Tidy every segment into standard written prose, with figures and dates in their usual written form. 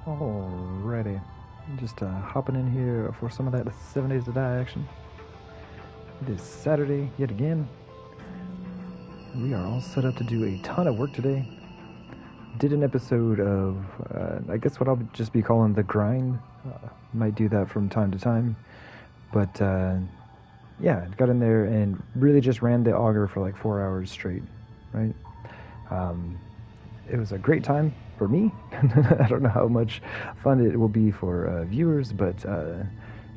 Alrighty. Just hopping in here for some of that 7 Days to Die action. It is Saturday yet again. We are all set up to do a ton of work today. Did an episode of, I guess what I'll just be calling the grind. Might do that from time to time. But yeah, got in there and really just ran the auger for like 4 hours straight, right? It was a great time for me. I don't know how much fun it will be for viewers, but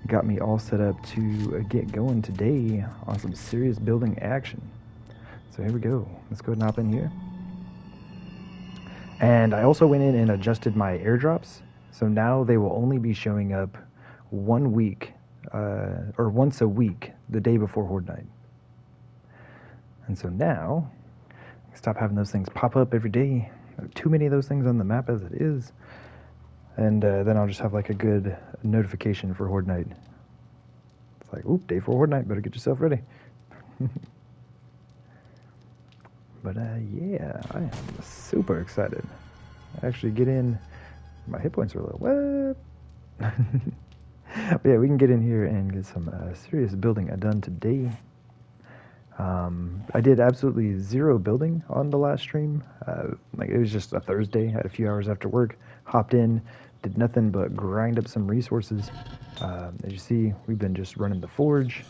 got me all set up to get going today on some serious building action. So here we go. Let's go ahead and hop in here. And I also went in and adjusted my airdrops. So now they will only be showing up 1 week, or once a week, the day before Horde Night. And so now, stop having those things pop up every day. There are too many of those things on the map as it is. And then I'll just have like a good notification for Horde Night. It's like, oop, day 4 Horde Night, better get yourself ready. But yeah, I am super excited. I actually get in, my hit points are low. What? But yeah, we can get in here and get some serious building done today. I did absolutely zero building on the last stream. Like it was just a Thursday, had a few hours after work, hopped in, did nothing but grind up some resources. As you see, we've been just running the forge.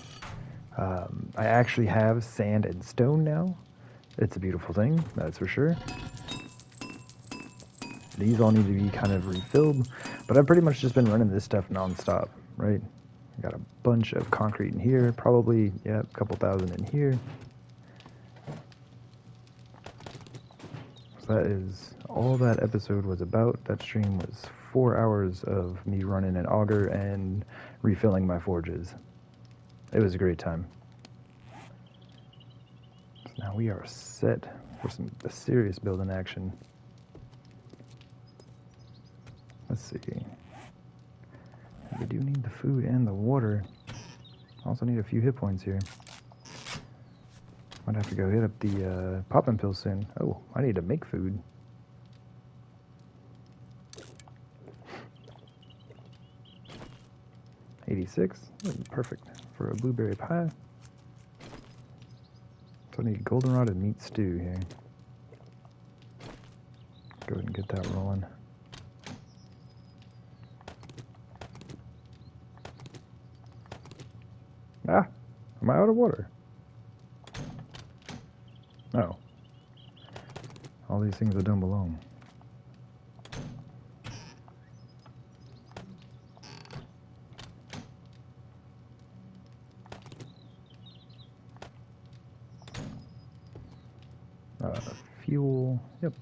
I actually have sand and stone now. It's a beautiful thing, that's for sure. These all need to be kind of refilled, but I've pretty much just been running this stuff non-stop, right? I got a bunch of concrete in here, probably, yeah, a couple thousand in here. So that is all that episode was about. That stream was 4 hours of me running an auger and refilling my forges. It was a great time. So now we are set for some serious building action. Let's see. We do need the food and the water. Also need a few hit points here. Might have to go hit up the poppin' pills soon. Oh, I need to make food. $86. Perfect for a blueberry pie. So I need goldenrod and meat stew here. Go ahead and get that rolling. Ah, am I out of water? Oh. All these things that don't belong. Fuel, yep.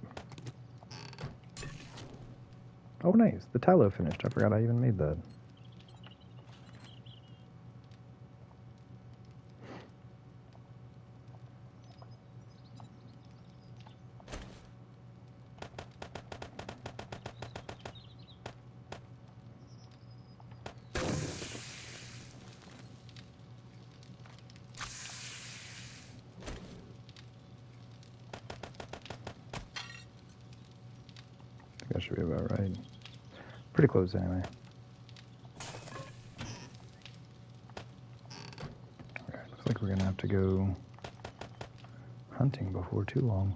Oh nice, the tallow finished. I forgot I even made that. That should be about right. Pretty close anyway. Alright, looks like we're gonna have to go hunting before too long.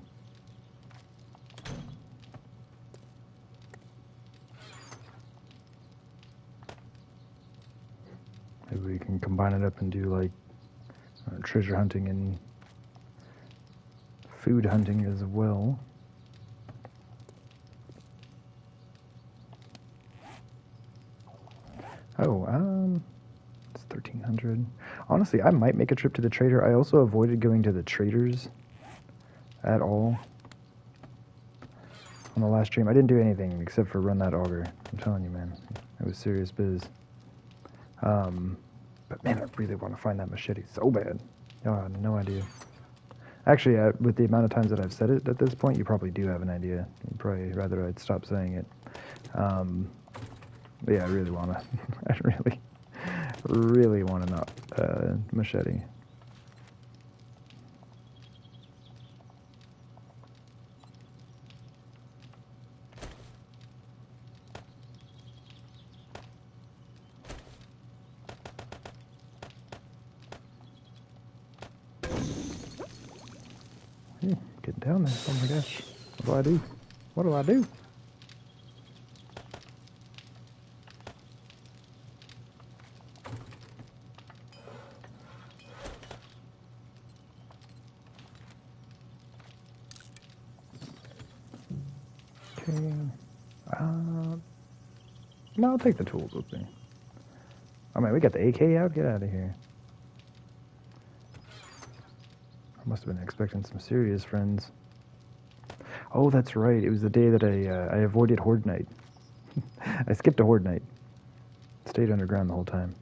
Maybe we can combine it up and do like treasure hunting and food hunting as well. Oh, it's 1300. Honestly, I might make a trip to the trader. I also avoided going to the traders at all on the last stream. I didn't do anything except for run that auger. I'm telling you, man, it was serious biz. But man, I really want to find that machete so bad. Oh, I had no idea. Actually, with the amount of times that I've said it at this point, you probably do have an idea. You'd probably rather I'd stop saying it. But yeah, I really want to. I really want to not machete. Hey, getting down there. Oh my gosh. What do I do? What do I do? Okay. No, I'll take the tools with me. Oh man, we got the AK out? Get out of here. I must have been expecting some serious friends. Oh, that's right. It was the day that I avoided Horde Night. I skipped a Horde Night. Stayed underground the whole time.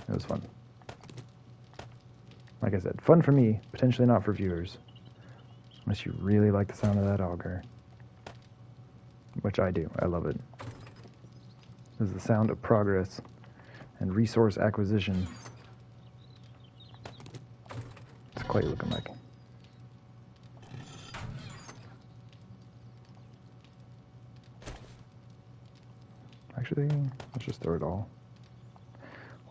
It was fun. Like I said, fun for me, potentially not for viewers. Unless you really like the sound of that auger. Which I do. I love it. This is the sound of progress and resource acquisition. It's quite looking like. Actually, let's just throw it all.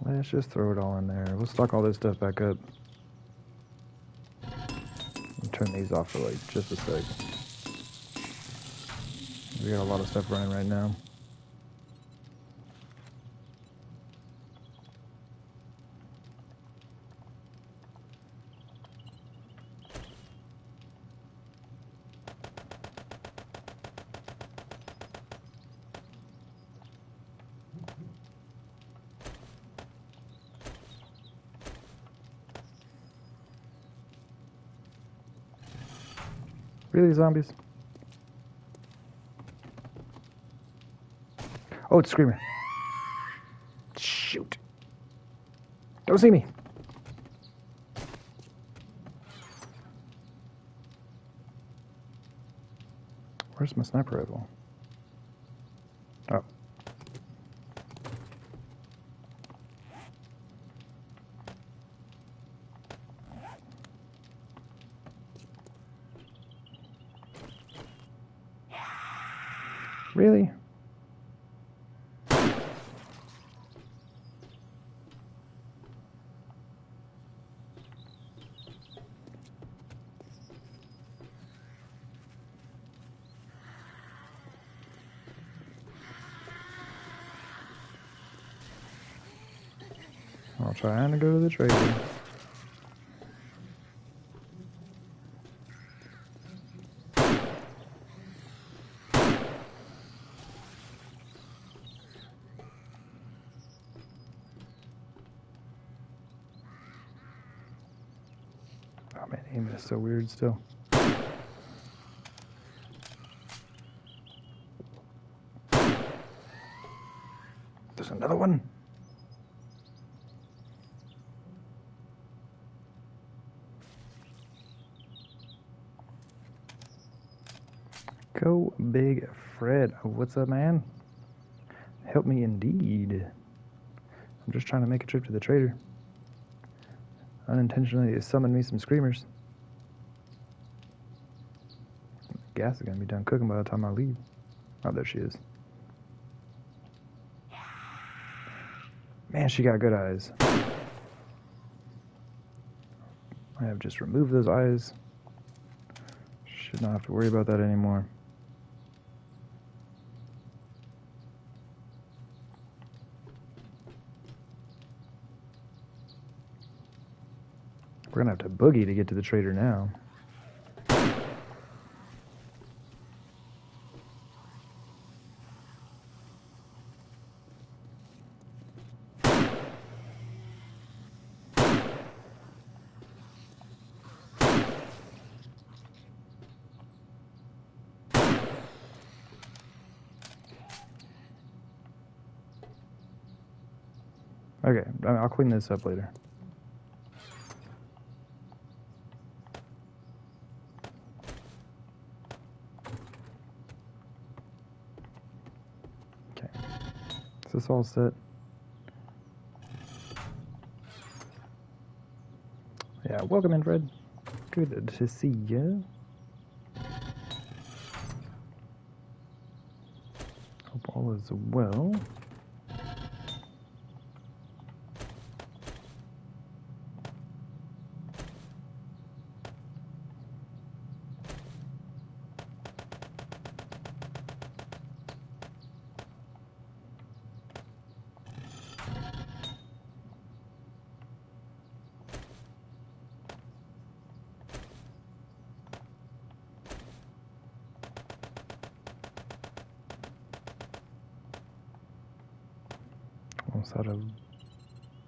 Let's just throw it all in there. We'll stock all this stuff back up. And turn these off for like just a sec. We got a lot of stuff running right now. Really, zombies? Oh, it's screaming. Shoot. Don't see me. Where's my sniper rifle? Oh. Really? I'll try to go to the trader. Oh man, aiming is so weird still. There's another one. Go Big Fred. What's up, man? Help me indeed. I'm just trying to make a trip to the trader. Unintentionally summon me some screamers. Gas is gonna be done cooking by the time I leave. Oh, there she is. Man, she got good eyes. I have just removed those eyes. Should not have to worry about that anymore. We're gonna have to boogie to get to the trader now. Okay, I'll clean this up later. Okay, is this all set? Yeah, welcome in, Fred. Good to see you. Hope all is well. Almost out of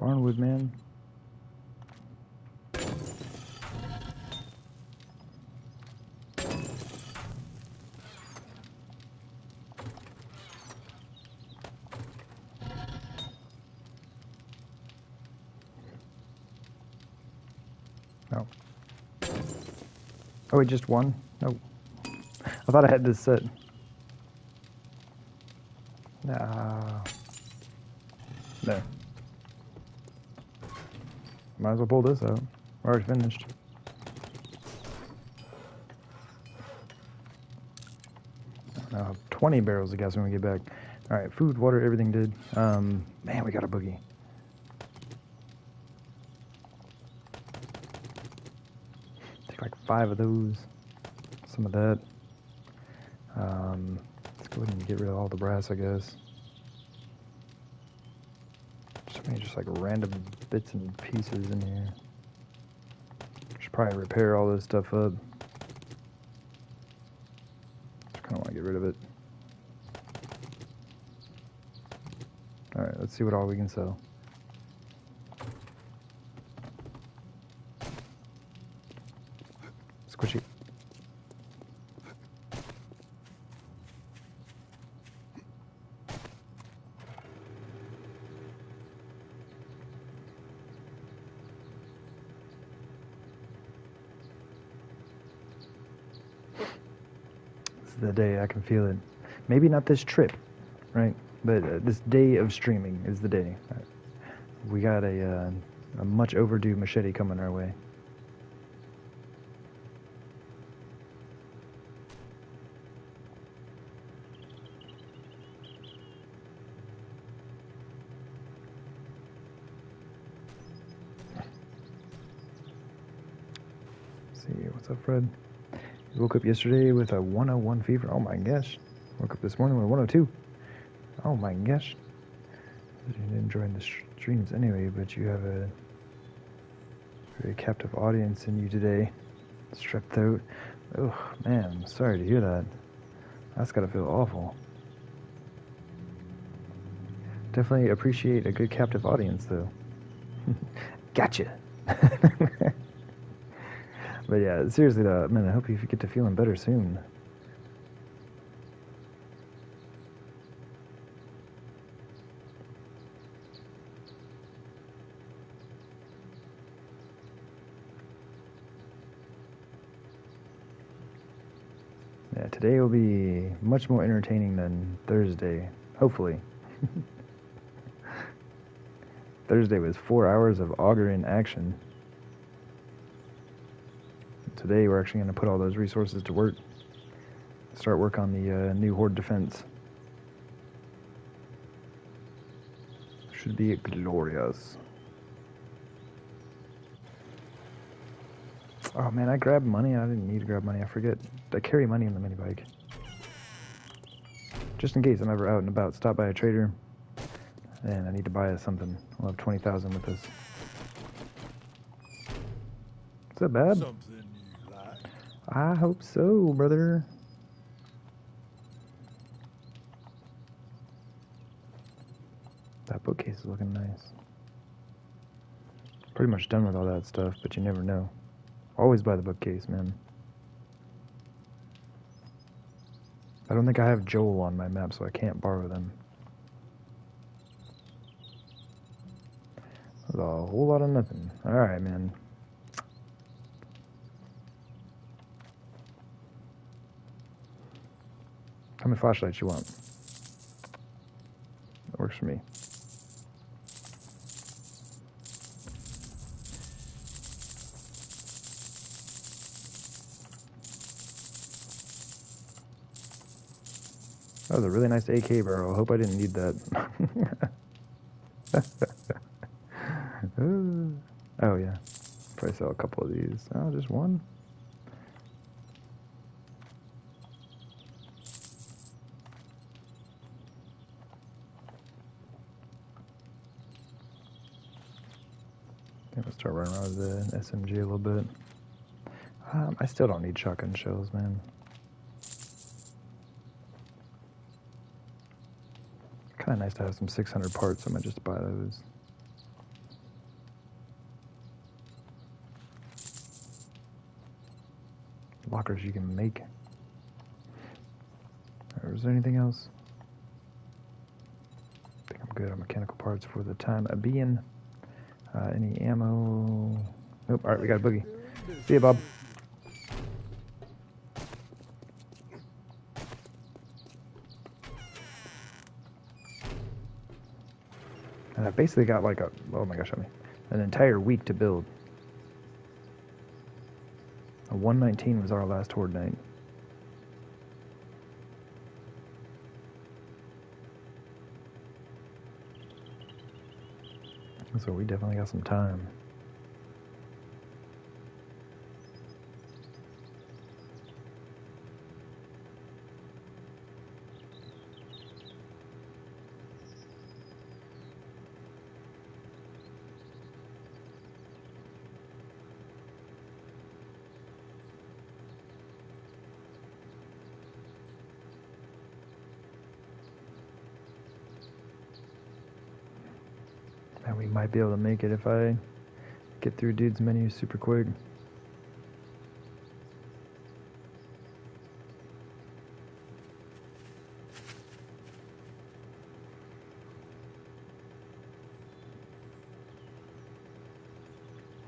barnwood, man. No. Oh, wait, just one? No. I thought I had this set. Nah. No. Might as well pull this out. Already finished. Now I have 20 barrels of gas when we get back. Alright, food, water, everything did. Man, we got a boogie. Take like 5 of those. Some of that. Let's go ahead and get rid of all the brass, I guess. Just like random bits and pieces in here. Should probably repair all this stuff up. Just kind of want to get rid of it. Alright, let's see what all we can sell. Squishy. The day I can feel it. Maybe not this trip, right? But this day of streaming is the day. We got a much overdue machete coming our way. Let's see, what's up, Fred? Woke up yesterday with a 101 fever. Oh my gosh. Woke up this morning with 102. Oh my gosh. You didn't enjoy the streams anyway, but you have a very captive audience in you today. Strep throat. Oh man, I'm sorry to hear that. That's gotta feel awful. Definitely appreciate a good captive audience though. Gotcha. But yeah, seriously though, man, I hope you get to feeling better soon. Yeah, today will be much more entertaining than Thursday, hopefully. Thursday was 4 hours of auger in action. Today we're actually going to put all those resources to work. Start work on the new Horde defense. Should be glorious. Oh man, I grabbed money. I didn't need to grab money. I forget. I carry money in the mini bike. Just in case I'm ever out and about. Stop by a trader. And I need to buy us something. I'll have 20,000 with this. Is that bad? Something you like? I hope so, brother. That bookcase is looking nice. Pretty much done with all that stuff, but you never know. Always buy the bookcase, man. I don't think I have Joel on my map, so I can't borrow them. That's a whole lot of nothing. Alright, man. How many flashlights you want? That works for me. That was a really nice AK barrel. I hope I didn't need that. Oh yeah. Probably sell a couple of these. Oh, just one? I think I'll start running around with the SMG a little bit. I still don't need shotgun shells, man. Kind Kind of nice to have some 600 parts. I might just buy those. Lockers you can make. Or is there anything else? I think I'm good on mechanical parts for the time being. Any ammo? Nope. Alright, we got a boogie. See ya, Bob. And I basically got like a, oh my gosh, an entire week to build. A 119 was our last Horde night. So we definitely got some time. And we might be able to make it if I get through dude's menu super quick.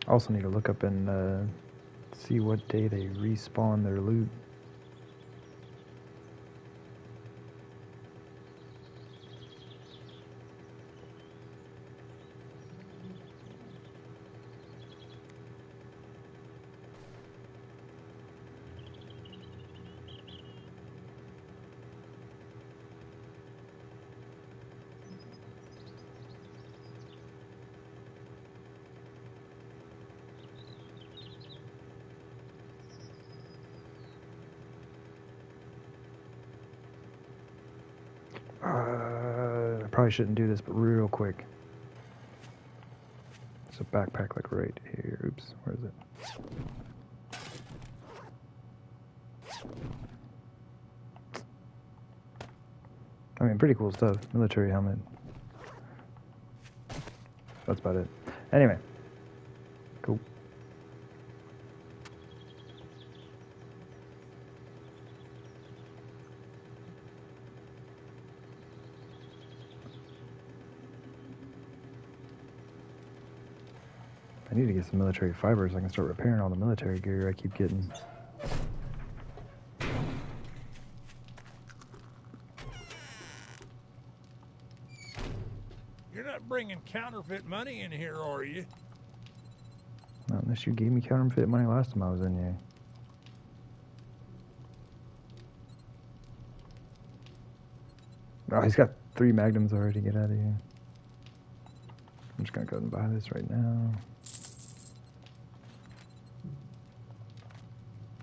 Also need to look up and see what day they respawn their loot. I probably shouldn't do this, but real quick. There's a backpack like right here. Oops, where is it? I mean, pretty cool stuff. Military helmet. That's about it. Anyway. Cool. I need to get some military fibers so I can start repairing all the military gear I keep getting. You're not bringing counterfeit money in here, are you? Not unless you gave me counterfeit money last time I was in here. Oh, he's got 3 magnums already. Get out of here. I'm just gonna go ahead and buy this right now.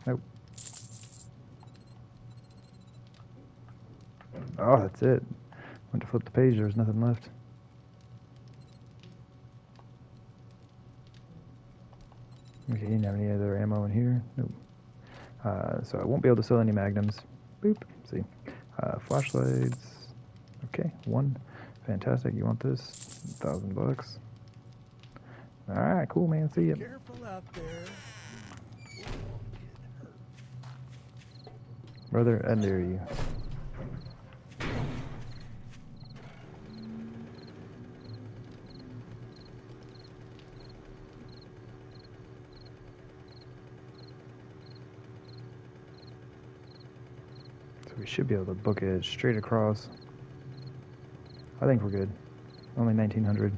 Nope. Oh, that's it. Went to flip the page, there was nothing left. Okay, you didn't have any other ammo in here? Nope. So I won't be able to sell any magnums. Boop. See. Flashlights. Okay, 1. Fantastic. You want this? $1,000. Alright, cool, man. See ya. Careful out there. Brother, I dare you. So we should be able to book it straight across. I think we're good. Only 1900.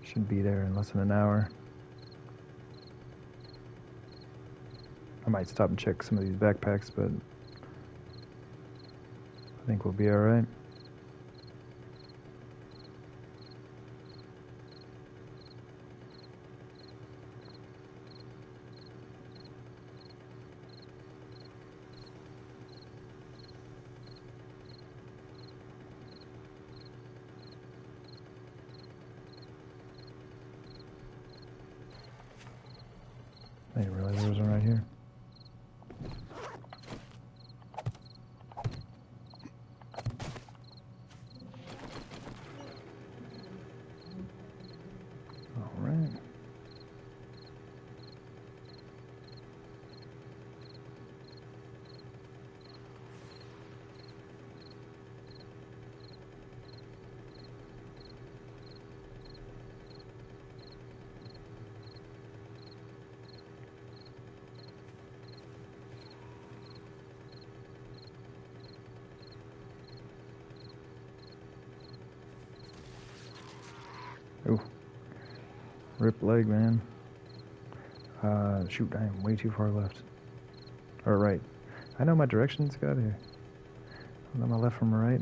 Should be there in less than an hour. I might stop and check some of these backpacks, but I think we'll be alright. I didn't realize there was one right here. Ooh. Rip leg, man. Shoot, I am way too far left. Or right. I know my directions, got here. I know my left from my right.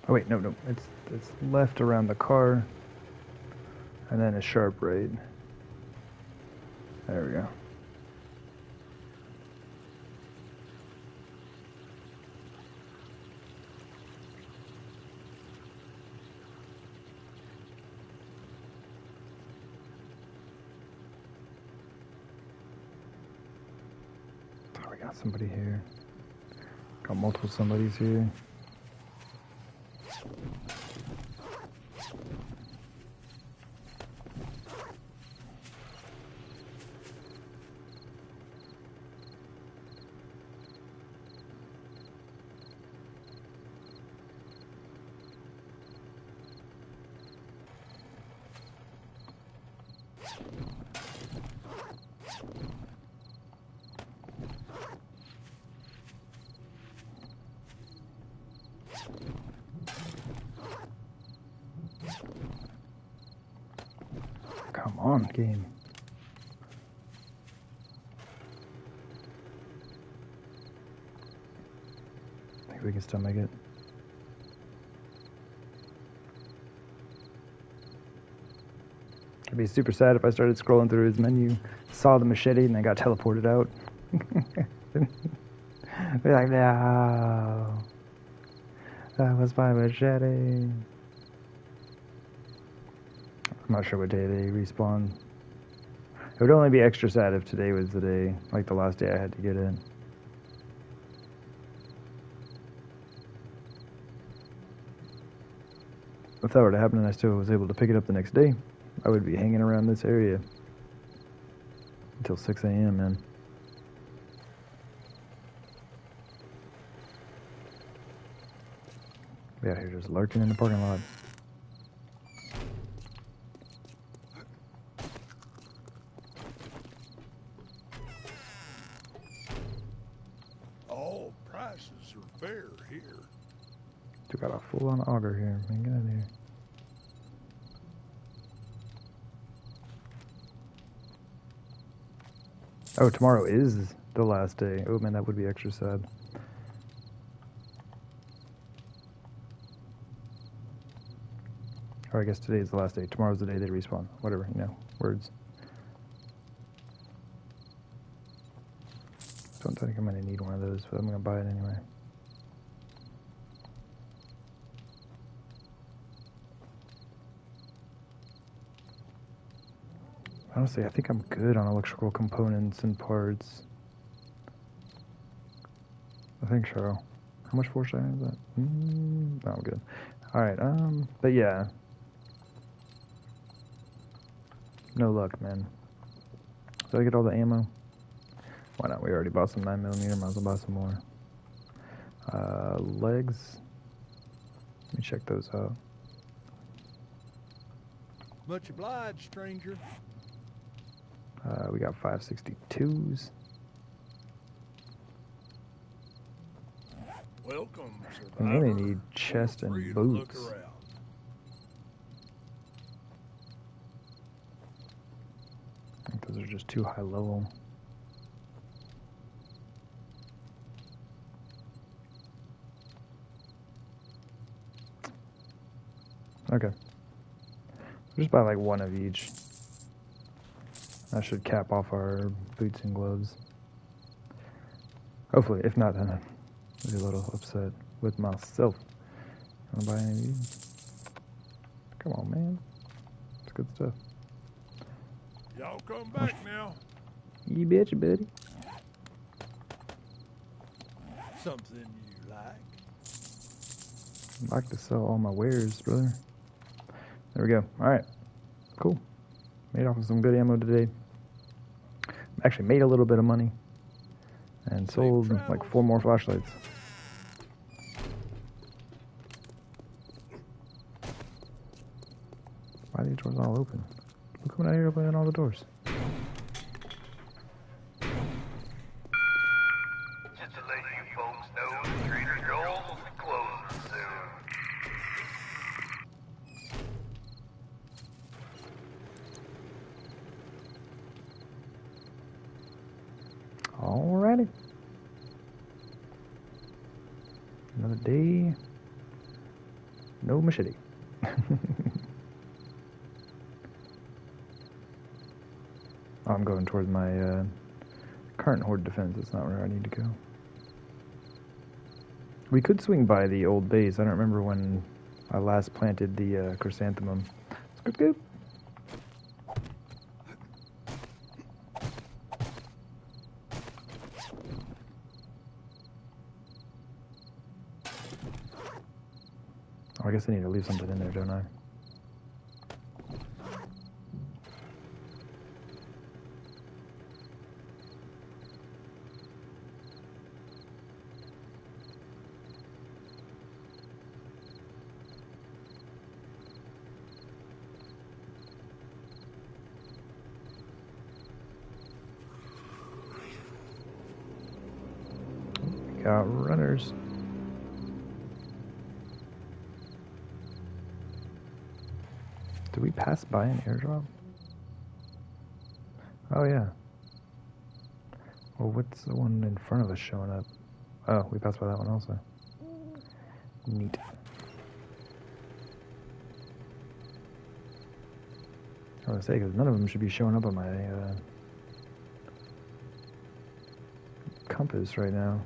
Oh wait, no, it's left around the car, and then a sharp right. There we go. Oh, we got somebody here. Got multiple somebodies here. Come on, game. I think we can still make it. I'd be super sad if I started scrolling through his menu, saw the machete, and then got teleported out. Be like, no, that was my machete. I'm not sure what day they respawn. It would only be extra sad if today was the day, like the last day I had to get in. If that were to happen and I still was able to pick it up the next day, I would be hanging around this area until 6 a.m., man. Be out here just lurking in the parking lot. All prices are fair here. Still got a full-on auger here. Man, get out of here. Oh, tomorrow is the last day. Oh man, that would be extra sad. Or I guess today is the last day. Tomorrow's the day they respawn. Whatever, you know, words. Don't think I'm gonna need one of those, but I'm gonna buy it anyway. Honestly, I think I'm good on electrical components and parts. I think so. How much force I have that? No, I'm good. Alright, but yeah. No luck, man. Did I get all the ammo? Why not? We already bought some 9mm, might as well buy some more. Legs. Let me check those out. Much obliged, stranger. We got 562s. Welcome, I survivor. really need chest Feel free and to look boots. around. I think those are just too high level. Okay. Just buy like one of each. That should cap off our boots and gloves. Hopefully, if not, then I'll be a little upset with myself. Wanna buy any of these? Come on, man. It's good stuff. Y'all come back now. You betcha, buddy. Something you like? I'd like to sell all my wares, brother. There we go. Alright. Cool. Made off with some good ammo today. Actually made a little bit of money. And sold like 4 more flashlights. Why are these doors all open? Who's coming out here opening all the doors? Just to let you folks know, the Trader Joel's will be closing soon. Alrighty. Another day. No machete. I'm going towards my current Horde defense. That's not where I need to go. We could swing by the old base. I don't remember when I last planted the chrysanthemum. Scoop, scoop. Oh, I guess I need to leave something in there, don't I? We got runners. Did we pass by an airdrop? Oh, yeah. Well, what's the one in front of us showing up? Oh, we passed by that one also. Neat. I was gonna say, because none of them should be showing up on my compass right now.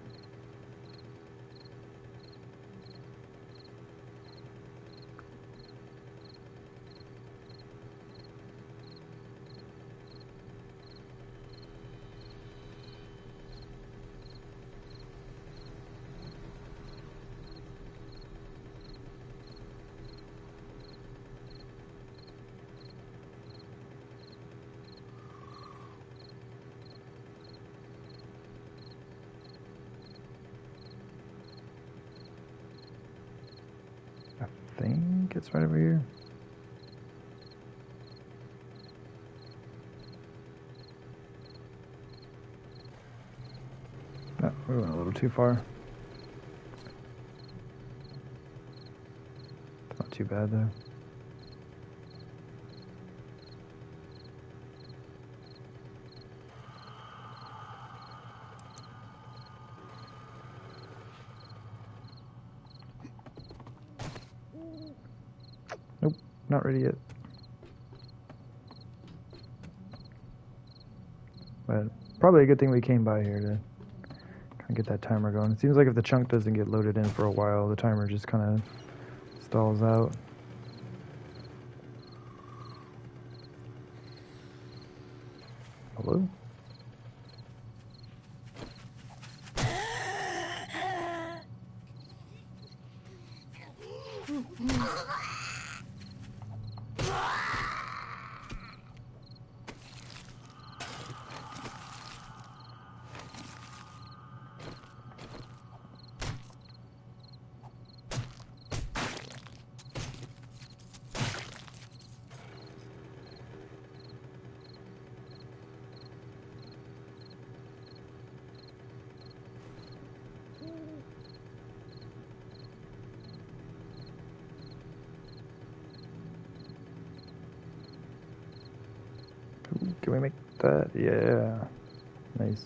I think it's right over here. No, we went a little too far. It's not too bad though. Nope, not ready yet. But probably a good thing we came by here to kind of get that timer going. It seems like if the chunk doesn't get loaded in for a while, the timer just kind of stalls out. Hello? Can we make that? Yeah. Nice.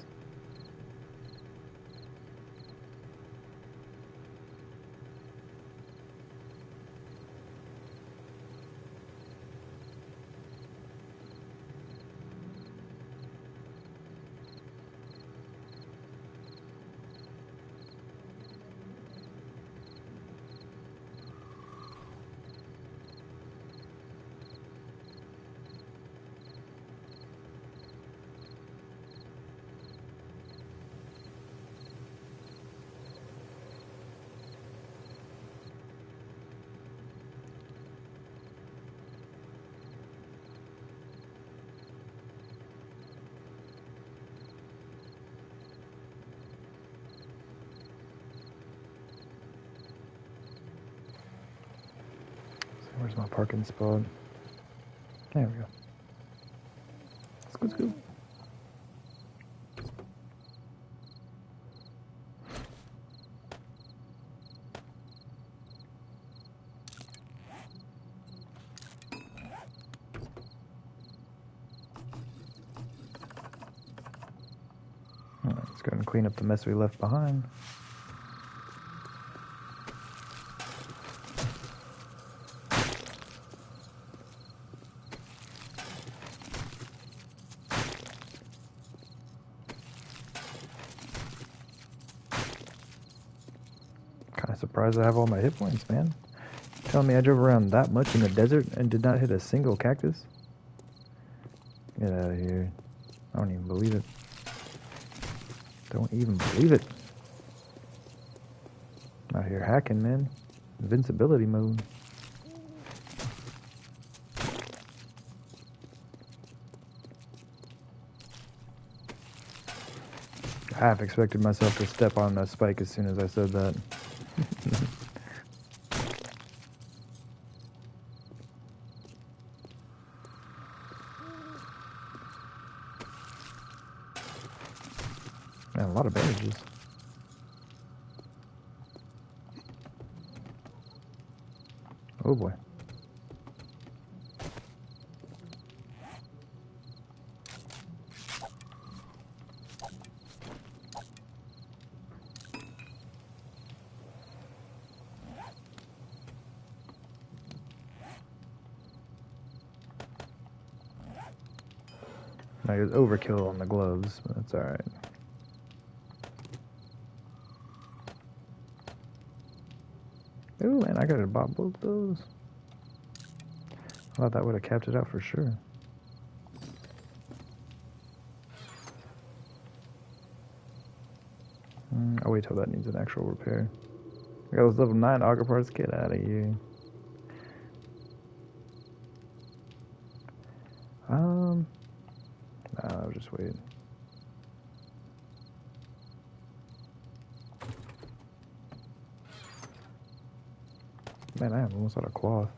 Where's my parking spot? There we go. Let's go. Alright, let's go and clean up the mess we left behind. Kinda surprised I have all my hit points, man. Telling me I drove around that much in the desert and did not hit a single cactus? Get out of here. I don't even believe it. Don't even believe it. Out here hacking, man. Invincibility mode. I half expected myself to step on a spike as soon as I said that. Man, a lot of bandages. Oh boy. Now, it was overkill on the gloves, but that's alright. Ooh, man, I could have bought both those. I thought that would have capped it out for sure. I'll wait till that needs an actual repair. I got those level 9 auger parts. Get out of here. Nah, I'll just wait. Man, I am almost out of cloth.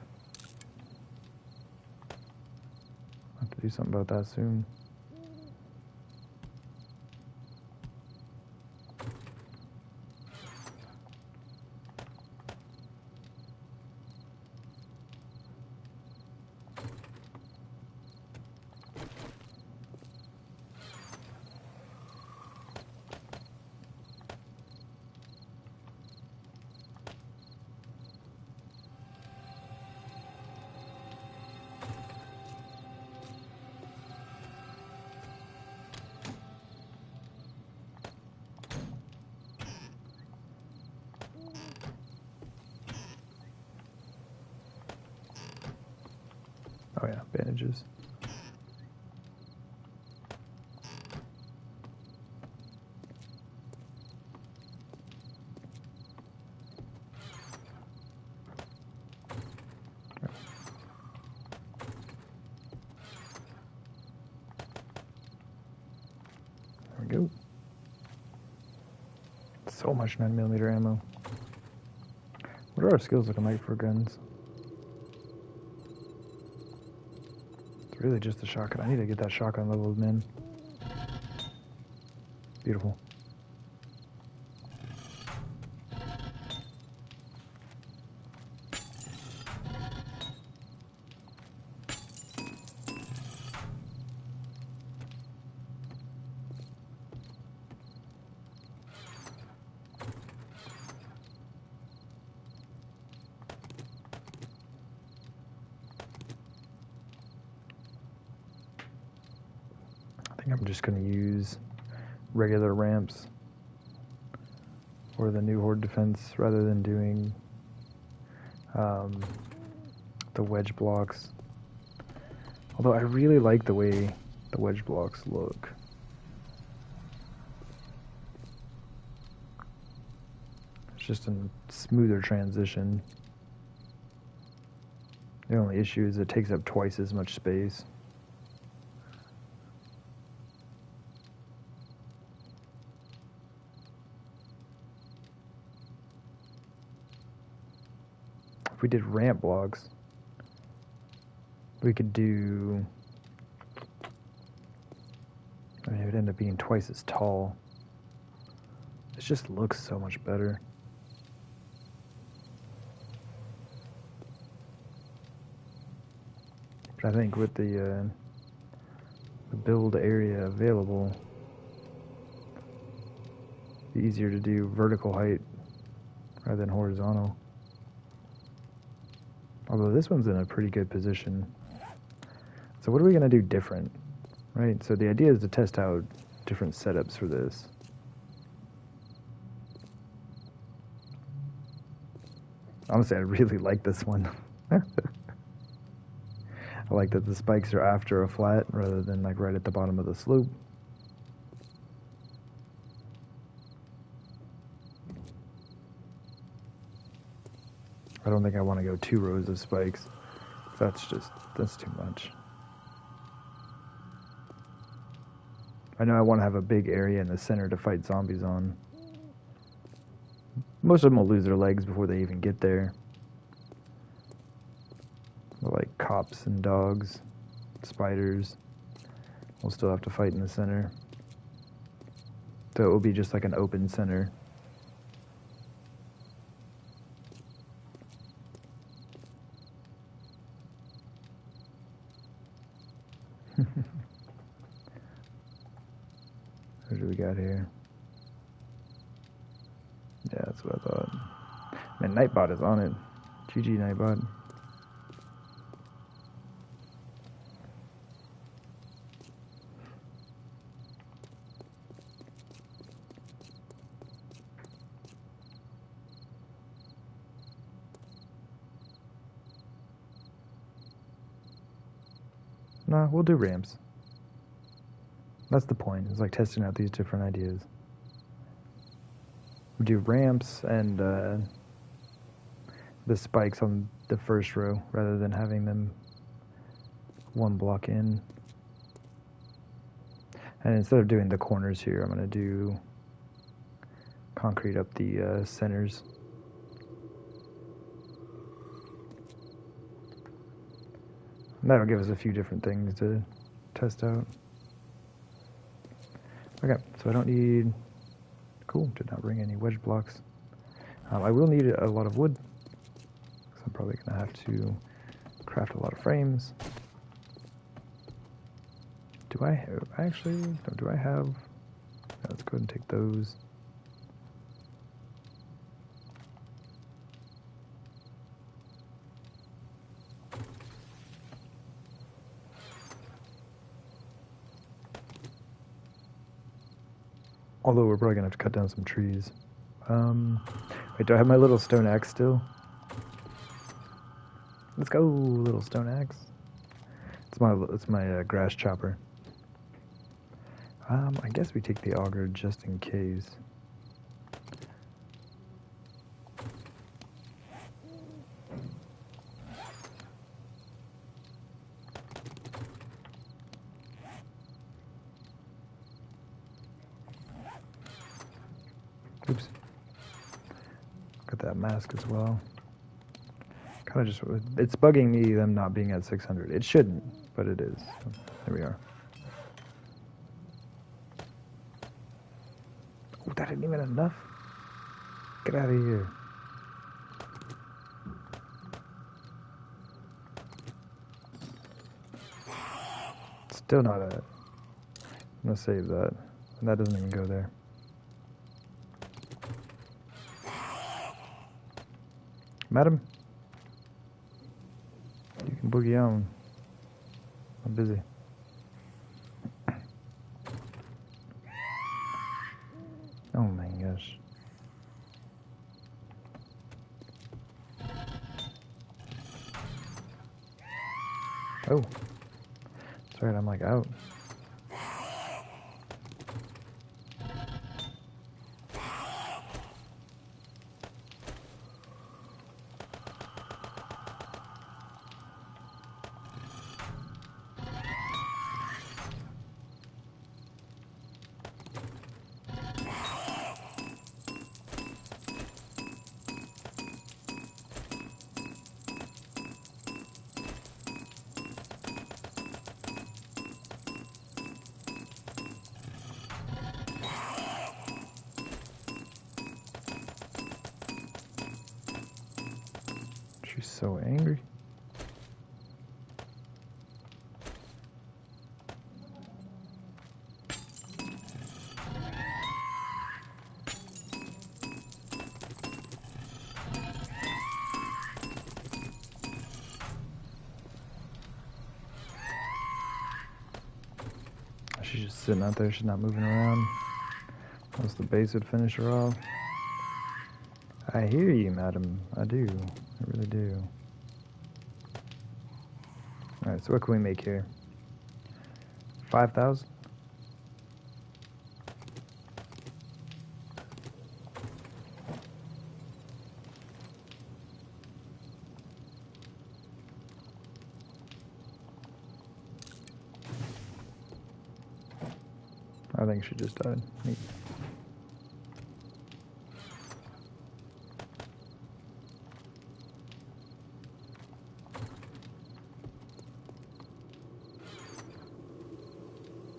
I'll have to do something about that soon. Oh yeah, bandages. There we go. So much 9mm ammo. What are our skills looking like for guns? It's really just the shotgun. I need to get that shotgun leveled, man. Beautiful. I think I'm just going to use regular ramps for the new Horde defense rather than doing the wedge blocks. Although I really like the way the wedge blocks look. It's just a smoother transition. The only issue is it takes up twice as much space. If we did ramp blocks, We could do... I mean, it would end up being twice as tall. It just looks so much better. But I think with the build area available, it'd be easier to do vertical height rather than horizontal. Although this one's in a pretty good position. So what are we going to do different? Right, so the idea is to test out different setups for this. Honestly, I really like this one. I like that the spikes are after a flat rather than like right at the bottom of the slope. I don't think I want to go 2 rows of spikes. That's too much. I know I want to have a big area in the center to fight zombies on. Most of them will lose their legs before they even get there. They're like cops and dogs, spiders. We'll still have to fight in the center. So it will be just like an open center. What do we got here? Yeah, that's what I thought. Man, Nightbot is on it. GG, Nightbot. Nah, we'll do ramps. That's the point. It's like testing out these different ideas. We do ramps and the spikes on the first row rather than having them 1 block in. And instead of doing the corners here, I'm going to do concrete up the centers. And that'll give us a few different things to test out. Okay, so I don't need... Cool, did not bring any wedge blocks. I will need a lot of wood, because I'm probably going to have to craft a lot of frames. Do I have... Actually, no, do I have... Yeah, let's go ahead and take those. Although we're probably going to have to cut down some trees. Wait, do I have my little stone axe still? Let's go, little stone axe. It's my grass chopper. I guess we take the auger just in case. Oops. Got that mask as well. Kind of just, it's bugging me them not being at 600. It shouldn't, but it is. So, there we are. Oh, that isn't even enough. Get out of here. Still not at it. I'm gonna save that. And that doesn't even go there. Madam, you can boogie on. I'm busy. Oh my gosh. Oh. That's right, I'm like out. She's so angry. She's just sitting out there. She's not moving around. Unless the base would finish her off. I hear you, madam. I do. I really do. Alright, so what can we make here? 5,000? I think she just died. Neat.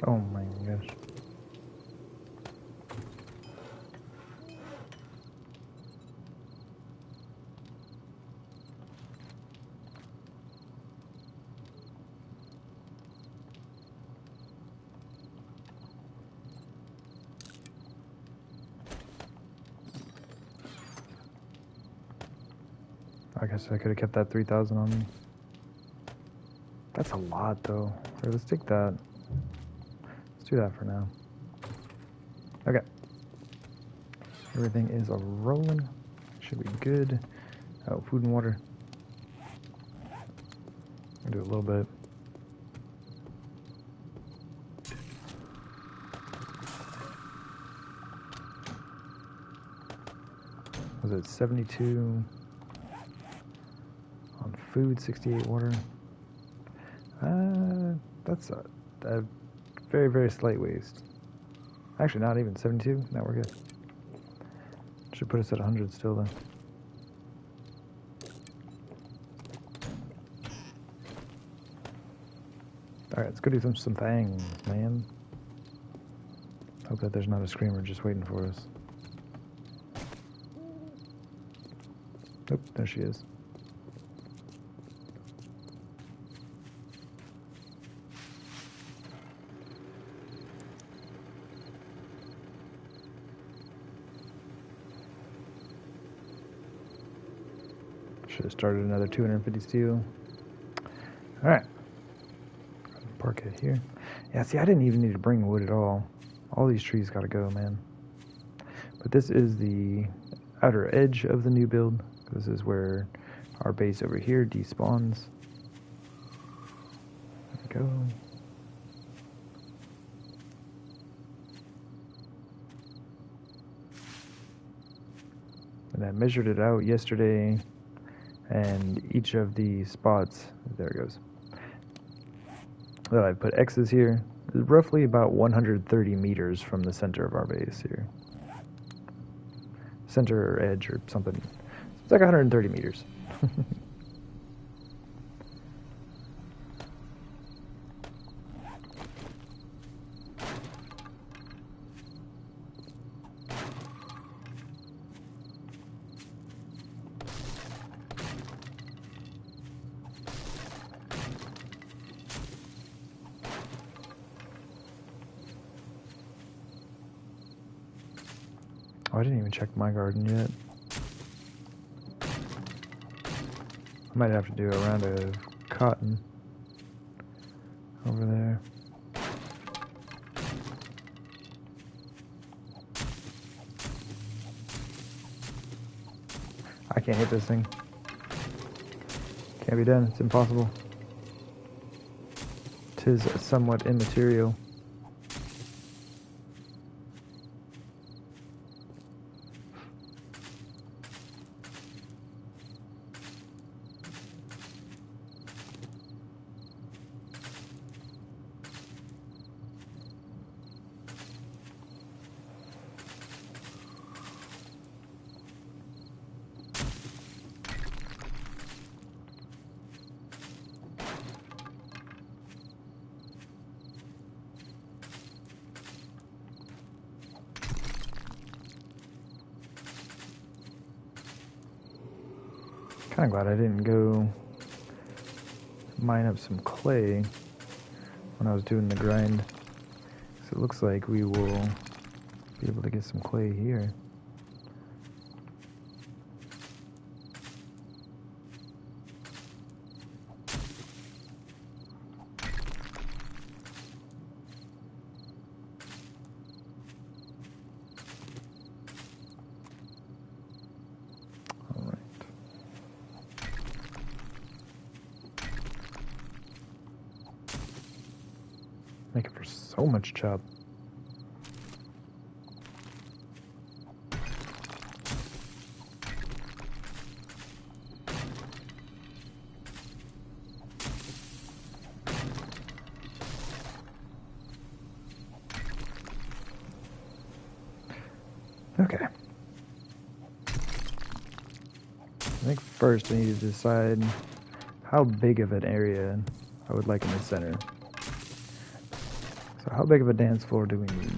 Oh my gosh. I guess I could have kept that 3,000 on me. That's a lot though. Here, let's take that. Let's do that for now. Okay. Everything is rolling. Should be good. Oh, food and water. I'll do a little bit. Was it 72 on food, 68 water? That's a very, very slight waste. Actually, not even 72. No, we're good. Should put us at 100 still, then. Alright, let's go do some things, man. Hope that there's not a screamer just waiting for us. Nope, there she is. Should have started another 250 steel. Alright. Park it here. Yeah, see, I didn't even need to bring wood at all. All these trees gotta go, man. But this is the outer edge of the new build. This is where our base over here despawns. There we go. And I measured it out yesterday, and each of the spots, there it goes, that I put X's here, is roughly about 130 meters from the center of our base here. Center or edge or something. It's like 130 meters. Oh, I didn't even check my garden yet. I might have to do a round of cotton over there. I can't hit this thing. Can't be done. It's impossible. 'Tis somewhat immaterial. Kind of glad I didn't go mine up some clay when I was doing the grind. So it looks like we will be able to get some clay here. Making for so much chop. Okay. I think first I need to decide how big of an area I would like in the center. So how big of a dance floor do we need?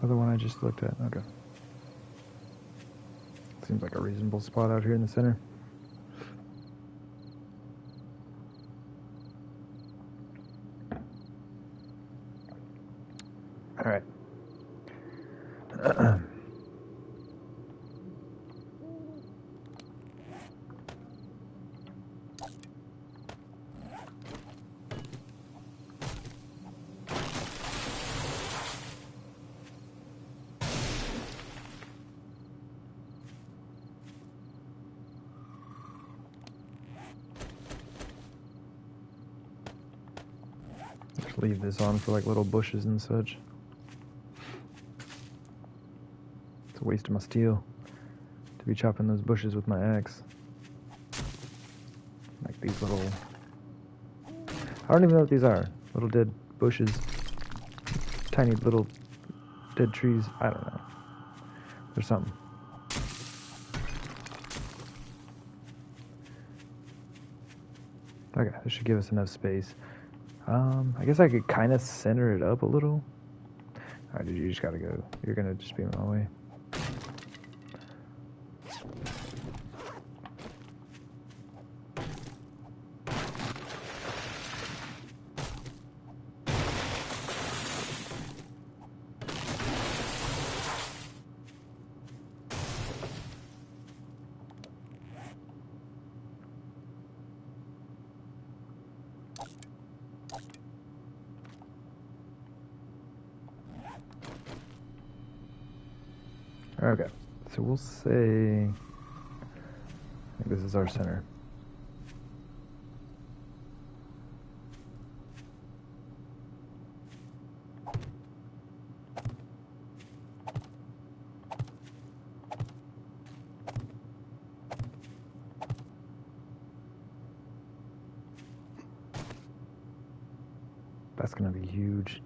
The one I just looked at. Okay. Seems like a reasonable spot out here in the center. All right. Just leave this on for like little bushes and such. It's a waste of my steel to be chopping those bushes with my axe. Like these little... I don't even know what these are. Little dead bushes. Tiny little dead trees. I don't know. There's something. Okay, this should give us enough space. I guess I could kind of center it up a little. Alright, dude, you just gotta go. You're gonna just be in my way. Okay, so we'll say, I think this is our center. That's gonna be huge.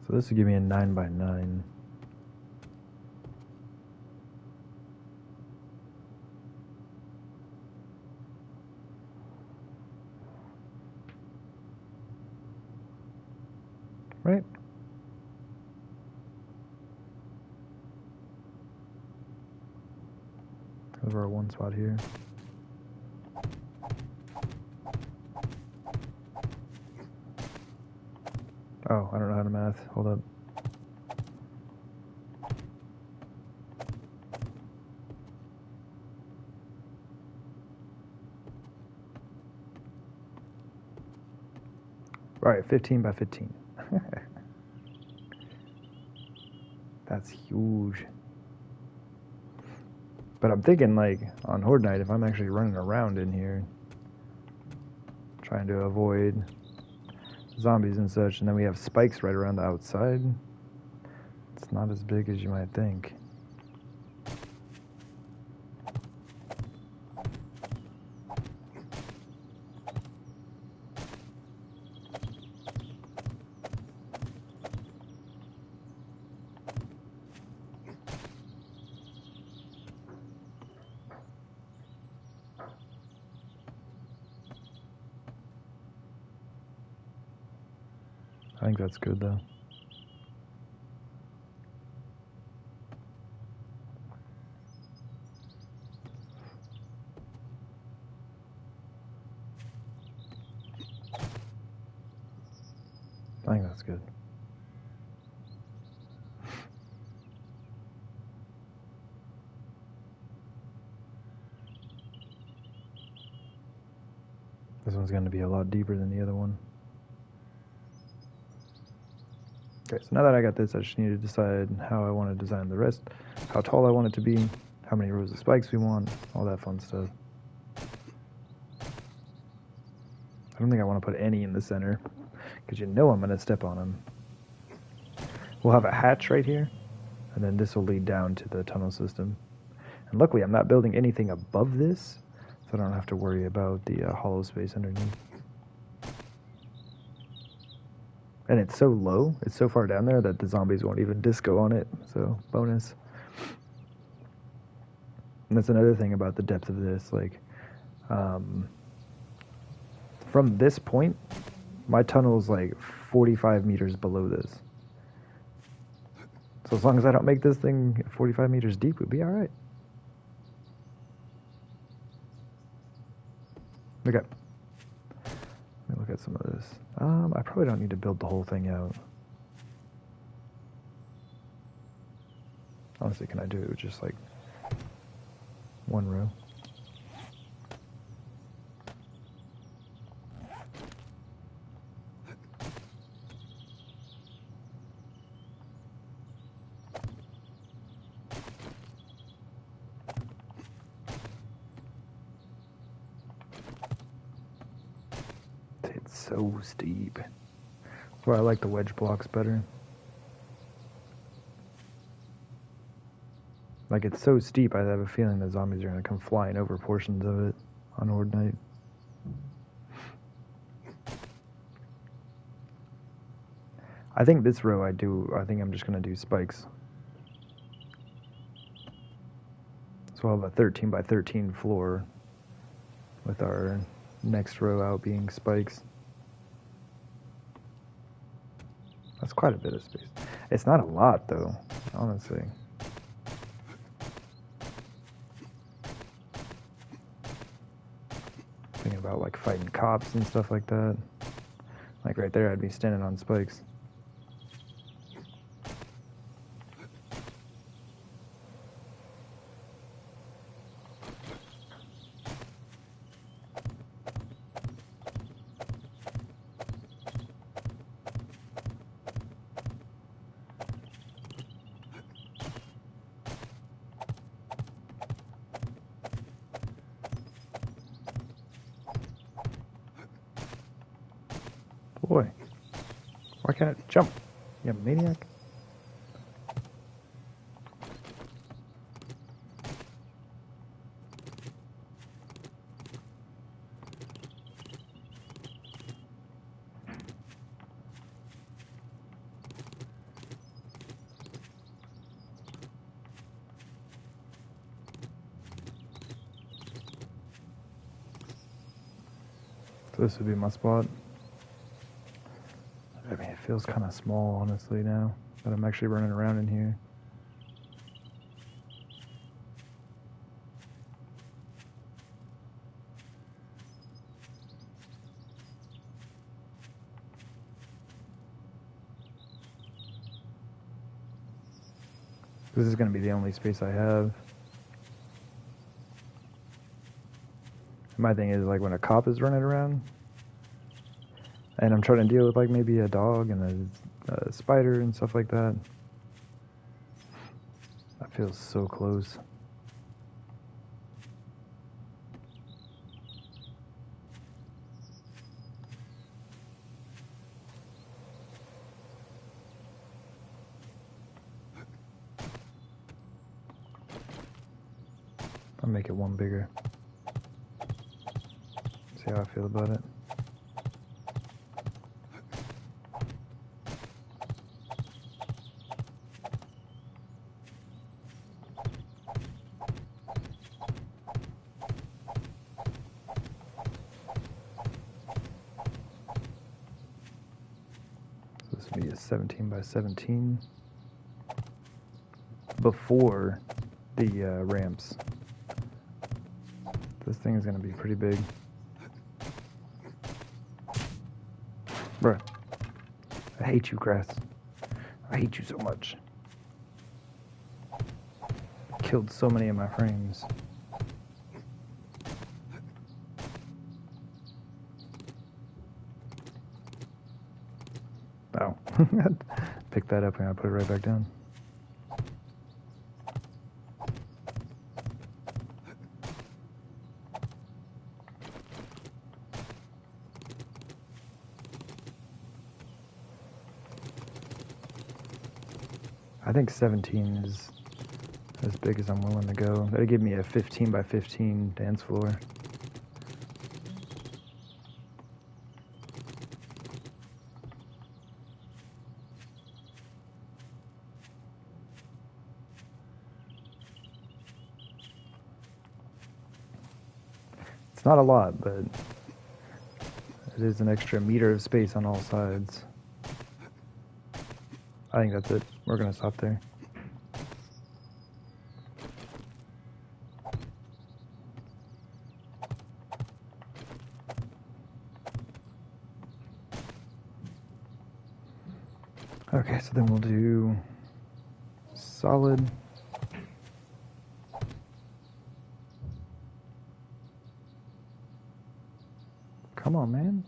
So this will give me a 9x9. Right? Over our one spot here. Oh, I don't know how to math. Hold up. All right, 15 by 15. That's huge. But I'm thinking, like, on Horde Night, if I'm actually running around in here, trying to avoid zombies and such, and then we have spikes right around the outside, it's not as big as you might think. I think that's good, though. I think that's good. This one's going to be a lot deeper than the other one. Okay, so now that I got this, I just need to decide how I want to design the rest, how tall I want it to be, how many rows of spikes we want, all that fun stuff. I don't think I want to put any in the center, because you know I'm going to step on them. We'll have a hatch right here, and then this will lead down to the tunnel system. And luckily I'm not building anything above this, so I don't have to worry about the hollow space underneath. And it's so low, it's so far down there that the zombies won't even disco on it, so bonus. And that's another thing about the depth of this, like, from this point, my tunnel is like 45 meters below this. So as long as I don't make this thing 45 meters deep, we'll be alright. Okay. Let me look at some of this. I probably don't need to build the whole thing out. Honestly, can I do it with just like one row? It's so steep. That's why I like the wedge blocks better. Like, it's so steep, I have a feeling the zombies are going to come flying over portions of it on Horde Night. I think this row I think I'm just going to do spikes. So we'll have a 13 by 13 floor with our next row out being spikes. That's quite a bit of space. It's not a lot, though, honestly. Thinking about, like, fighting cops and stuff like that. Like, right there, I'd be standing on spikes. Boy, why can't it jump? You maniac. So this would be my spot. I mean, it feels kind of small, honestly, now that I'm actually running around in here. This is going to be the only space I have. My thing is, like, when a cop is running around, and I'm trying to deal with, like, maybe a dog and a spider and stuff like that, Feels so close. I'll make it one bigger. See how I feel about it. So this would be a 17 by 17 before the ramps. This thing is going to be pretty big. Bruh. I hate you, grass. I hate you so much. Killed so many of my frames. Oh. Pick that up and I put it right back down. I think 17 is as big as I'm willing to go. That'd give me a 15 by 15 dance floor. It's not a lot, but it is an extra meter of space on all sides. I think that's it. We're gonna stop there. Okay, so then we'll do solid. Come on, man.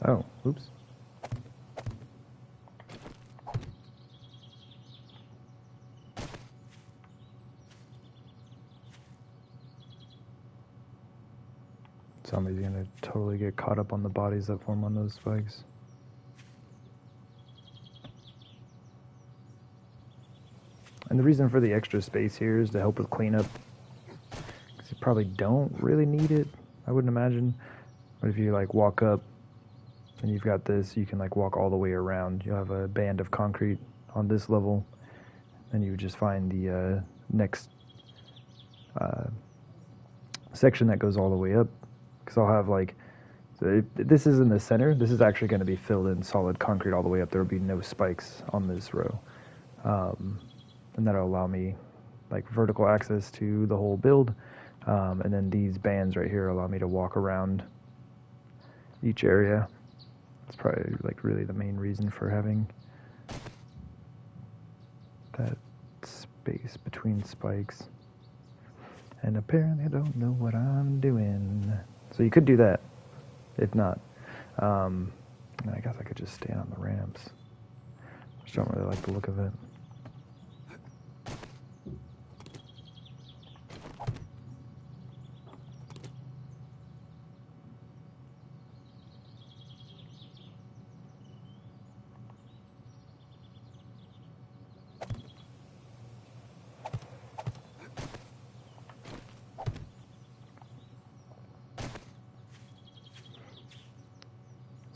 Oh, oops. Somebody's gonna totally get caught up on the bodies that form on those spikes. And the reason for the extra space here is to help with cleanup. Because you probably don't really need it, I wouldn't imagine. But if you like walk up and you've got this, you can like walk all the way around. You'll have a band of concrete on this level, and you would just find the next section that goes all the way up. Because I'll have like, so this is in the center. This is actually going to be filled in solid concrete all the way up. There will be no spikes on this row. And that'll allow me like vertical access to the whole build. And then these bands right here allow me to walk around each area. It's probably like really the main reason for having that space between spikes. And apparently I don't know what I'm doing. So you could do that, if not. I guess I could just stand on the ramps. Just don't really like the look of it.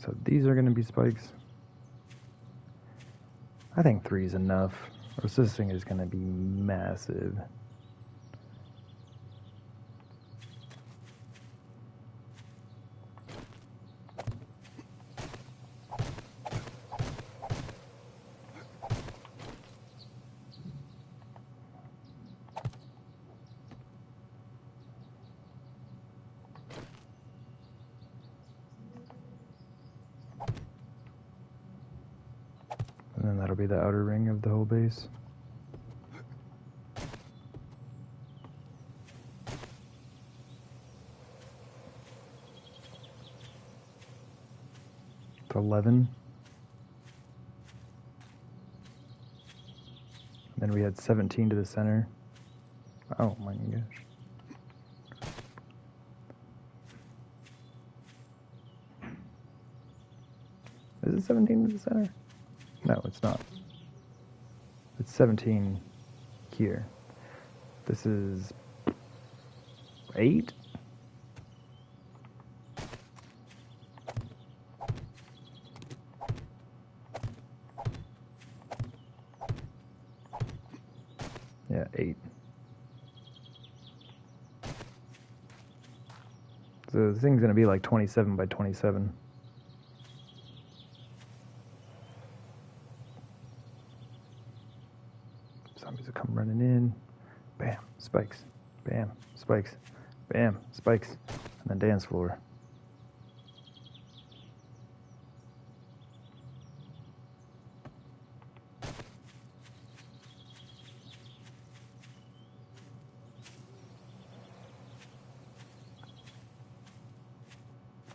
So these are going to be spikes. I think 3 is enough, or this thing is going to be massive. That'll be the outer ring of the whole base. It's 11. Then we had 17 to the center. Oh my gosh. Is it 17 to the center? No, it's not. It's 17 here. This is 8? Yeah, 8. So the thing's going to be like 27 by 27. Zombies will come running in. Bam, spikes. Bam, spikes. Bam, spikes. And then dance floor.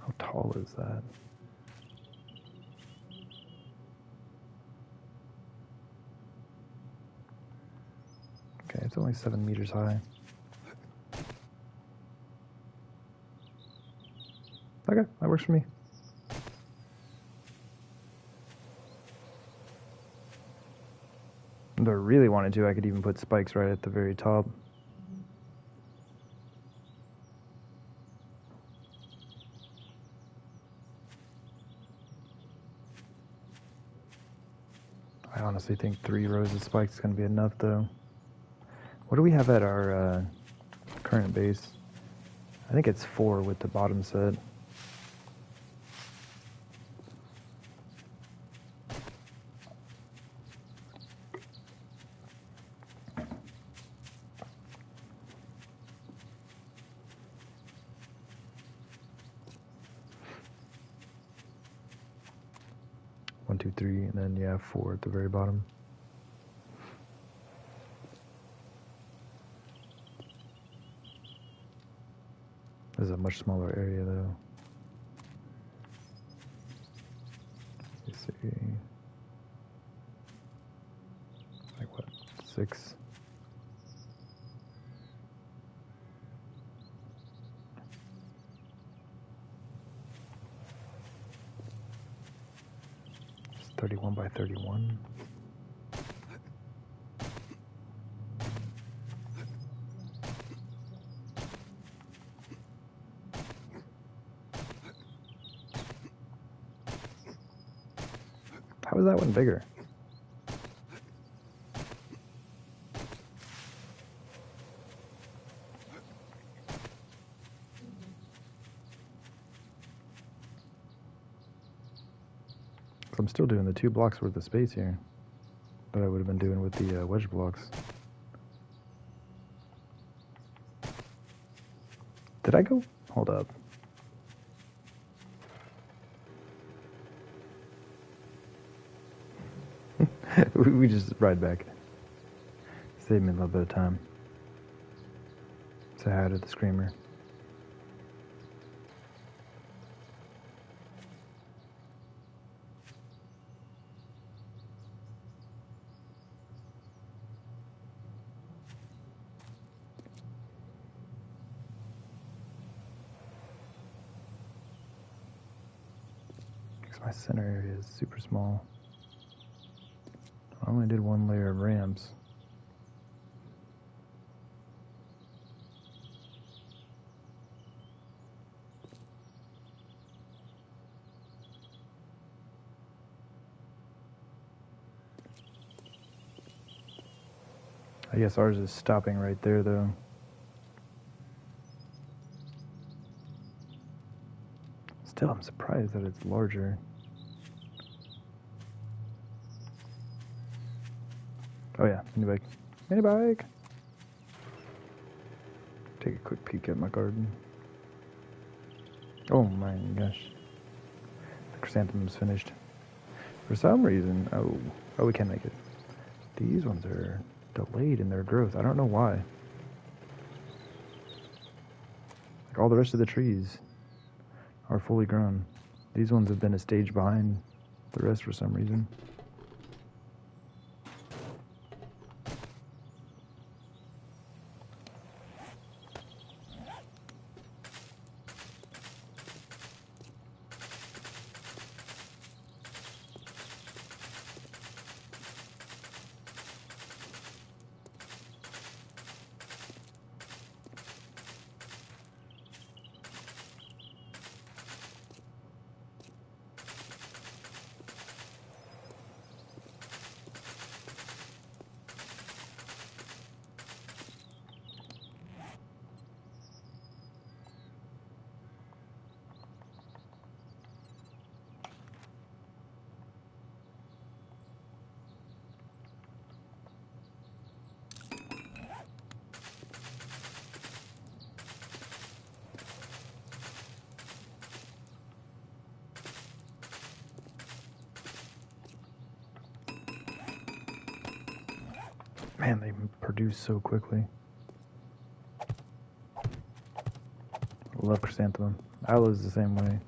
How tall is that? Okay, it's only 7 meters high. Okay, that works for me. If I really wanted to, I could even put spikes right at the very top. I honestly think 3 rows of spikes is going to be enough, though. What do we have at our current base? I think it's 4 with the bottom set. One, two, three, and then yeah, 4 at the very bottom. This is a much smaller area, though. Let's see. Like what? 6. It's 31 by 31. How is that one bigger? I'm still doing the 2 blocks worth of space here that I would have been doing with the wedge blocks. Did I go? Hold up. We just ride back. Save me a little bit of time. Say hi to the screamer. Because my center area is super small. I only did 1 layer of ramps. I guess ours is stopping right there, though. Still, I'm surprised that it's larger. Oh yeah, mini bike. Mini bike! Take a quick peek at my garden. Oh my gosh. The chrysanthemum's finished. For some reason, oh, Oh, we can make it. These ones are delayed in their growth. I don't know why. Like all the rest of the trees are fully grown. These ones have been a stage behind the rest for some reason. Man, they produce so quickly. I love chrysanthemum. Aloe's the same way.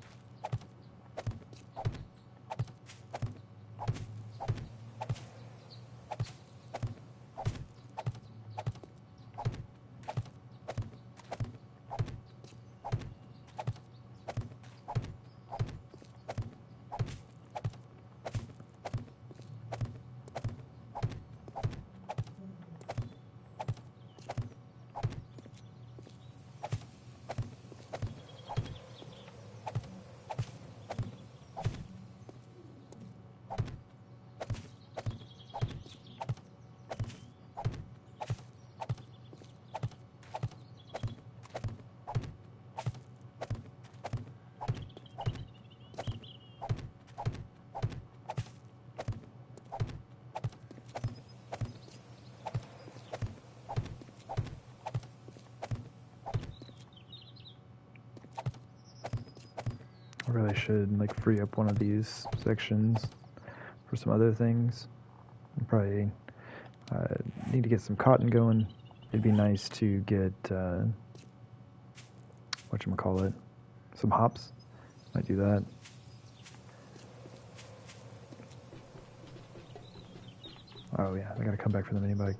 I really should like free up one of these sections for some other things. I probably need to get some cotton going. It'd be nice to get whatchamacallit, some hops. Might do that. Oh yeah, I gotta come back for the mini bike.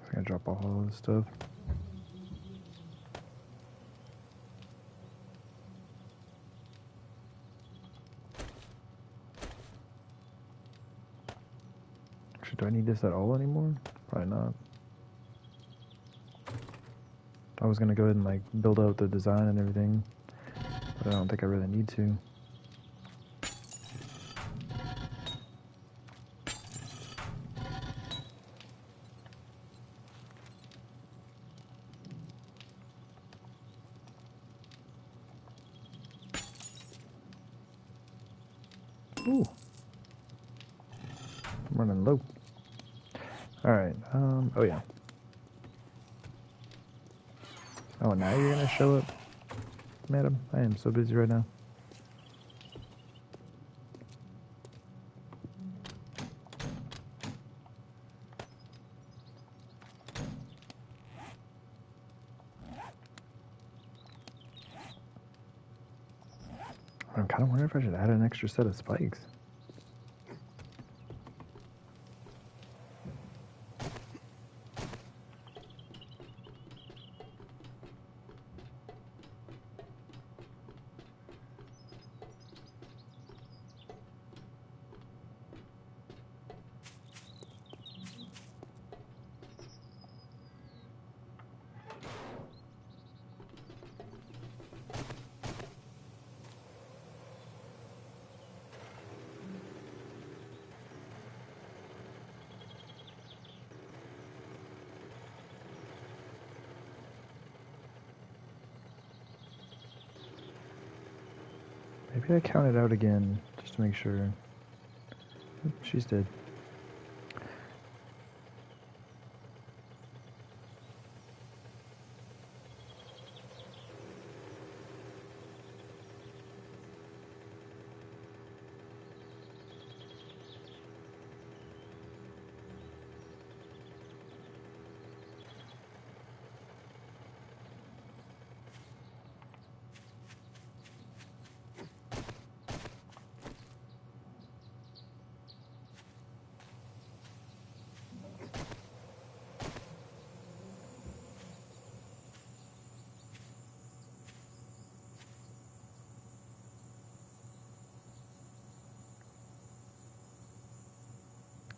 I'm gonna drop off all this stuff. Actually, do I need this at all anymore? Probably not. I was gonna go ahead and like build out the design and everything, but I don't think I really need to. Ooh. I'm running low. Alright, oh yeah. Oh, now you're gonna show up, madam? I am so busy right now. I'm kind of wondering if I should add an extra set of spikes. Maybe I count it out again, just to make sure. She's dead.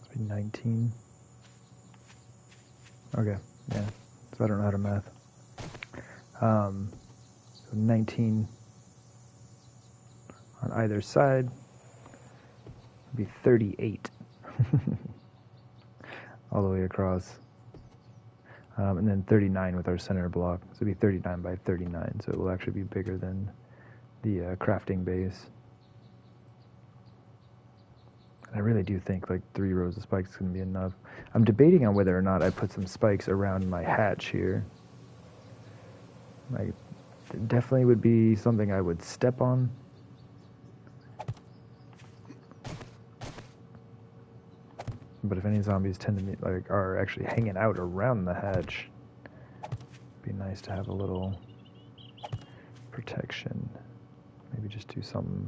Must be 19. Okay, yeah. So I don't know how to math. So 19 on either side would be 38 all the way across. And then 39 with our center block. So it'd be 39 by 39. So it will actually be bigger than the crafting base. And I really do think like 3 rows of spikes is going to be enough. I'm debating on whether or not I put some spikes around my hatch here. Like, it definitely would be something I would step on. But if any zombies tend to be, like, are actually hanging out around the hatch, it'd be nice to have a little protection. Maybe just do something.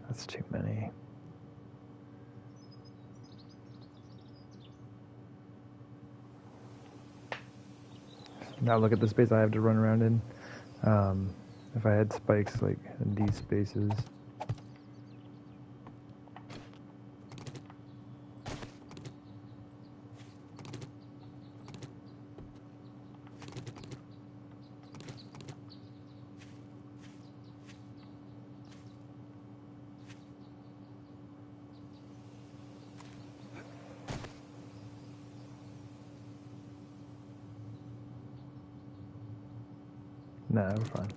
That's too many. Now look at the space I have to run around in. If I had spikes like in these spaces. Nah, we're fine.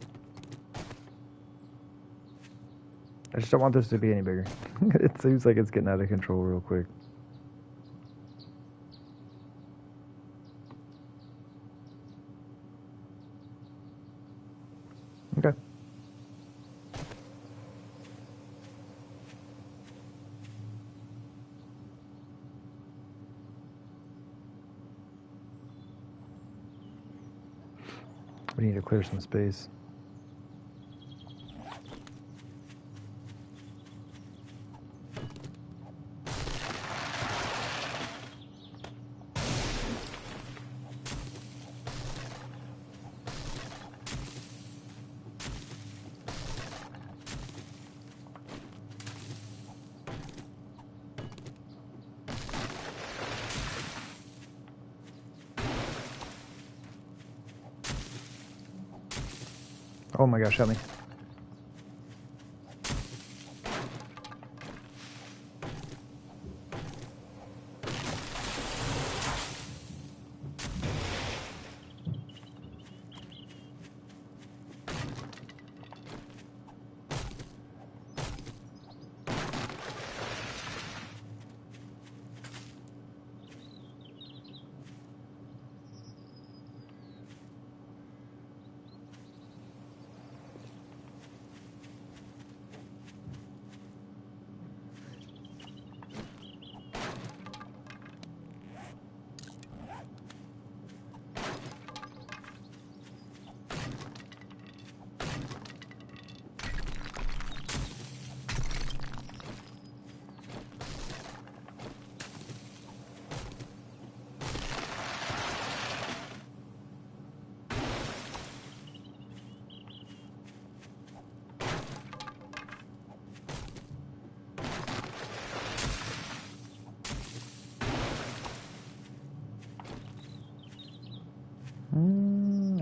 I just don't want this to be any bigger. It seems like it's getting out of control real quick. Okay. We need to clear some space. Oh my gosh, help me.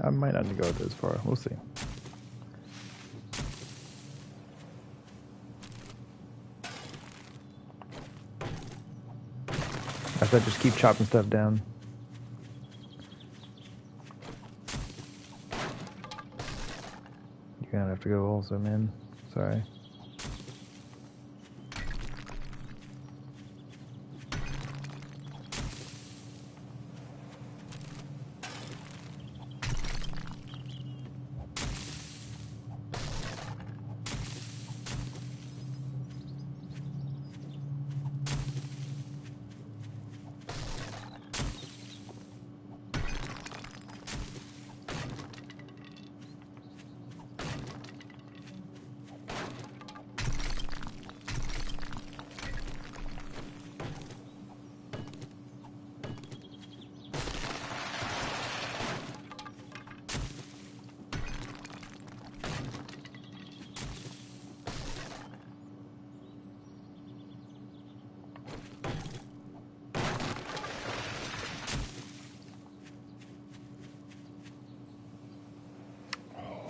I might not go this far. We'll see. that, just keep chopping stuff down. You're gonna have to go also, man. Sorry.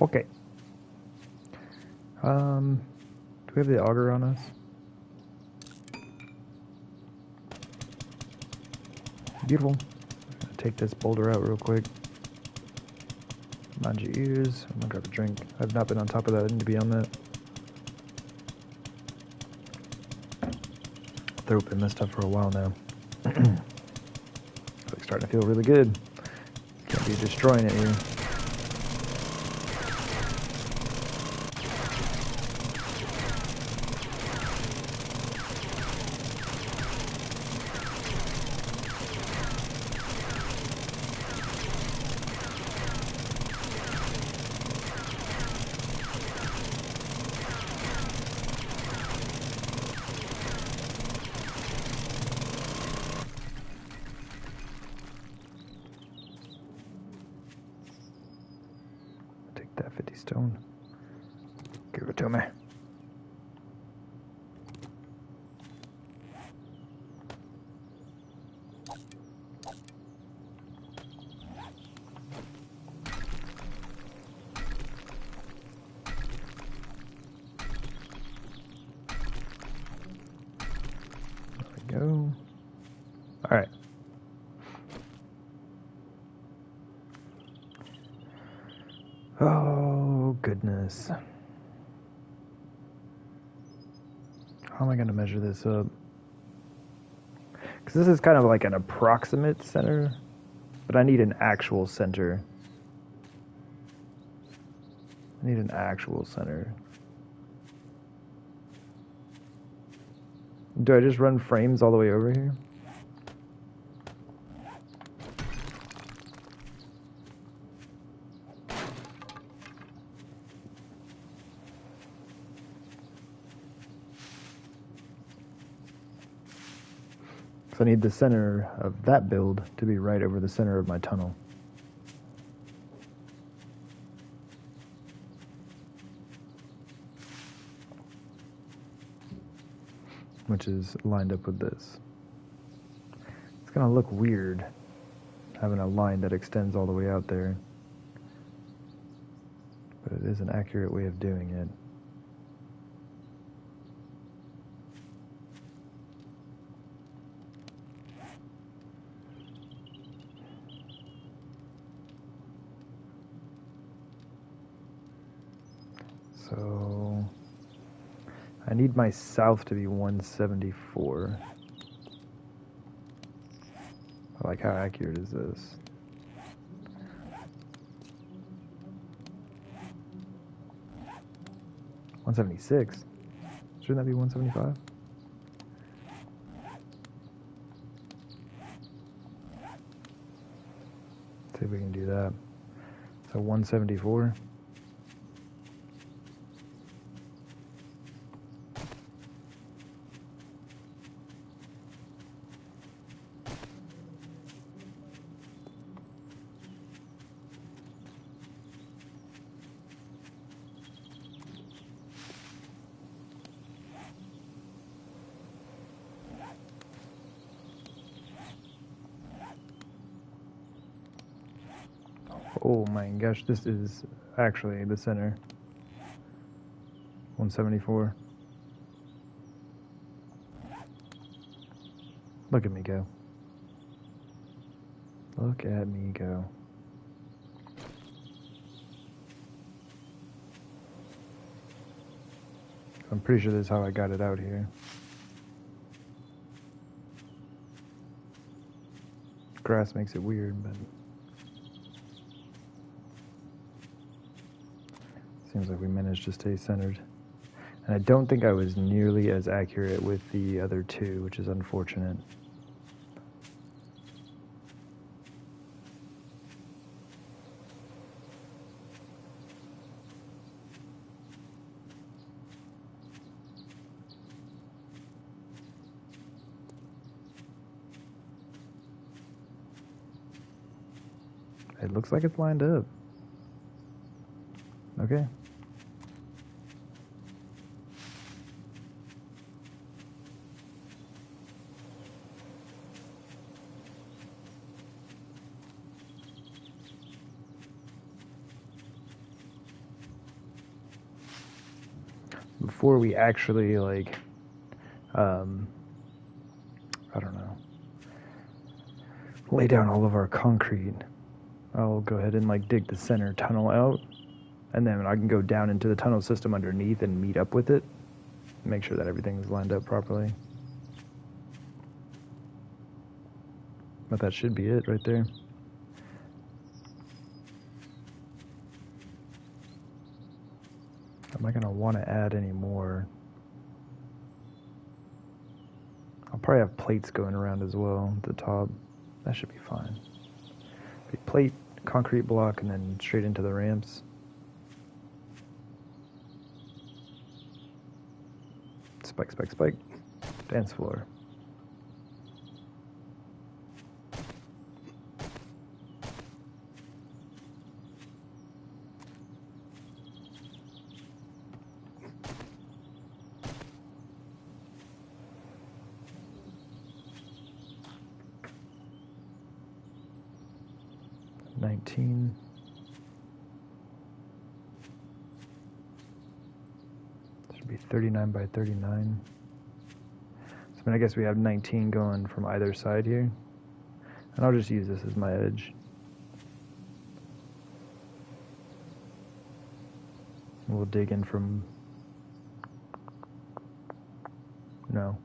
Okay. Do we have the auger on us? Beautiful. Take this boulder out real quick. Mind your ears. I'm gonna grab a drink. I've not been on top of that. I need to be on that. Throat been messed up for a while now. It's starting to feel really good. Can't be destroying it here. That 50 stone. Give it to me. There we go. All right. Oh, goodness. How am I going to measure this up? Because this is kind of like an approximate center, but I need an actual center. I need an actual center. Do I just run frames all the way over here? So I need the center of that build to be right over the center of my tunnel. Which is lined up with this. It's gonna look weird having a line that extends all the way out there. But it is an accurate way of doing it. So I need my south to be 174. Like, how accurate is this? $176. Shouldn't that be 175? See if we can do that. So 174. Oh my gosh, this is actually the center. 174. Look at me go. Look at me go. I'm pretty sure this is how I got it out here. Grass makes it weird, but seems like we managed to stay centered. And I don't think I was nearly as accurate with the other two, which is unfortunate. It looks like it's lined up. Okay. Before we actually, like, I don't know, lay down all of our concrete, I'll go ahead and, like, dig the center tunnel out, and then I can go down into the tunnel system underneath and meet up with it, make sure that everything's lined up properly. But that should be it right there. Am I going to want to add any more? I'll probably have plates going around as well at the top. That should be fine. Be plate, concrete block, and then straight into the ramps. Spike, spike, spike. Dance floor. Should be 39 by 39. So I mean, I guess we have 19 going from either side here. And I'll just use this as my edge. We'll dig in from... No.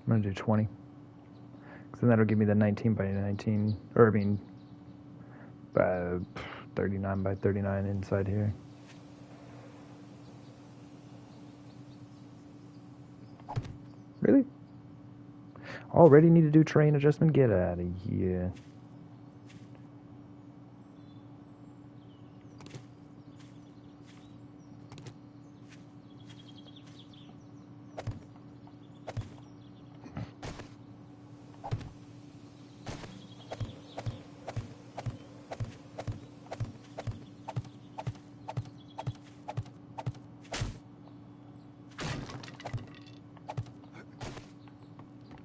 I'm going to do 20. So then that'll give me the 19 by 19, or I mean, 39 by 39 inside here. Really? Already need to do terrain adjustment? Get out of here.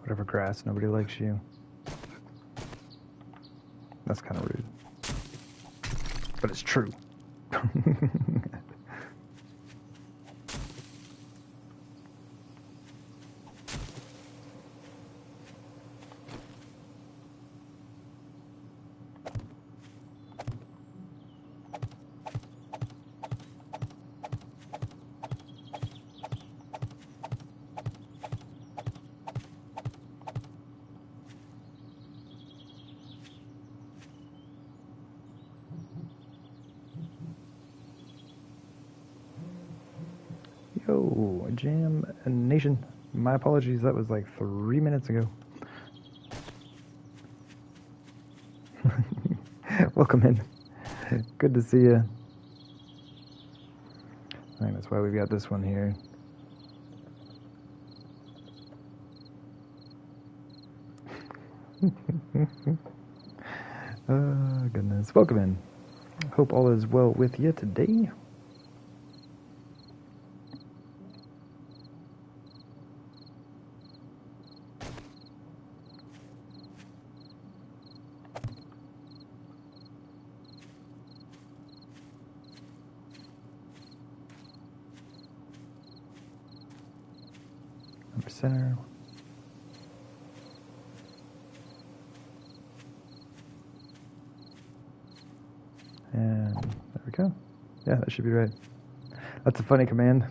Whatever, grass, nobody likes you. That's kind of rude. But it's true. Yo, Jam Nation. My apologies, that was like 3 minutes ago. Welcome in. Good to see you. I think that's why we've got this one here. Oh, goodness. Welcome in. Hope all is well with you today. Center. And there we go. Yeah, that should be right. That's a funny command.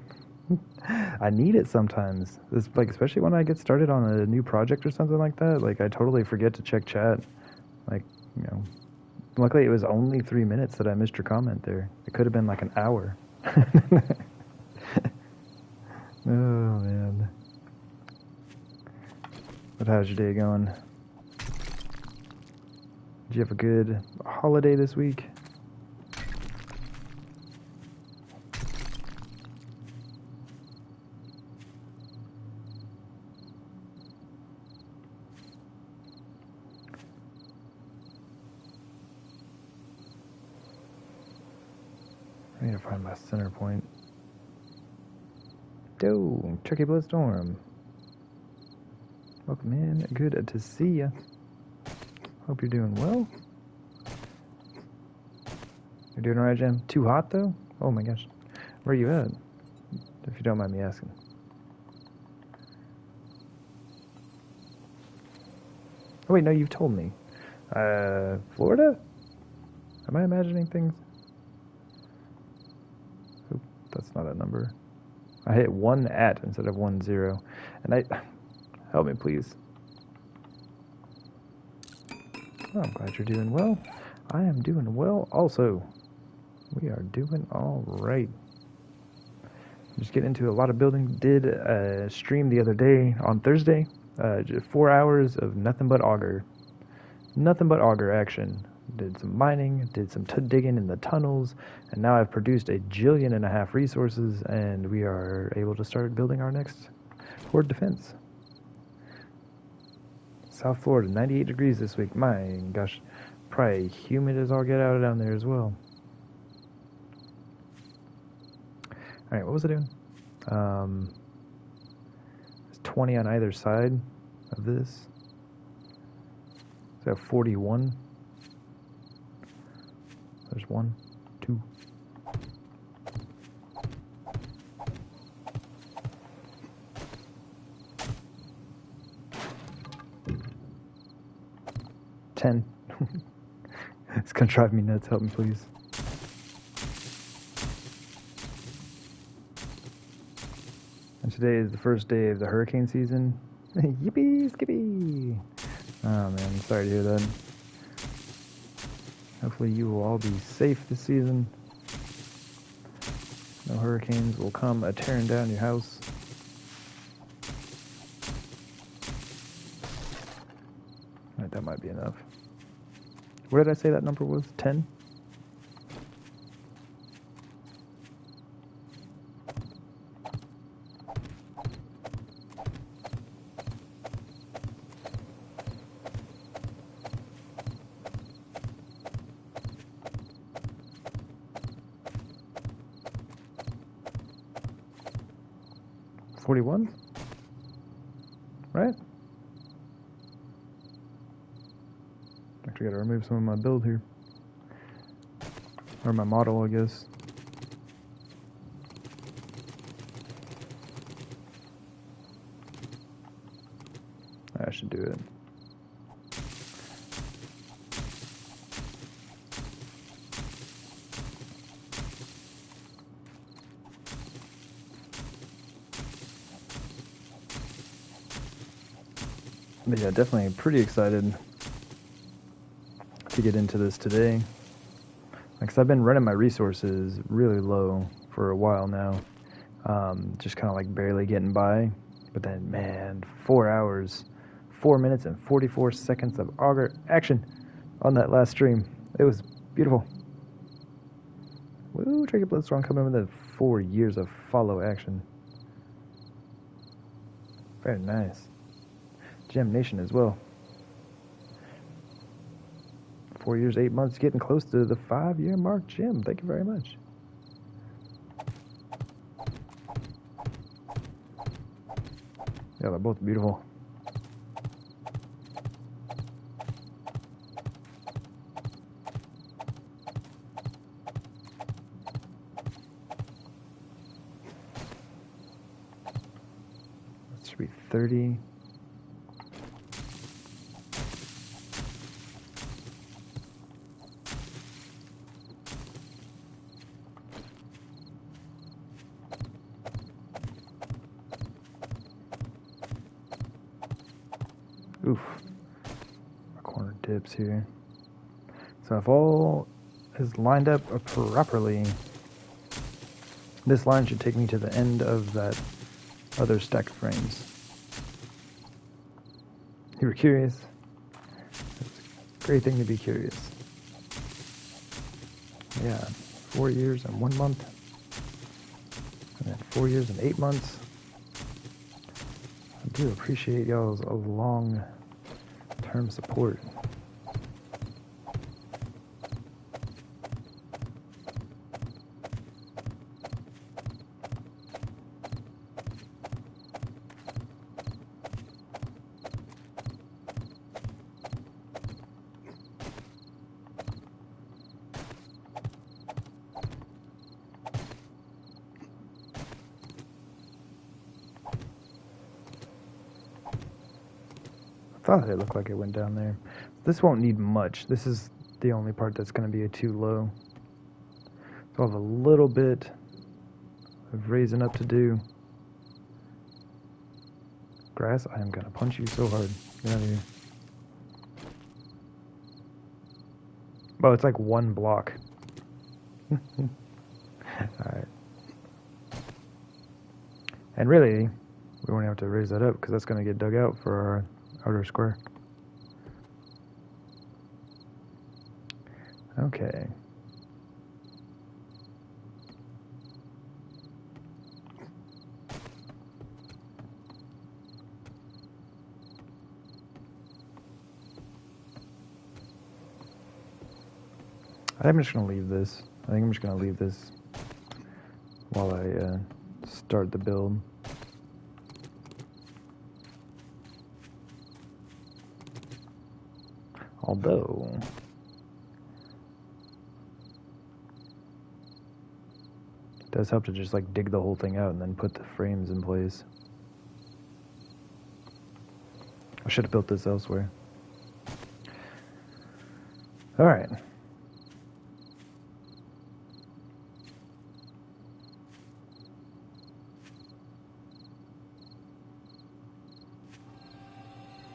I need it sometimes. It's like, especially when I get started on a new project or something like that. Like, I totally forget to check chat. Like, you know, luckily it was only 3 minutes that I missed your comment there. It could have been like an hour. Oh, man. But how's your day going? Did you have a good holiday this week? I need to find my center point. Yo, Chucky Bloodstorm. Welcome in. Good to see ya. Hope you're doing well. You're doing alright, Jim? Too hot, though? Oh my gosh. Where are you at? If you don't mind me asking. Oh wait, no, you've told me. Florida? Am I imagining things? Oop, that's not a number. I hit 1 at instead of 1 0. And I... Help me, please. Oh, I'm glad you're doing well. I am doing well also. We are doing all right. Just getting into a lot of building. Did a stream the other day on Thursday. Just 4 hours of nothing but auger. Nothing but auger action. Did some mining, did some digging in the tunnels, and now I've produced 1.5 billion resources, and we are able to start building our next Horde defense. South Florida, 98 degrees this week. My gosh, probably humid as all get out down there as well. Alright, what was I doing? It's 20 on either side of this. So 41. There's 1, 2. $10. It's gonna drive me nuts. Help me, please. And today is the first day of the hurricane season. Yippee, skippy! Oh man, sorry to hear that. Hopefully you will all be safe this season. No hurricanes will come tearing down your house. Alright, that might be enough. Where did I say that number was? 10? $41? Right? Actually gotta remove some of my build here. Or my model, I guess. I should do it. But yeah, definitely pretty excited to get into this today. Because I've been running my resources really low for a while now. Just kind of like barely getting by. But then, man, 4 hours, 4 minutes and 44 seconds of auger action on that last stream. It was beautiful. Woo, Tricky Bloodstrong coming with 4 years of follow action. Very nice. Gem Nation as well. 4 years, 8 months, getting close to the 5-year mark. Jim, thank you very much. Yeah, they're both beautiful. Let's Should be 30. Oof. My corner dips here. So if all is lined up properly, this line should take me to the end of that other stack of frames. You were curious? It's a great thing to be curious. Yeah, 4 years and 1 month. And then 4 years and 8 months. I do appreciate y'all's long-term support. I thought it looked like it went down there. This won't need much. This is the only part that's going to be too low. So I'll have a little bit of raising up to do. Grass, I am going to punch you so hard. Get out of here. Oh, it's like 1 block. Alright. And really, we won't have to raise that up because that's going to get dug out for our outer square. Okay. I'm just going to leave this. I think I'm just going to leave this while I start the build. Although, it does help to just like dig the whole thing out and then put the frames in place. I should have built this elsewhere. Alright.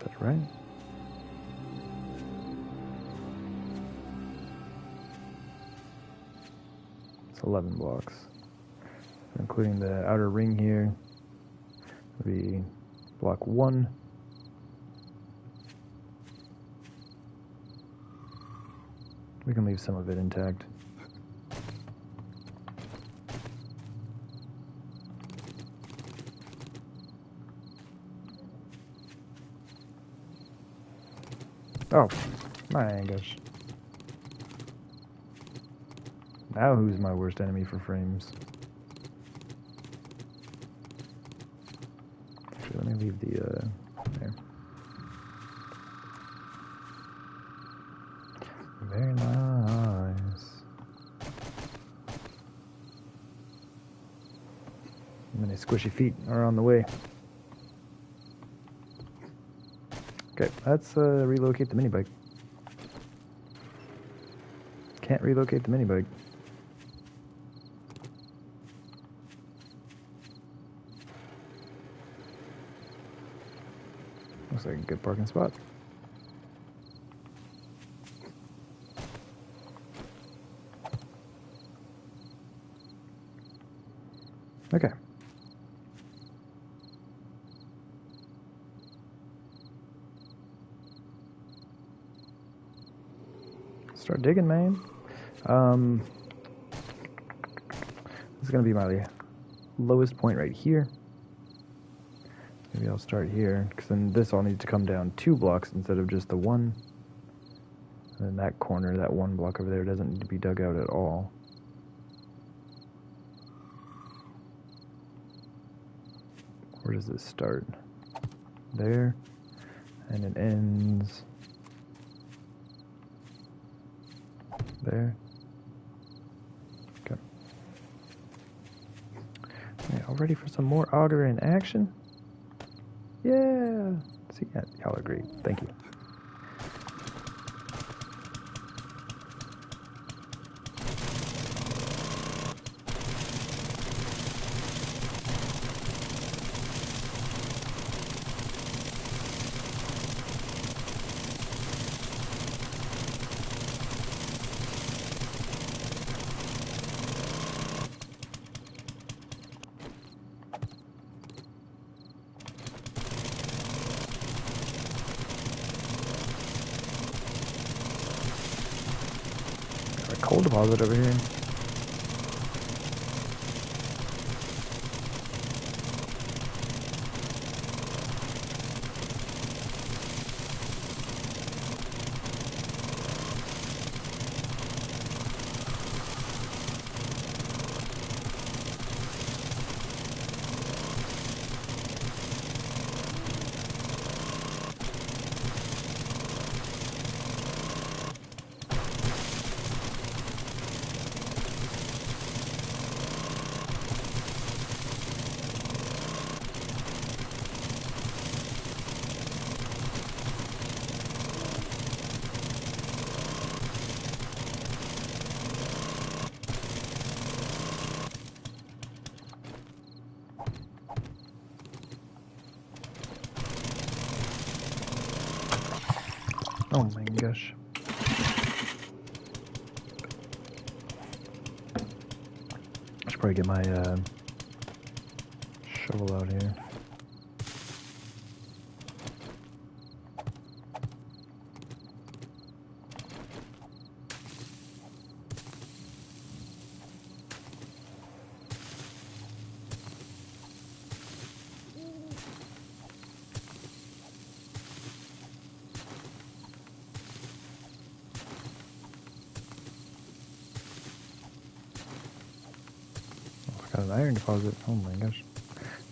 That's right. It's 11 blocks, including the outer ring here. Will be block 1. We can leave some of it intact. Oh, my gosh. Now who's my worst enemy for frames? Actually, let me leave the, there. Very nice. Many squishy feet are on the way. Okay, let's relocate the mini bike. Can't relocate the mini bike. Looks like a good parking spot. Okay. Start digging, man. This is going to be my lowest point right here. Maybe I'll start here, because then this all needs to come down 2 blocks instead of just the 1. And then that corner, that 1 block over there, doesn't need to be dug out at all. Where does this start? There. And it ends there. Okay. Okay, all ready for some more auger in action? Yeah. See, yeah, y'all are great. Thank you. Got a coal deposit over here. Oh my gosh. I should probably get my shovel out here. Got an iron deposit. Oh my gosh.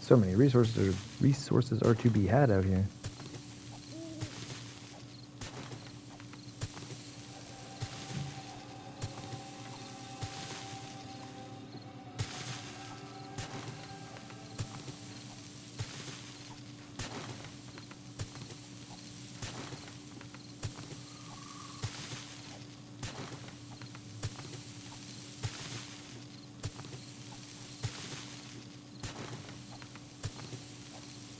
So many resources are to be had out here.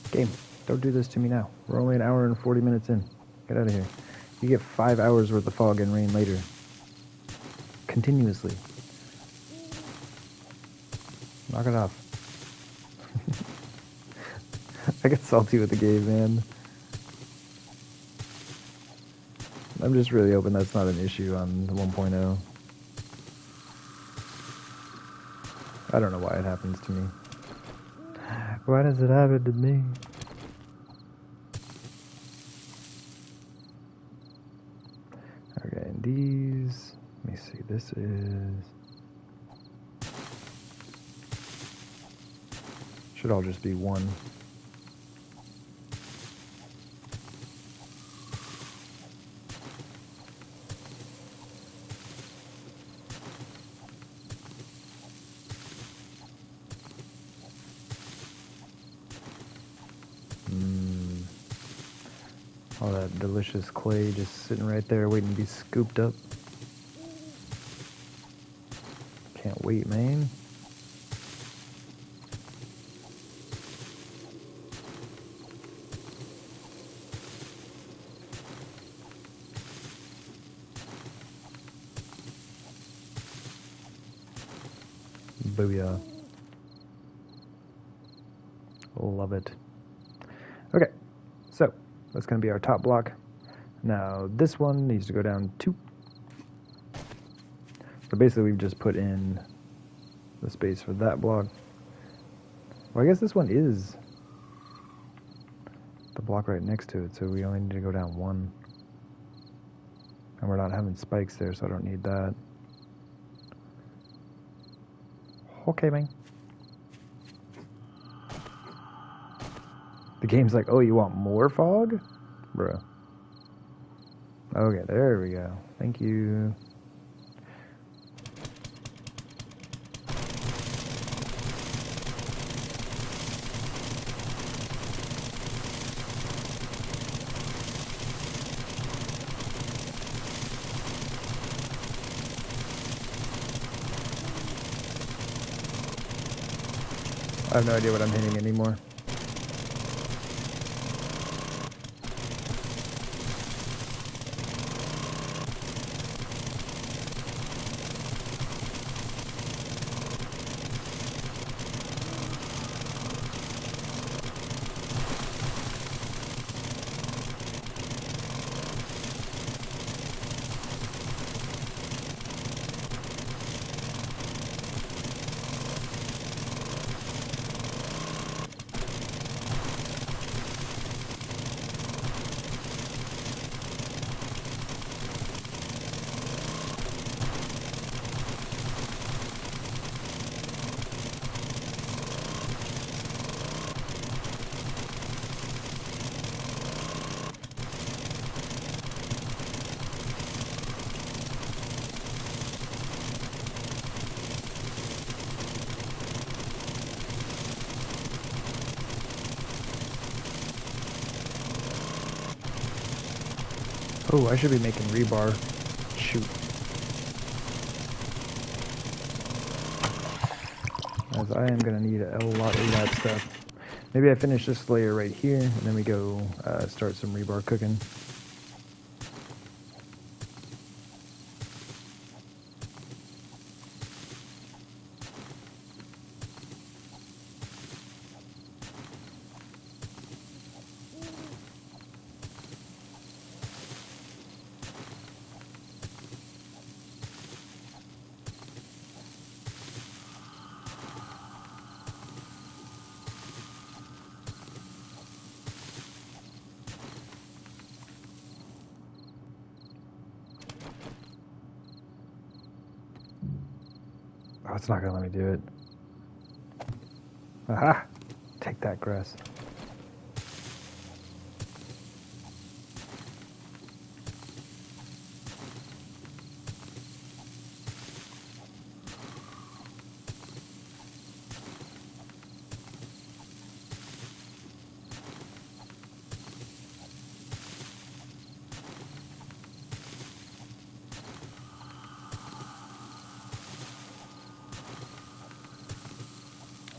Game, don't do this to me now. We're only an hour and 40 minutes in. Get out of here. You get 5 hours worth of fog and rain later. Continuously. Knock it off. I get salty with the game, man. I'm just really hoping that's not an issue on 1.0. I don't know why it happens to me. Why does it happen to me? Okay, and these... Let me see, this is... Should all just be one. All that delicious clay just sitting right there waiting to be scooped up. Can't wait, man. Booyah. Love it. Okay, so that's going to be our top block. Now this one needs to go down 2. So basically we've just put in the space for that block. Well, I guess this one is the block right next to it, so we only need to go down 1. And we're not having spikes there, so I don't need that. Okay, man. The game's like, oh, you want more fog? Bruh. Okay, there we go. Thank you. I have no idea what I'm hitting anymore. Oh, I should be making rebar. Shoot. As I am going to need a lot of that stuff. Maybe I finish this layer right here, and then we go start some rebar cooking. Oh, it's not going to let me do it. Aha! Take that, grass.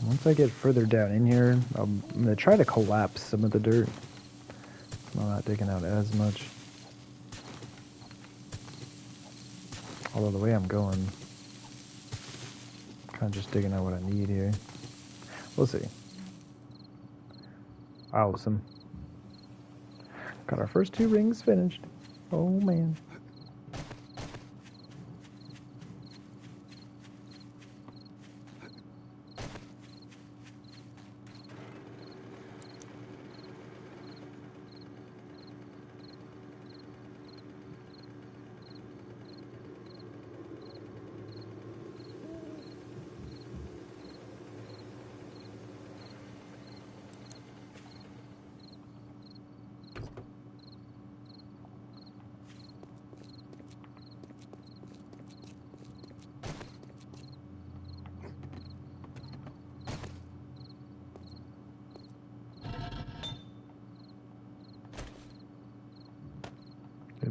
Once I get further down in here, I'm going to try to collapse some of the dirt. I'm not digging out as much. Although the way I'm going, kind of just digging out what I need here. We'll see. Awesome. Got our first 2 rings finished. Oh man.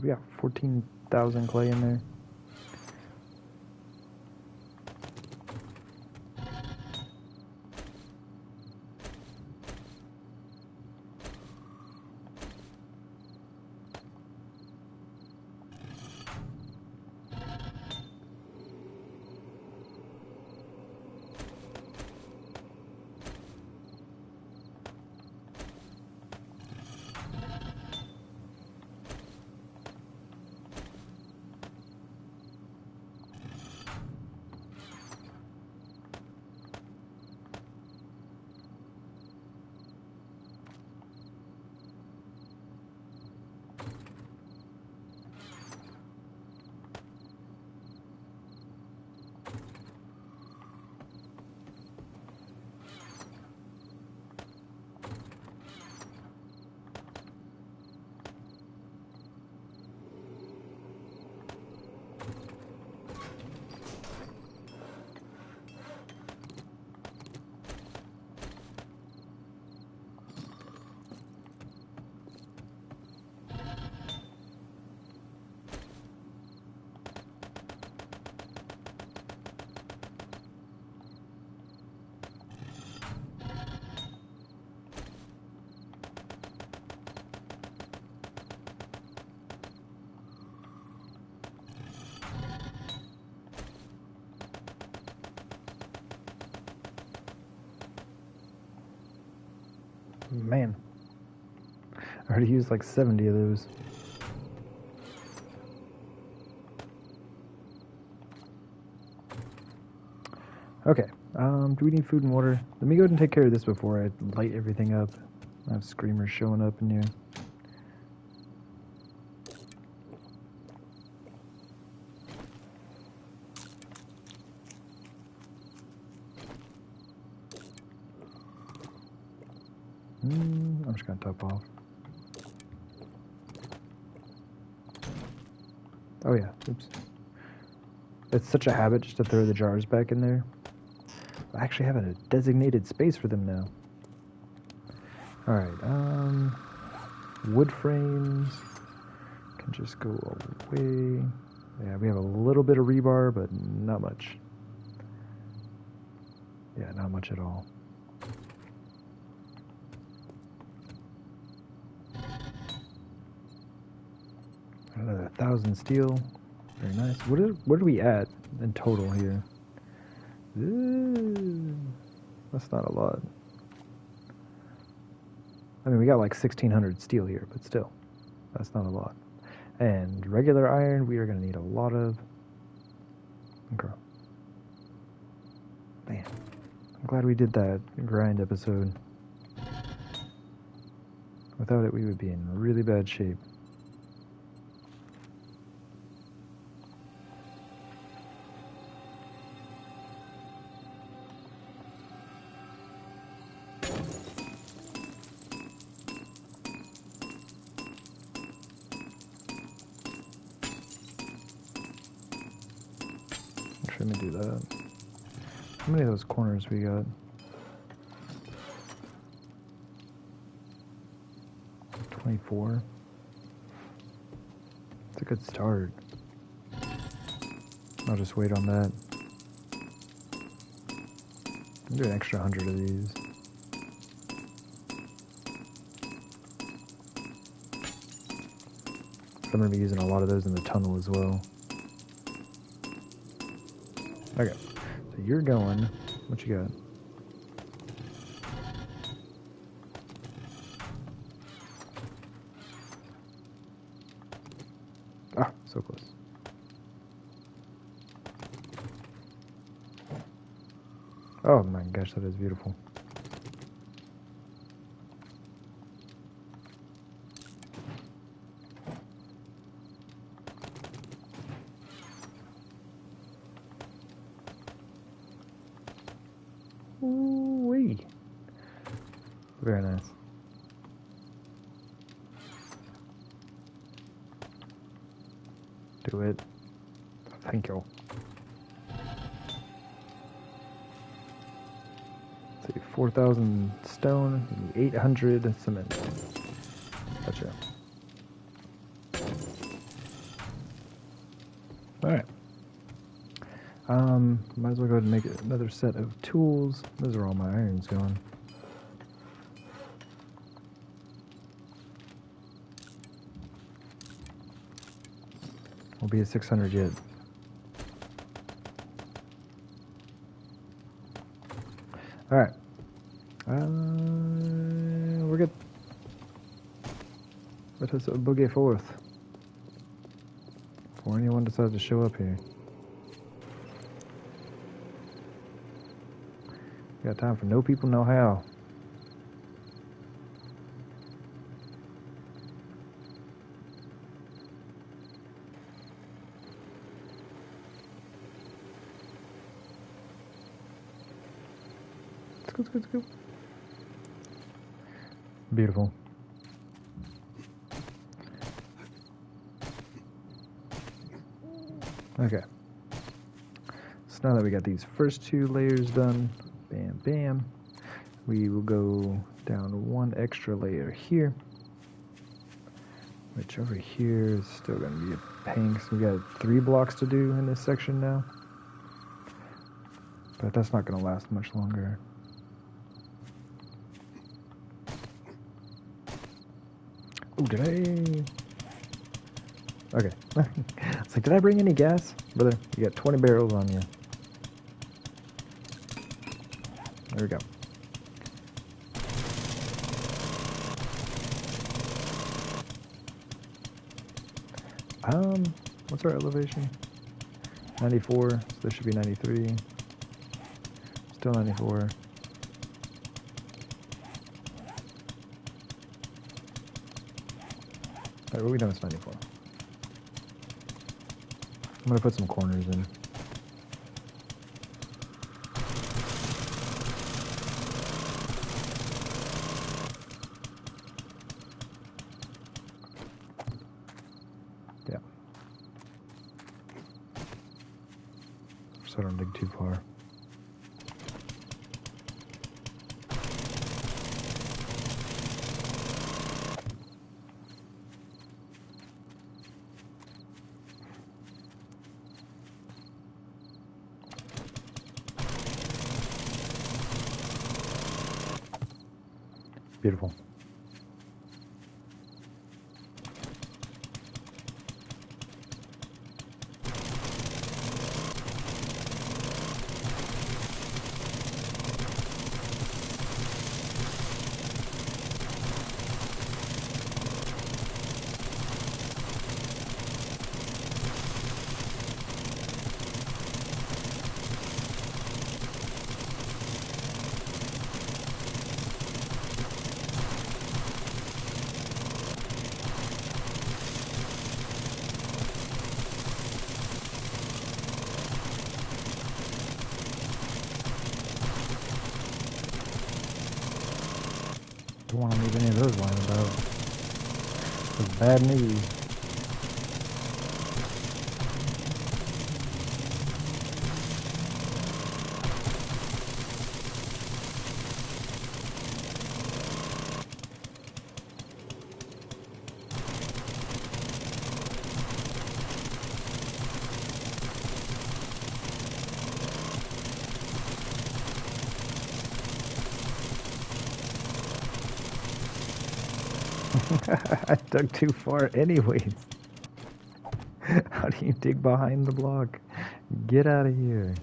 We got 14,000 clay in there. Man. I already used like 70 of those. Okay, do we need food and water? Let me go ahead and take care of this before I light everything up. I have screamers showing up in here. I'm just gonna top off. Oh yeah, oops. It's such a habit just to throw the jars back in there. I actually have a designated space for them now. Alright, wood frames can just go away. Yeah, we have a little bit of rebar, but not much. Yeah, not much at all. Another 1,000 steel. Very nice. What are we at in total here? Ooh, that's not a lot. I mean, we got like 1,600 steel here, but still, that's not a lot. And regular iron, we are going to need a lot of. Okay. Man, I'm glad we did that grind episode. Without it, we would be in really bad shape. Let me do that. How many of those corners we got? 24. It's a good start. I'll just wait on that. I'll do an extra 100 of these. I'm going to be using a lot of those in the tunnel as well. Okay, so you're going. What you got? Ah, so close. Oh my gosh, that is beautiful. Ooh-wee. Very nice. Do it. Thank you. Let's see, 4,000 stone, 800 cement. Gotcha. Alright. Might as well go ahead and make another set of tools. Those are all my irons going. We'll be at 600 yet. Alright. We're good. Let us boogie forth. Before anyone decides to show up here. Got time for no people, no how. Let's go. Beautiful. Okay. So now that we got these first two layers done, bam, bam, we will go down one extra layer here, which over here is still going to be a pain because we got 3 blocks to do in this section now. But that's not going to last much longer. Oh, did I? Okay. It's like, did I bring any gas? Brother, you got 20 barrels on you. There we go. What's our elevation? 94, so this should be 93. Still 94. Alright, what we done is 94. I'm gonna put some corners in. Yeah. So I don't dig too far. Beautiful. Don't want to leave any of those lying about. That's bad news. I dug too far anyways. How do you dig behind the block? Get out of here.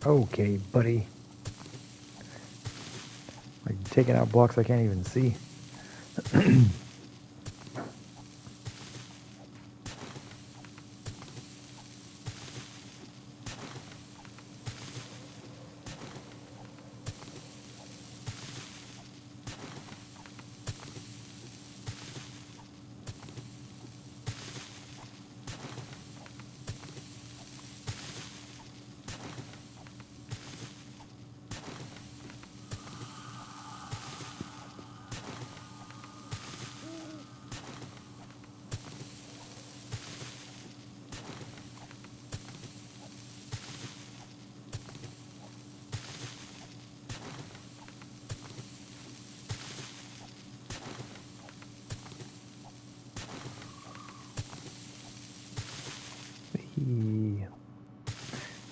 Okay, buddy. Like taking out blocks I can't even see.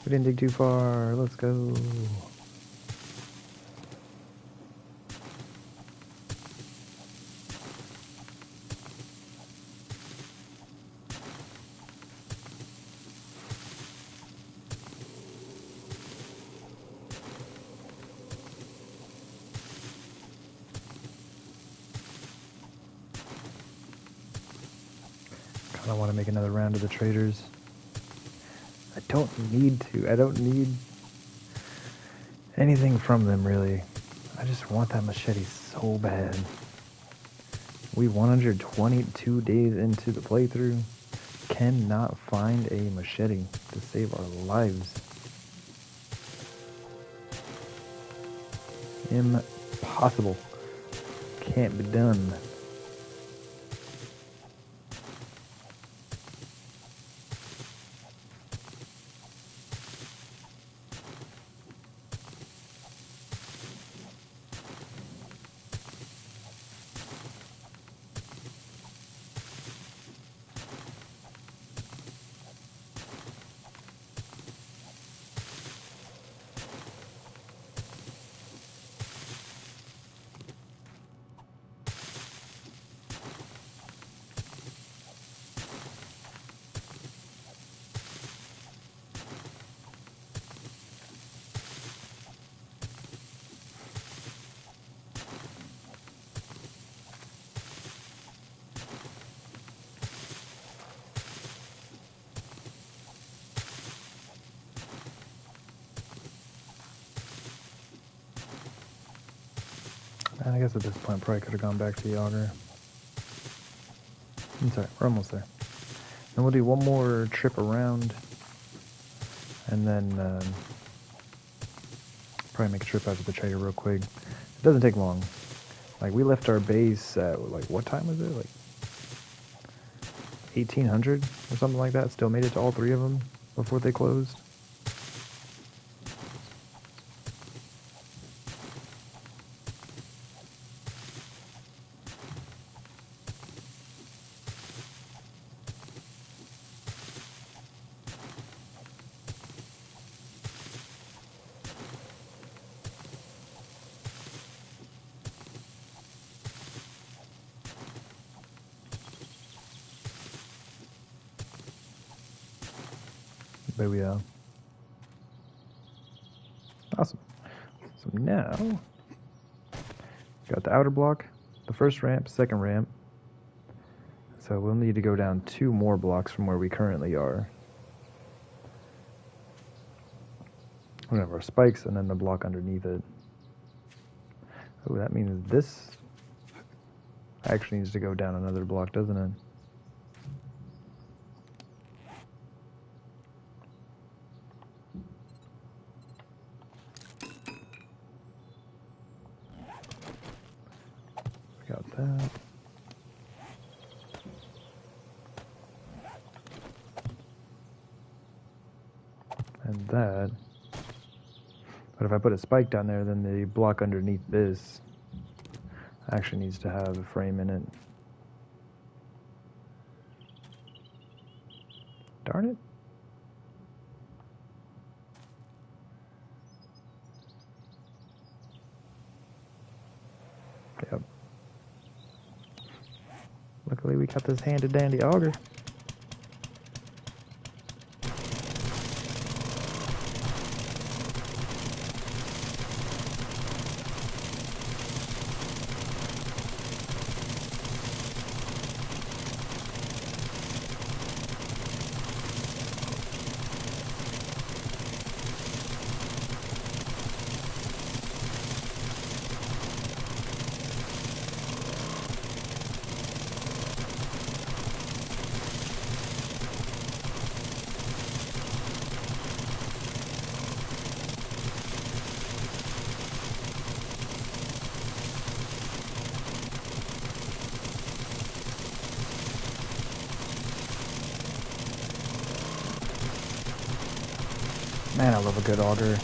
We didn't dig too far. Let's go. Kind of want to make another round of the traders. I don't need to. I don't need anything from them, really. I just want that machete so bad. We 122 days into the playthrough cannot find a machete to save our lives. Impossible. Can't be done. And I guess at this point, probably could have gone back to the auger. I'm sorry, we're almost there. And we'll do one more trip around, and then probably make a trip out to the trader real quick. It doesn't take long. Like, we left our base at, like, what time was it? Like, 1800 or something like that. Still made it to all three of them before they closed. But we awesome. So now got the outer block, the first ramp, second ramp. So we'll need to go down 2 more blocks from where we currently are. We have our spikes and then the block underneath it. Oh, that means this actually needs to go down another block, doesn't it? Got that. And that. But if I put a spike down there, then the block underneath this actually needs to have a frame in it. Darn it. Yep. Luckily we got this handy dandy auger. Man, I love a good auger.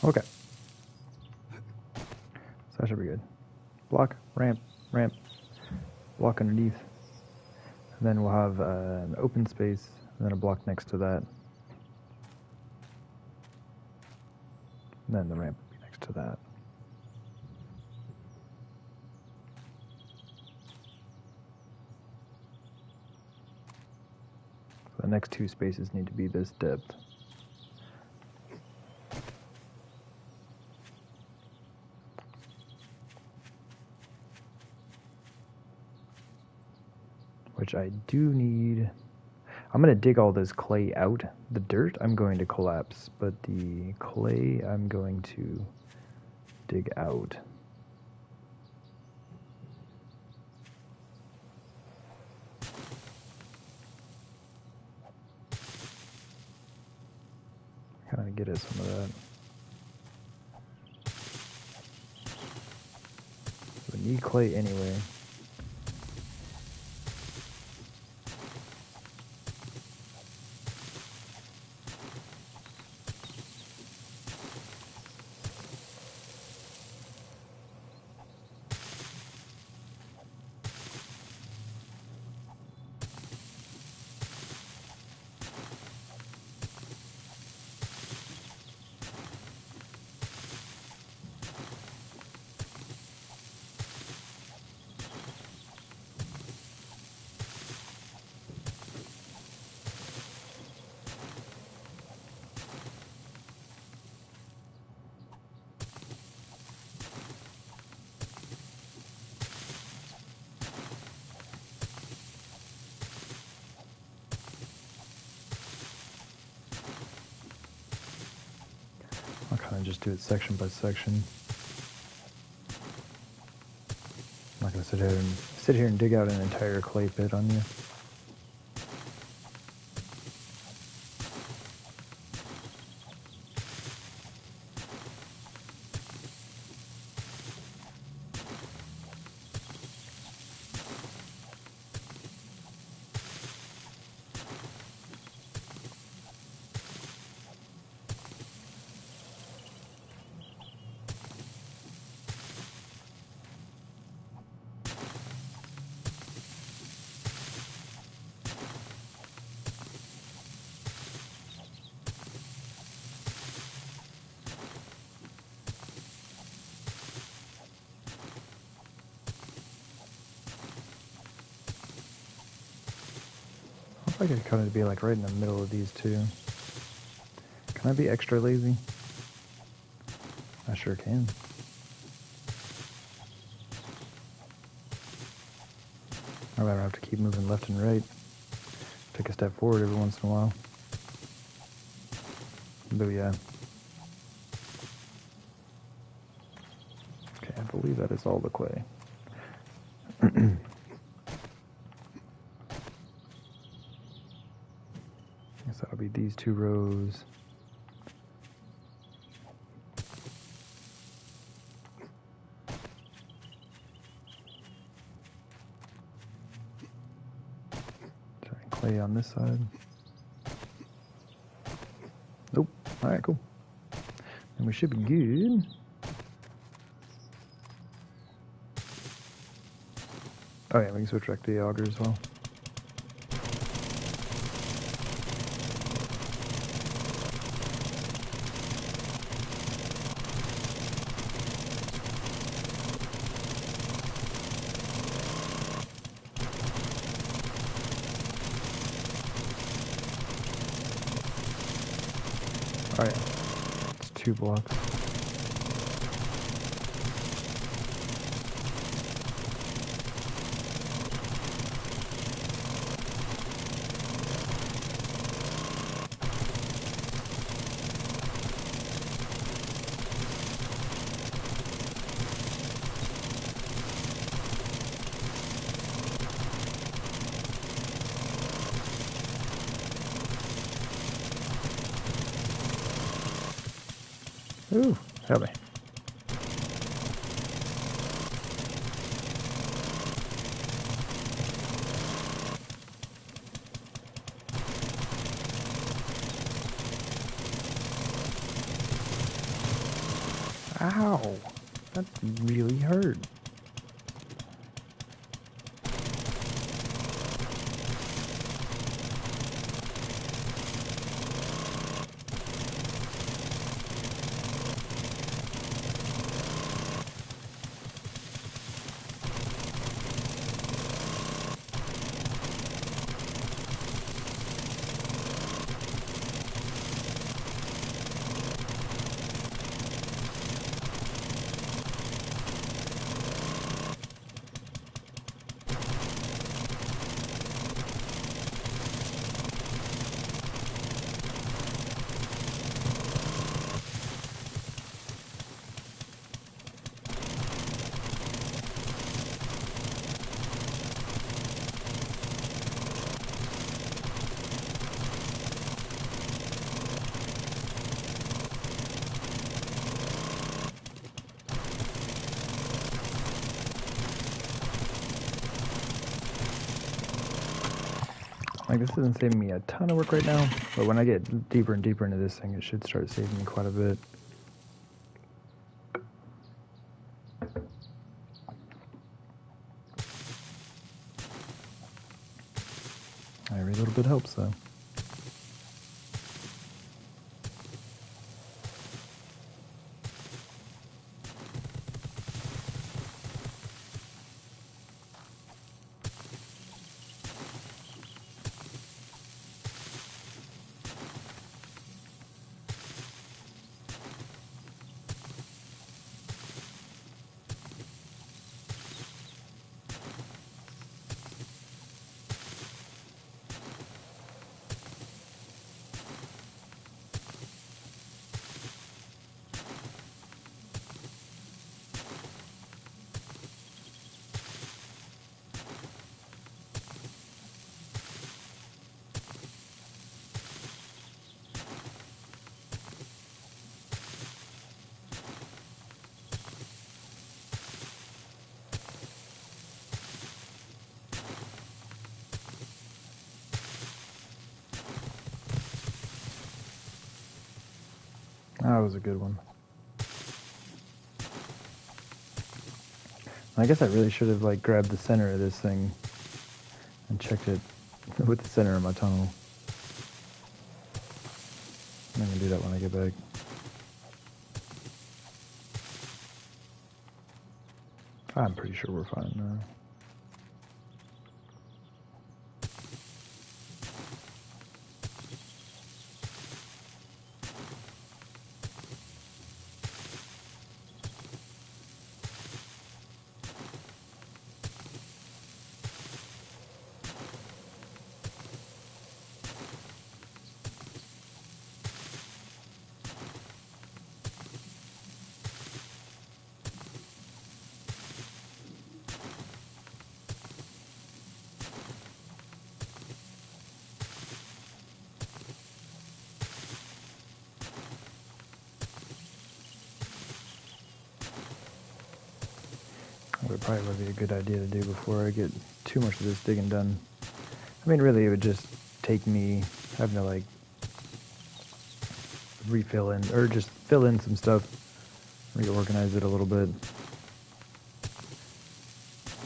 Okay. So that should be good. Block, ramp, ramp, block underneath. And then we'll have an open space, and then a block next to that. And then the ramp will be next to that. So the next 2 spaces need to be this depth. Which I do need. I'm going to dig all this clay out. The dirt I'm going to collapse, but the clay I'm going to dig out. Kind of get at some of that. We need clay anyway. just do it section by section. I'm not gonna sit here and dig out an entire clay pit on you. I could kind of be like right in the middle of these two. Can I be extra lazy? I sure can. I'd rather have to keep moving left and right. Take a step forward every once in a while. But yeah. Okay, I believe that is all the clay. Guess that'll be these two rows. Clay on this side. Nope. Alright, cool. And we should be good. Oh yeah, we can switch back to the auger as well. Oh yeah, it's 2 blocks. Ooh, help me. Ow, that really hurt. Like, this isn't saving me a ton of work right now, but when I get deeper and deeper into this thing, it should start saving me quite a bit. Every little bit helps, though. That was a good one. I guess I really should have like grabbed the center of this thing and checked it with the center of my tunnel. I'm gonna do that when I get back. I'm pretty sure we're fine now. It probably would be a good idea to do before I get too much of this digging done. I mean, really, it would just take me having to, like, refill in, or just fill in some stuff, reorganize it a little bit.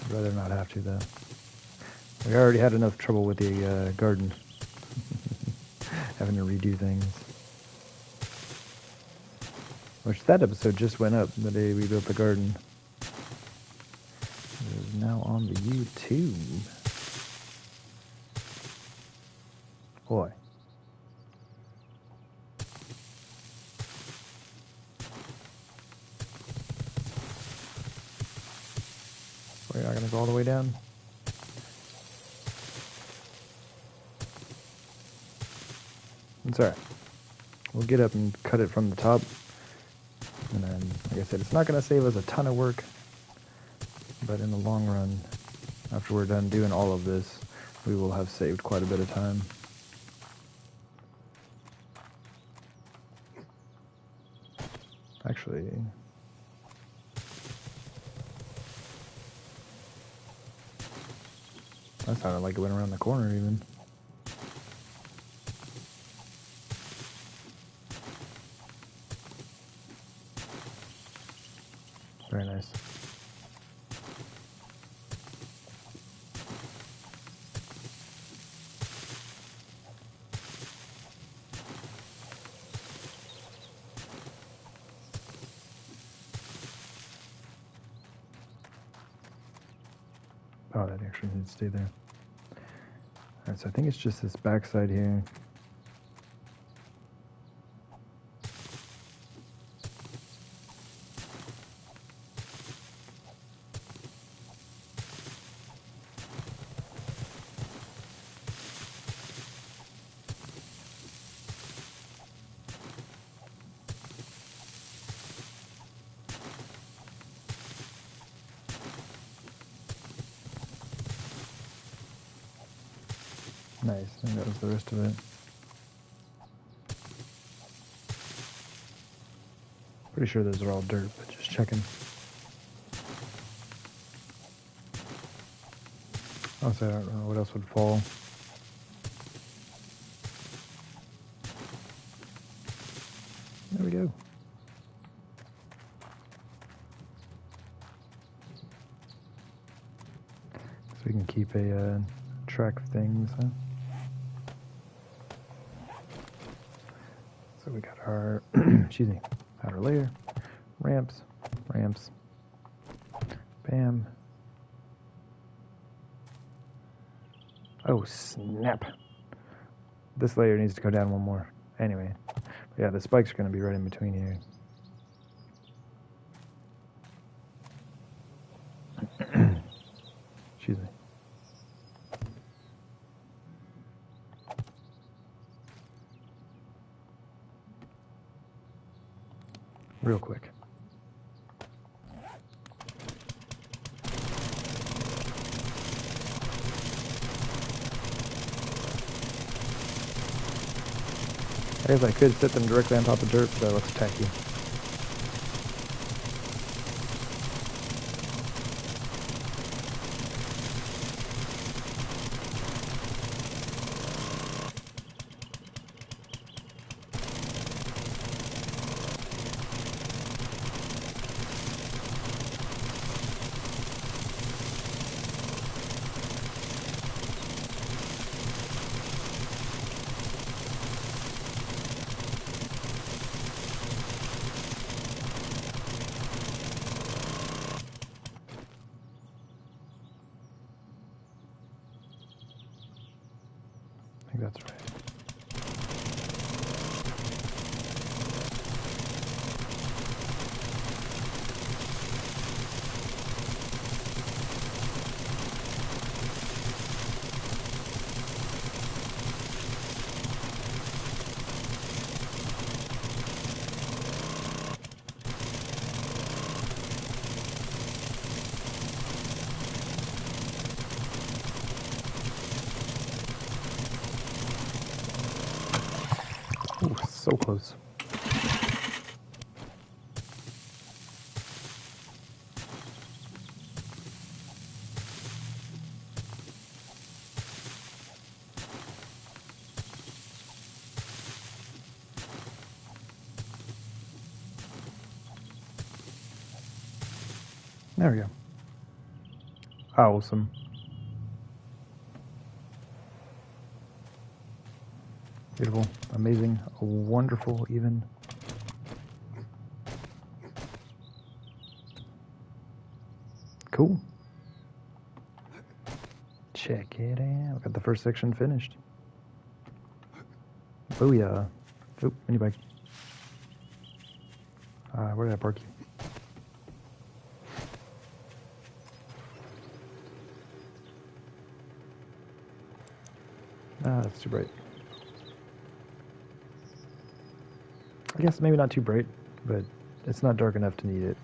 I'd rather not have to, though. We already had enough trouble with the garden. Having to redo things. Which, that episode just went up the day we built the garden. It is now on the YouTube. Boy. We're not going to go all the way down. It's alright. We'll get up and cut it from the top. And then, like I said, it's not going to save us a ton of work. But in the long run, after we're done doing all of this, we will have saved quite a bit of time. Actually, that sounded like it went around the corner even. Very nice. Oh, that actually needs to stay there. Alright, so I think it's just this backside here. Nice, I think that was the rest of it. Pretty sure those are all dirt, but just checking. Honestly, I don't know what else would fall. There we go. So we can keep a track of things, huh? So we got our, excuse me, outer layer, ramps, bam. Oh, snap. This layer needs to go down one more. Anyway, yeah, the spikes are going to be right in between here. Excuse me. Real quick. I guess I could set them directly on top of dirt, but that looks tacky. think that's right. Ooh, so close. There we go. Awesome. Beautiful, amazing, wonderful, even. Cool. Check it out. Got the first section finished. Booyah. Oop, mini bike. Where did I park you? That's too bright. I guess maybe not too bright, but it's not dark enough to need it.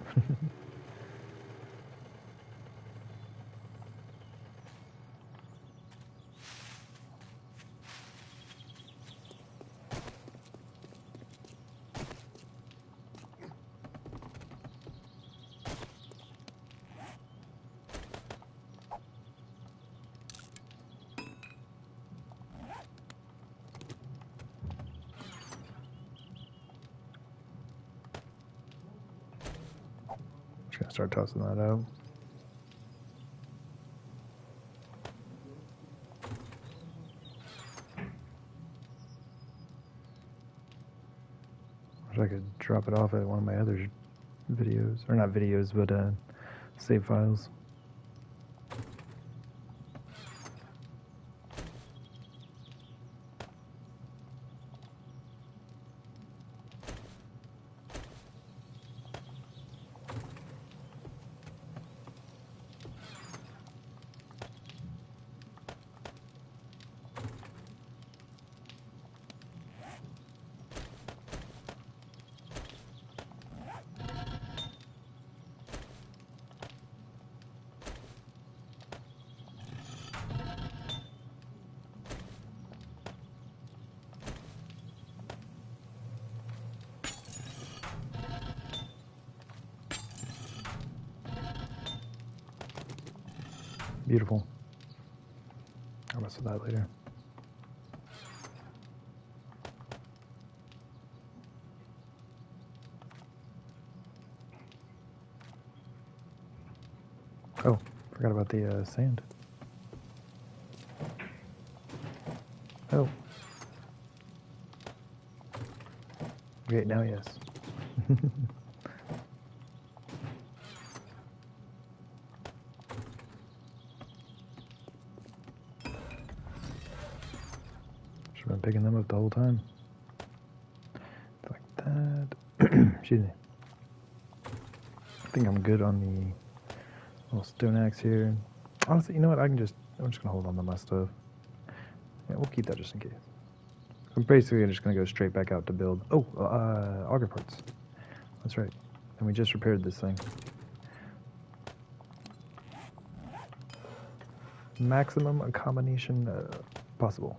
Just gonna start tossing that out. Wish I could drop it off at one of my other videos, or not videos, but save files. Beautiful. I'll mess with that later. Oh, forgot about the sand. Oh. Okay, now yes. Should have been picking them up the whole time. Like that. Excuse me. I think I'm good on the little stone axe here. Honestly, you know what? I'm just gonna hold on to my stuff. Yeah, we'll keep that just in case. I'm basically just gonna go straight back out to build. Oh, auger parts. That's right. And we just repaired this thing. Maximum combination possible.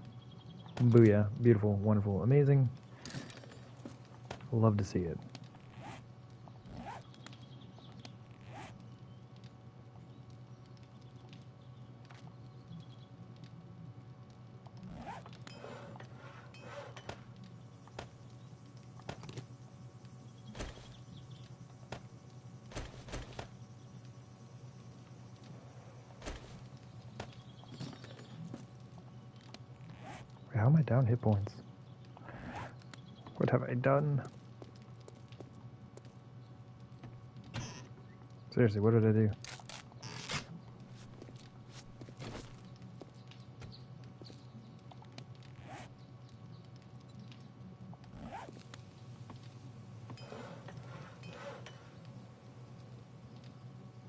Booyah. Beautiful, wonderful, amazing. Love to see it. How am I down hit points? What have I done? Seriously, what did I do?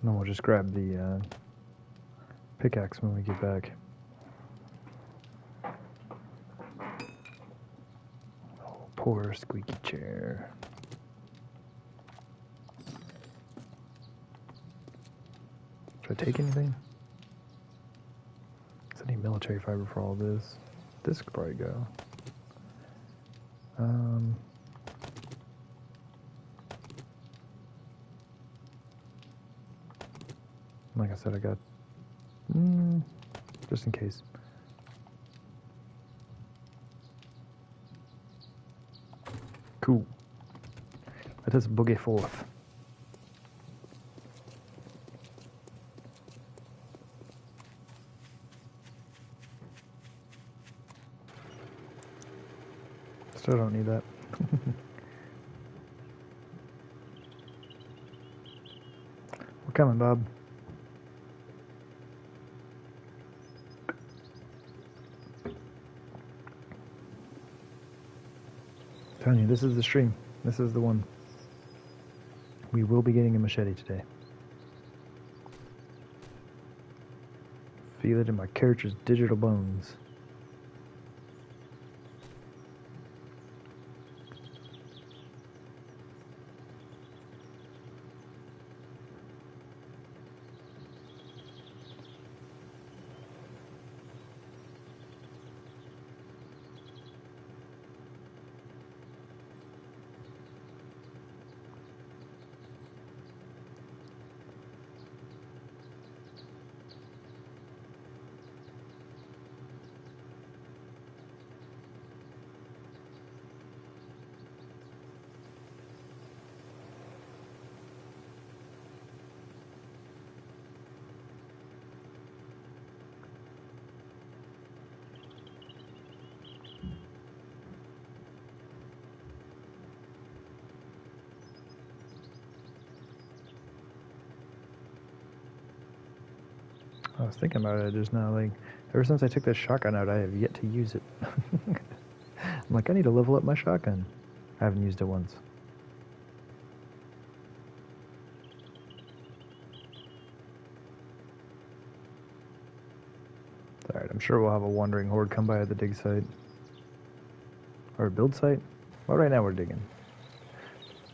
then we'll just grab the pickaxe when we get back. Oh, poor squeaky chair. Should I take anything? Is any military fiber for all this? This could probably go. Like I said, I got just in case. Cool. Let us boogie forth. Still don't need that. We're coming, Bob. Telling you, this is the stream. This is the one. We will be getting a machete today. Feel it in my character's digital bones. I was thinking about it just now, like, ever since I took this shotgun out, I have yet to use it. I'm like, I need to level up my shotgun. I haven't used it once. It's alright, I'm sure we'll have a wandering horde come by at the dig site. Or a build site? Well, right now we're digging.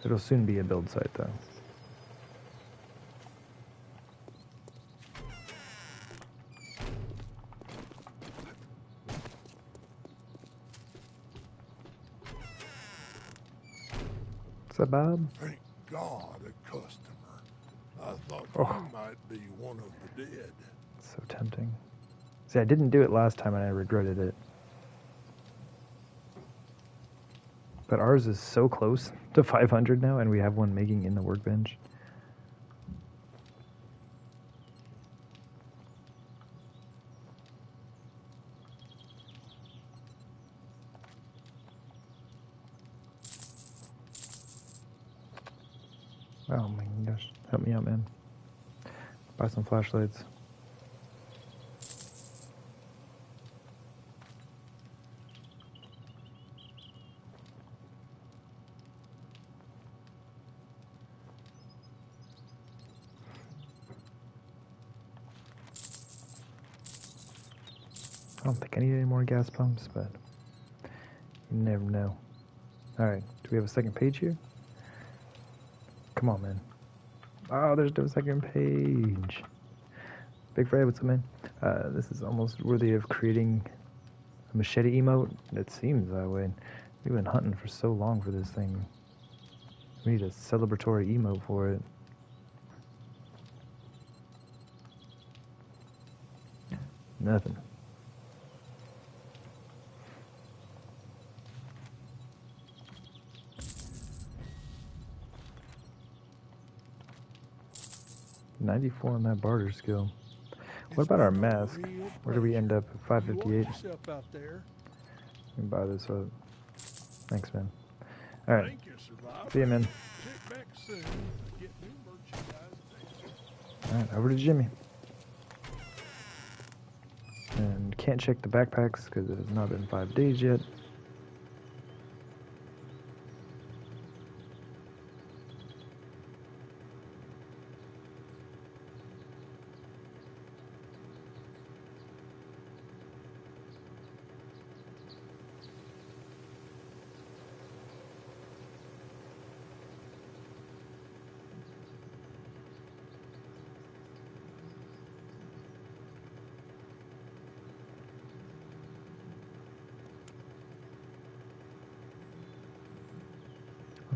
It'll soon be a build site, though. What's up, Bob? Thank God, a customer. I thought Oh. you might be one of the dead. So tempting. See, I didn't do it last time and I regretted it. But ours is so close to 500 now, and we have one making in the workbench. Oh my gosh, help me out, man. Buy some flashlights. I don't think I need any more gas pumps, but you never know. Alright, do we have a second page here? Come on, man. Oh, there's no second page. Big Fred, what's up, man? This is almost worthy of creating a machete emote. It seems that way. We've been hunting for so long for this thing. We need a celebratory emote for it. Nothing. $94 on that barter skill. What about our mask? Where do we end up at 558? Out there. Let me buy this up. Thanks, man. Alright. Thank you, survivor. See you, man. Check back soon. Get new merchandise. Alright, over to Jimmy. And can't check the backpacks because it has not been 5 days yet.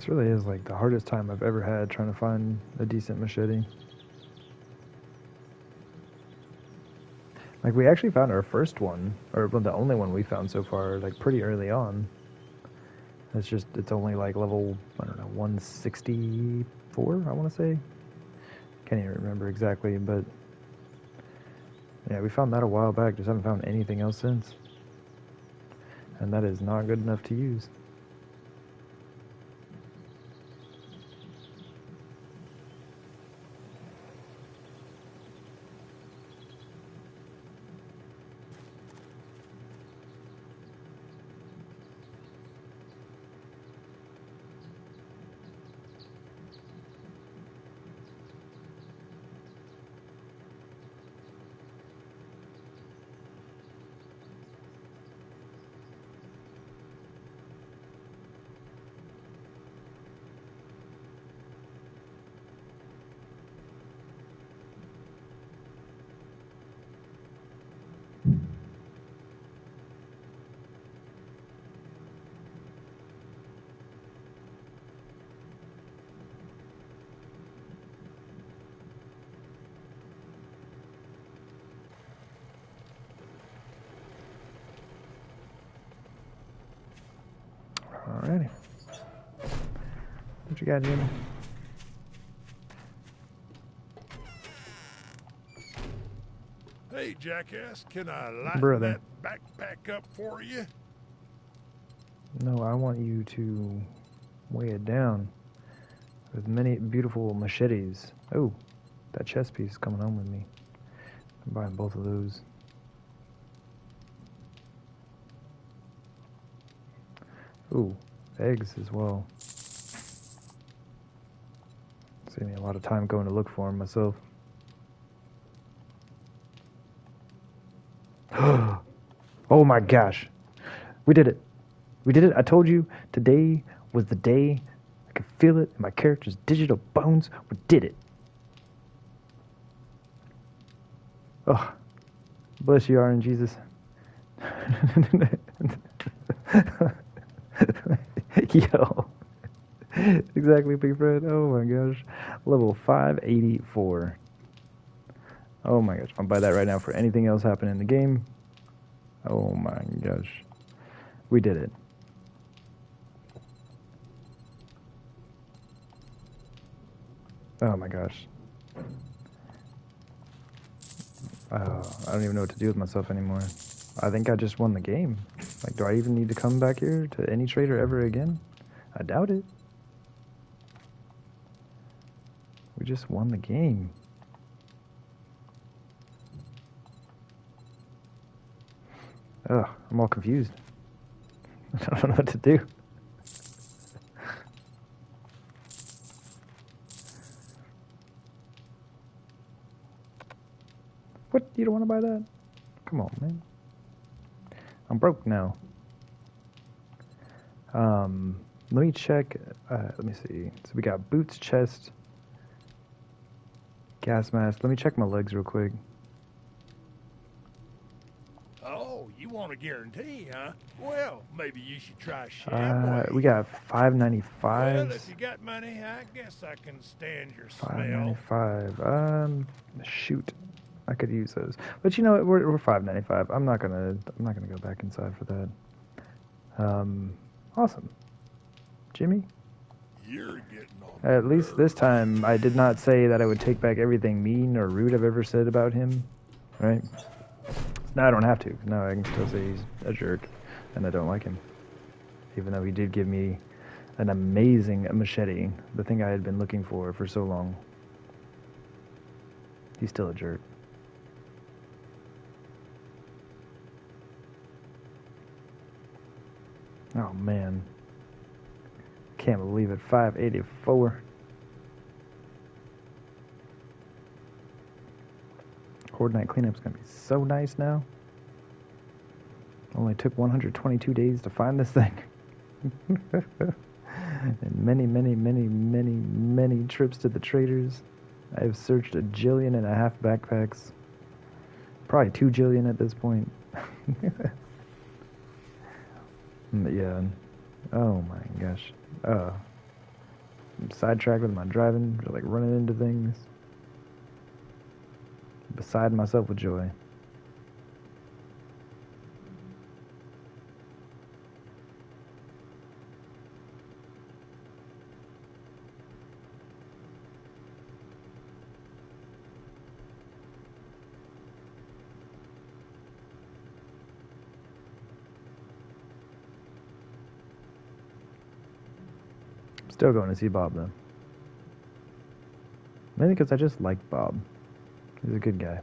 This really is like the hardest time I've ever had trying to find a decent machete. Like, we actually found our first one, or well, the only one we found so far, like pretty early on. It's only like level, I don't know, 164, I want to say. Can't even remember exactly, but yeah, we found that a while back, just haven't found anything else since. And that is not good enough to use. Alrighty. What you got, Jimmy? Hey, jackass, can I lighten Brother. that backpack up for you? No, I want you to weigh it down with many beautiful machetes. Oh, that chest piece is coming home with me. I'm buying both of those. Ooh, eggs as well. Saved me a lot of time going to look for them myself. Oh my gosh. We did it. We did it. I told you today was the day. I could feel it in my character's digital bones. We did it. Oh, bless you, Aaron Jesus. Yo. Exactly, big friend. Oh my gosh. Level 584. Oh my gosh. I'll buy that right now for anything else happening in the game. Oh my gosh. We did it. Oh my gosh. I don't even know what to do with myself anymore. I think I just won the game. Like, do I even need to come back here to any trader ever again? I doubt it. We just won the game. Ugh, I'm all confused. I don't know what to do. What? You don't want to buy that? Come on, man. I'm broke now. Let me check. Let me see. So we got boots, chest, gas mask. Let me check my legs real quick. Oh, you want a guarantee, huh? Well, maybe you should try Shamway. We got 595. Well, if you got money, I guess I can stand your smell. 595. Shoot. I could use those. But you know what? We're 595. I'm not gonna go back inside for that. Awesome. Jimmy? You're getting on. At least this time I did not say that I would take back everything mean or rude I've ever said about him. Right? Now I don't have to. Now I can still say he's a jerk and I don't like him. Even though he did give me an amazing machete, the thing I had been looking for so long. He's still a jerk. Oh man. Can't believe it. 584. Horde Night Cleanup's gonna be so nice now. Only took 122 days to find this thing. And many trips to the traders. I have searched 1.5 jillion backpacks. Probably 2 jillion at this point. But yeah. Oh my gosh. I'm sidetracked with my driving, just like running into things. Beside myself with joy. Still going to see Bob though. Mainly because I just like Bob. He's a good guy.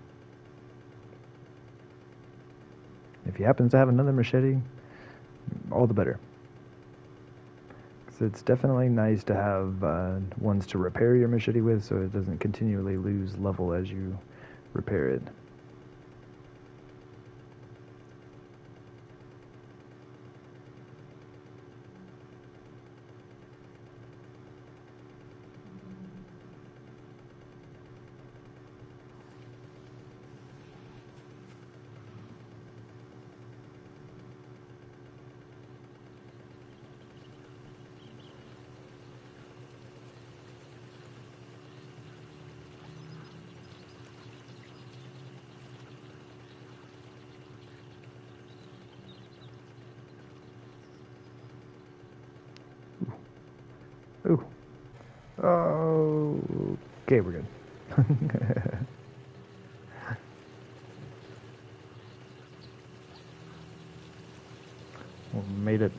If he happens to have another machete, all the better. So it's definitely nice to have ones to repair your machete with, so it doesn't continually lose level as you repair it. Ooh. Oh. Okay, we're good. We made it.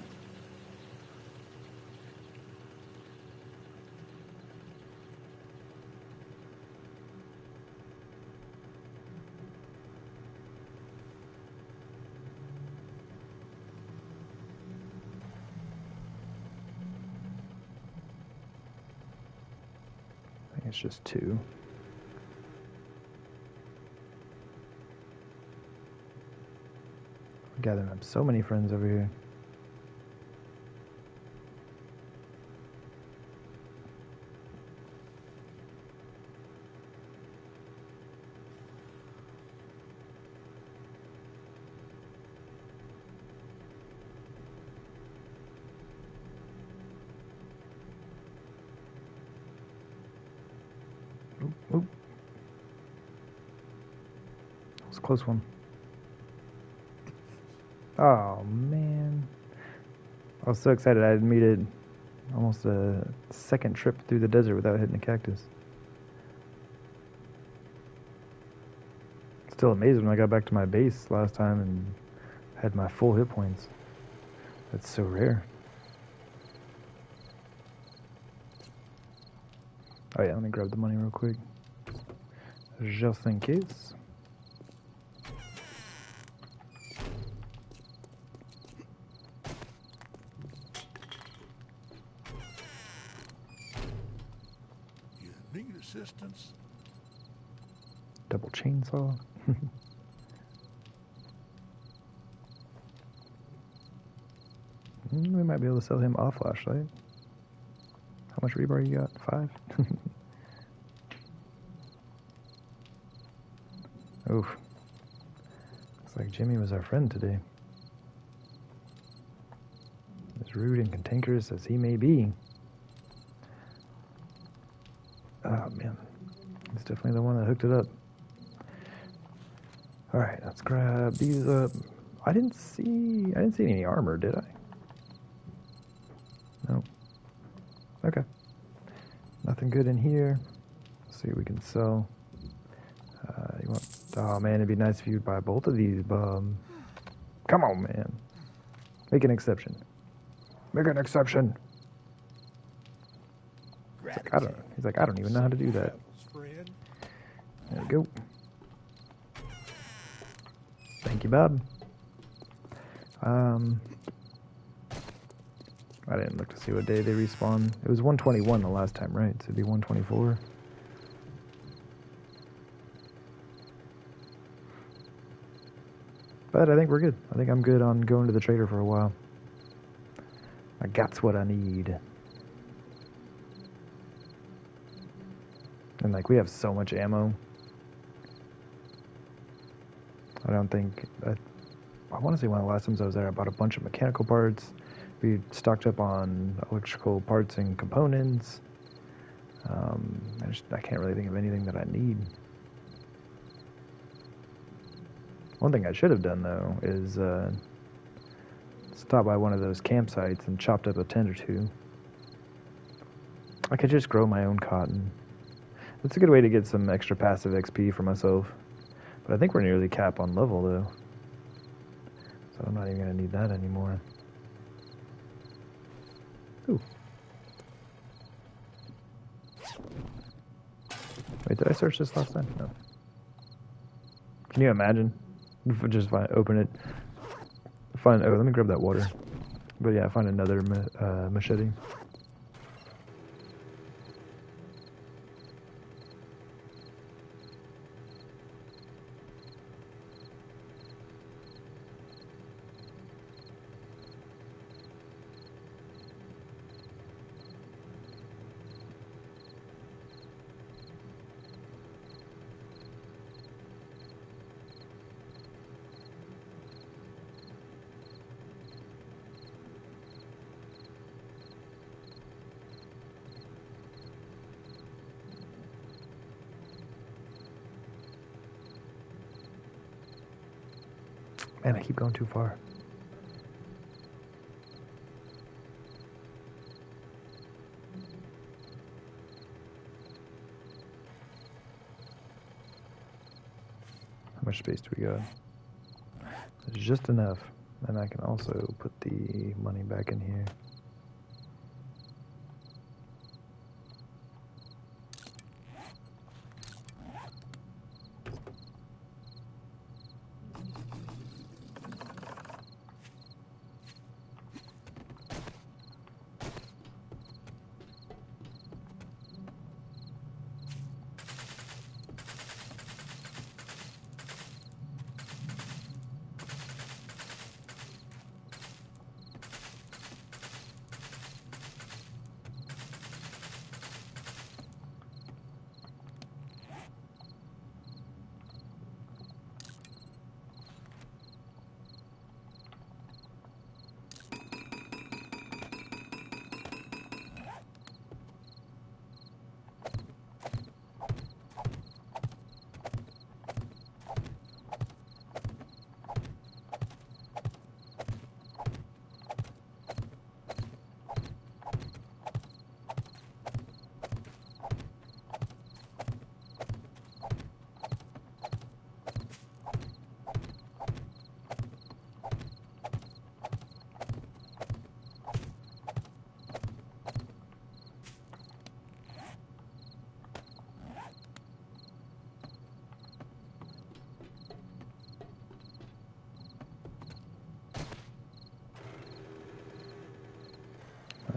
I think it's just 2. We're gathering up so many friends over here. Oop, oop. That was a close one. Oh, man. I was so excited I had made it almost a second trip through the desert without hitting a cactus. Still amazed when I got back to my base last time and had my full hit points. That's so rare. Oh yeah, let me grab the money real quick. Just in case. You need assistance? Double chainsaw. We might be able to sell him a flashlight. How much rebar you got? 5? Oof. Looks like Jimmy was our friend today. As rude and cantankerous as he may be. Oh man. He's definitely the one that hooked it up. Alright, let's grab these up. I didn't see any armor, did I? No. Okay. Nothing good in here. Let's see what we can sell. You want? Oh man, it'd be nice if you'd buy both of these, bum. Come on, man. Make an exception. Make an exception. He's like, I don't even know how to do that. There we go. Thank you, Bob. I didn't look to see what day they respawn. It was 121 the last time, right? So it'd be 124. But I think we're good. I think I'm good on going to the trader for a while. I got's what I need. And like, we have so much ammo. I don't think... I want to say one of the last times I was there, I bought a bunch of mechanical parts. We stocked up on electrical parts and components. I can't really think of anything that I need. One thing I should have done, though, is stop by one of those campsites and chopped up a tent or two. I could just grow my own cotton. It's a good way to get some extra passive XP for myself. But I think we're nearly cap on level, though. So I'm not even going to need that anymore. Ooh. Wait, did I search this last time? No. Can you imagine? Just open it. Oh, let me grab that water. But yeah, find another machete. Man, I keep going too far. How much space do we got? It's just enough. And I can also put the money back in here.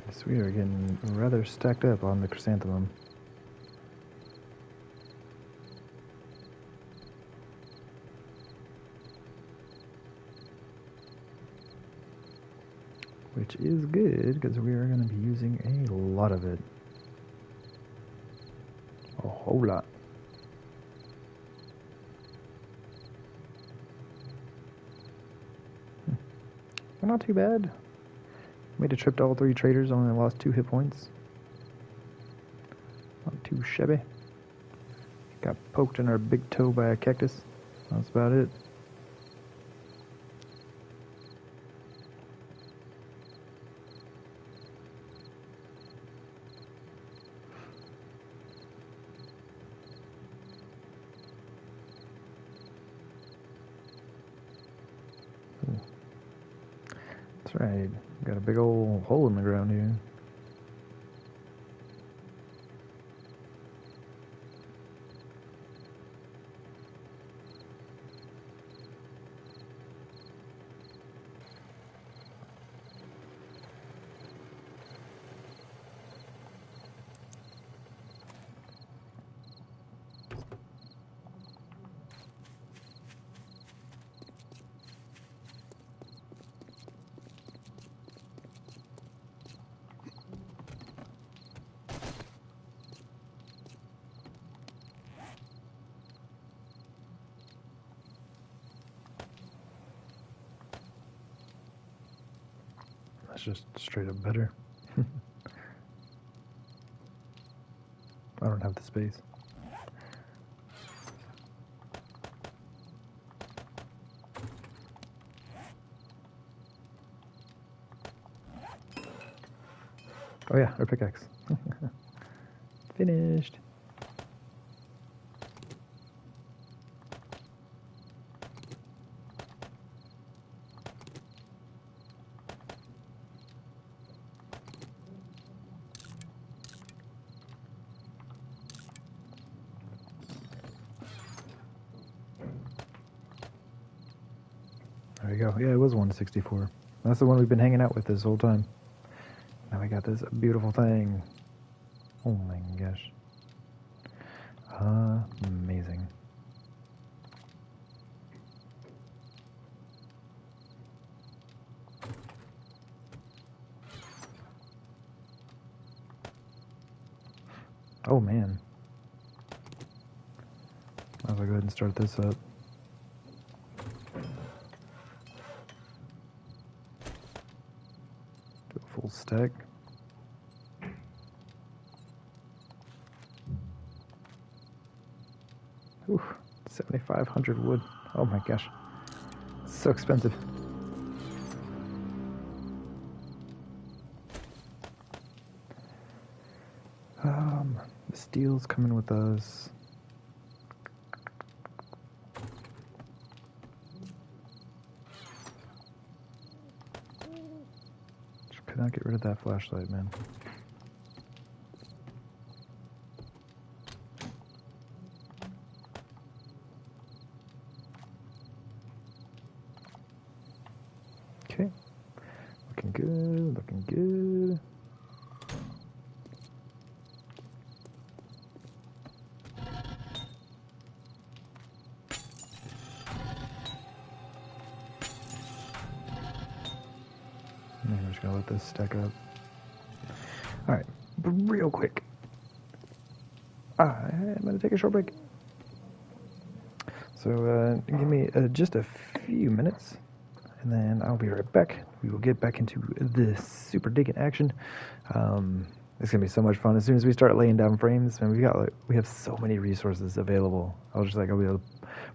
Nice. We are getting rather stacked up on the chrysanthemum. Which is good, because we are going to be using a lot of it. A whole lot. Well, not too bad. Made a trip to all 3 traders, only lost 2 hit points. Not too shabby. Got poked in our big toe by a cactus. That's about it. That's right. Got a big old hole in the ground here. That's just straight up better. don't have the space. Oh yeah, our pickaxe. Finished. There you go. Yeah, it was 164. That's the one we've been hanging out with this whole time. Now we got this beautiful thing. Oh my gosh. Amazing. Oh man. Might as well go ahead and start this up. Do a full stack. Ooh, 7,500 wood. Oh my gosh. It's so expensive. The steel's coming with us. Just could not get rid of that flashlight, man. Okay. Looking good, looking good. And we're just gonna let this stack up. Alright, but real quick. I'm gonna take a short break. So give me just a few minutes, and then I'll be right back. We will get back into this super digging action. It's gonna be so much fun as soon as we start laying down frames. And we have so many resources available. I'll be able to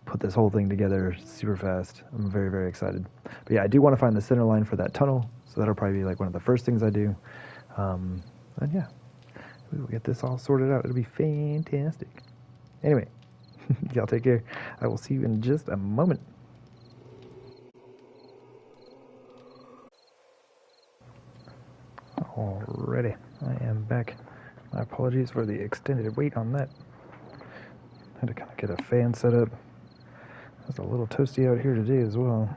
put this whole thing together super fast. I'm very, very excited. But yeah, I do want to find the center line for that tunnel, so that'll probably be like one of the first things I do. And yeah, we will get this all sorted out. It'll be fantastic. Anyway, y'all take care. I will see you in just a moment. Alrighty, I am back. My apologies for the extended wait on that. Had to kind of get a fan set up. It's a little toasty out here today as well.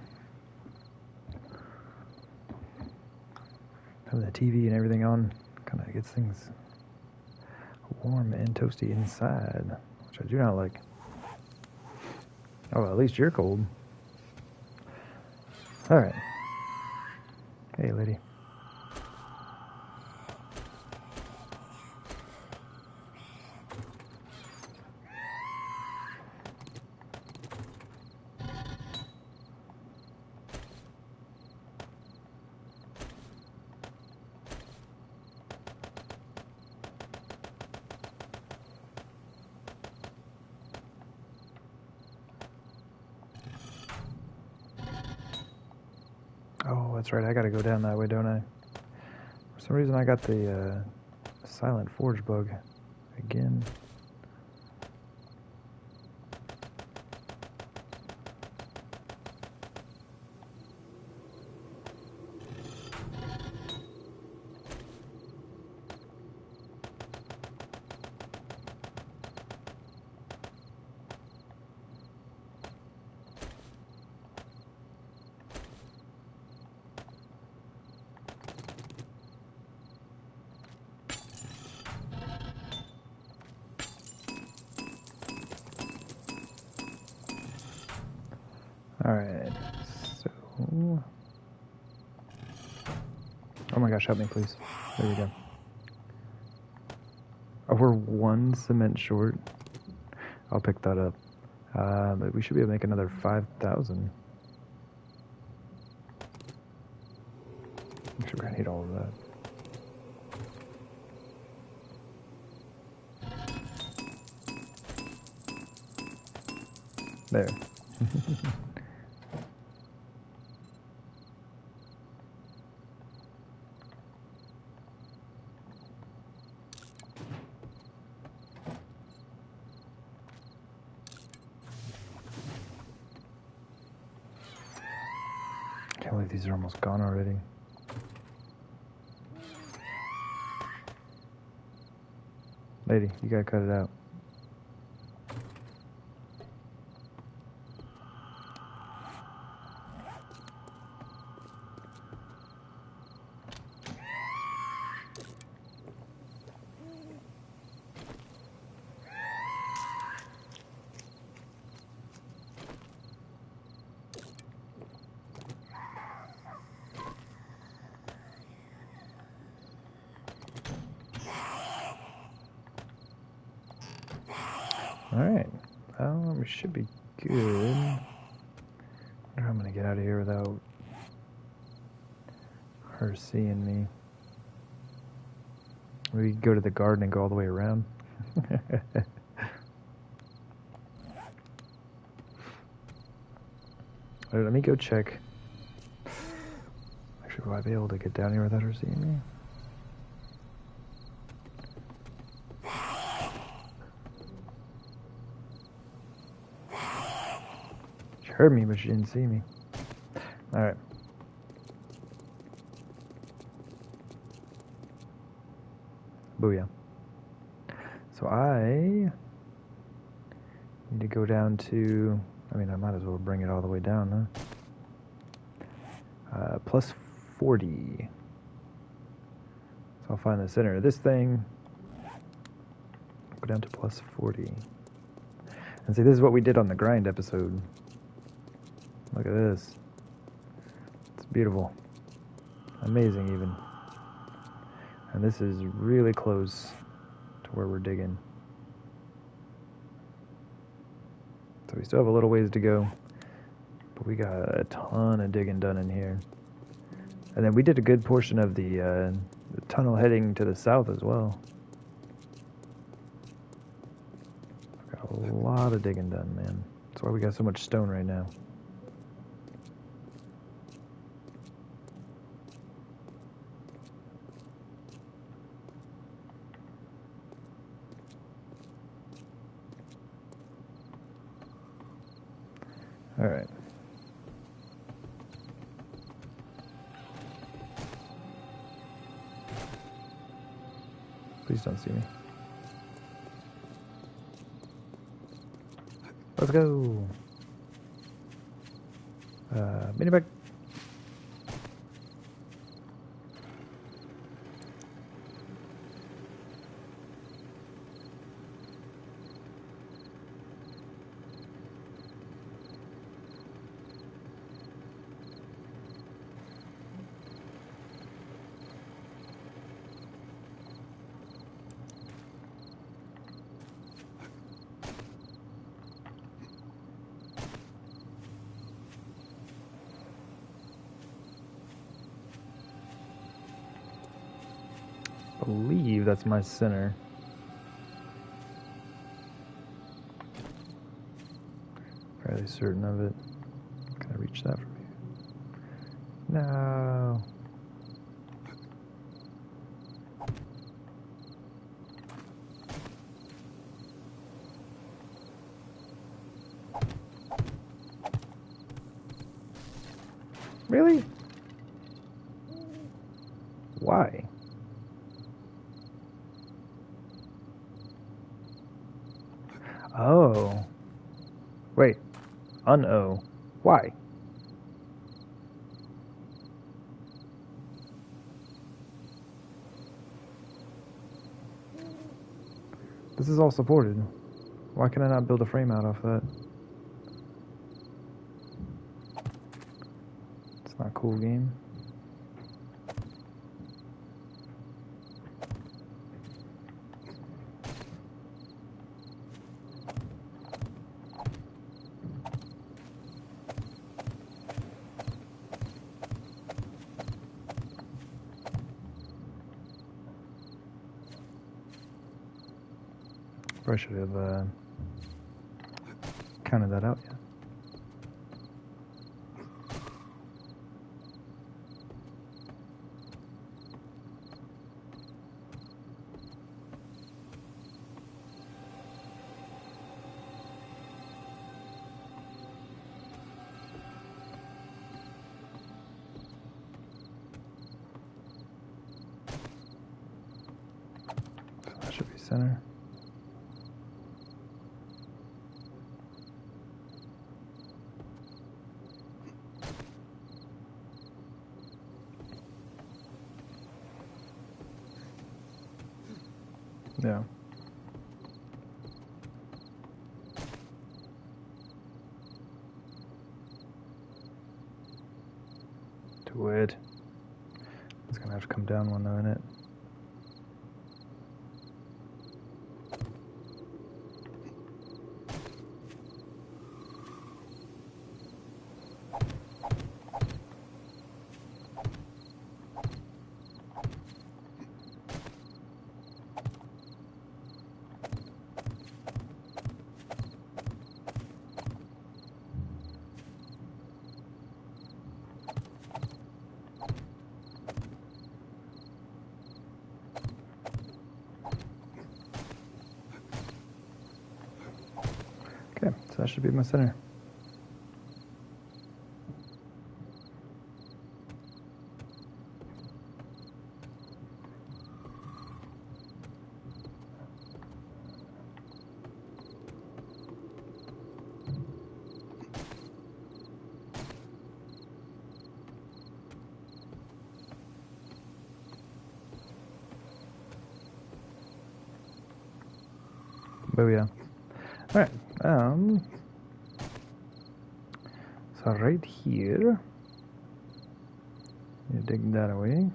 Having the TV and everything on kind of gets things warm and toasty inside, which I do not like. Oh, well, at least you're cold. Alright. Hey, lady. Oh, that's right. I gotta go down that way, don't I? For some reason, I got the silent forge bug again. Alright, so... Oh my gosh, help me please. There we go. Oh, we're one cement short. I'll pick that up. But we should be able to make another 5,000. I'm sure we're gonna need all of that. There. Can't believe these are almost gone already. Lady, you gotta cut it out. Alright. We should be good. I wonder how I'm gonna get out of here without her seeing me. We go to the garden and go all the way around. Alright, let me go check. Actually, will I be able to get down here without her seeing me? She heard me, but she didn't see me. Alright. Booyah. So I need to go down to... I mean, I might as well bring it all the way down, huh? Plus 40. So I'll find the center of this thing. Go down to plus 40. And see, this is what we did on the grind episode. Look at this. It's beautiful. Amazing, even. And this is really close to where we're digging. So we still have a little ways to go. But we got a ton of digging done in here. And then we did a good portion of the tunnel heading to the south as well. Got a lot of digging done, man. That's why we got so much stone right now. All right. Please don't see me. Let's go. Mini bag. I believe that's my center. Fairly certain of it. Can I reach that from here? No. Really? Why? Oh. Wait. Un-oh. Why? This is all supported. Why can I not build a frame out of that? It's not a cool game. I should have counted that out yet. So that should be center. Yeah. Do it. It's gonna have to come down one though, isn't it? Okay, so that should be my center. Booyah. Alright, so right here, you dig that away.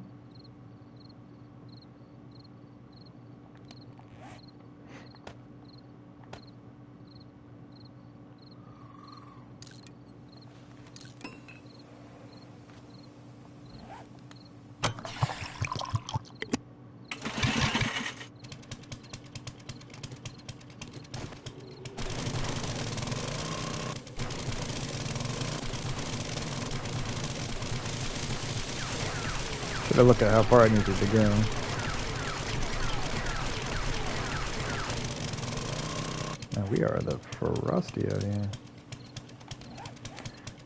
Should have looked at how far I needed to go. Now we are the frosty out here.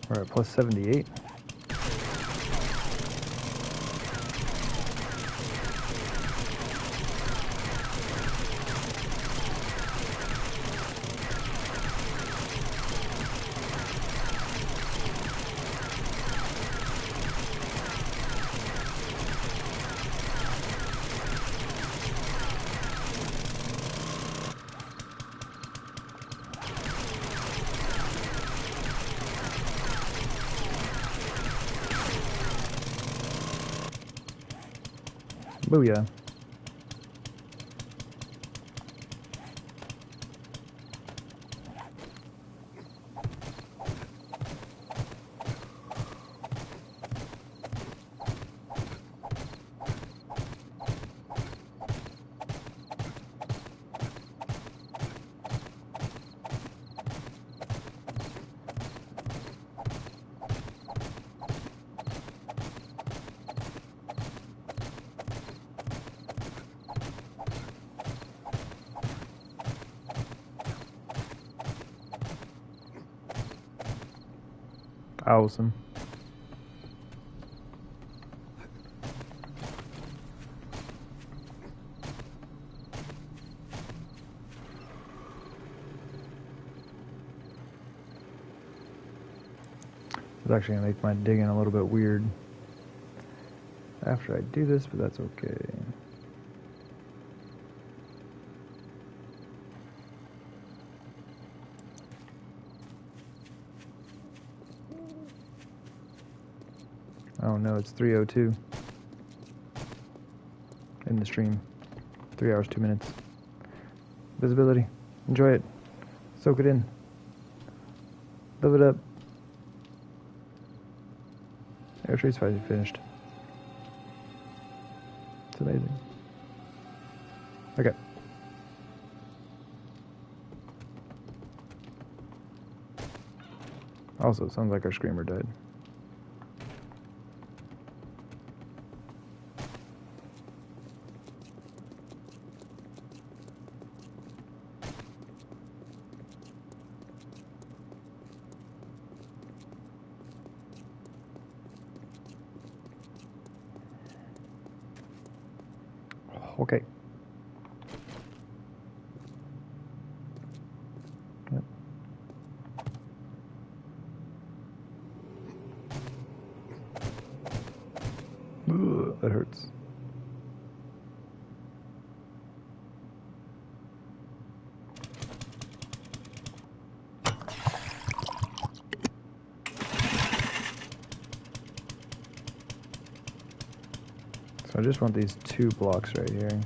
We're at plus 78. Booyah. Awesome. It's actually going to make my digging a little bit weird after I do this, but that's okay. Oh no, it's 3:02 in the stream. 3 hours, 2 minutes. Visibility. Enjoy it. Soak it in. Live it up. Air trace finally finished. It's amazing. Okay. Also, it sounds like our screamer died. Okay. Yep. Ugh, that hurts. So I just want these 2 blocks right here.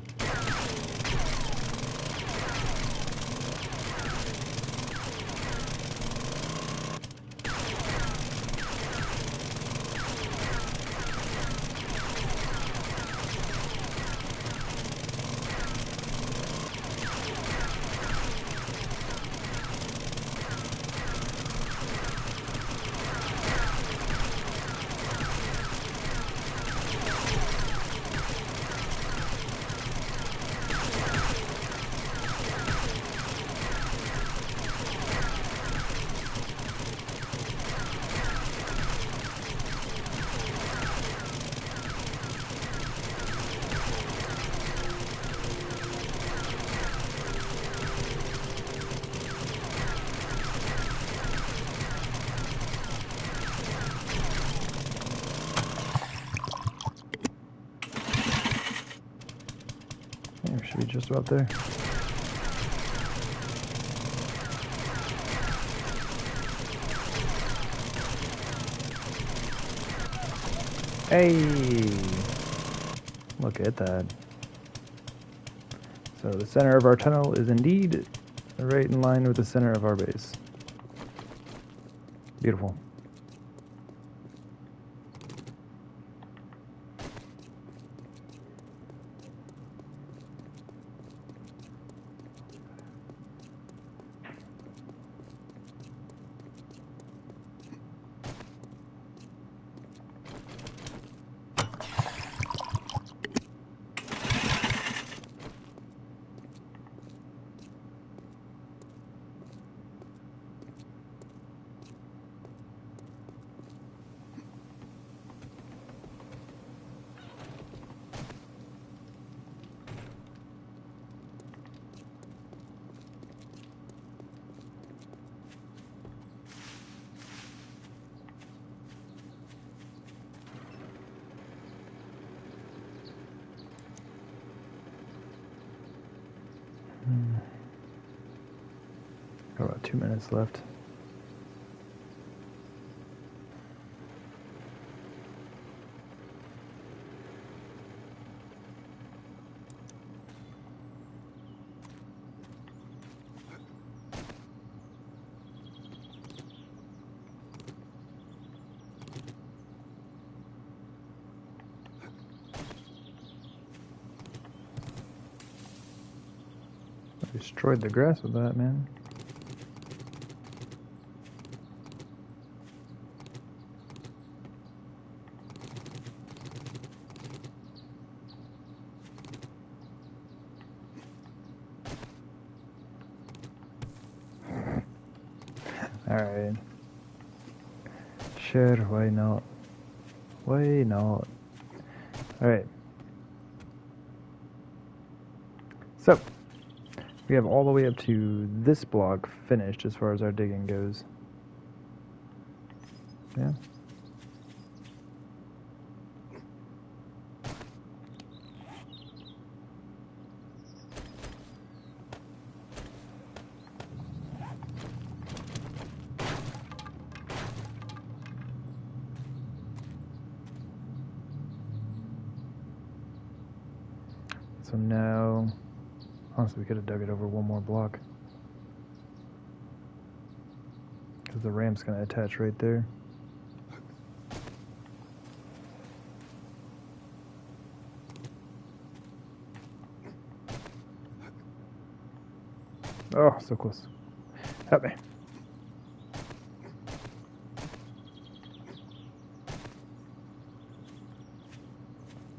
Yeah, should be just about there. Hey! Look at that. So the center of our tunnel is indeed right in line with the center of our base. Beautiful. Got about 2 minutes left. I destroyed the grass with that, man. Alright. Sure, why not? Why not? Alright. So, we have all the way up to this block finished as far as our digging goes. Yeah. So now, honestly, we could have dug it over 1 more block. Because the ramp's going to attach right there. Oh, so close. Help me.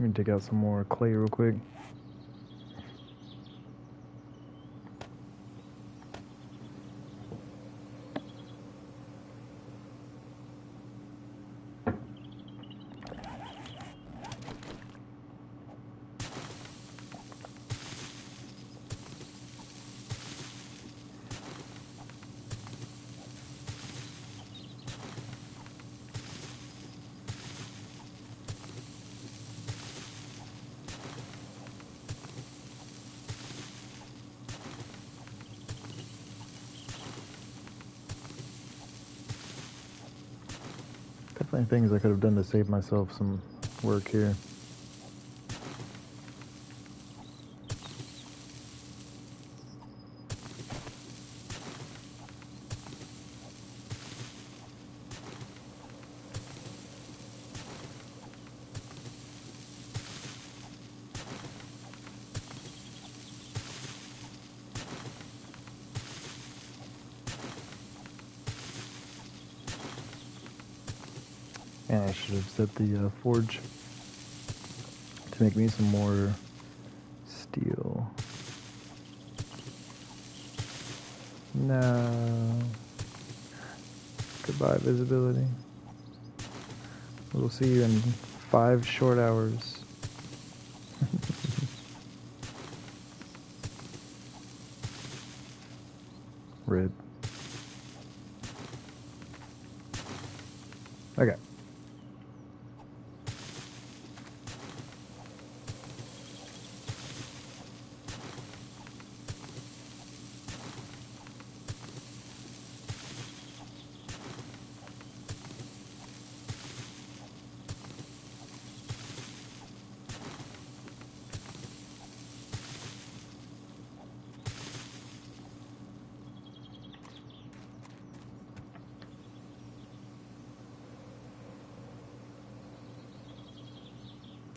Let me dig out some more clay real quick. Definitely things I could have done to save myself some work here. And I should have set the forge to make me some more steel. No. Goodbye, visibility. We'll see you in 5 short hours. Rip. Okay.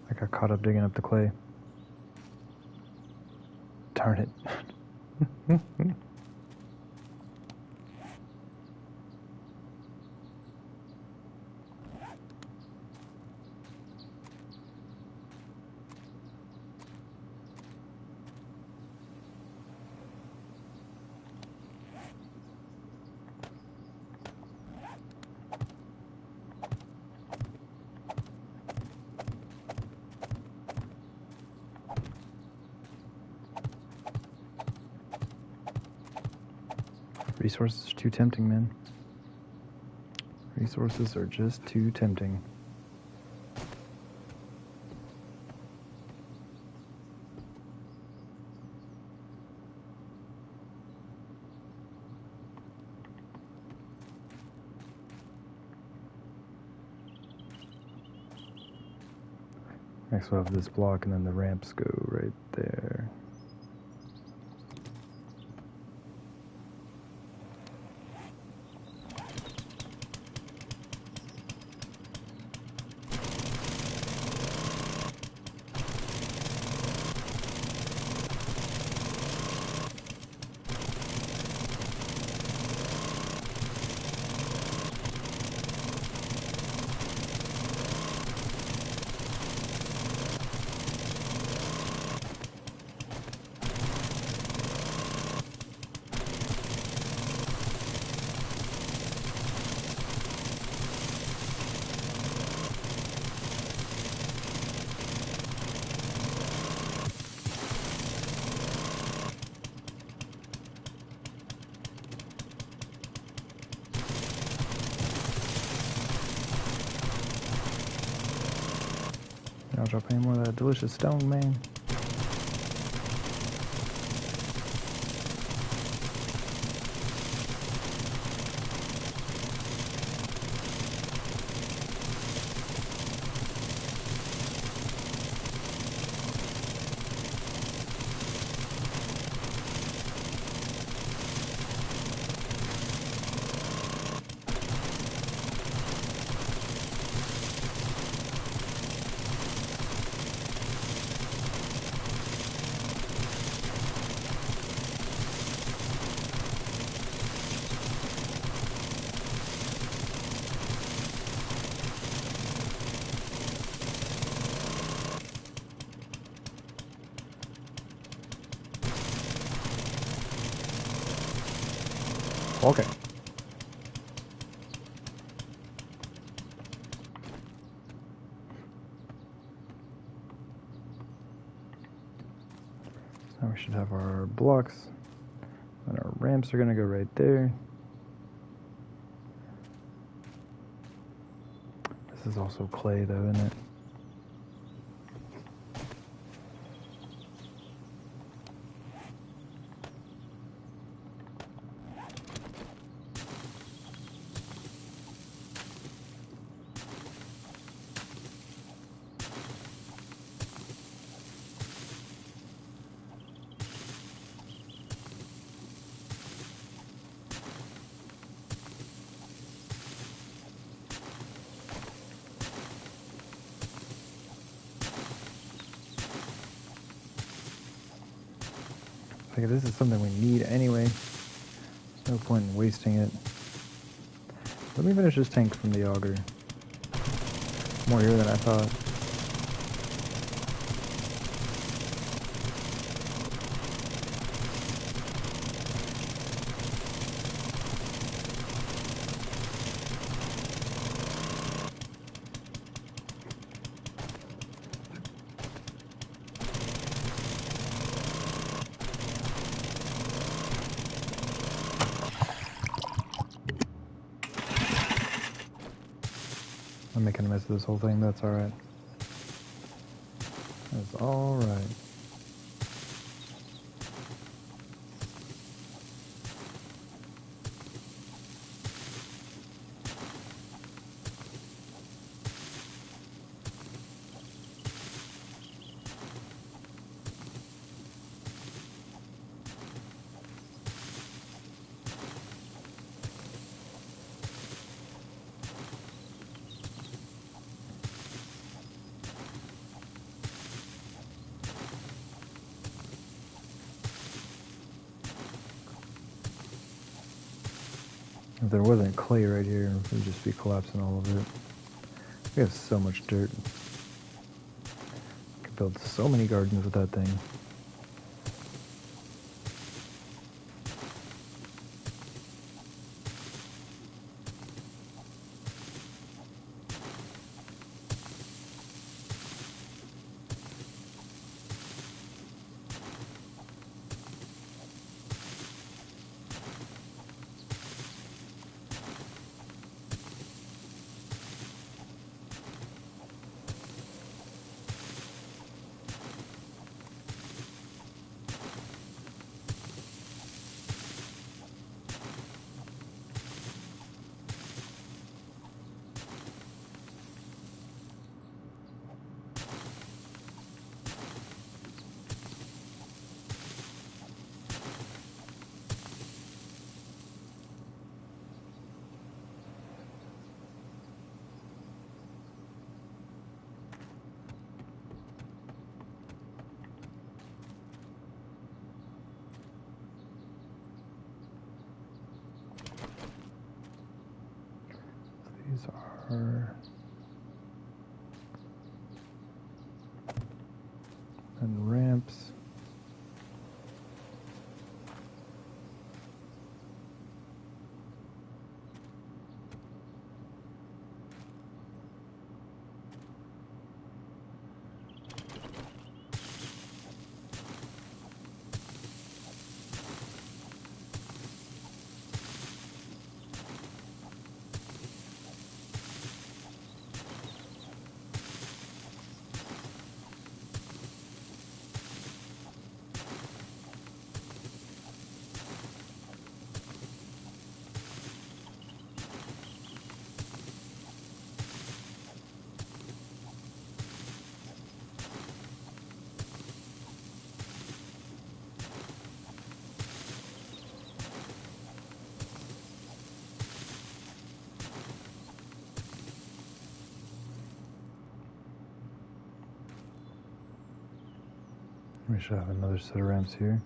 I got caught up digging up the clay. Darn it. Resources are too tempting, man. Resources are just too tempting. Next we'll have this block and then the ramps go right there. I'll drop any more of that delicious stone, man. Okay. So now we should have our blocks. And our ramps are going to go right there. This is also clay though, isn't it? Like, this is something we need anyway. No point in wasting it. Let me finish this tank from the auger. More here than I thought. I'm making a mess of this whole thing, that's alright. That's alright. If there wasn't clay right here, we'd just be collapsing all of it. We have so much dirt. Could build so many gardens with that thing. These are... and ramps. We should have another set of ramps here.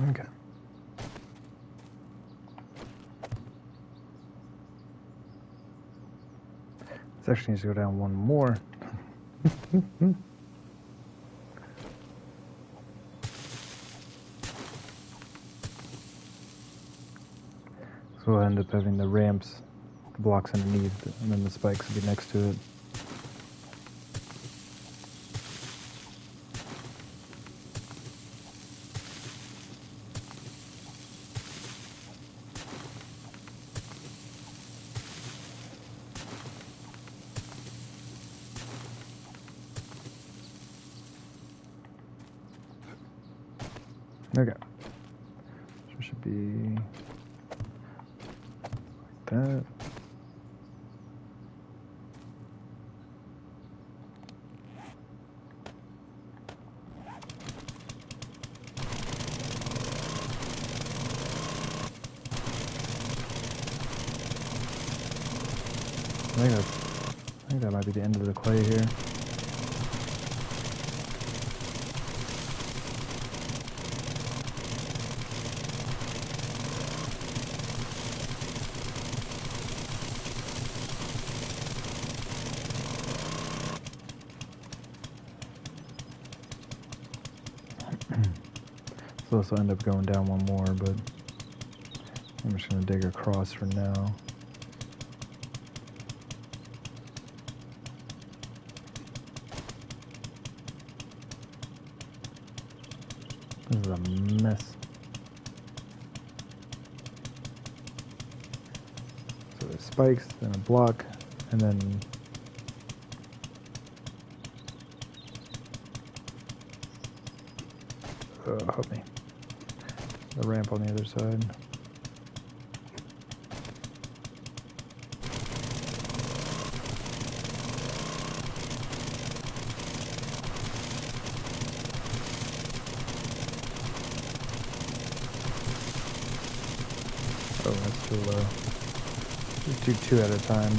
Okay. This actually needs to go down one more. So we'll end up having the ramps, the blocks underneath, and then the spikes will be next to it. Okay. So it should be like that. I think that might be the end of the clay here. So this will end up going down one more, but I'm just going to dig across for now. This is a mess. So there's spikes, then a block, and then help me. The ramp on the other side. Oh, that's too low. Just do two at a time.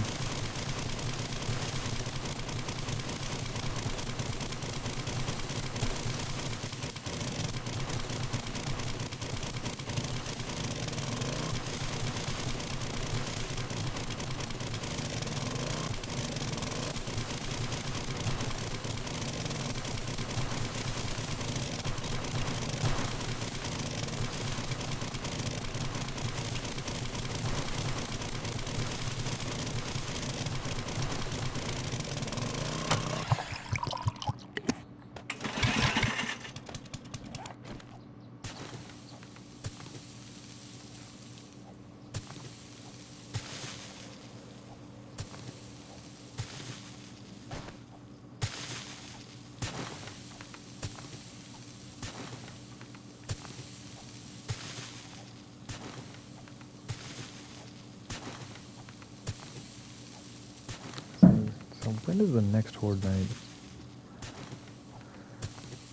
So when is the next Horde night?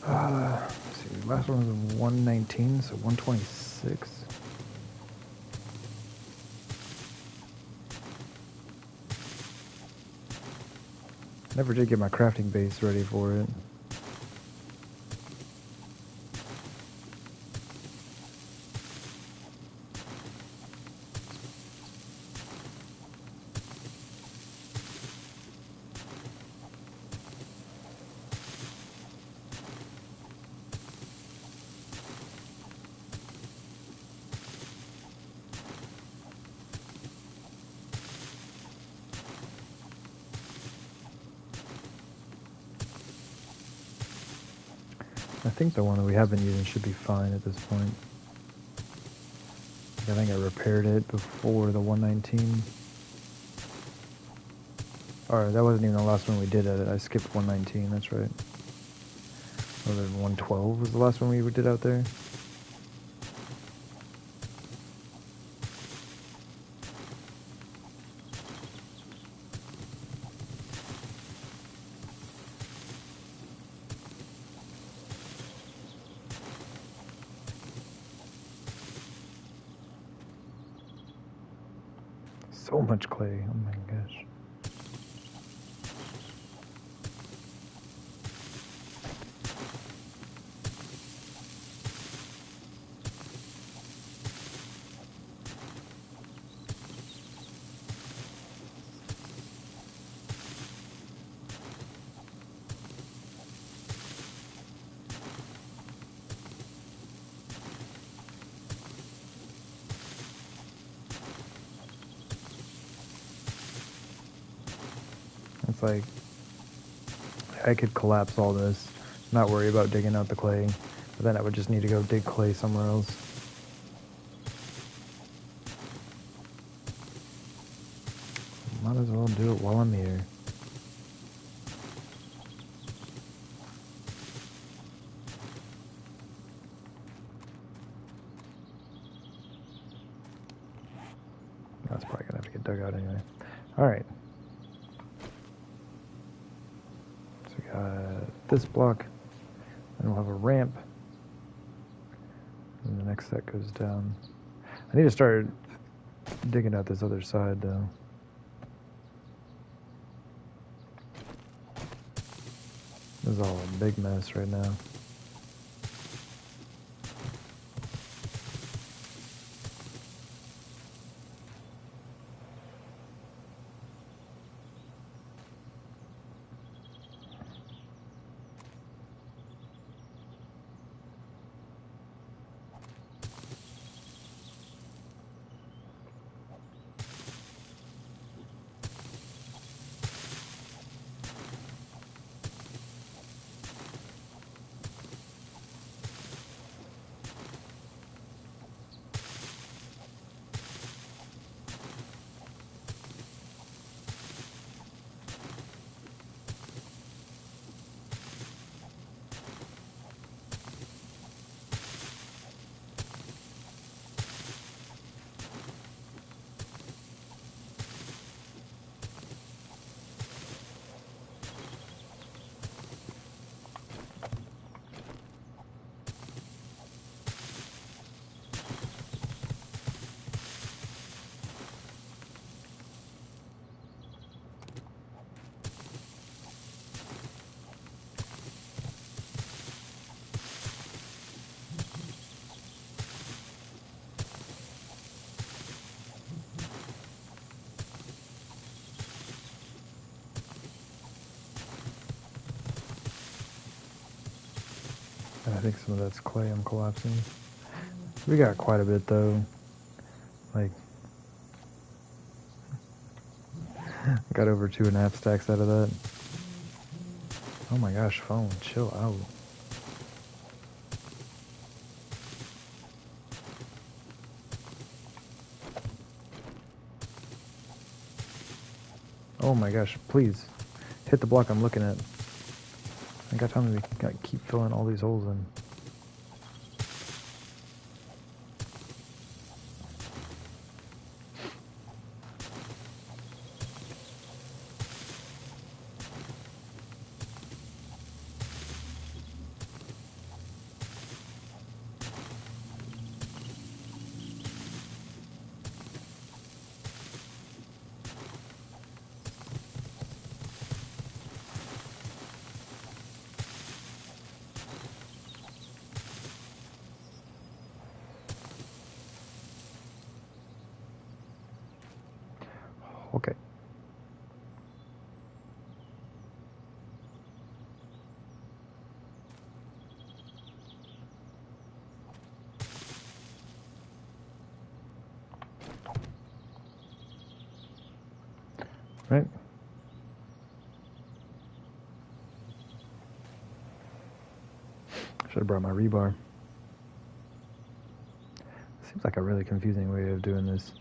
Let's see, the last one was 119, so 126. Never did get my crafting base ready for it. I think the one that we have been using should be fine at this point. I think I repaired it before the 119. Or that wasn't even the last one we did at it. I skipped 119, that's right. Other than 112 was the last one we did out there. So much clay, oh my gosh. It's like I could collapse all this, not worry about digging out the clay, but then I would just need to go dig clay somewhere else. Might as well do it while I'm here. That's probably gonna have to get dug out anyway. Alright. So we got this block, and we'll have a ramp. And the next set goes down. I need to start digging out this other side though. This is all a big mess right now. I think some of that's clay I'm collapsing. We got quite a bit though. Like, got over 2.5 stacks out of that. Oh my gosh, phone, chill out. Oh my gosh, please. Hit the block I'm looking at. I got time to keep filling all these holes in. Okay. Right. Should have brought my rebar. Seems like a really confusing way of doing this.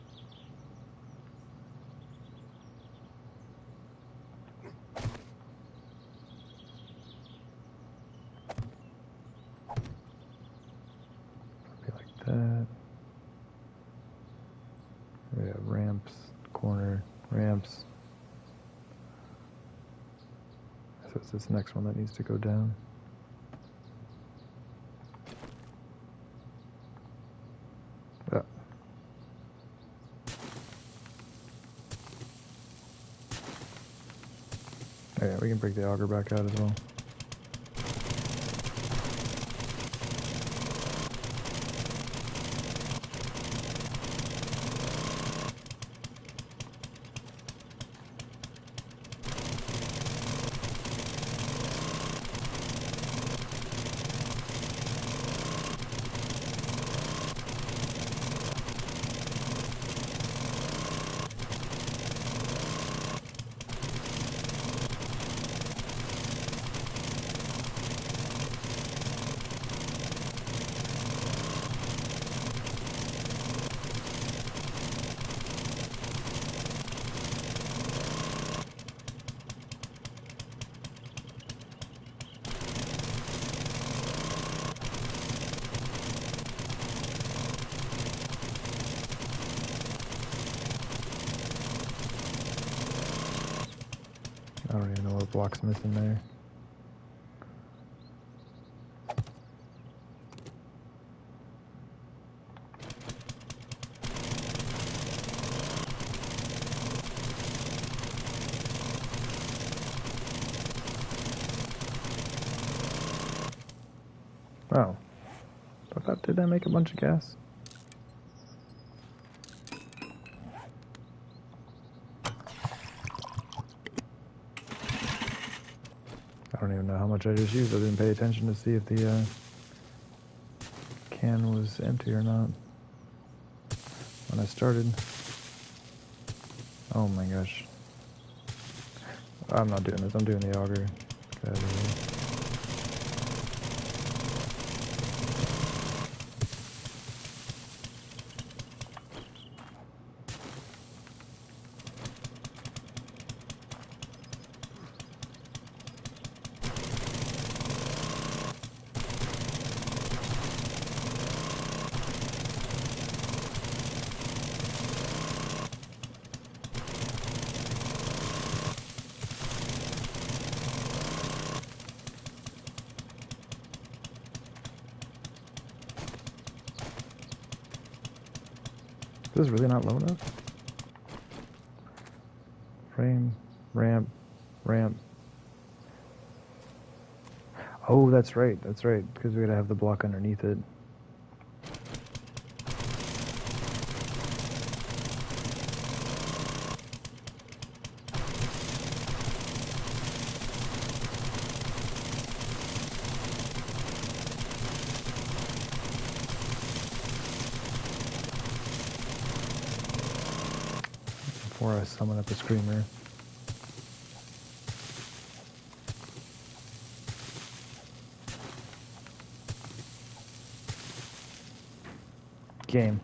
Be like that. We have ramps, corner, ramps. So it's this next one that needs to go down. Yeah. Oh yeah, we can break the auger back out as well. blocks missing there. Oh. I thought, did that make a bunch of gas? I don't even know how much I just used. I didn't pay attention to see if the can was empty or not when I started. Oh my gosh. I'm not doing this. I'm doing the auger. Get out of here. Is this really not low enough? Frame, ramp, ramp. Oh, that's right, because we gotta have the block underneath it. Before I summon up a screamer. Game.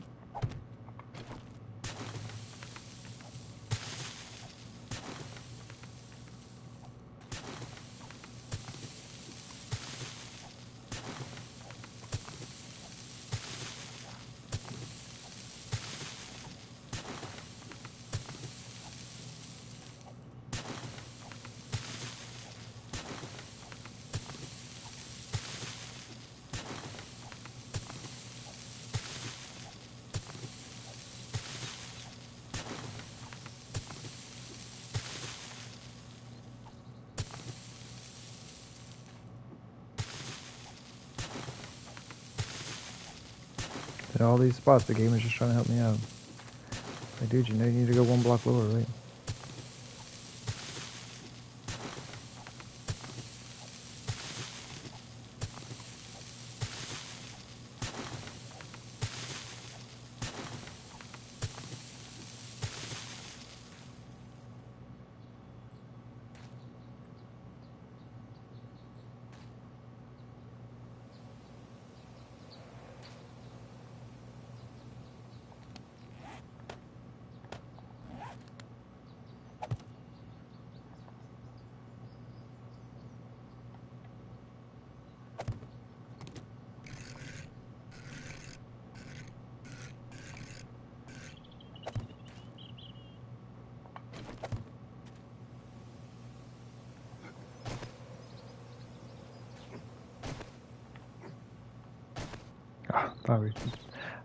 In all these spots, the game is just trying to help me out. Like, dude, you know you need to go one block lower, right?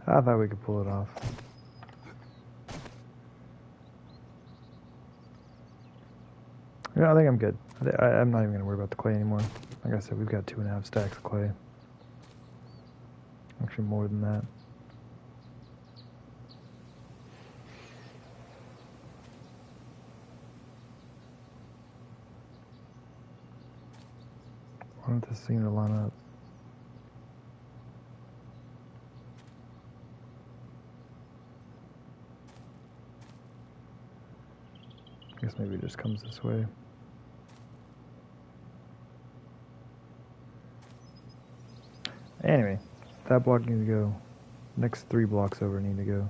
I thought we could pull it off. Yeah, I think I'm good. I'm not even going to worry about the clay anymore. Like I said, we've got 2.5 stacks of clay. Actually, more than that. Why don't this seem to line up? I guess maybe it just comes this way. Anyway, that block needs to go. Next 3 blocks over need to go.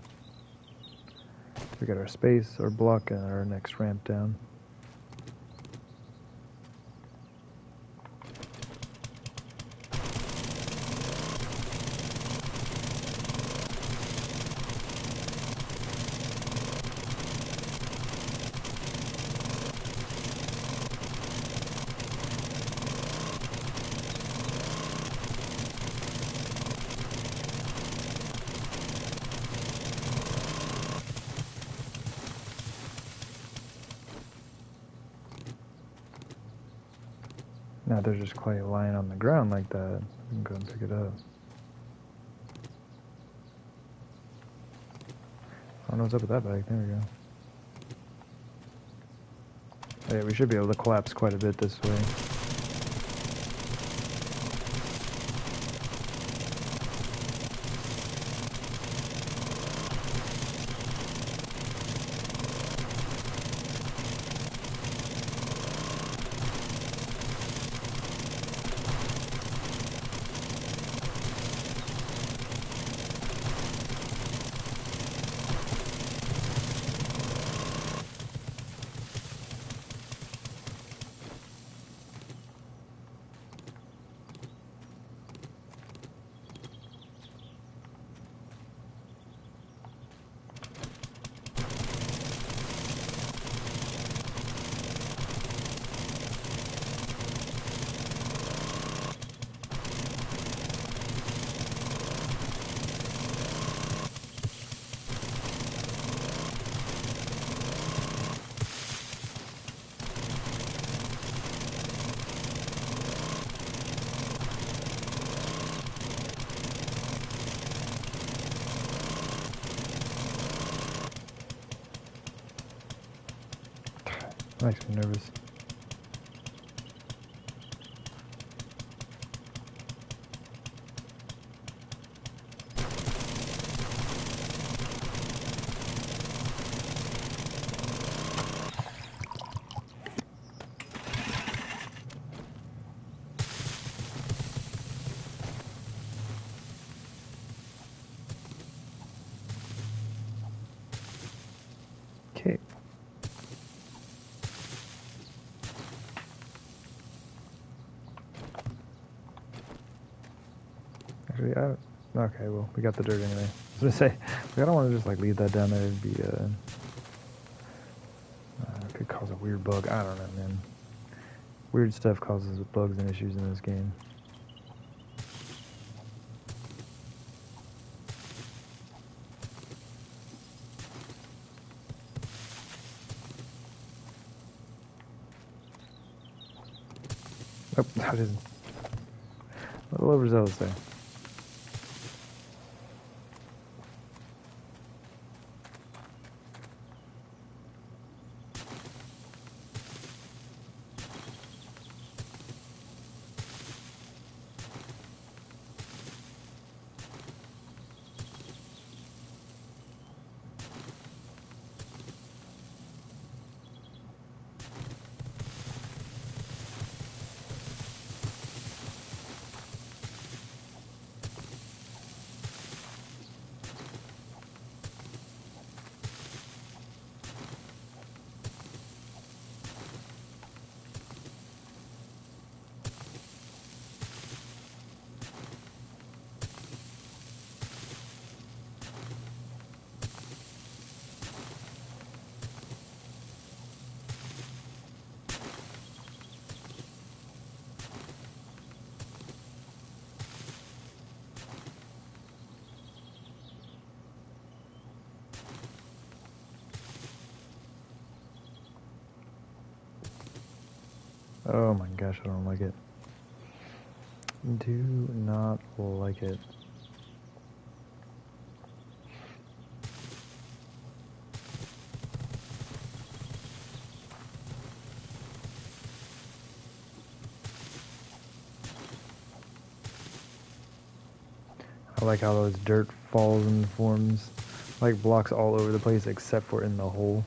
We got our space, our block, and our next ramp down. Now there's just clay lying on the ground like that. You can go and pick it up. I don't know what's up with that bag. There we go. Oh, yeah, we should be able to collapse quite a bit this way. Makes me nervous. Okay. Actually, okay, well, we got the dirt anyway. I was gonna say, I don't want to just like leave that down there. It'd be, it could cause a weird bug. I don't know, man. Weird stuff causes bugs and issues in this game. Oh, that is a little overzealous there. Oh my gosh, I don't like it. Do not like it. I like how those dirt falls and forms like blocks all over the place except for in the hole.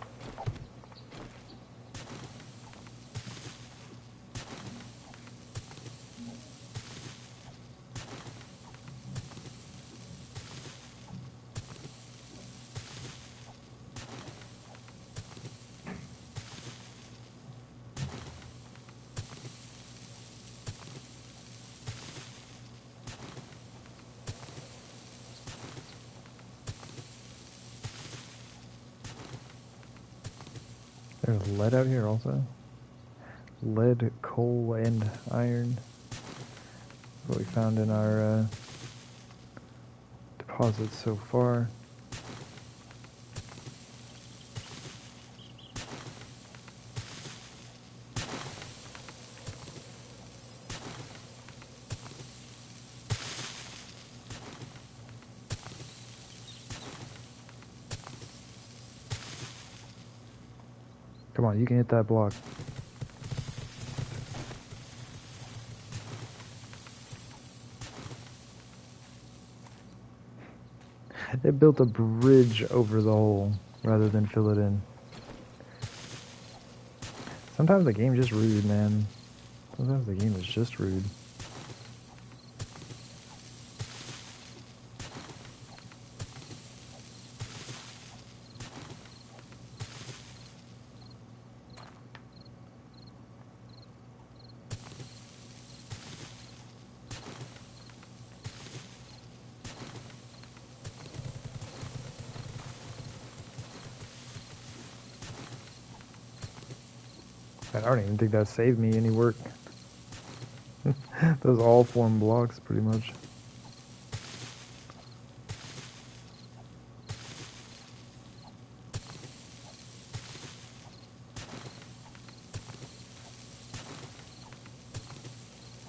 There's lead out here also. Lead, coal, and iron. What we found in our deposits so far. Come on, you can hit that block. They built a bridge over the hole rather than fill it in. Sometimes the game's just rude, man. Sometimes the game is just rude. I don't even think that saved me any work. Those all form blocks, pretty much.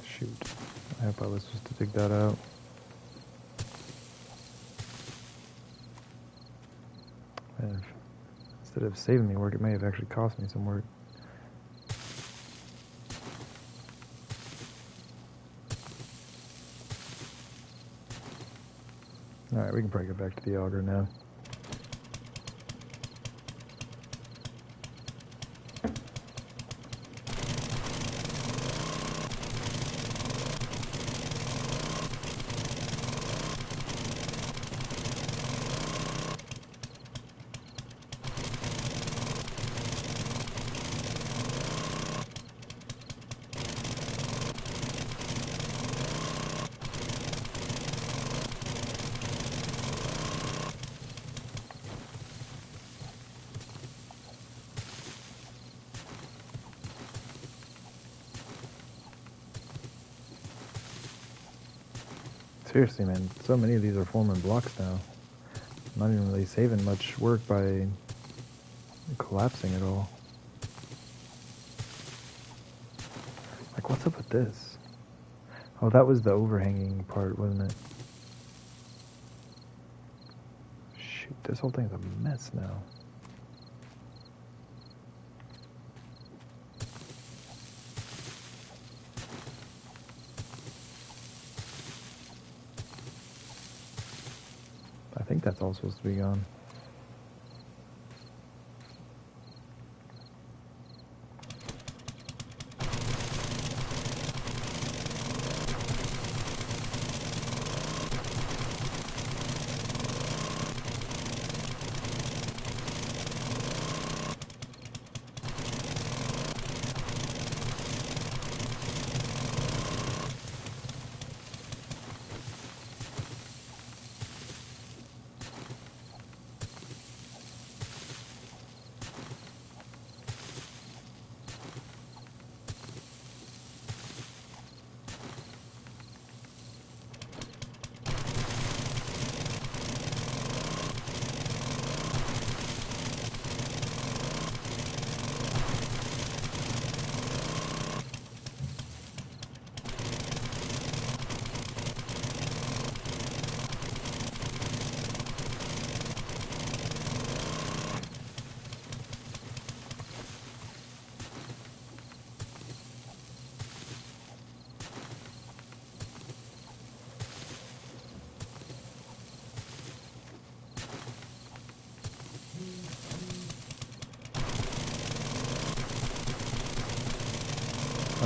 Shoot. I hope I was supposed to dig that out. And instead of saving me work, it may have actually cost me some work. Alright, we can probably get back to the auger now. Seriously, man, so many of these are forming blocks now. I'm not even really saving much work by collapsing it all. Like, what's up with this? Oh, that was the overhanging part, wasn't it? Shoot, this whole thing's a mess now. I think that's all supposed to be gone.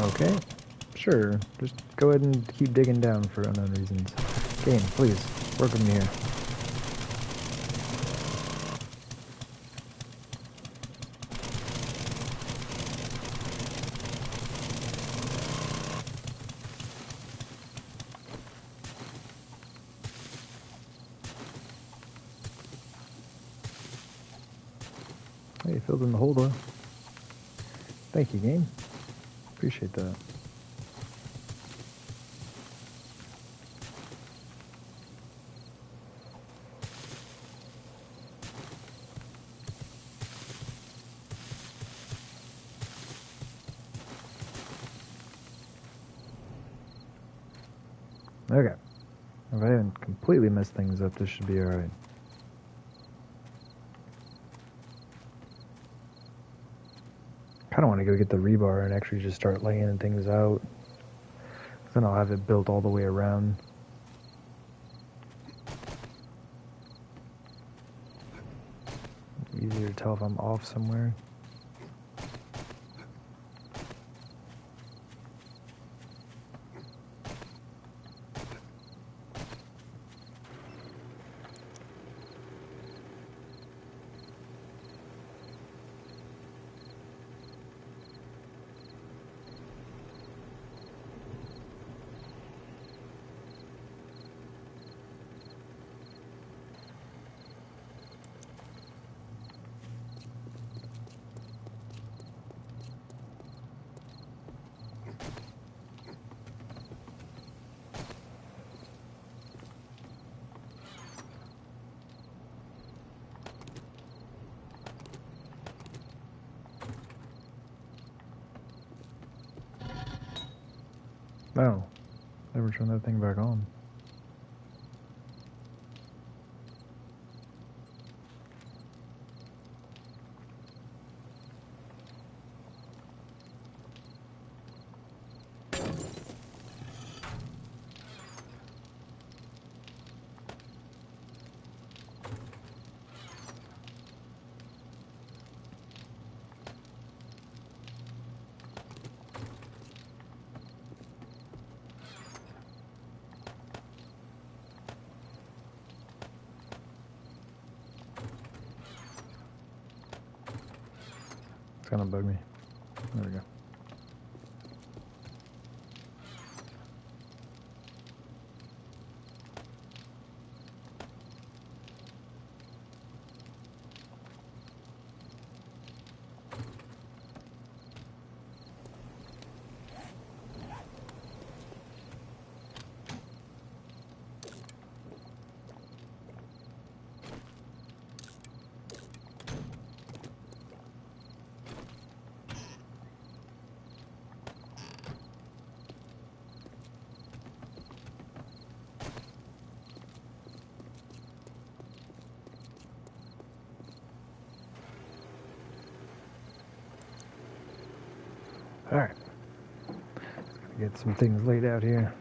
Okay, sure. Just go ahead and keep digging down for unknown reasons. Game, please, work with me here. Hey, you filled in the hole though. Thank you, game. Appreciate that. Okay. If I haven't completely messed things up, this should be alright. kind of want to go get the rebar and actually just start laying things out. Then I'll have it built all the way around. Easier to tell if I'm off somewhere. Oh, never turn that thing back on. It's gonna bug me. There we go. Alright. Get some things laid out here.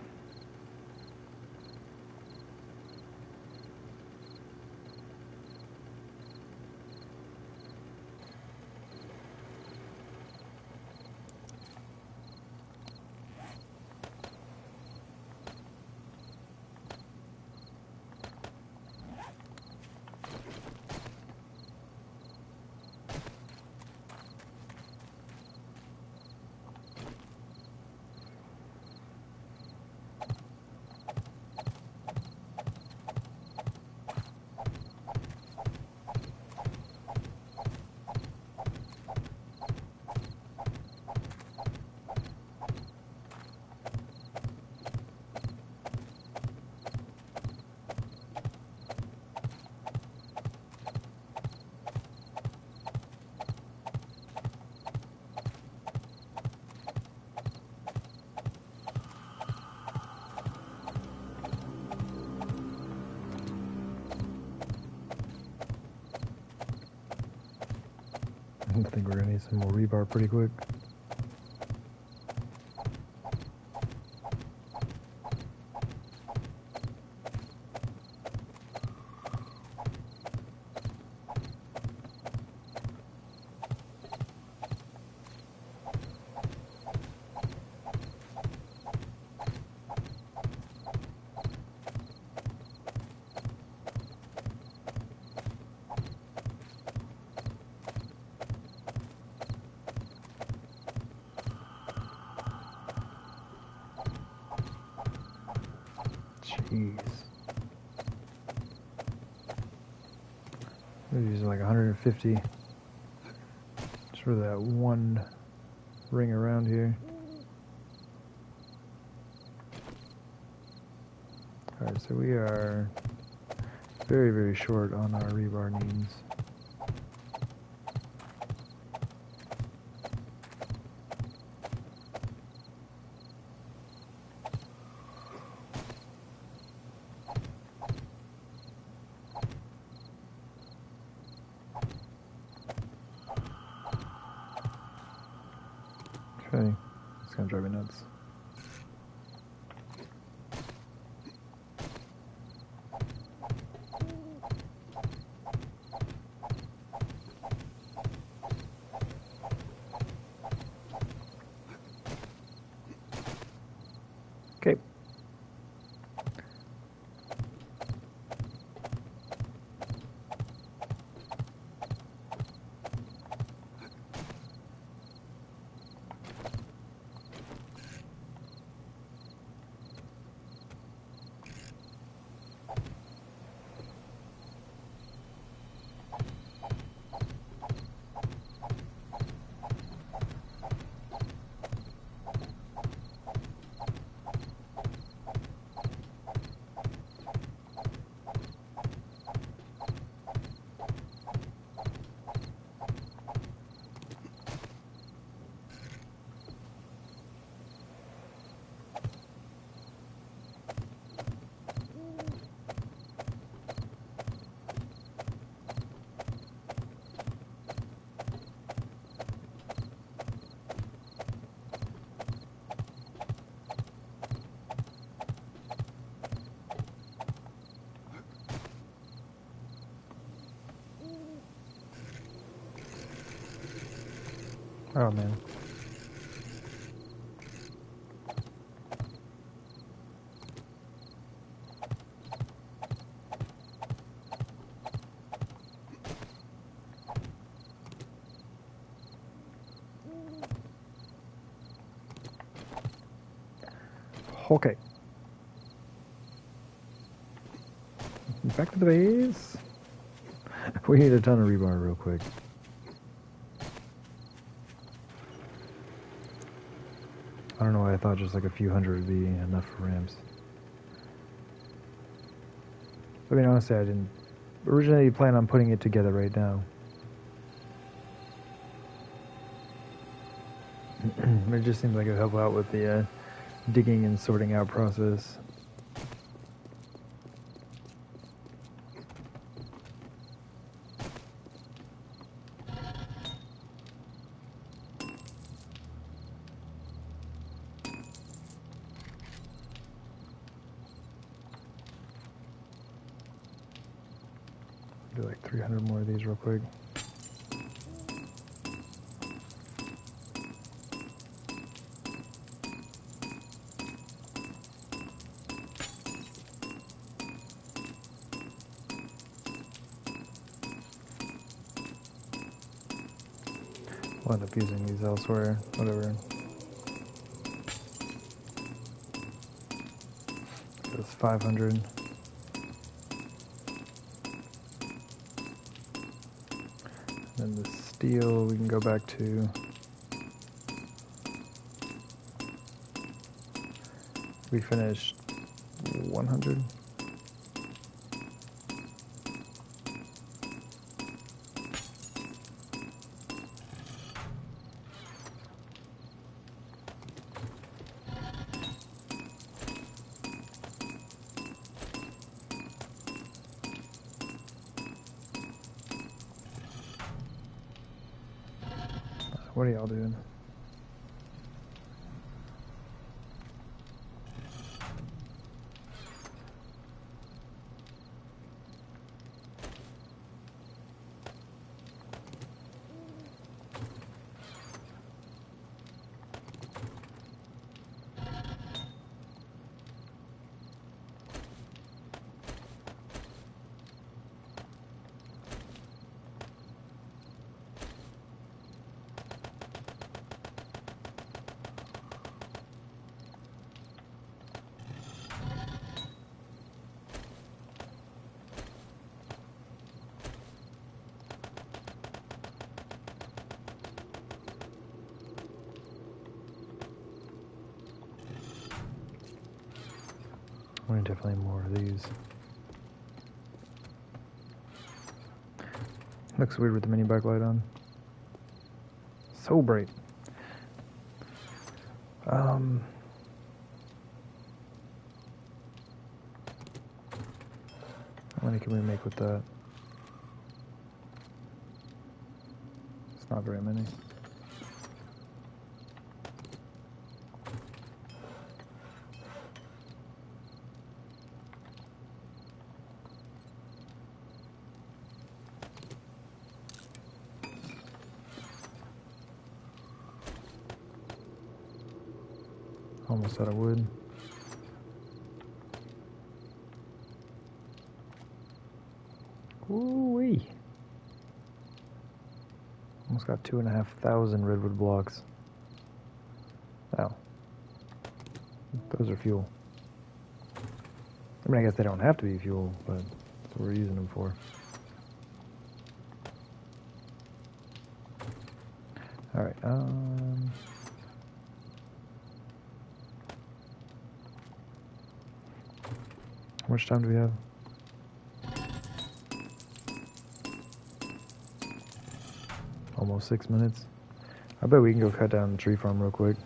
I think we're gonna need some more rebar pretty quick. Jeez. I'm using like 150 just for that one ring around here. Alright, so we are very, very short on our rebar needs. gonna drive me nuts. Okay. Oh man. Okay. Back to the base. We need a ton of rebar real quick. I don't know why I thought just like a few hundred would be enough for ramps. I mean, honestly, I didn't originally plan on putting it together right now. It just seems like it would help out with the digging and sorting out process. Do like 300 more of these real quick. I'll end up using these elsewhere, whatever. That's 500. And the steel we can go back to. We finished 100. What are y'all doing? I want definitely more of these. Looks weird with the mini backlight on. So bright. How many can we make with that? It's not very many. Almost out of wood. Ooh-wee. Almost got 2,500 redwood blocks. Wow. Those are fuel. I mean, I guess they don't have to be fuel, but that's what we're using them for. Alright, how much time do we have? Almost 6 minutes. I bet we can go cut down the tree farm real quick.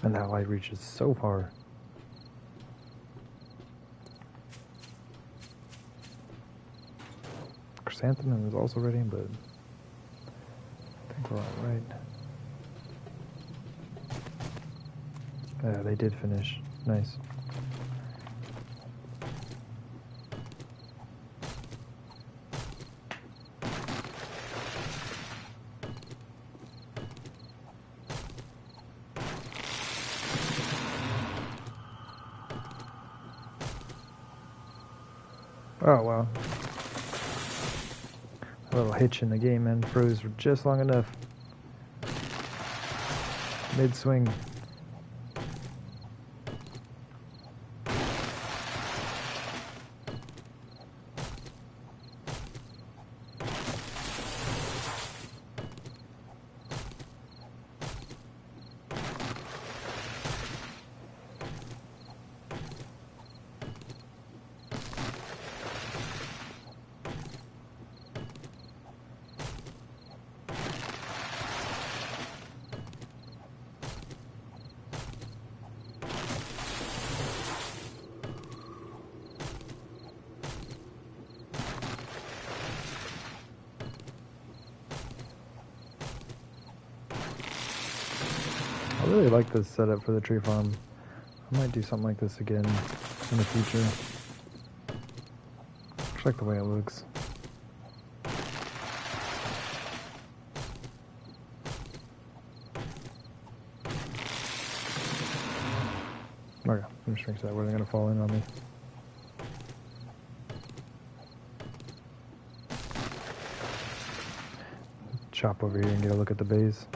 And that light reaches so far. Chrysanthemum is also ready, but I think we're all right. Yeah, they did finish. Nice. Oh, wow. A little hitch in the game, man. Froze for just long enough. Mid-swing. I really like this setup for the tree farm. I might do something like this again in the future. I like the way it looks. Okay, let me shrink that where they're gonna fall in on me. Chop over here and get a look at the base.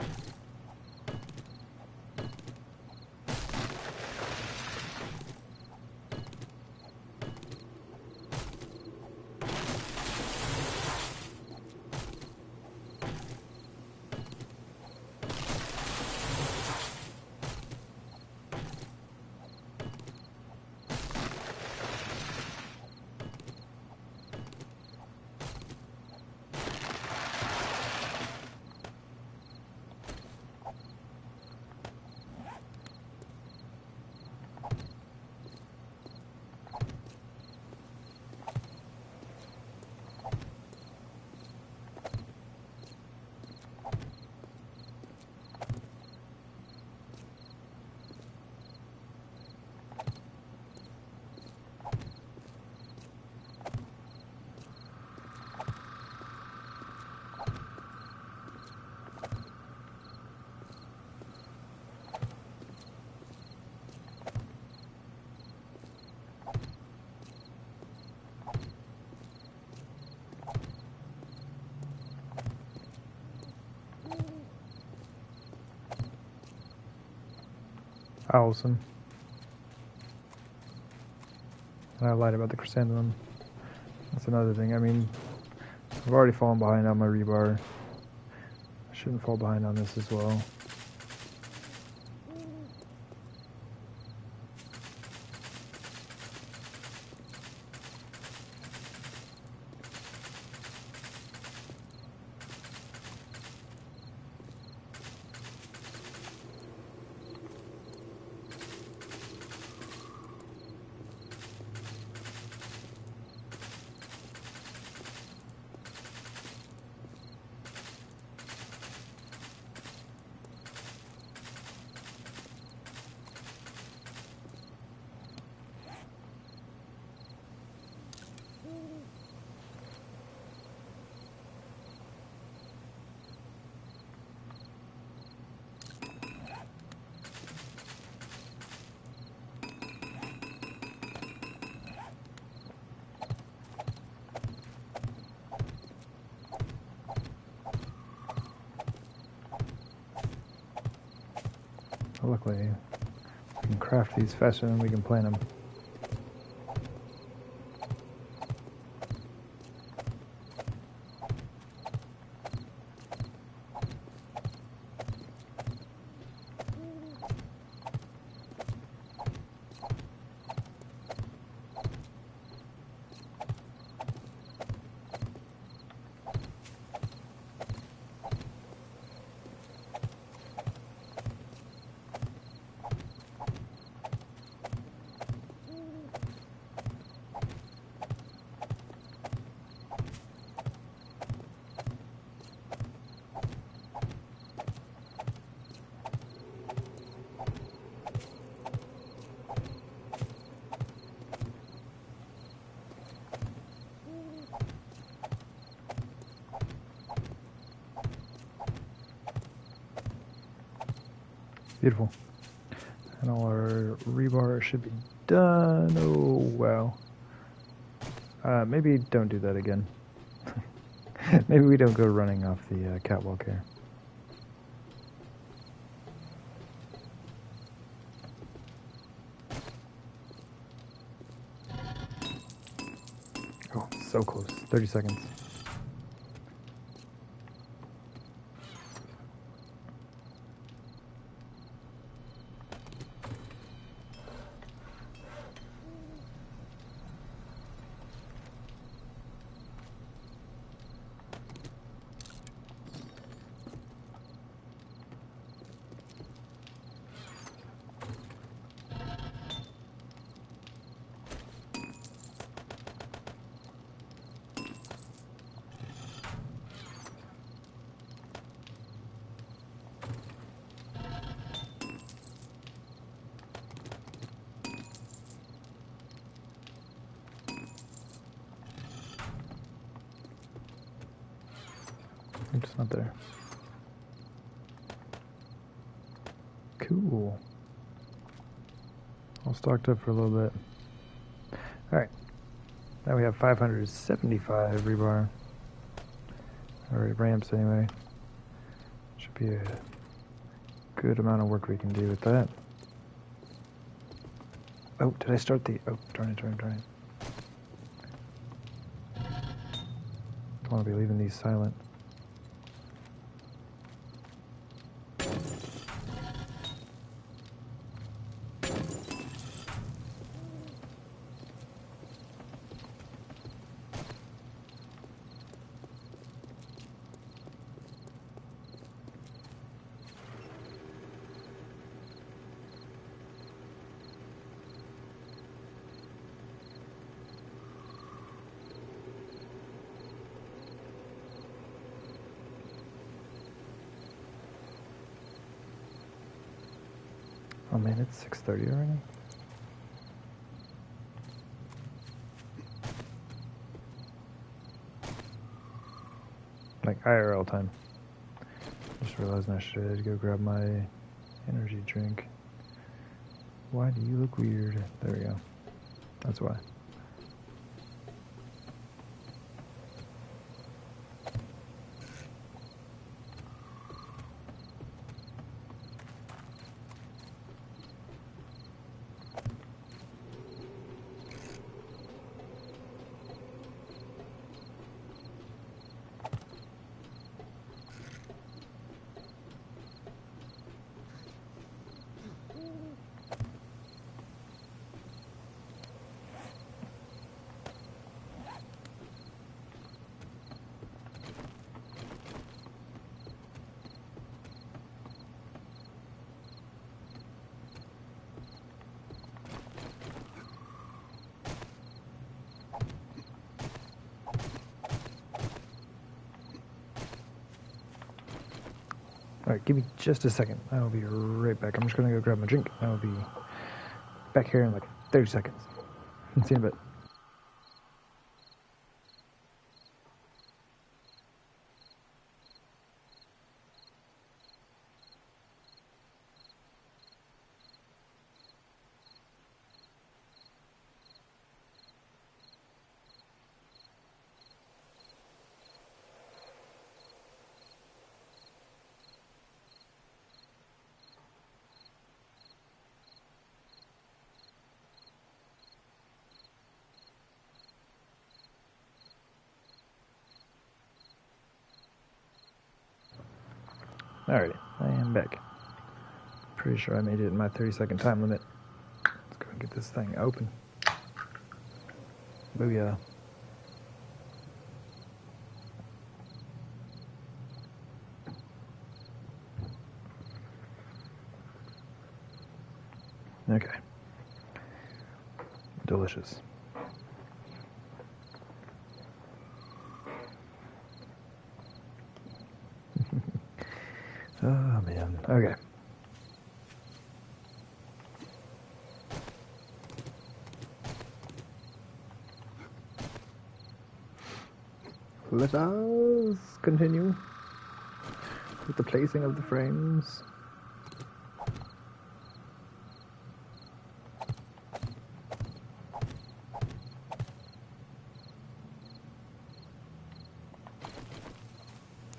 Awesome. And I lied about the chrysanthemum. That's another thing. I mean, I've already fallen behind on my rebar. I shouldn't fall behind on this as well. Luckily, we can craft these faster than we can plant them. Beautiful. And all our rebar should be done. Oh, wow. Maybe don't do that again. Maybe we don't go running off the catwalk here. Oh, so close. 30 seconds. It's not there. Cool. All stocked up for a little bit. Alright. Now we have 575 rebar. Or ramps anyway. Should be a good amount of work we can do with that. Oh, did I start the... Oh, darn it. Don't want to be leaving these silent. Oh man, it's 6:30 already. Like IRL time. Just realizing I should go grab my energy drink. Why do you look weird? There we go. That's why. Alright, give me just a second. I will be right back. I'm just gonna go grab my drink. I will be back here in like 30 seconds. See you in a bit. Alrighty, I am back. Pretty sure I made it in my 30-second time limit. Let's go and get this thing open. Booyah. Okay. Delicious. Oh man. Okay. Let us continue with the placing of the frames.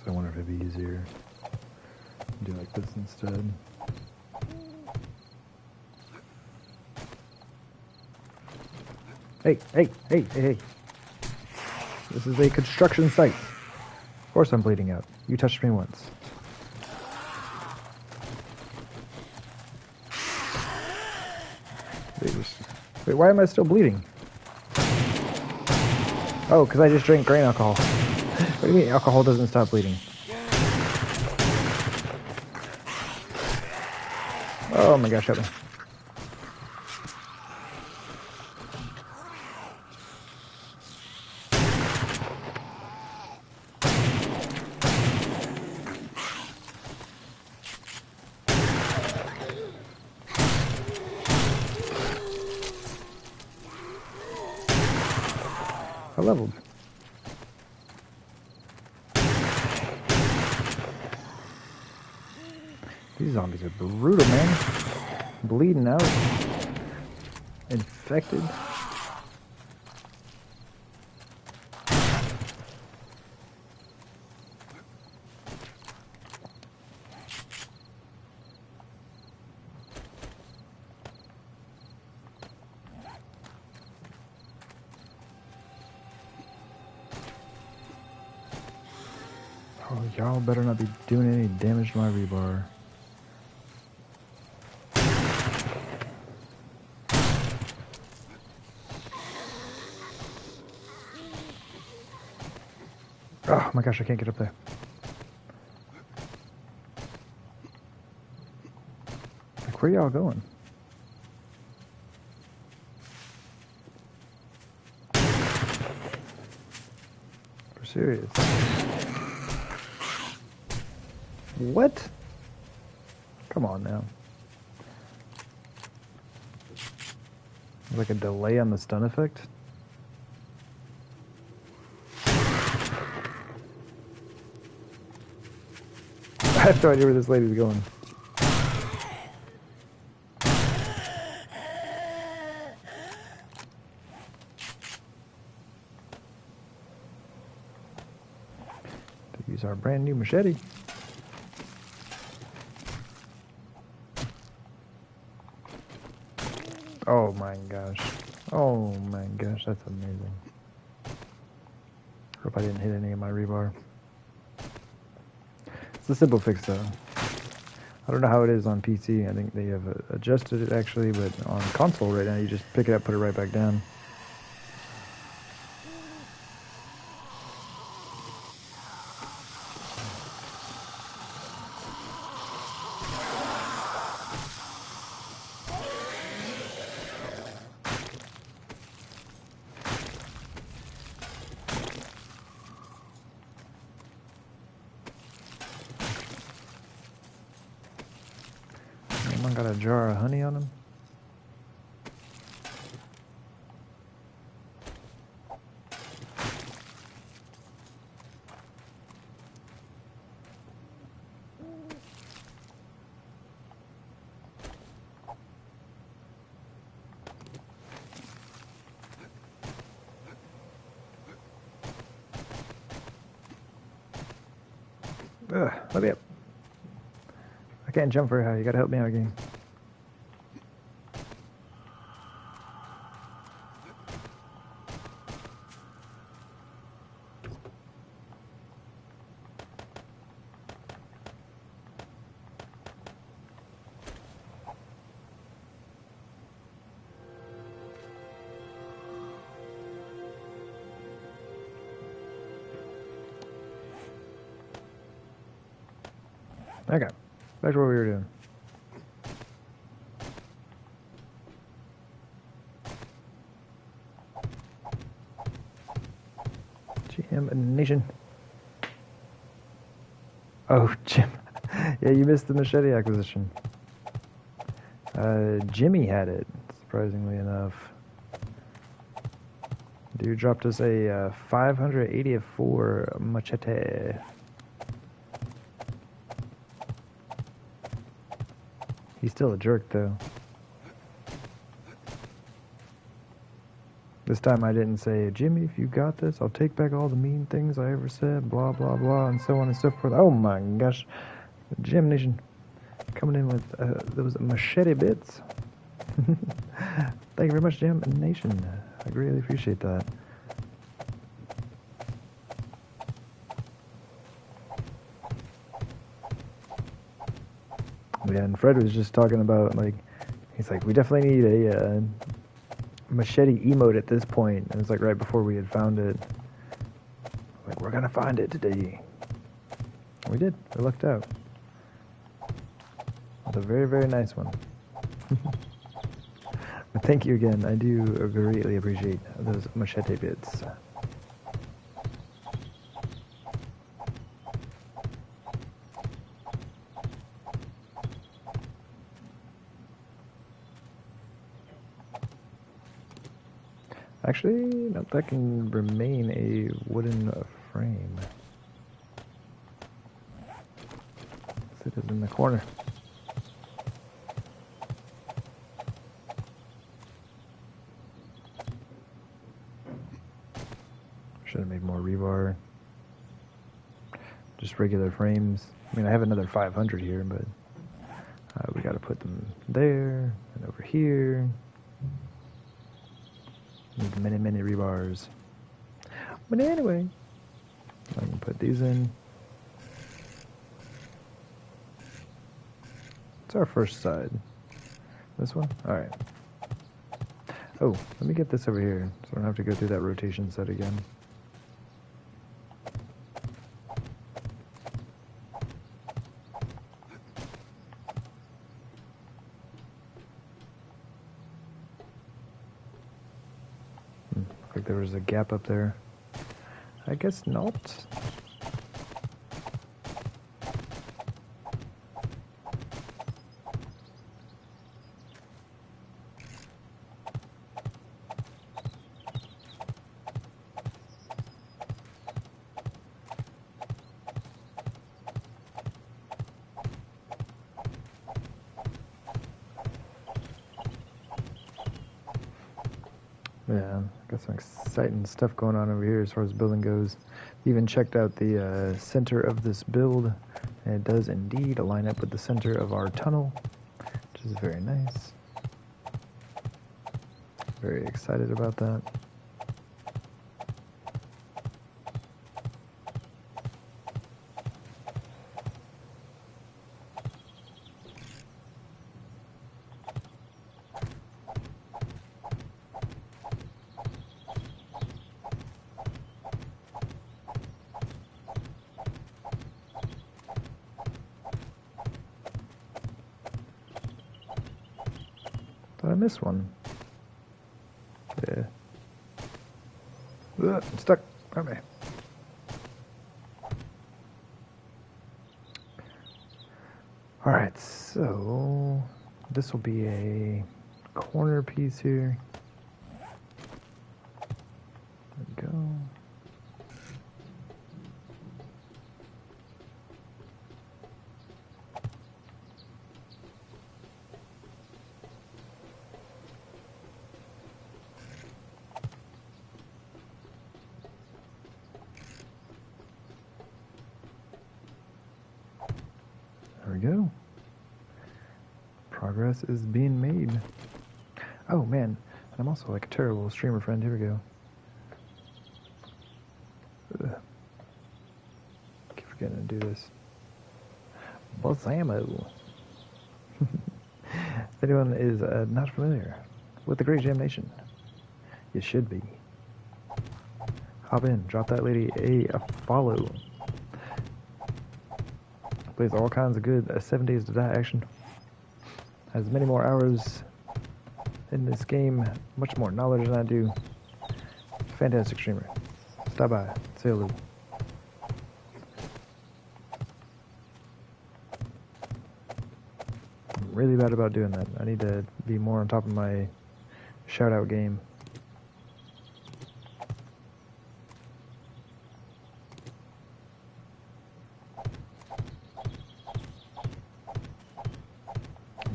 So I wonder if it'd be easier to do like this instead. Hey, hey, hey, hey, hey. This is a construction site. Of course I'm bleeding out. You touched me once. Wait, why am I still bleeding? Oh, because I just drank grain alcohol. What do you mean alcohol doesn't stop bleeding? Oh my gosh, help me. I leveled. These zombies are brutal, man. Bleeding out. Infected. Oh, y'all better not be doing any damage to my rebar. Oh my gosh, I can't get up there. Like, where y'all going? For serious. What? Come on now. Like a delay on the stun effect? I have no idea where this lady's going. To use our brand new machete. Oh my gosh. Oh my gosh, that's amazing. Hope I didn't hit any of my rebar. It's a simple fix though. I don't know how it is on PC. I think they have adjusted it actually, but on console right now you just pick it up, put it right back down. Anyone got a jar of honey on them? Ugh, let me up. I can't jump very high. You gotta help me out, game. Back to what we were doing. GM Nation. Oh, Jim. Yeah, you missed the machete acquisition. Jimmy had it, surprisingly enough. Dude dropped us a 584 machete. He's still a jerk, though. This time I didn't say, Jimmy, if you got this, I'll take back all the mean things I ever said, blah, blah, blah, and so on and so forth. Oh my gosh. Gem Nation coming in with those machete bits. Thank you very much, Gem Nation. I greatly appreciate that. Yeah, and Fred was just talking about, like, he's like, we definitely need a machete emote at this point. And it's like right before we had found it. Like, we're gonna find it today. We did. We lucked out. It's a very, very nice one. But thank you again. I do greatly appreciate those machete bits. Actually, no, that can remain a wooden frame. It is in the corner. Should have made more rebar. Just regular frames. I mean, I have another 500 here, but we got to put them there and over here. Need many, many rebars. But anyway, I can put these in. It's our first side. This one? Alright. Oh, let me get this over here so I don't have to go through that rotation set again. Looks like there was a gap up there. I guess not. Yeah, got some exciting stuff going on over here as far as building goes. Even checked out the center of this build, and it does indeed line up with the center of our tunnel, which is very nice. Very excited about that. Did I miss one? Yeah. Ugh, I'm stuck. Okay. Alright, so this will be a corner piece here. There we go. There we go. Progress is being made. Oh man, I'm also like a terrible streamer friend. Here we go. Ugh. Keep forgetting to do this. Balsamo. If anyone is not familiar with the Great Jam Nation, you should be. Hop in, drop that lady a follow. plays all kinds of good 7 Days to Die action. Has many more hours in this game, much more knowledge than I do. Fantastic streamer. Stop by, say hello. I'm really bad about doing that. I need to be more on top of my shout out game.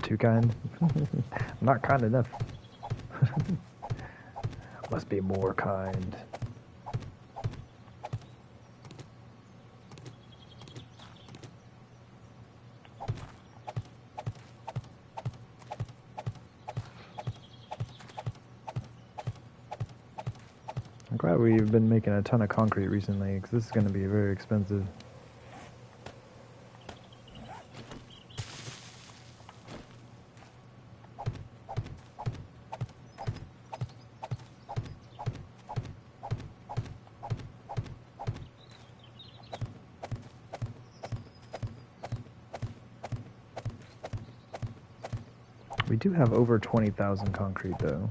Too kind. Not kind enough. Must be more kind. I'm glad we've been making a ton of concrete recently, because this is going to be very expensive. We do have over 20,000 concrete, though.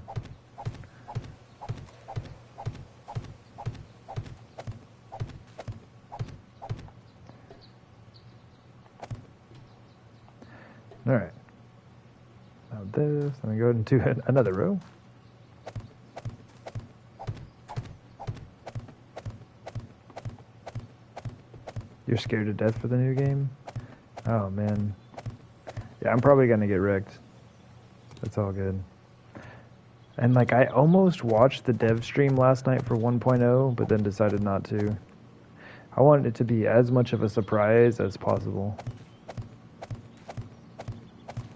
Alright. Now this, let me go into another row. You're scared to death for the new game? Oh, man. Yeah, I'm probably gonna get wrecked. That's all good. And like, I almost watched the dev stream last night for 1.0, but then decided not to. I wanted it to be as much of a surprise as possible.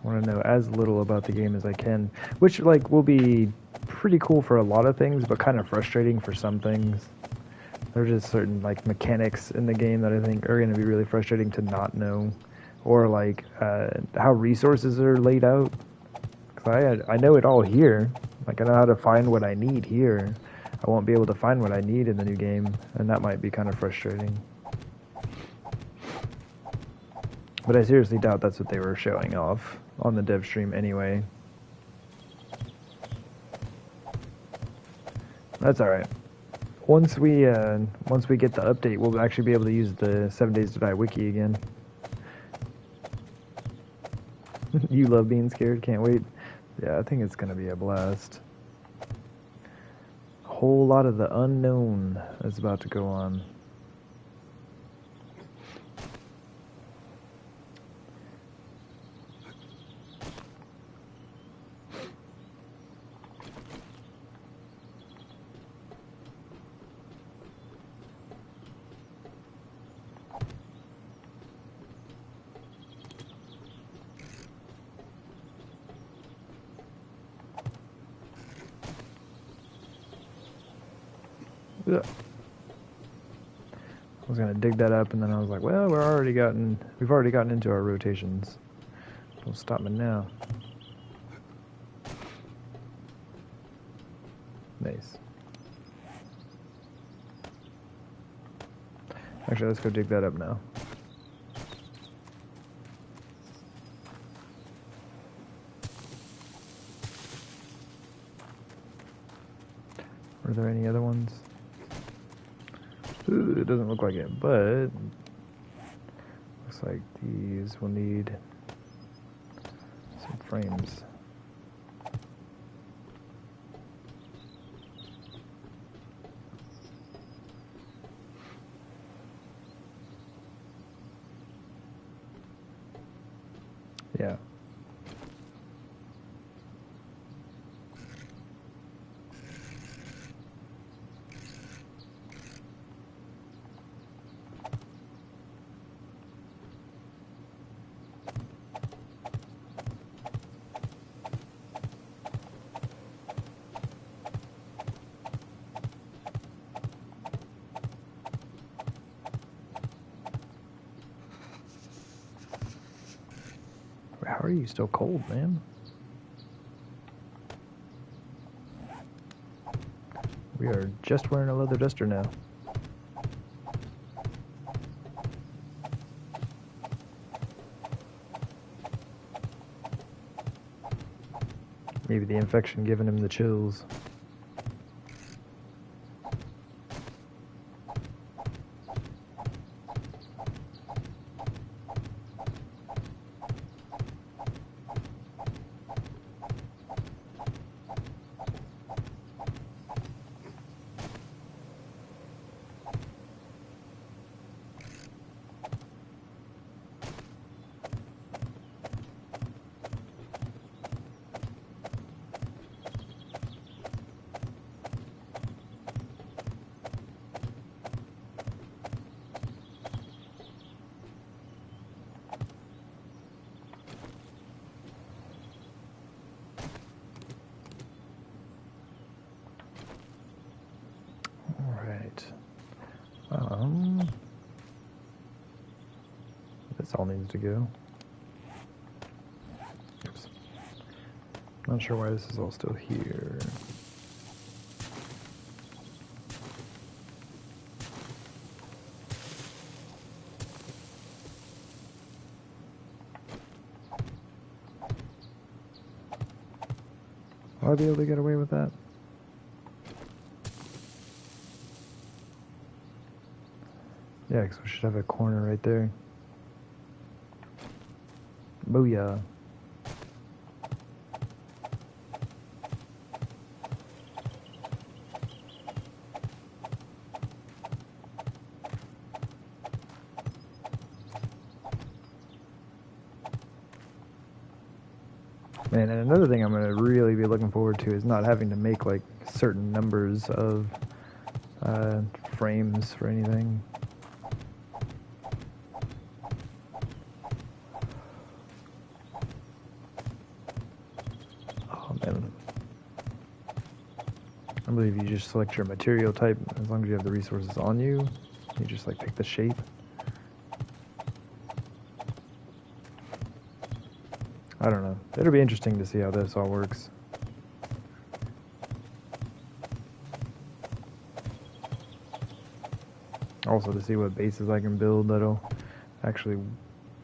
I want to know as little about the game as I can, which like will be pretty cool for a lot of things, but kind of frustrating for some things. There are just certain like mechanics in the game that I think are going to be really frustrating to not know, or like how resources are laid out. I know it all here. Like, I know how to find what I need here. I won't be able to find what I need in the new game, and that might be kind of frustrating. But I seriously doubt that's what they were showing off on the dev stream anyway. That's alright. Once we get the update, we'll actually be able to use the 7 Days to Die wiki again. You love being scared, can't wait. Yeah, I think it's gonna be a blast. A whole lot of the unknown is about to go on. Ugh. I was gonna dig that up, and then I was like, well, we've already gotten into our rotations. Don't stop me now. Nice. Actually, let's go dig that up now. Are there any other ones? Ooh, it doesn't look like it, but looks like these will need some frames. Yeah. How are you still cold, man? We are just wearing a leather duster now. Maybe the infection giving him the chills. This all needs to go. Oops. Not sure why this is all still here. Will I be able to get away with that? Yeah, because we should have a corner right there. Booyah. Man, and another thing I'm going to really be looking forward to is not having to make like certain numbers of frames for anything. I believe you just select your material type as long as you have the resources on you. You just like pick the shape. I don't know. It'll be interesting to see how this all works. Also to see what bases I can build that'll actually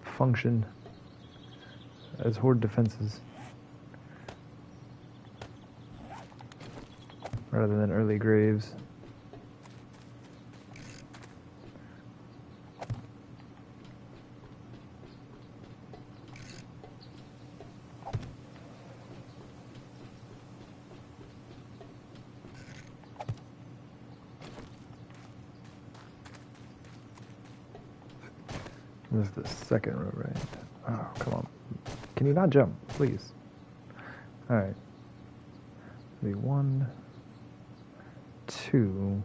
function as Horde defenses. Rather than early graves. This is the second row, right? Oh, come on. Can you not jump, please? Alright. Maybe 1, 2,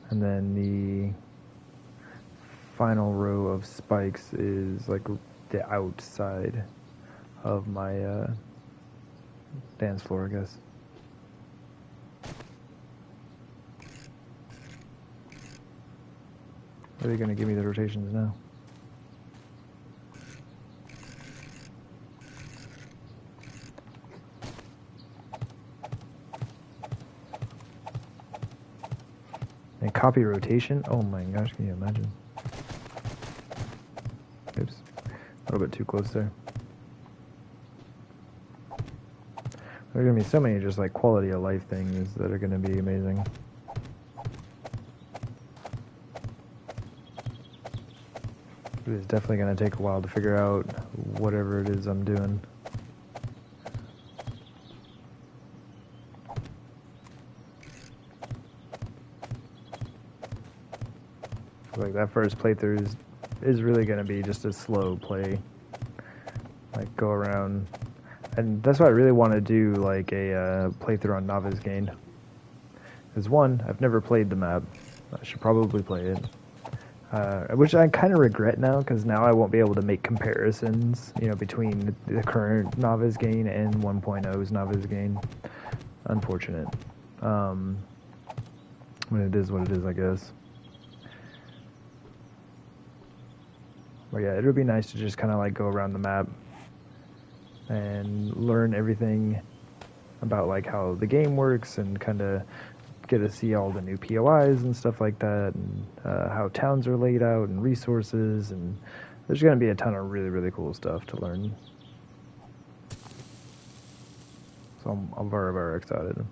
and then the final row of spikes is like the outside of my dance floor, I guess. Are they going to give me the rotations now? And copy rotation? Oh my gosh, can you imagine? Oops. A little bit too close there. There are going to be so many just like quality of life things that are going to be amazing. It is definitely going to take a while to figure out whatever it is I'm doing. Like that first playthrough is really going to be just a slow play. Like go around, and that's why I really want to do like a playthrough on Novice Gain. Because one, I've never played the map. I should probably play it. Which I kind of regret now, because now I won't be able to make comparisons, you know, between the current Novice Gain and 1.0's Novice Gain. Unfortunate. But it is what it is, I guess. But yeah, it would be nice to just kind of like go around the map and learn everything about like how the game works and kind of get to see all the new POIs and stuff like that, and how towns are laid out and resources, and there's going to be a ton of really, really cool stuff to learn. So I'm very, very excited.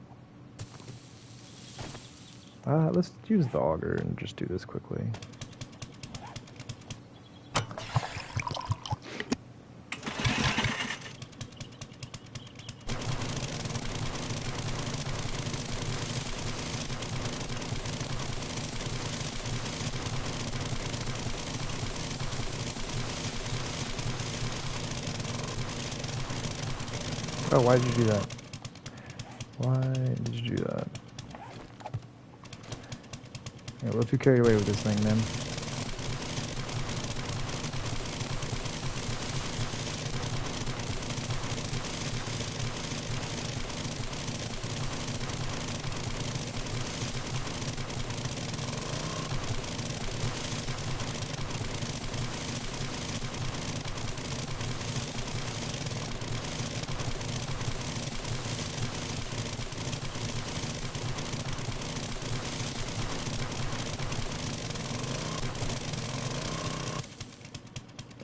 Let's use the auger and just do this quickly. Oh, why did you do that? Why did you do that? Yeah, a little too carried away with this thing, man.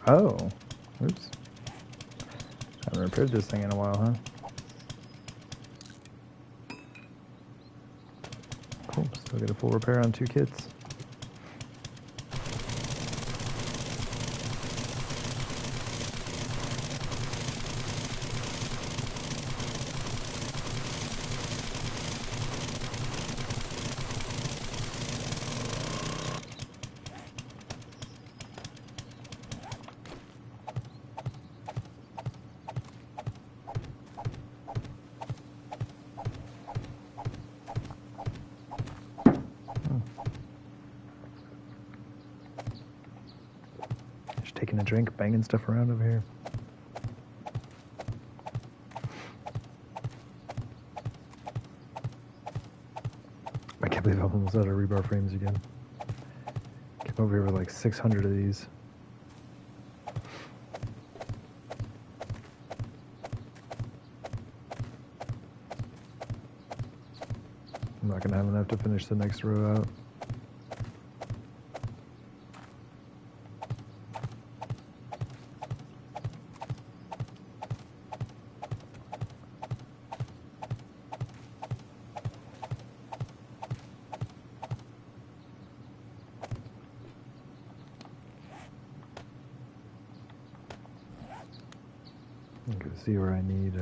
Oh, oops. Haven't repaired this thing in a while, huh? Cool, still get a full repair on 2 kits. Taking a drink, banging stuff around over here. I can't believe I'm almost out of rebar frames again. Came over here with like 600 of these. I'm not gonna have enough to finish the next row out. I'm gonna see where I need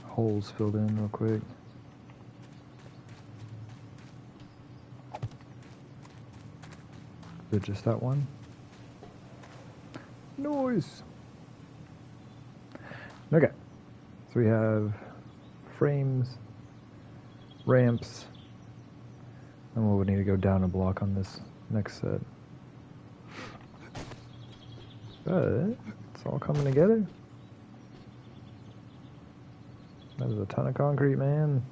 holes filled in real quick. Is it just that one? Nice! Okay, so we have frames, ramps, and we'll need to go down a block on this next set. But it's all coming together. That is a ton of concrete, man.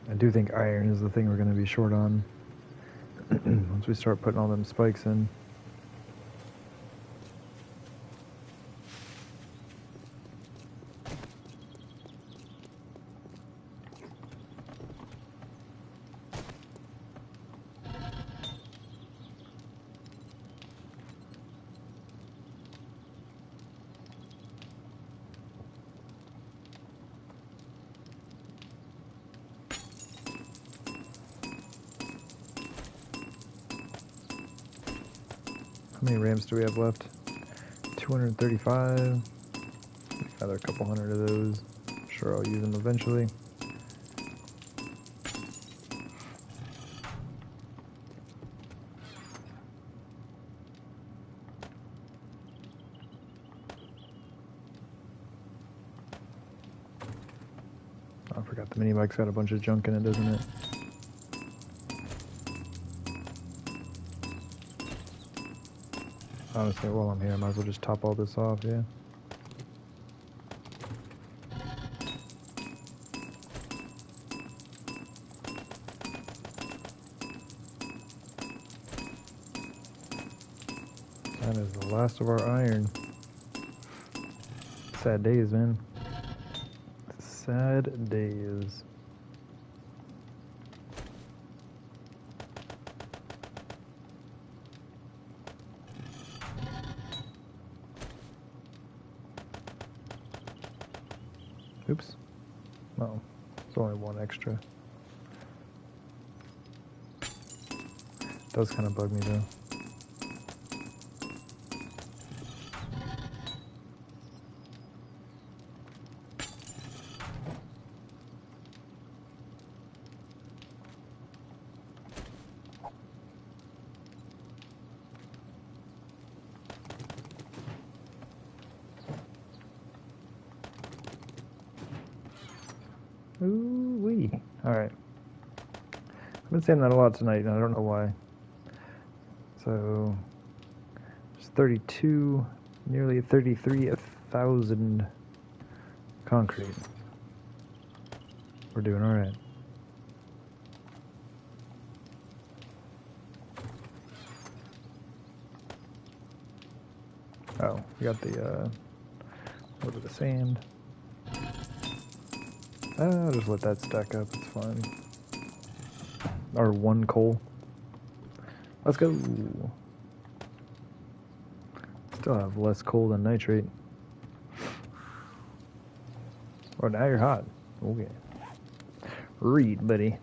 I do think iron is the thing we're going to be short on once we start putting all them spikes in. How many ramps do we have left? 235. Another couple hundred of those. I'm sure I'll use them eventually. Oh, I forgot the mini bike's got a bunch of junk in it, doesn't it? Honestly, while I'm here, I might as well just top all this off, yeah. That is the last of our iron. Sad days, man. Sad days. Oops. Oh, it's only one extra. Does kind of bug me though. Ooh-wee. Alright. I've been saying that a lot tonight, and I don't know why. So, it's 32, nearly 33,000 concrete. We're doing alright. Oh, we got the, what the sand. I'll just let that stack up, it's fine. Or one coal. Let's go. Still have less coal than nitrate. Oh, now you're hot. Okay. Read, buddy.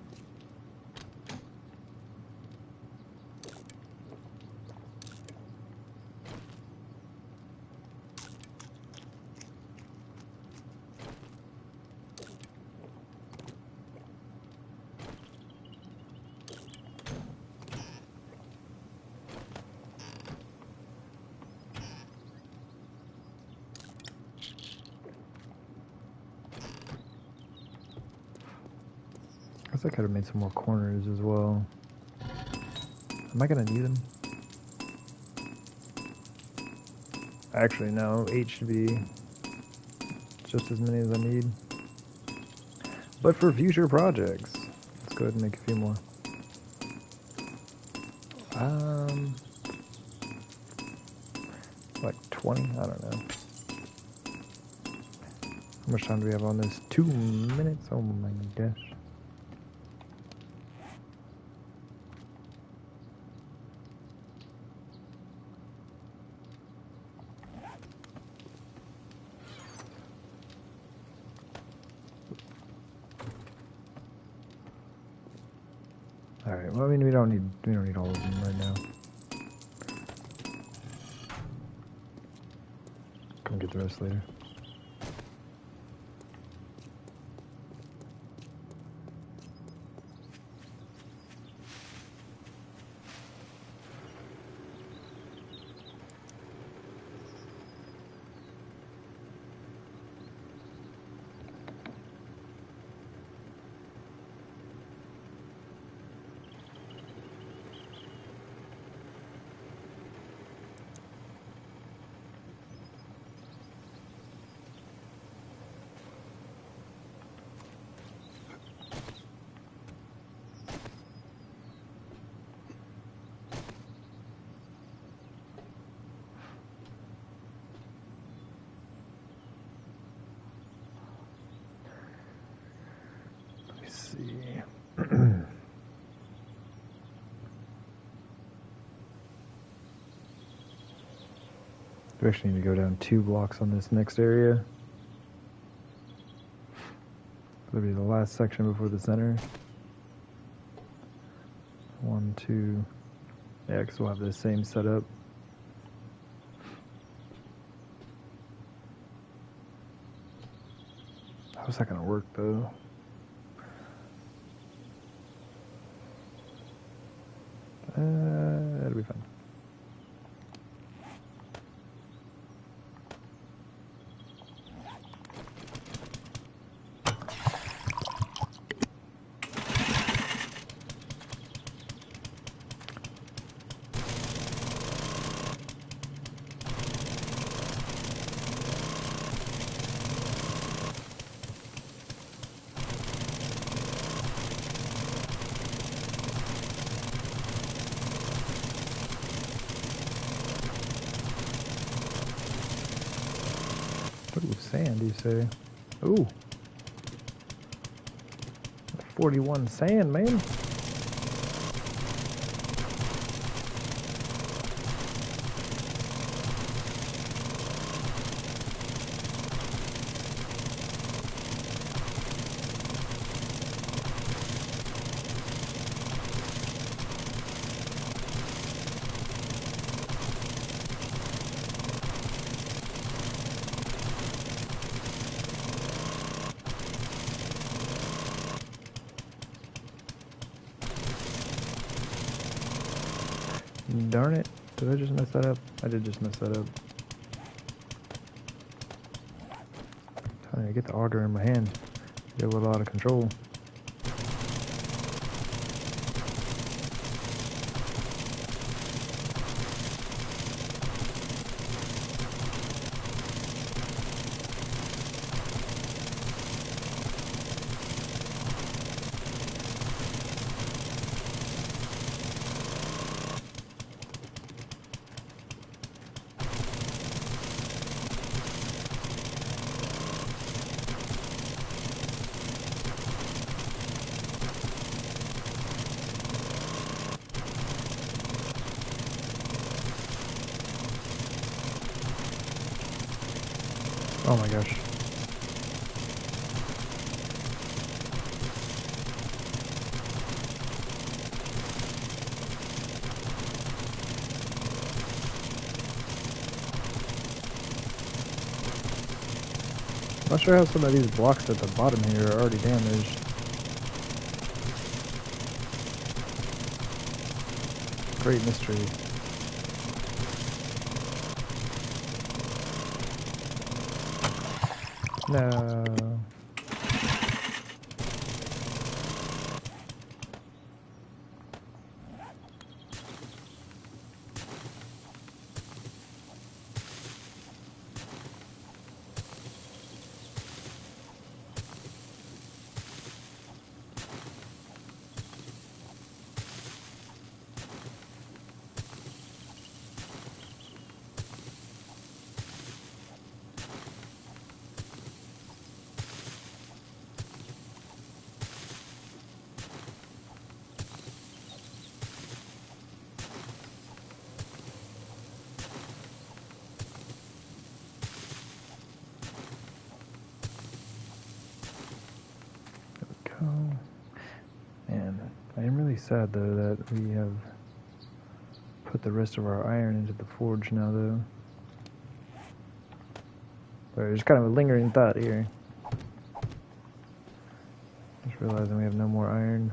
I could have made some more corners as well. Am I gonna need them? Actually, no. 8 should be just as many as I need. But for future projects, let's go ahead and make a few more. Like 20? I don't know. How much time do we have on this? 2 minutes? Oh my gosh. Alright, well, I mean, we don't need all of them right now. Come get the rest later. We actually need to go down 2 blocks on this next area. That'll be the last section before the center. 1, 2. Yeah, because we'll have the same setup. How's that gonna work though? That'll be fine. Ooh, sand, you say? Ooh. 41 sand, man. Darn it. Did I just mess that up? I did just mess that up. Trying to get the auger in my hand. Get a little out of control. Oh my gosh. Not sure how some of these blocks at the bottom here are already damaged. Great mystery. No. Man, I am really sad though that we have put the rest of our iron into the forge now though. But there's kind of a lingering thought here. Just realizing we have no more iron.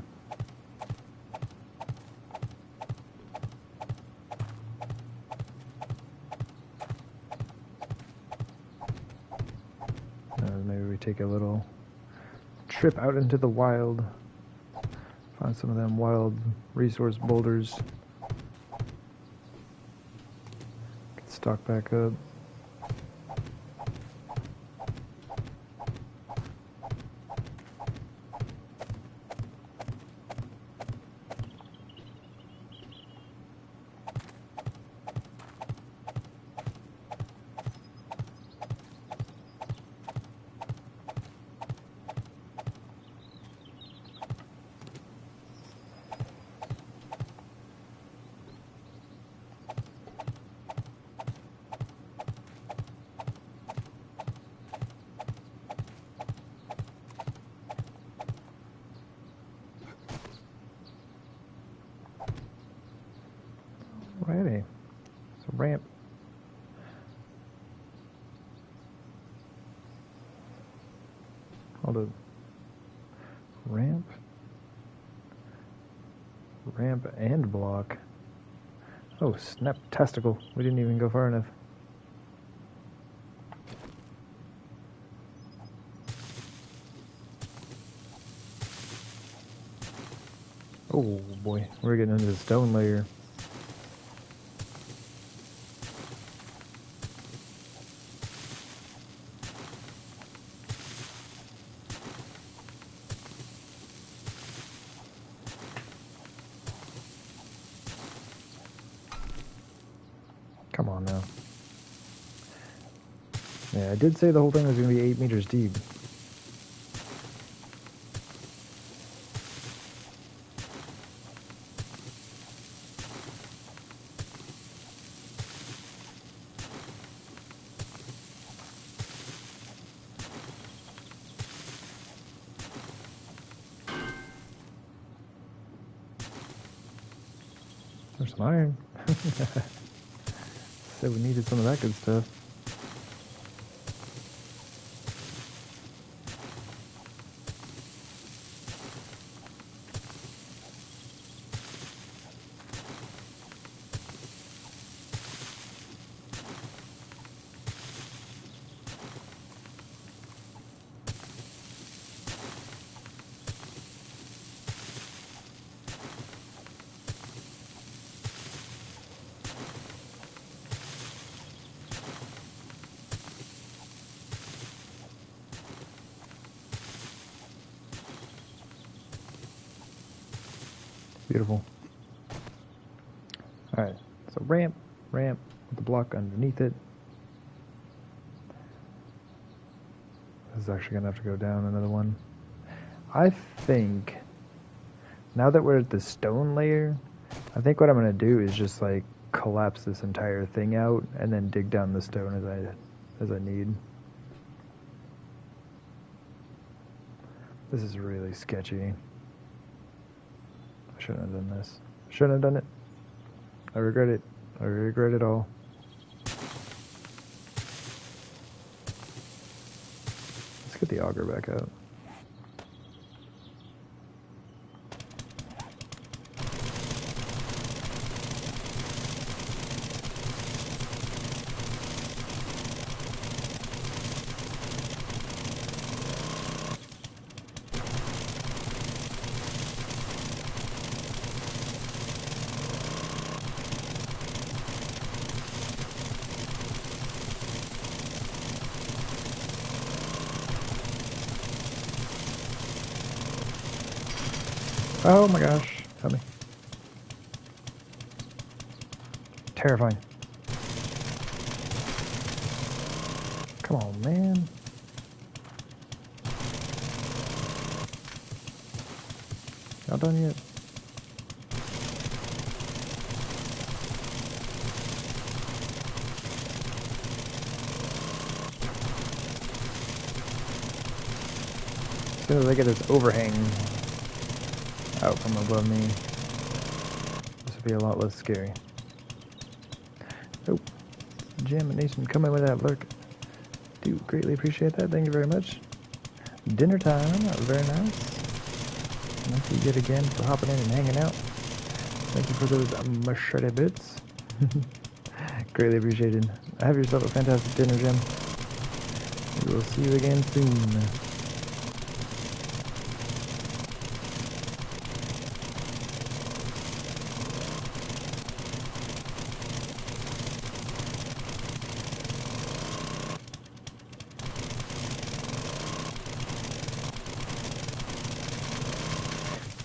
Maybe we take a little trip out into the wild. Find some of them wild resource boulders. Get stocked back up. Alrighty, it's a ramp. Hold up. Ramp? Ramp and block. Oh, snap testicle. We didn't even go far enough. Oh boy, we're getting into the stone layer. Come on now. Yeah, I did say the whole thing was going to be 8 meters deep. There's some iron. Said we needed some of that good stuff. Beautiful. Alright, so ramp with the block underneath it. This is actually going to have to go down another one. I think, now that we're at the stone layer, I think what I'm going to do is just like collapse this entire thing out and then dig down the stone as I need. This is really sketchy. I shouldn't have done this. Shouldn't have done it. I regret it. I regret it all. Let's get the auger back out. Oh my gosh, help me. Terrifying. Come on, man. Not done yet. As soon as I get this overhang out from above me, this would be a lot less scary. Oh, Jim and Nathan, come in with that lurk. Do greatly appreciate that. Thank you very much. Dinner time, very nice. Thank you yet again for hopping in and hanging out. Thank you for those machete bits. Greatly appreciated. Have yourself a fantastic dinner, Jim. We will see you again soon.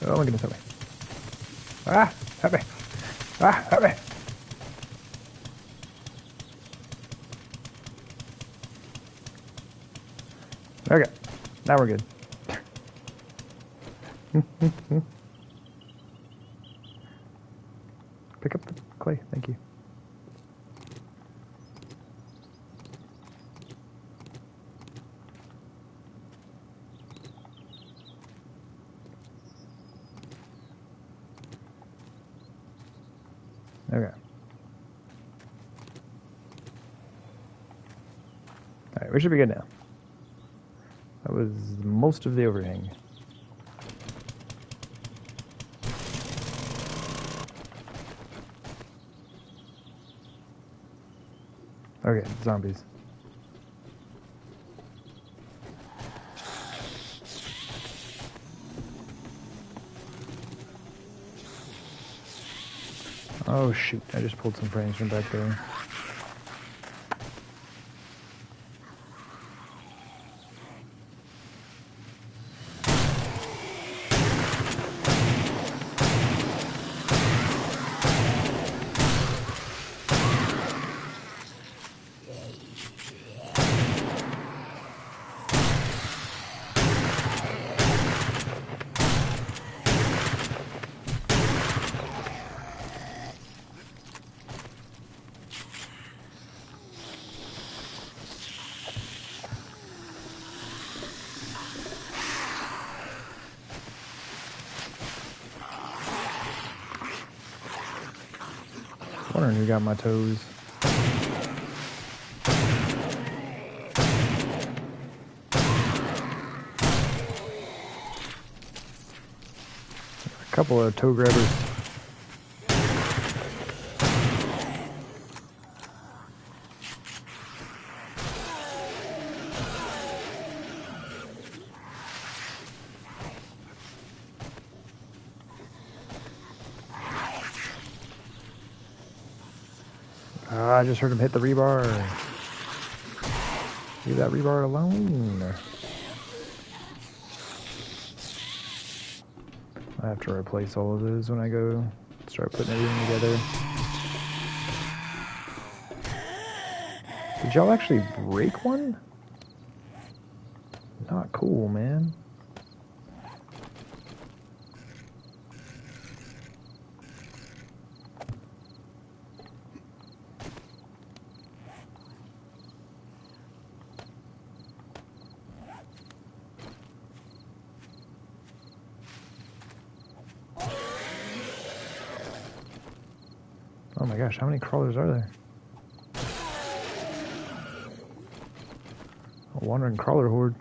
Oh my goodness, help me. Ah, help me. Ah, help me. Okay, now we're good. Pick up the clay, thank you. Okay. Alright, we should be good now. That was most of the overhang. Okay, zombies. Oh shoot, I just pulled some frames from back there. wondering who got my toes. A couple of toe grabbers. I just heard him hit the rebar. Leave that rebar alone. I have to replace all of those when I go start putting everything together. Did y'all actually break one? Not cool, man. Oh my gosh, how many crawlers are there? A wandering crawler horde.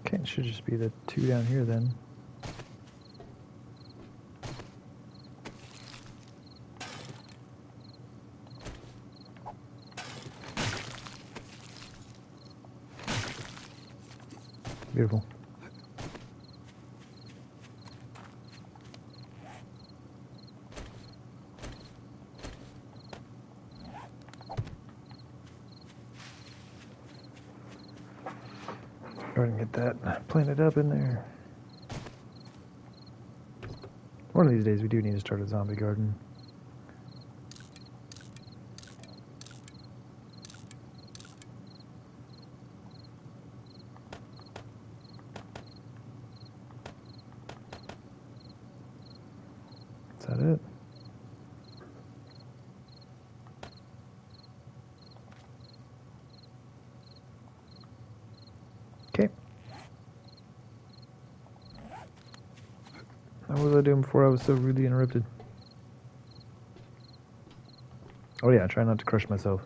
Okay, it should just be the two down here then. Beautiful. Go ahead and get that planted up in there. One of these days we do need to start a zombie garden. Is that it? Okay. What was I doing before I was so rudely interrupted? Oh yeah, try not to crush myself.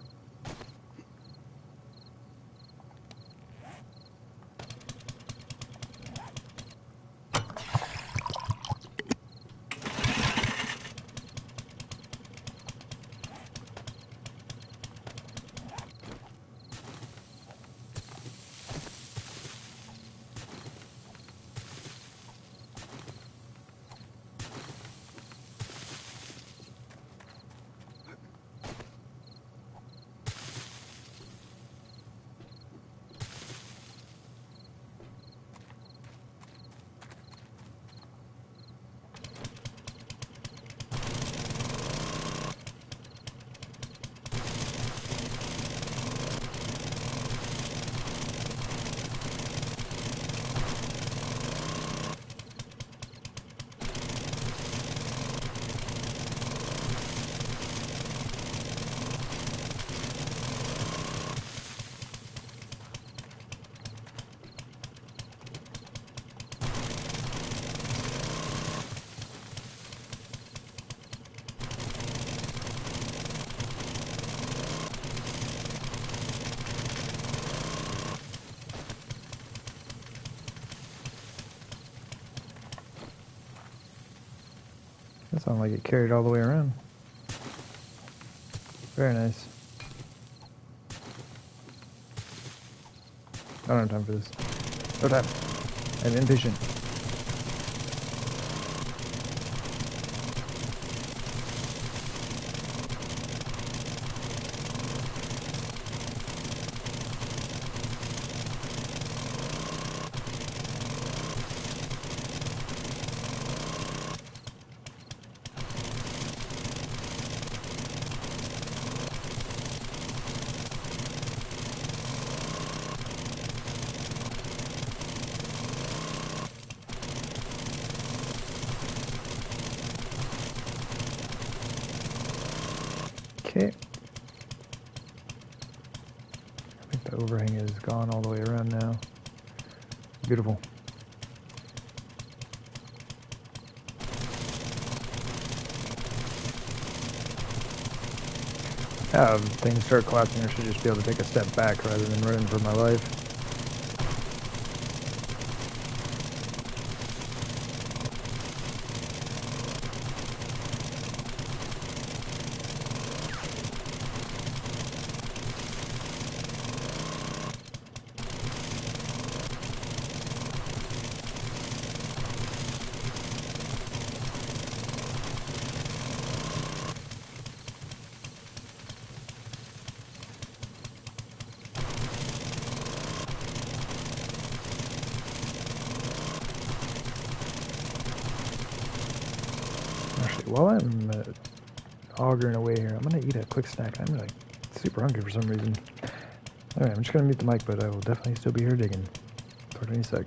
That sounded like it carried all the way around. Very nice. I don't have time for this. No time. I'm impatient. Okay. I think the overhang is gone all the way around now. Beautiful. If things start collapsing, I should just be able to take a step back rather than running for my life. Actually, while I'm augering away here, I'm gonna eat a quick snack. I'm like super hungry for some reason. Alright, I'm just gonna mute the mic, but I will definitely still be here digging. Talk to you in a sec.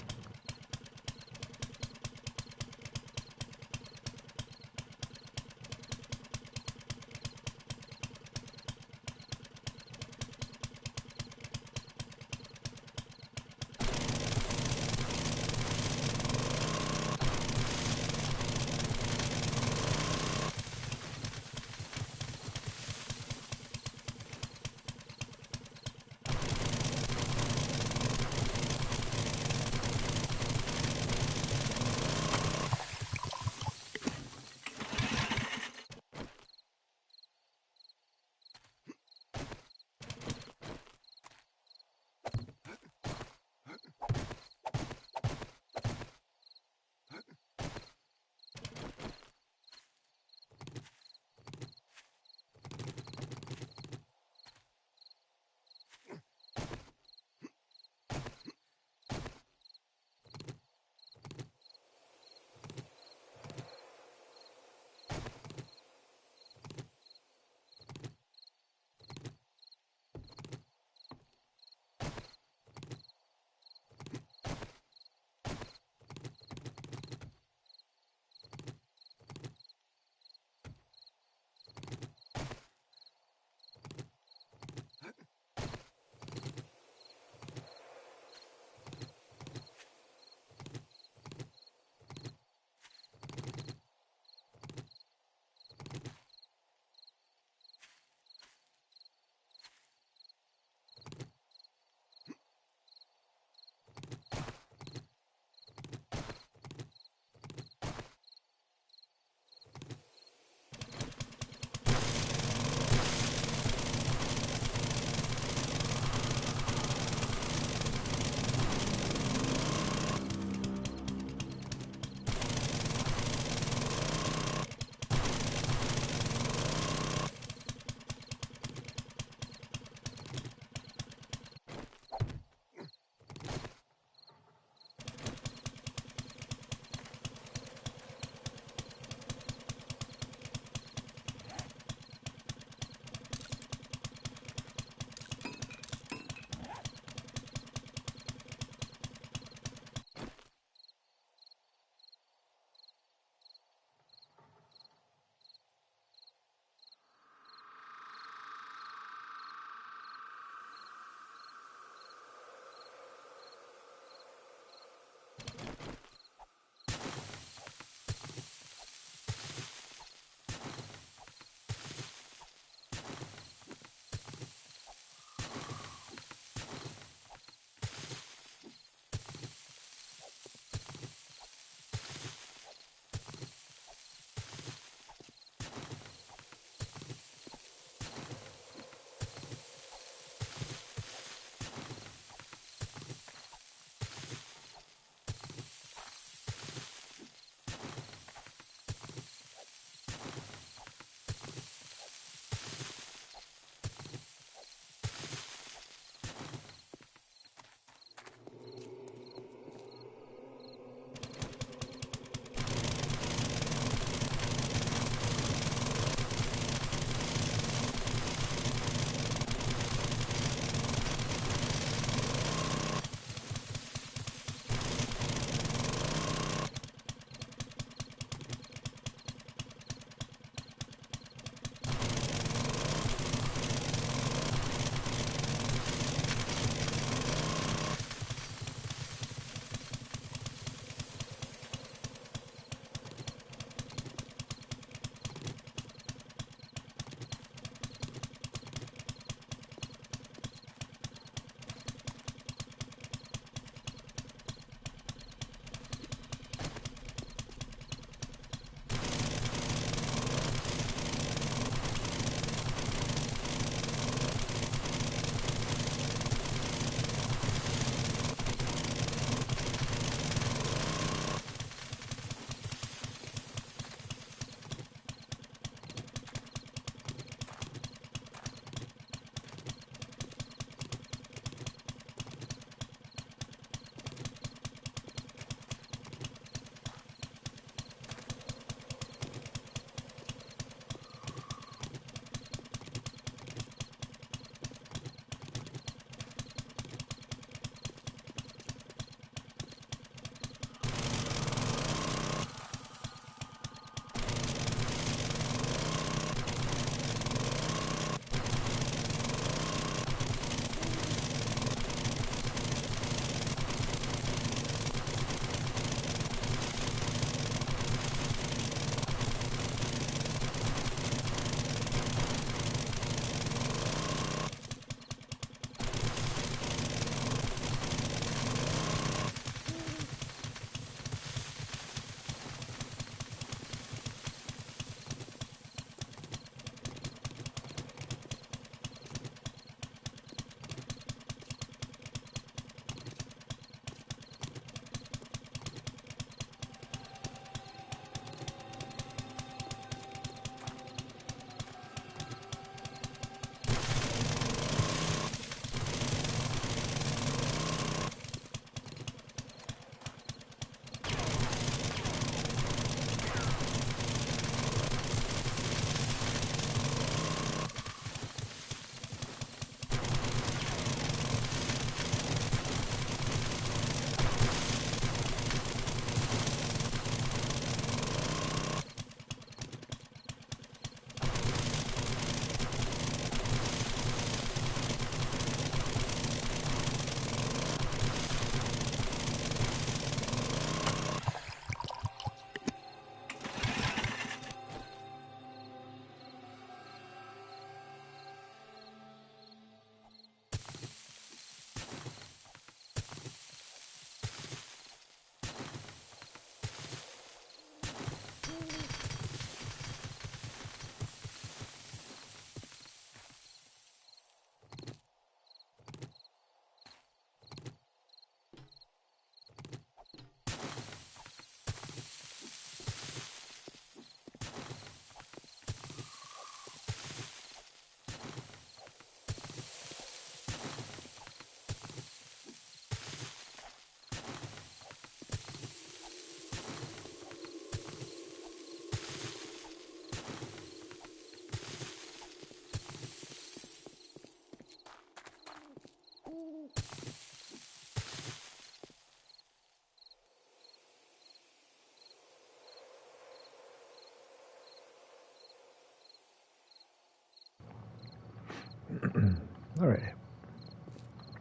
Alright.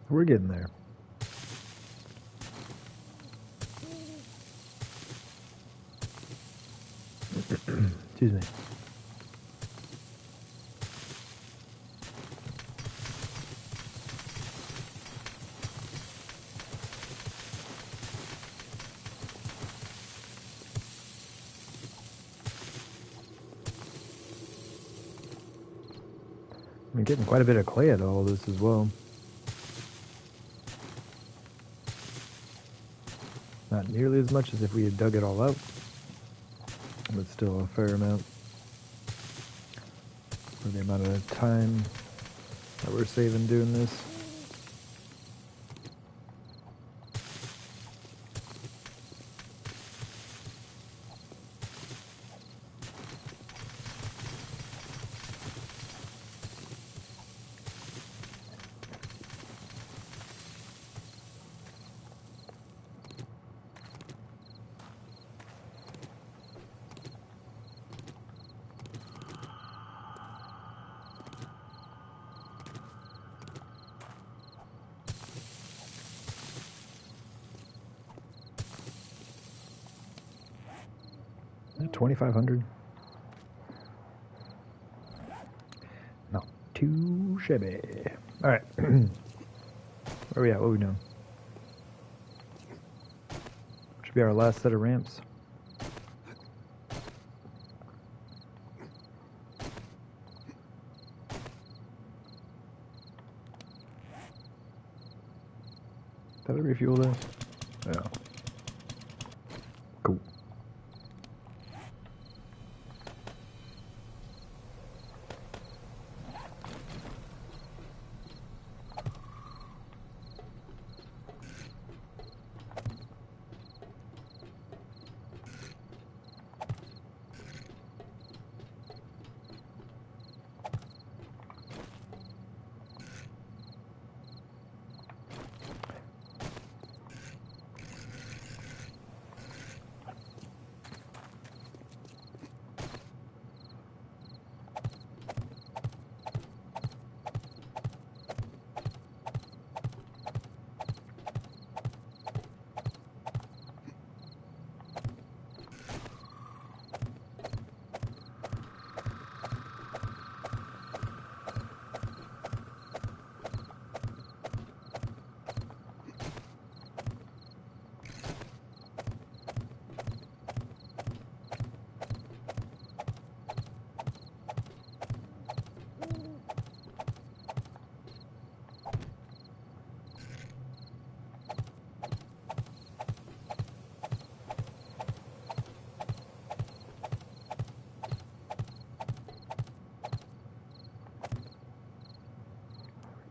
We're getting there. Excuse me. I'm getting quite a bit of clay out of all this as well. Not nearly as much as if we had dug it all out, but still a fair amount for the amount of time that we're saving doing this. $2,500. Not too shabby. Alright. Where we at? What are we doing? Should be our last set of ramps. Did I refuel this? Yeah. Cool.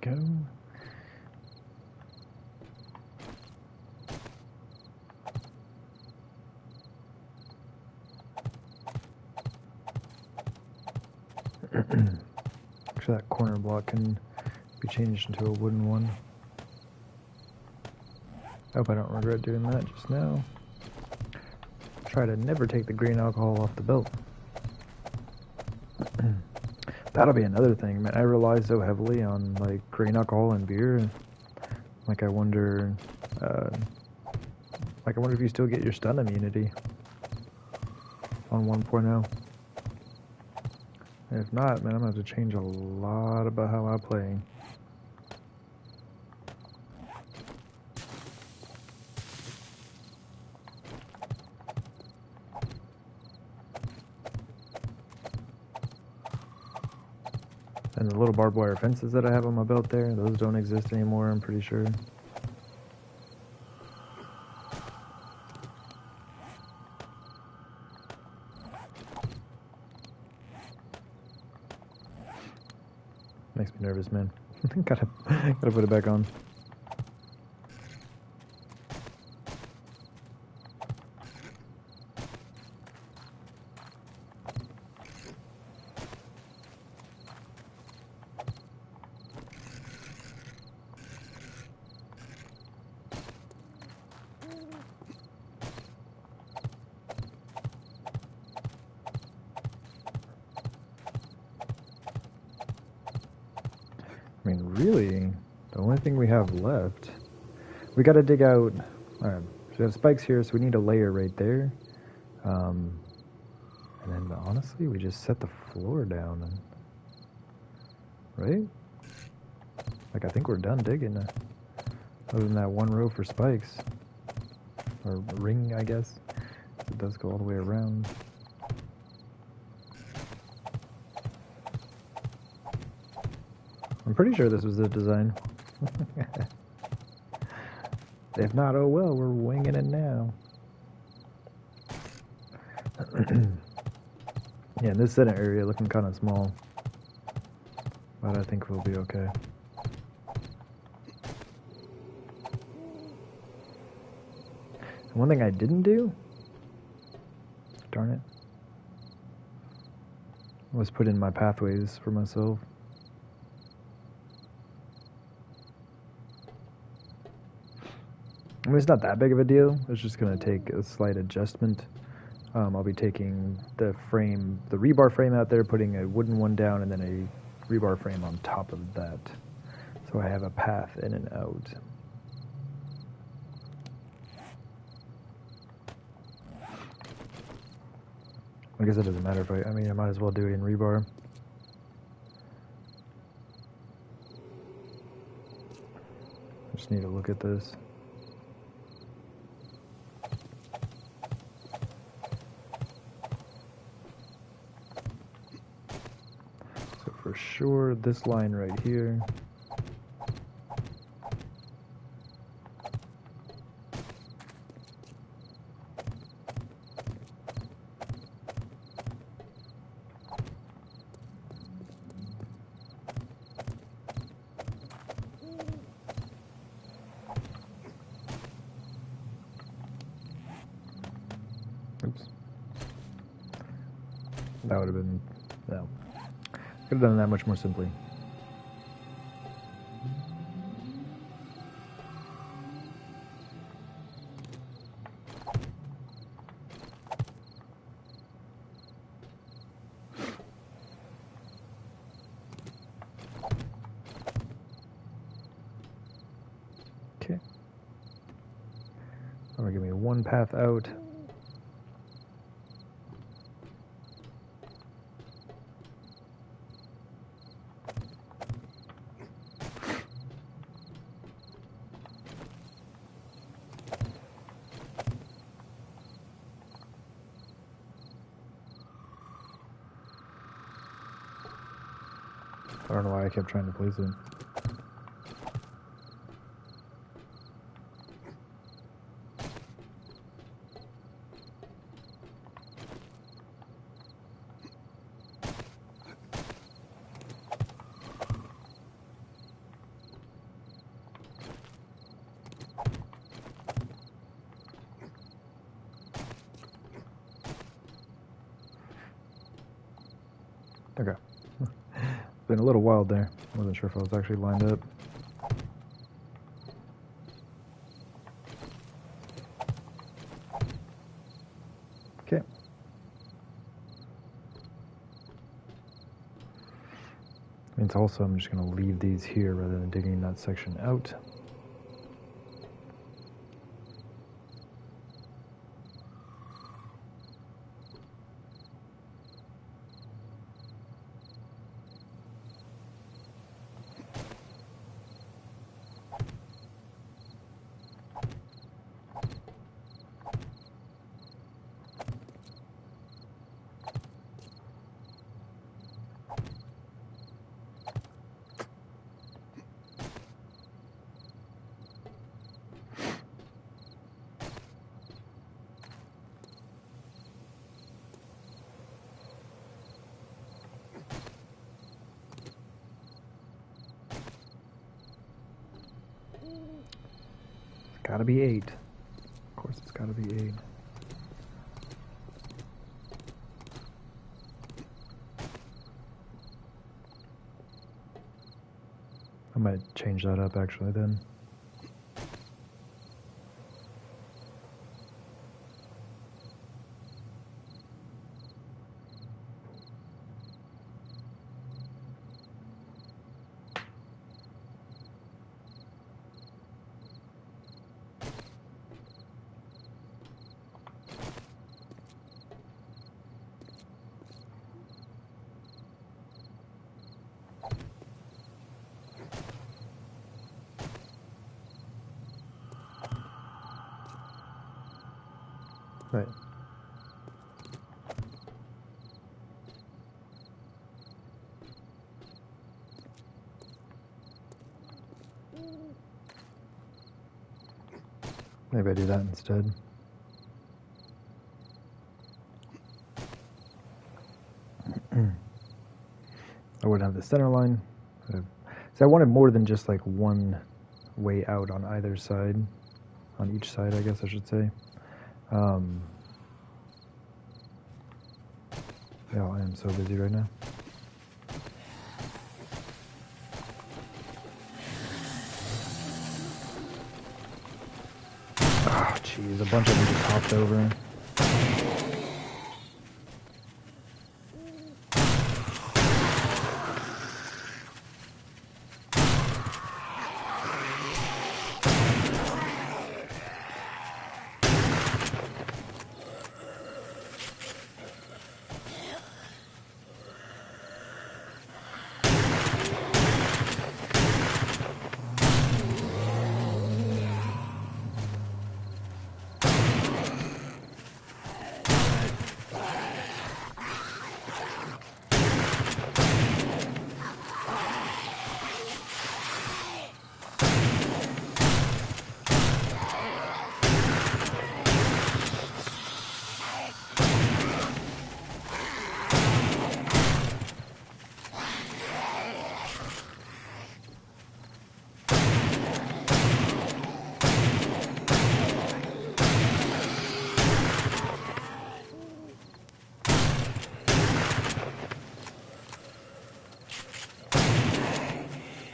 Go. Actually, that corner block can be changed into a wooden one. I hope I don't regret doing that just now. Try to never take the green alcohol off the belt. That'll be another thing, man. I rely so heavily on like grain alcohol and beer. Like I wonder if you still get your stun immunity on 1.0. If not, man, I'm gonna have to change a lot about how I play. And the little barbed wire fences that I have on my belt there, those don't exist anymore, I'm pretty sure. Makes me nervous, man. gotta put it back on. I mean, really, the only thing we have left, we got to dig out. Alright, so we have spikes here, so we need a layer right there. And then, honestly, we just set the floor down, and, right? Like, I think we're done digging, other than that one row for spikes. Or ring, I guess. It does go all the way around. I'm pretty sure this was the design. If not, oh well, we're winging it now. Yeah, in this center area looking kind of small. But I think we'll be okay. And one thing I didn't do, darn it, was put in my pathways for myself. I mean, it's not that big of a deal. It's just going to take a slight adjustment. I'll be taking the frame, the rebar frame out there, putting a wooden one down, and then a rebar frame on top of that. So I have a path in and out. I guess it doesn't matter if I mean, I might as well do it in rebar. I just need to look at this. So for sure, this line right here. Oops. That would have been, no. Could have done that much more simply. Okay. I'm gonna give me one path out. I don't know why I kept trying to place it. Okay. Been a little wild there. Wasn't sure if I was actually lined up. Okay. Means also I'm just going to leave these here rather than digging that section out. Gotta be 8. Of course, it's gotta be 8. I might change that up actually then. Right. Maybe I do that instead. I would have the center line. So I wanted more than just like one way out on either side. On each side, I guess I should say. Yeah, I am so busy right now. Oh, jeez, a bunch of them just hopped over.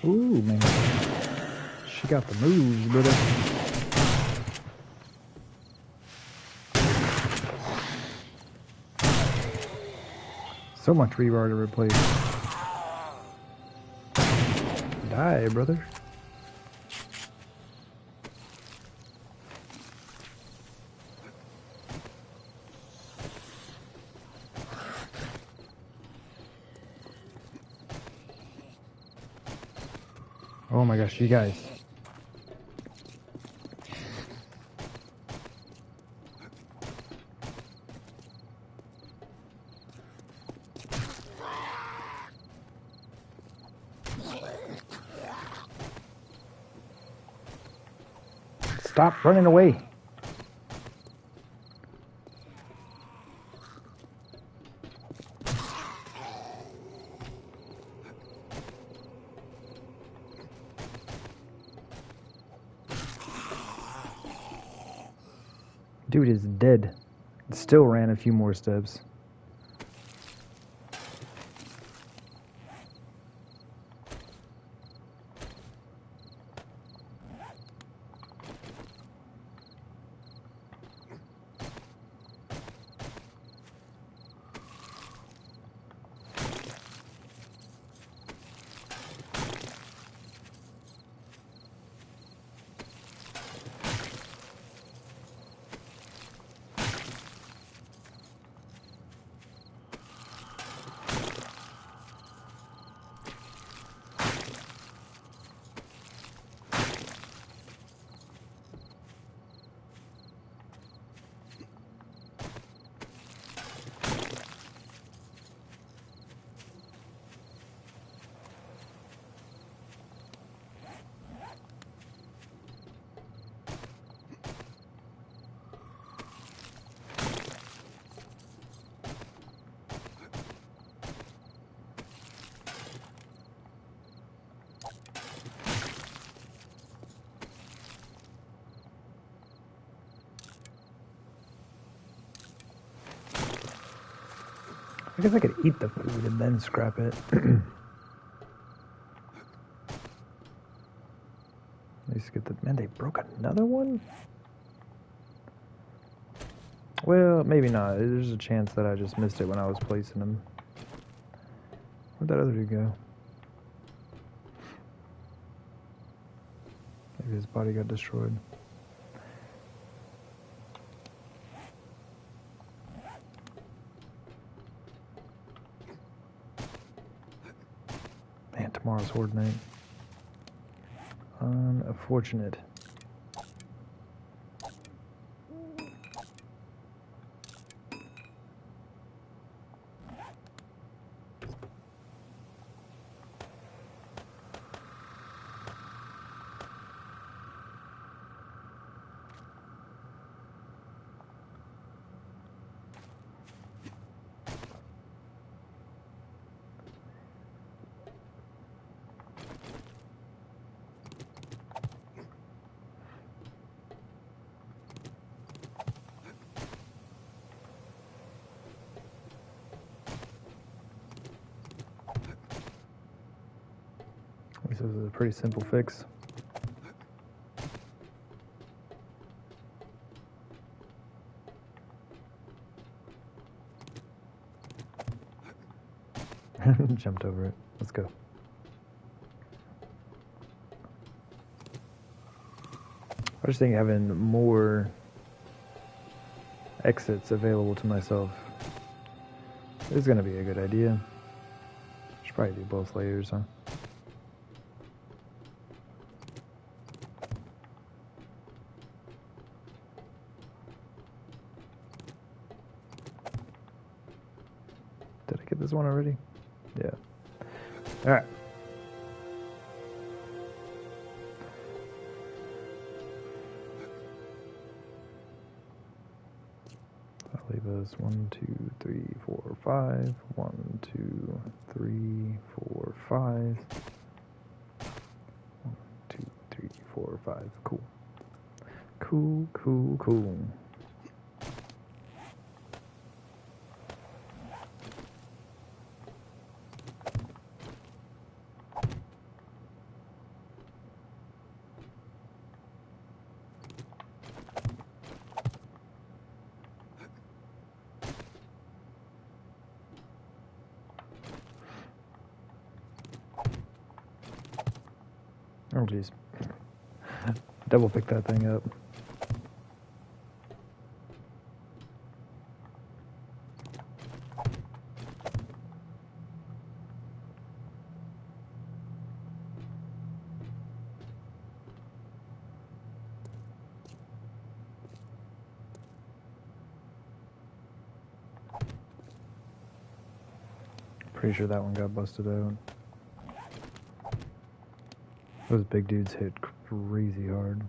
Ooh, man. She got the moves, brother. So much rebar to replace. Die, brother. Oh my gosh, you guys. Stop running away. Dude is dead. It still ran a few more steps. guess I could eat the food and then scrap it. Let's get the... Man, they broke another one? Well, maybe not. There's a chance that I just missed it when I was placing them. Where'd that other dude go? Maybe his body got destroyed. Man, tomorrow's Horde night. Unfortunate. This is a pretty simple fix. Jumped over it. Let's go. I just think having more exits available to myself is going to be a good idea. Should probably do both layers, huh? Did I get this one already? Yeah. Alright. I'll leave us 1, 2, 3, 4, 5. 1, 2, 3, 4, 5. 1, 2, 3, 4, 5. Cool. Cool, cool, cool. Oh, jeez. Double pick that thing up. Pretty sure that one got busted out. Those big dudes hit crazy hard.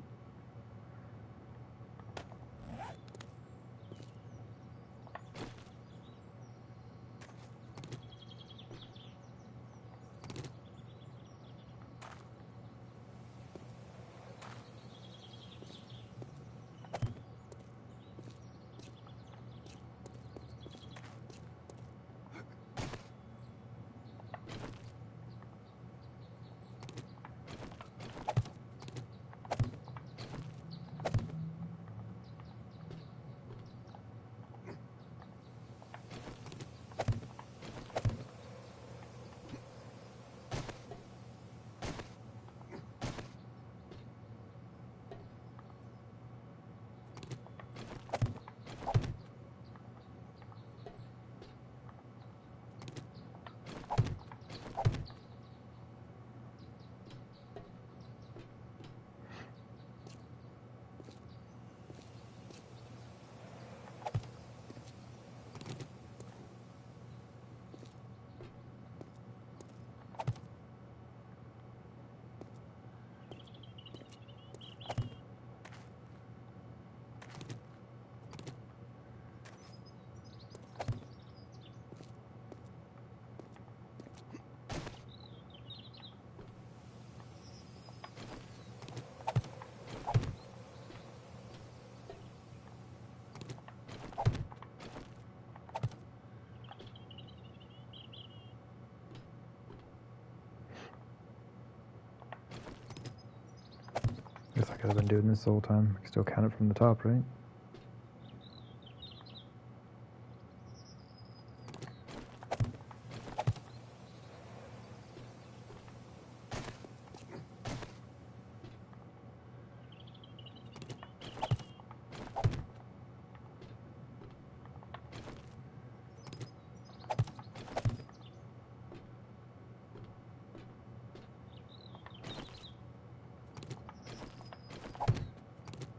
could have been doing this the whole time. I can still count it from the top, right?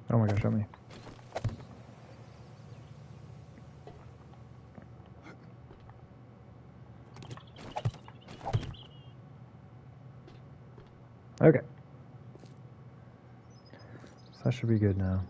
Oh my gosh, help me. Okay. So that should be good now.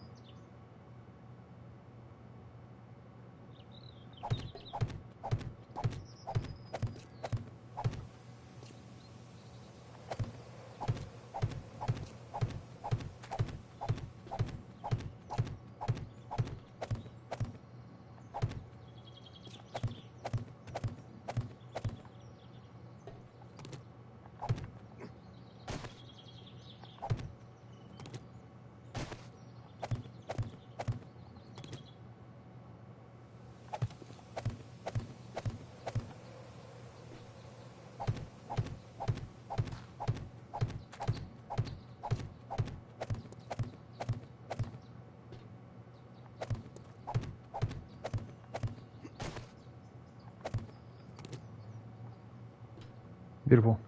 Beautiful.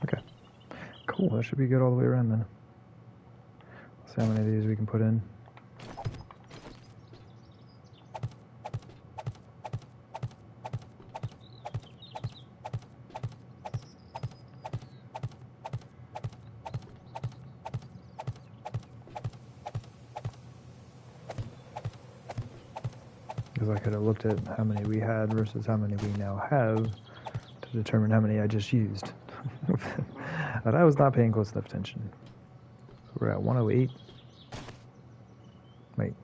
Okay. Cool, that should be good all the way around then. Let's see how many of these we can put in. Because I could have looked at how many we had versus how many we now have to determine how many I just used. But I was not paying close enough attention. So we're at 108. Wait.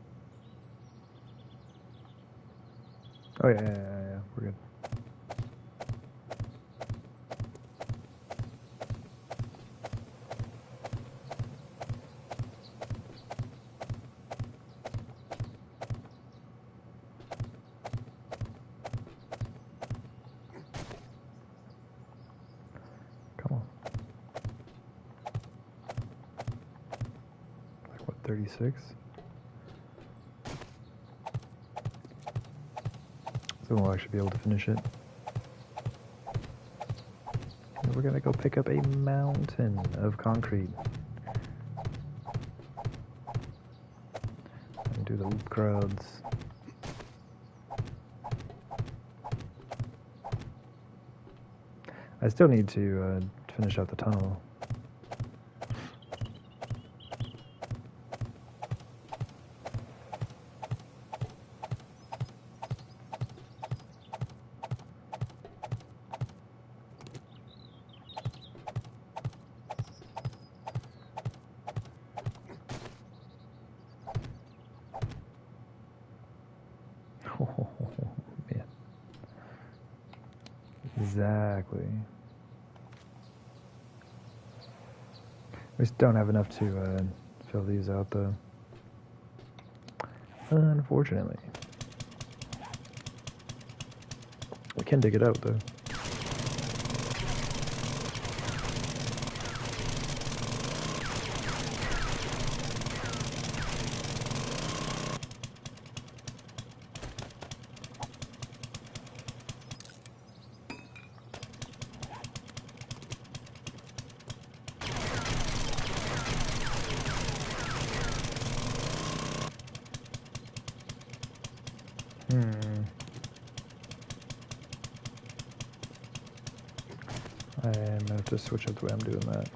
Oh yeah, we're good. Come on. Like what, 36? So we'll actually be able to finish it. And we're gonna go pick up a mountain of concrete. And do the loop crowds. I still need to finish out the tunnel. Oh, man. Exactly. We just don't have enough to fill these out, though. Unfortunately. We can dig it out, though. I'm gonna have to switch up the way I'm doing that.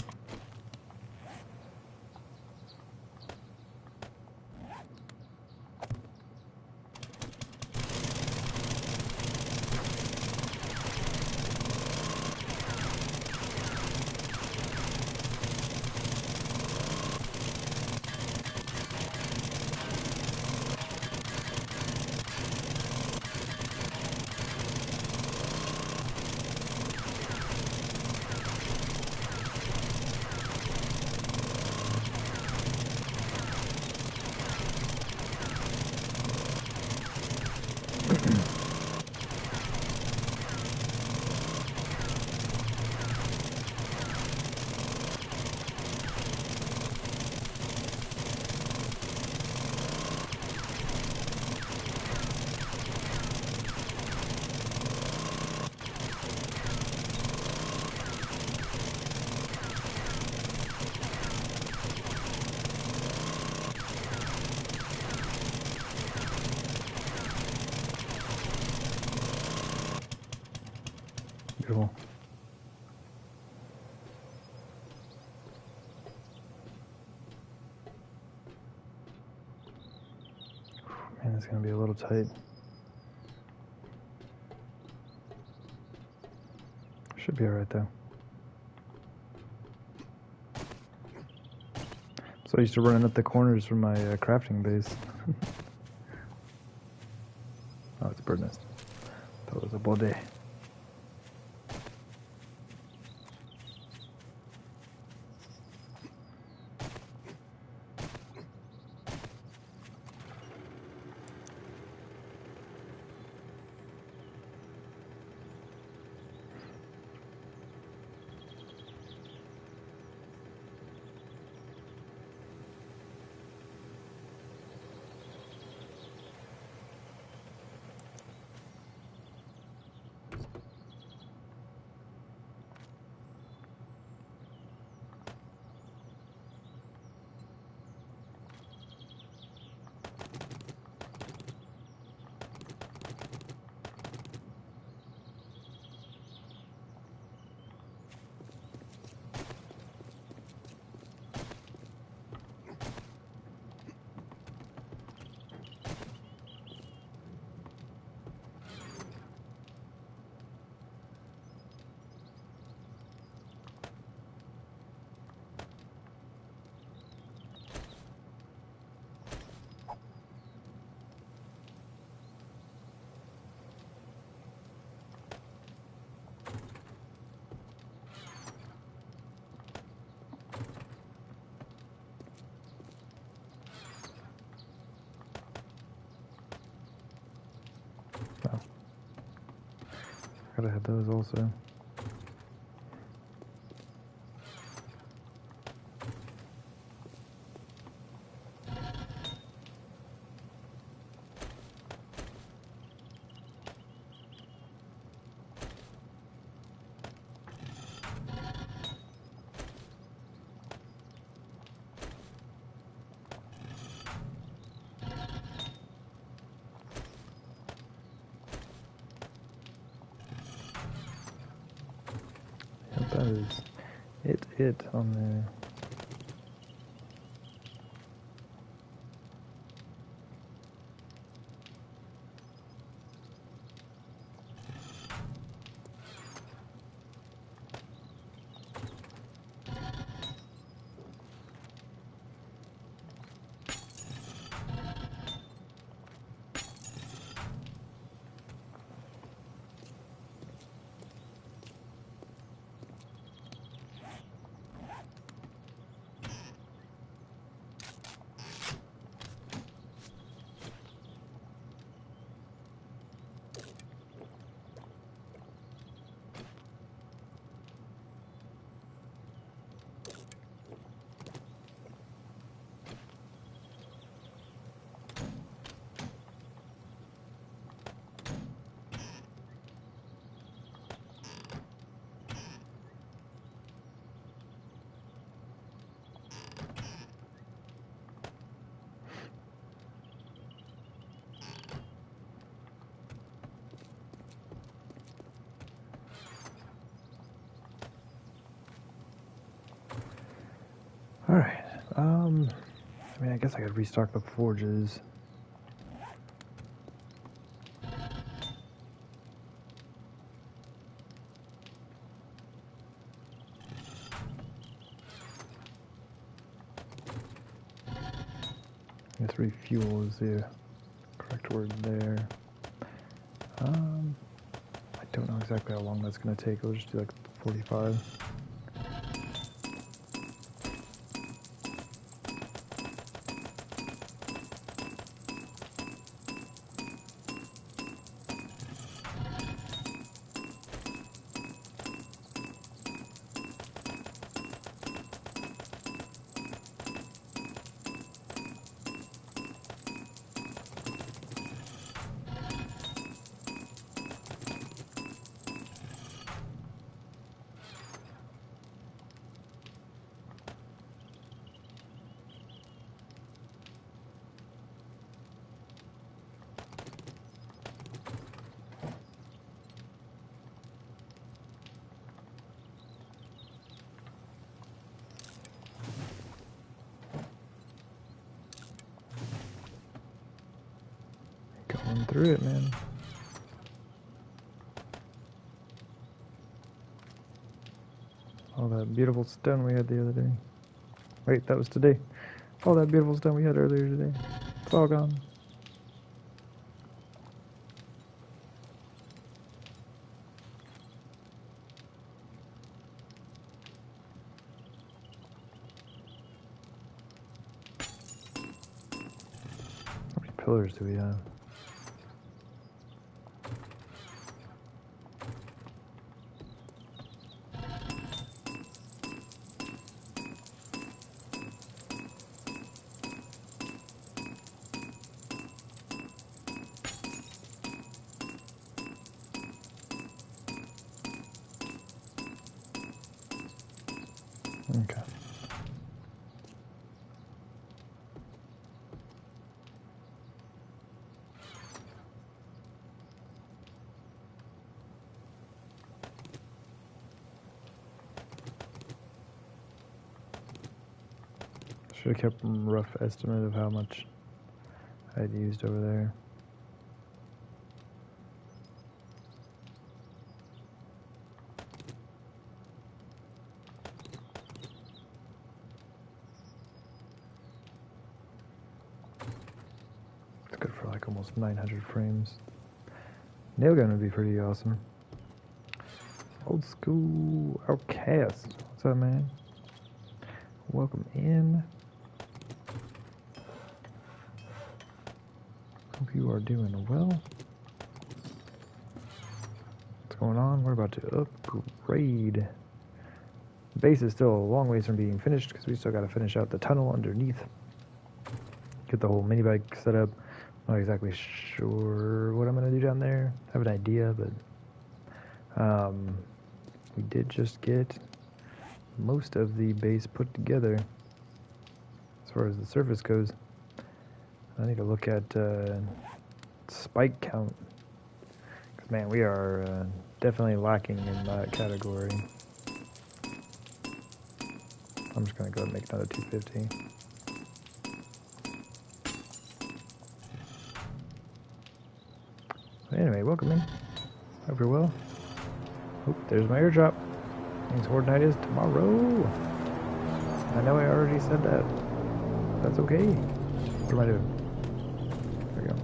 Beautiful. Man, it's gonna be a little tight. Should be alright though. So I used to running up the corners from my crafting base. Oh, it's a bird nest. That was a bode. Gotta have those also. That is it on there. Alright, I mean, I guess I could restock the forges. I guess refuel is the correct word there. I don't know exactly how long that's going to take. I'll just do like 45. Getting through it, man. All that beautiful stone we had the other day. Wait, that was today. All that beautiful stone we had earlier today. It's all gone. How many pillars do we have? Okay. Should have kept a rough estimate of how much I'd used over there. It's good for like almost 900 frames. Nail gun would be pretty awesome. Old school outcast. What's up, man? Welcome in. Hope you are doing well. What's going on? We're about to upgrade. The base is still a long ways from being finished because we still got to finish out the tunnel underneath. Get the whole mini bike set up. Not exactly sure what I'm going to do down there. I have an idea, but we did just get most of the base put together as far as the surface goes. I need to look at spike count, because man, we are definitely lacking in that category. I'm just going to go and make another 250. But anyway, welcome in. Hope you're well. Oh, there's my airdrop. Means Horde night is tomorrow. I know I already said that. That's okay. What am I doing? There we go.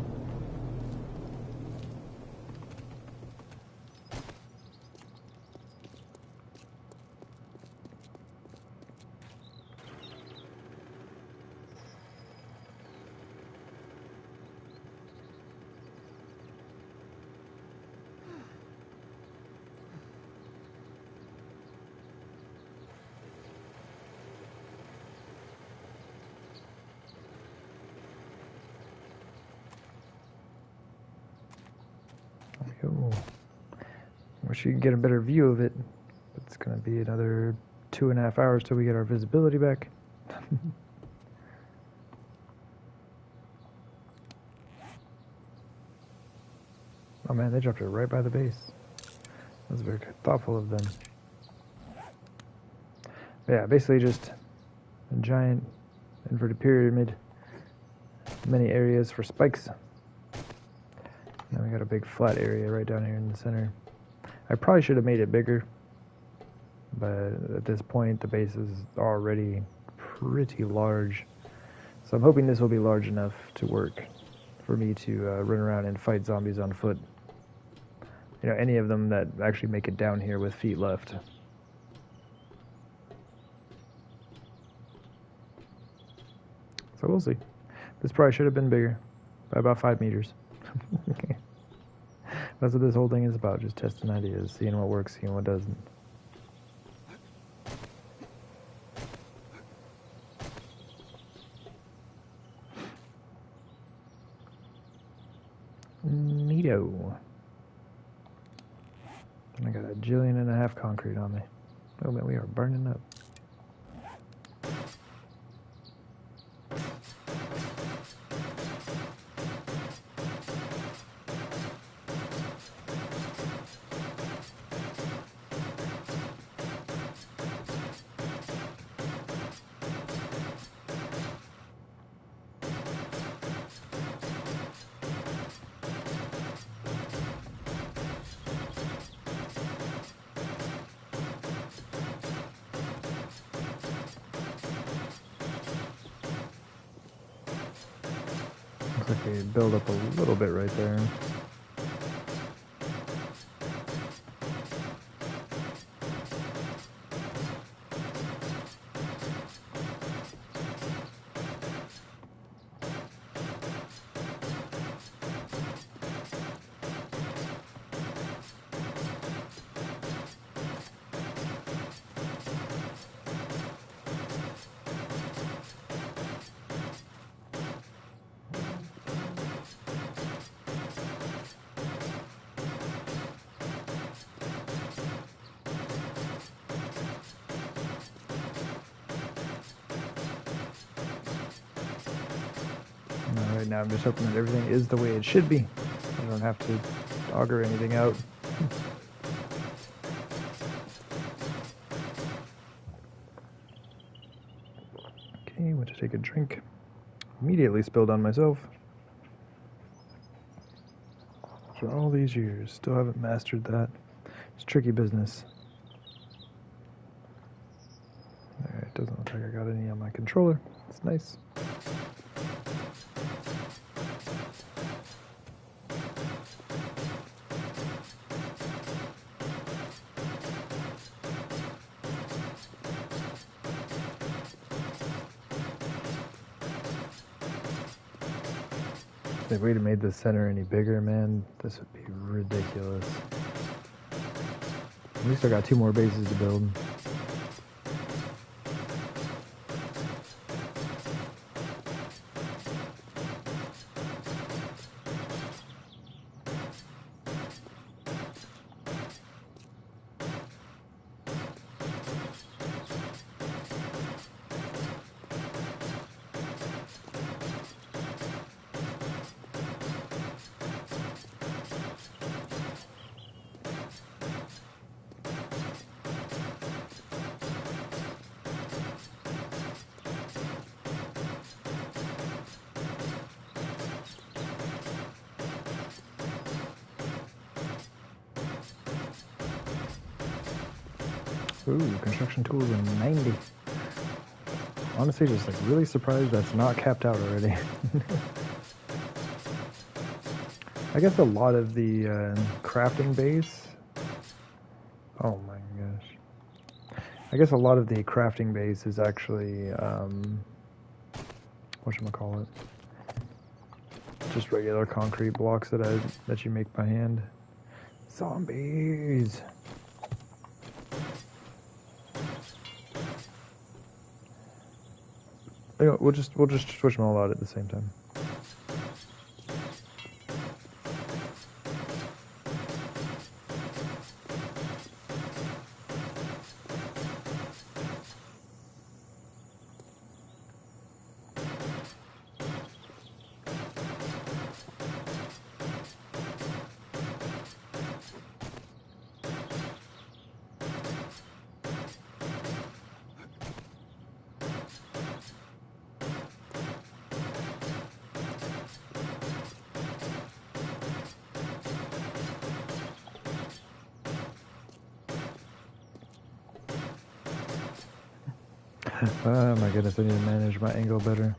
Cool. Wish you could get a better view of it. It's going to be another 2.5 hours till we get our visibility back. Oh man, they dropped it right by the base. That was very thoughtful of them. But yeah, basically just a giant inverted pyramid. Many areas for spikes. Now we got a big flat area right down here in the center. I probably should have made it bigger, but at this point the base is already pretty large. So I'm hoping this will be large enough to work for me to run around and fight zombies on foot. You know, any of them that actually make it down here with feet left. So we'll see. This probably should have been bigger, by about 5 meters. That's what this whole thing is about, just testing ideas, seeing what works, seeing what doesn't. Neato. I got 1.5 jillion concrete on me. Oh man, we are burning up. Okay, build up a little bit right there. Right now, I'm just hoping that everything is the way it should be. I don't have to auger anything out. Okay, went to take a drink. Immediately spilled on myself. For all these years, still haven't mastered that. It's tricky business. Alright, doesn't look like I got any on my controller. It's nice. If we'd have made the center any bigger, man, this would be ridiculous. At least I got 2 more bases to build. Ooh, construction tools are 90. Honestly, just like really surprised that's not capped out already. I guess a lot of the crafting base. Oh my gosh. I guess a lot of the crafting base is actually whatchamacallit? Just regular concrete blocks that you make by hand. Zombies. You know, we'll just switch them all out at the same time. Oh my goodness, I need to manage my angle better.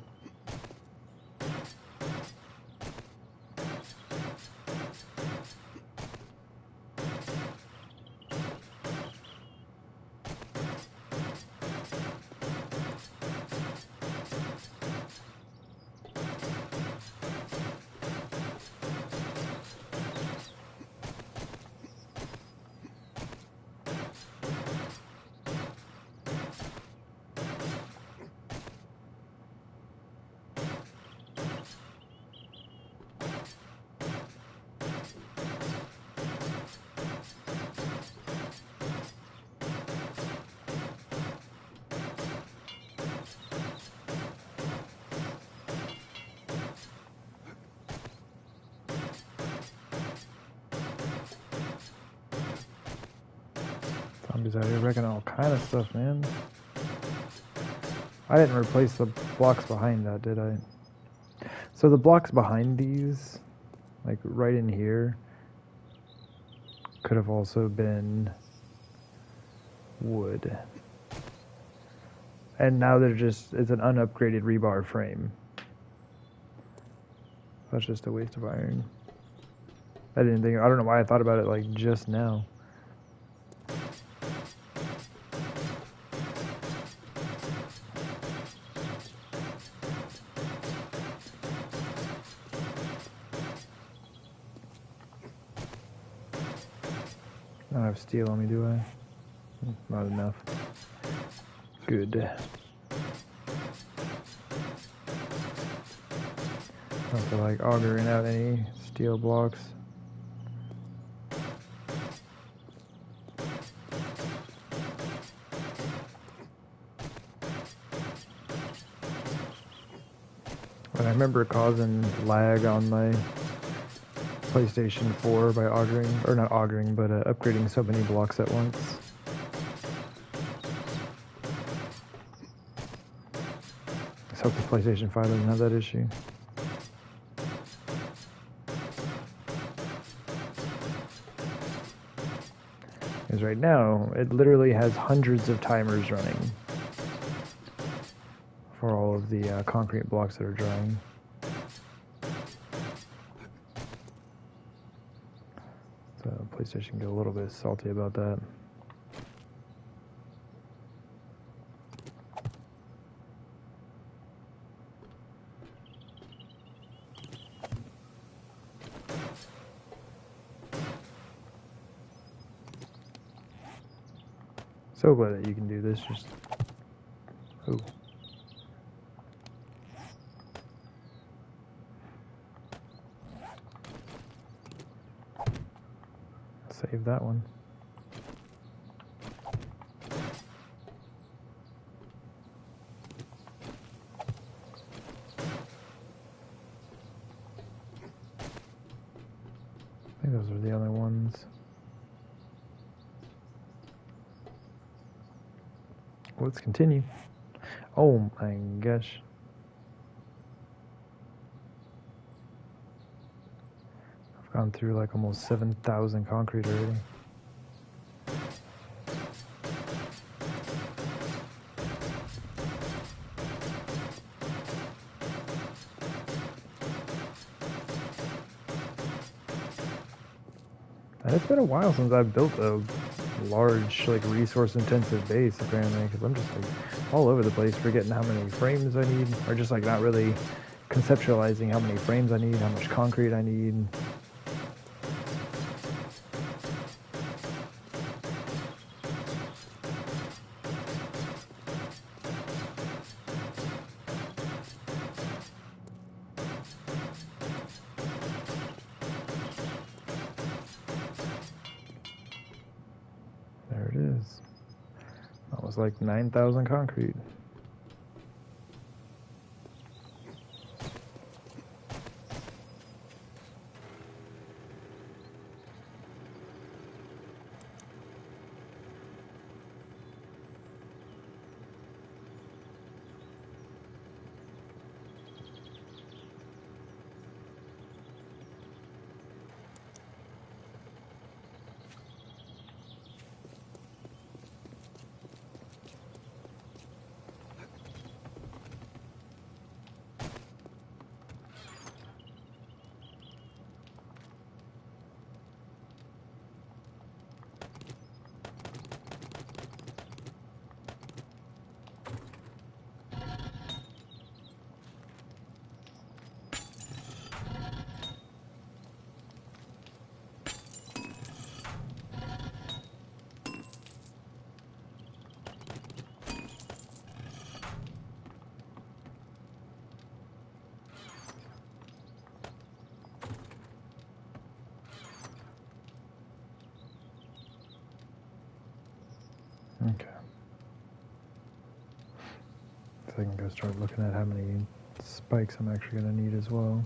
Zombies out here wrecking all kind of stuff, man. I didn't replace the blocks behind that, did I? So the blocks behind these, like right in here, could have also been wood. And now they're just, it's an unupgraded rebar frame. That's just a waste of iron. I don't know why I thought about it like just now. I don't have steel on me, do I? Not enough. Good. I don't feel like augering out any steel blocks. But I remember causing lag on my PlayStation 4 by augering, or not augering, but upgrading so many blocks at once. Let's hope the PlayStation 5 doesn't have that issue. Because right now, it literally has hundreds of timers running for all of the concrete blocks that are drying. So PlayStation can get a little bit salty about that. So glad that you can do this. Just oh. Save that one. I think those are the other ones. Let's continue. Oh my gosh. I've gone through like almost 7,000 concrete already. And it's been a while since I've built a large, like, resource-intensive base, apparently, because I'm just, like, all over the place, forgetting how many frames I need, or just, like, not really conceptualizing how many frames I need, how much concrete I need. There it is. That was like 9,000 concrete. Okay. So I can go start looking at how many spikes I'm actually going to need as well.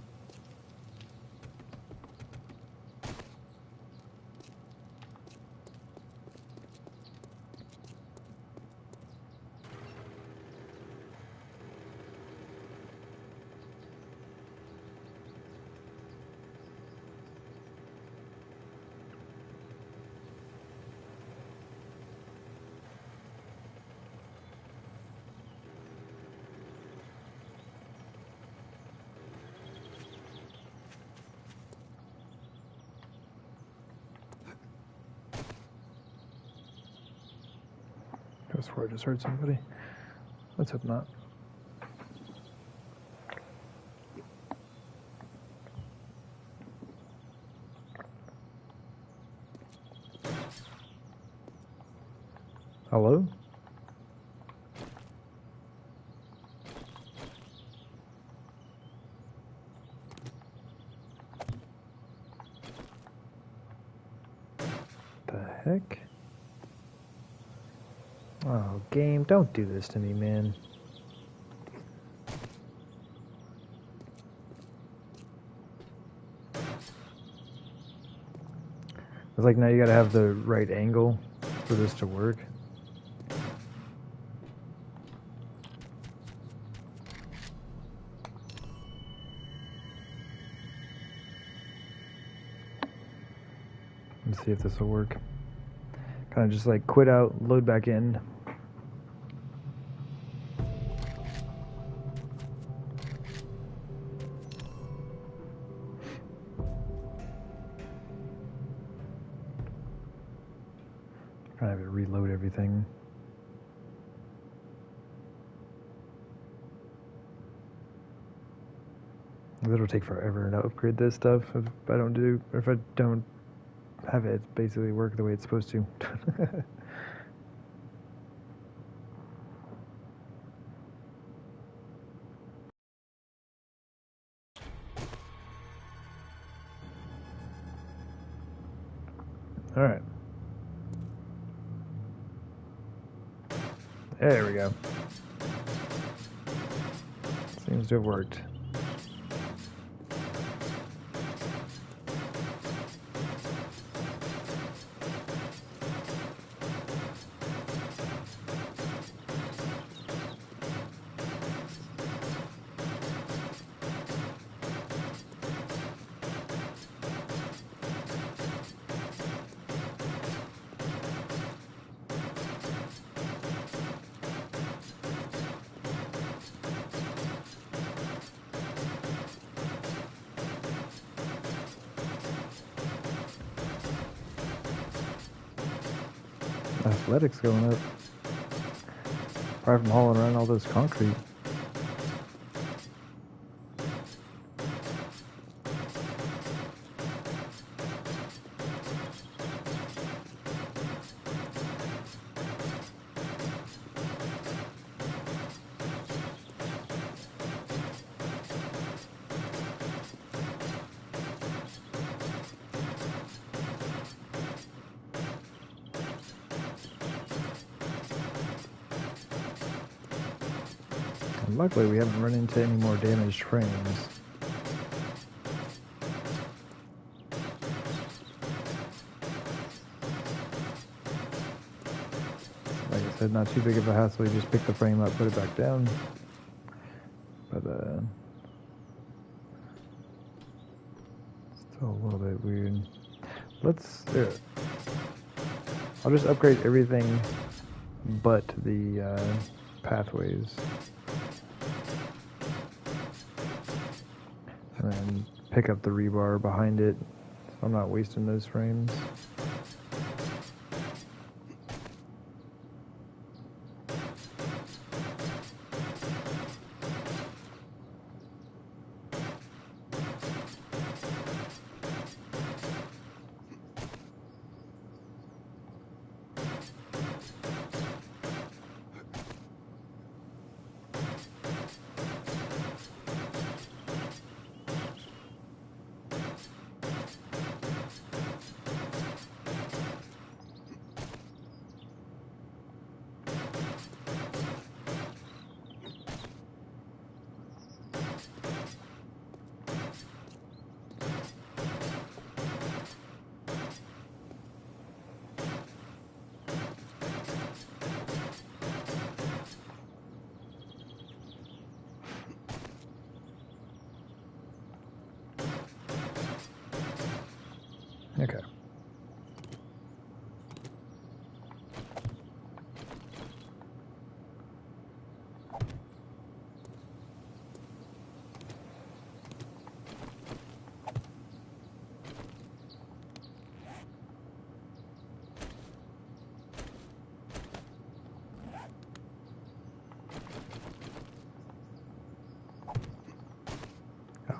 I swear I just heard somebody. Let's hope not. Hello? The heck? Oh, game, don't do this to me, man. It's like now you gotta have the right angle for this to work. Let's see if this will work. Kind of just like quit out, load back in. Kind of have to reload everything. It'll take forever to upgrade this stuff if I don't have it basically work the way it's supposed to. All right. There we go. Seems to have worked. Athletics going up. Probably from hauling around all this concrete. And luckily we haven't run into any more damaged frames. Like I said, not too big of a hassle. You just pick the frame up, put it back down. But still a little bit weird. Let's do it. I'll just upgrade everything but the pathways. And then pick up the rebar behind it, so I'm not wasting those frames.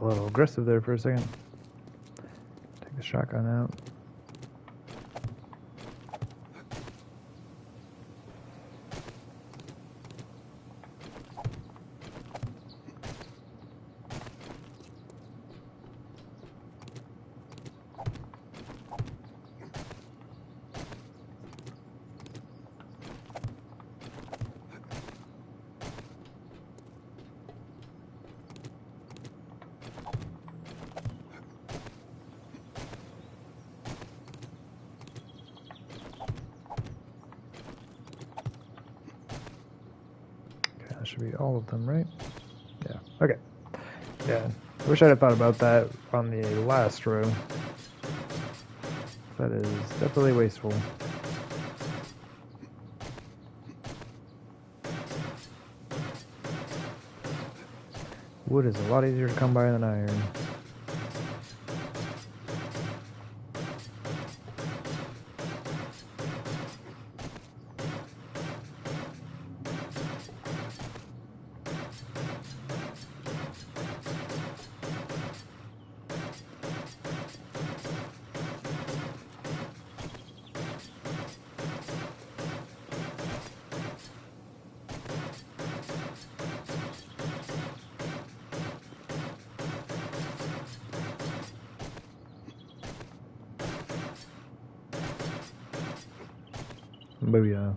a little aggressive there for a second. Take the shotgun out. That should be all of them, right? Yeah. Okay. Yeah. I wish I'd have thought about that on the last row. That is definitely wasteful. Wood is a lot easier to come by than iron. Booyah.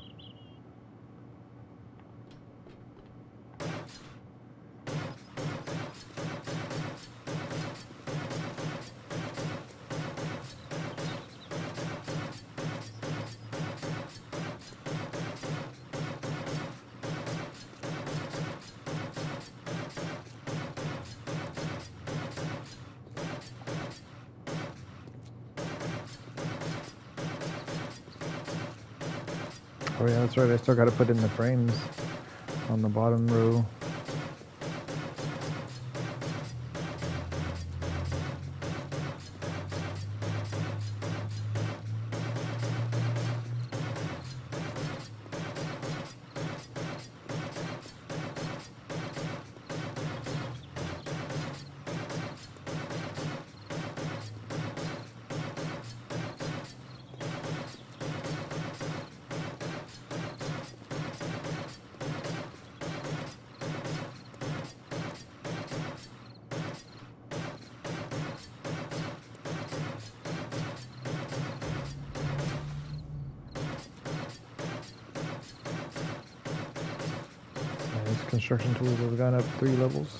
Oh yeah, that's right, I still gotta put in the frames on the bottom row. These construction tools have gone up 3 levels.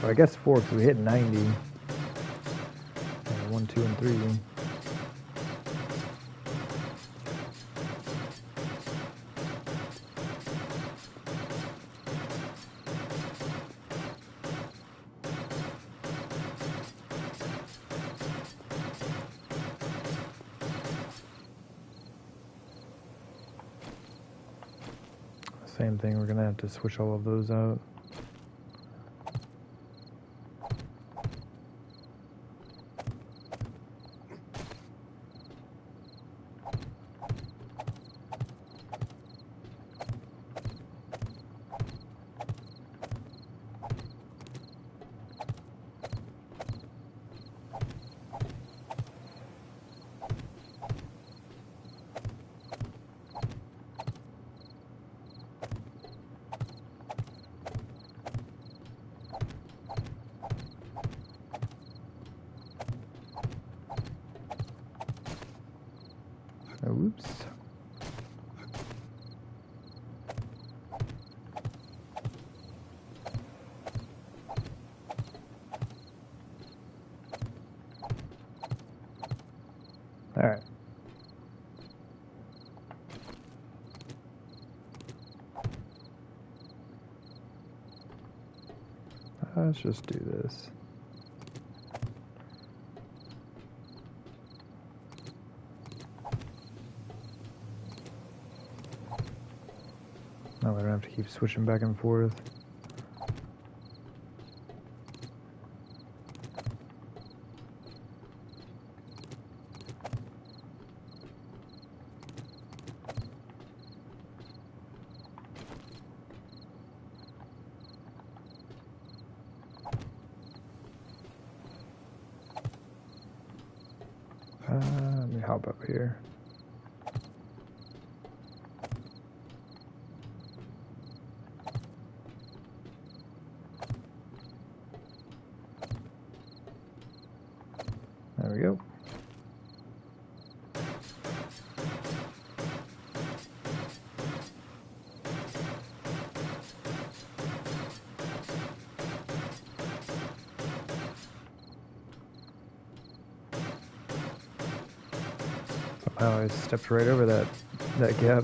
Well, I guess 4 because we hit 90. 1, 2, and 3. Same thing, we're gonna have to switch all of those out. Oops. All right. Let's just do this. Now I don't have to keep switching back and forth. hop up here. There we go. Wow, I stepped right over that gap.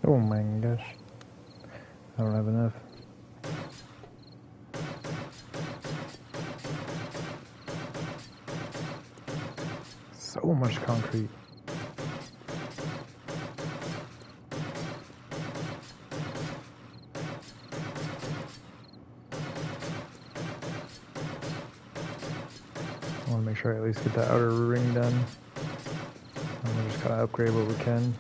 Oh my gosh. I don't have enough. So much concrete. I want to make sure I at least get the outer ring done. And we'll just kind of upgrade what we can.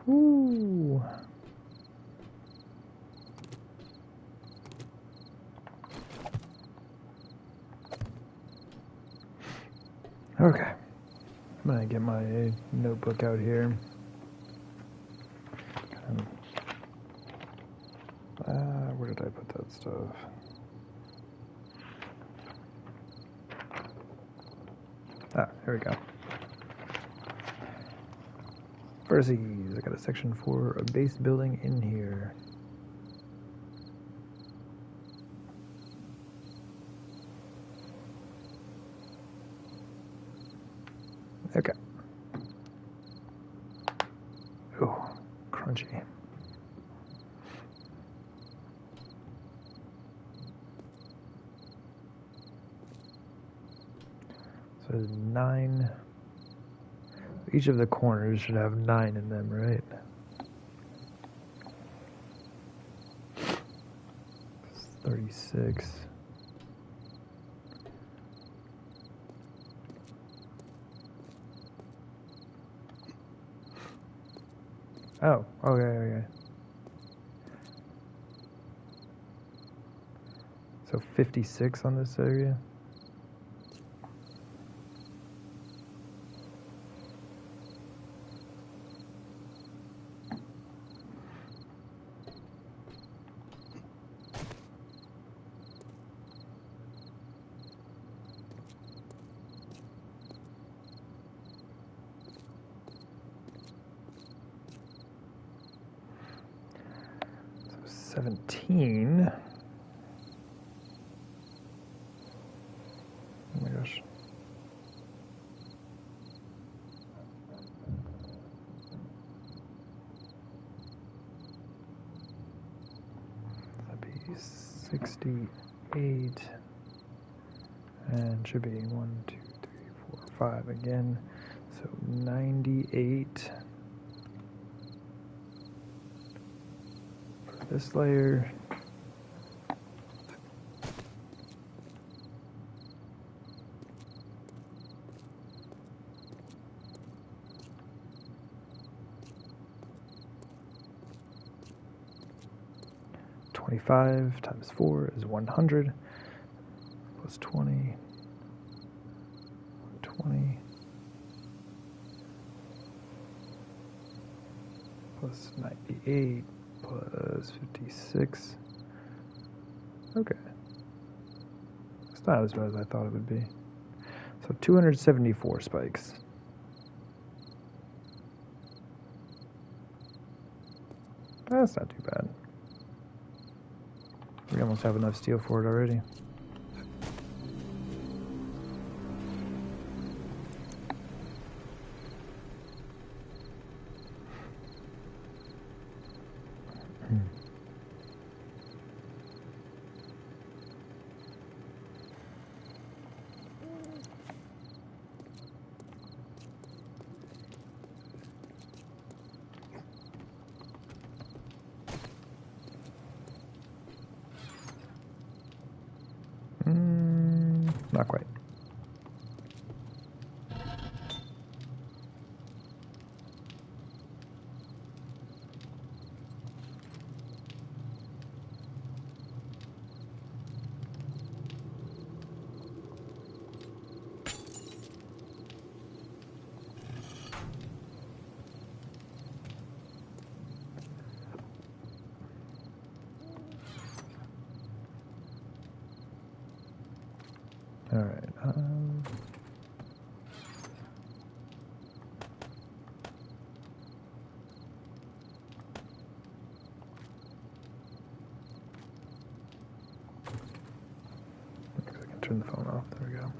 Woo! Okay. I'm gonna get my notebook out here. Where did I put that stuff? Ah, here we go. Vertices. I got a section for a base building in here. Okay. Oh, crunchy. So there's 9. Each of the corners should have 9 in them, right? It's 36. Oh, okay. So 56 on this area. So 17. Oh my gosh. That'd be 68. And should be 1, 2, 3, 4, 5 again. So 98. For this layer. 25 times 4 is 100. Plus 20. 20. Plus 98. Plus 56. Okay. It's not as bad as I thought it would be. So 274 spikes. That's not too bad. We almost have enough steel for it already. Not quite. All right. I can turn the phone off. There we go.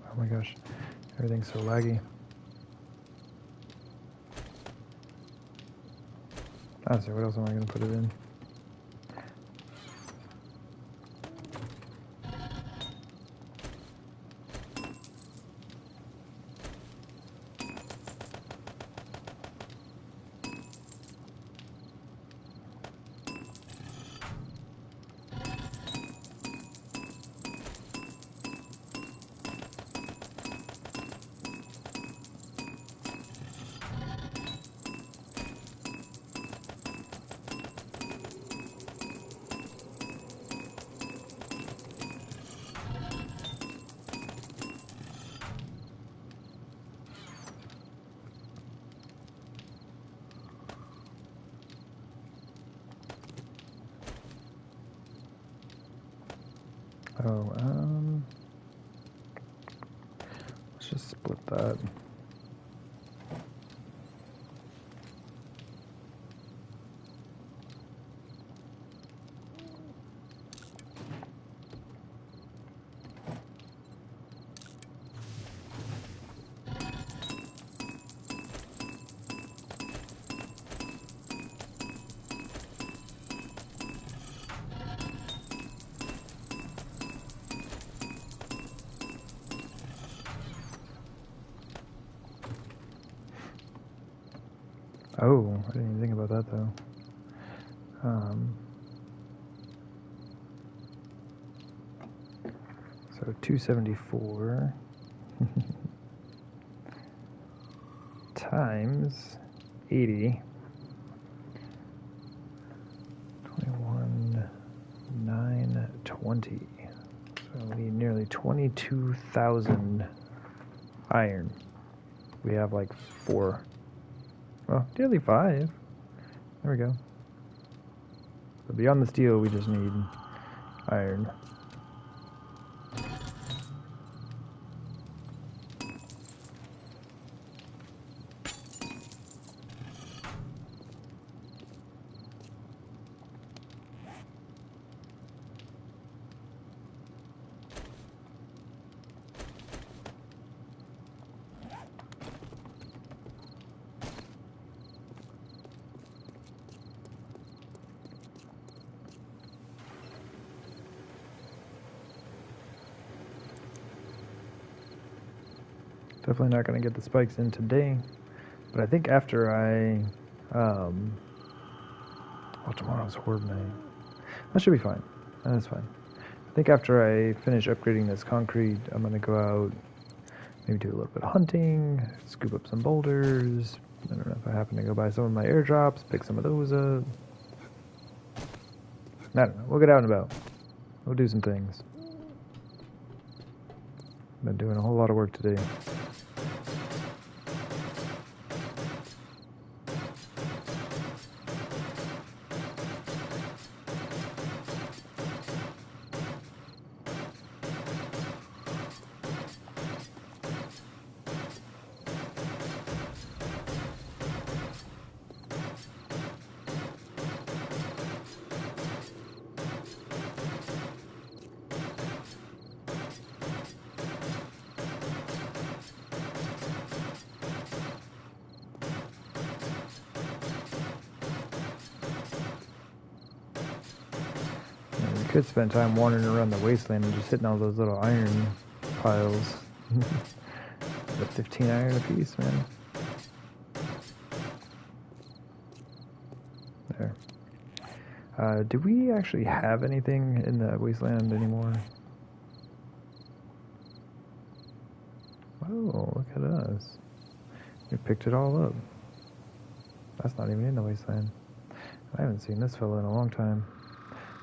Oh my gosh, everything's so laggy. I see, what else am I going to put it in? Oh, let's just split that. Oh, I didn't even think about that though. So 274 times 80. 21,920. So we need nearly 22,000 iron. We have like 4. Well, nearly 5. There we go. So beyond the steel, we just need iron. Definitely not going to get the spikes in today. But I think after I... tomorrow's Horde night. That should be fine. That's fine. I think after I finish upgrading this concrete, I'm going to go out, maybe do a little bit of hunting, scoop up some boulders. I don't know if I happen to go buy some of my airdrops, pick some of those up. I don't know. We'll get out and about. We'll do some things. Been doing a whole lot of work today. Could spend time wandering around the wasteland and just hitting all those little iron piles. The 15 iron apiece, man. There. Do we actually have anything in the wasteland anymore? Oh, look at us. We picked it all up. That's not even in the wasteland. I haven't seen this fella in a long time.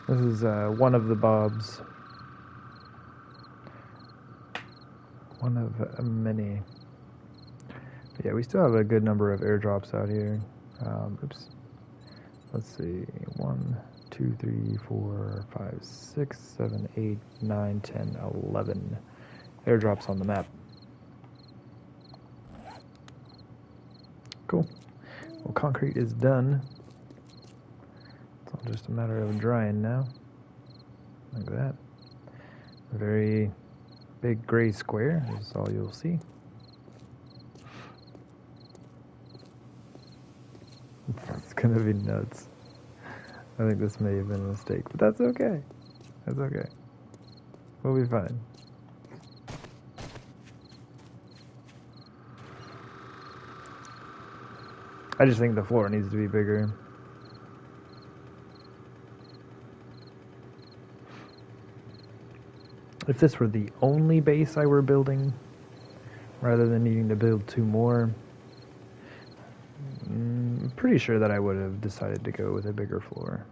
This is one of the Bobs. One of many. But yeah, we still have a good number of airdrops out here. Oops. Let's see. 1, 2, 3, 4, 5, 6, 7, 8, 9, 10, 11 airdrops on the map. Cool. Well, concrete is done. It's all just a matter of drying now. Like that. A very big gray square is all you'll see. It's gonna be nuts. I think this may have been a mistake, but that's okay. That's okay. We'll be fine. I just think the floor needs to be bigger. If this were the only base I were building, rather than needing to build 2 more, I'm pretty sure that I would have decided to go with a bigger floor.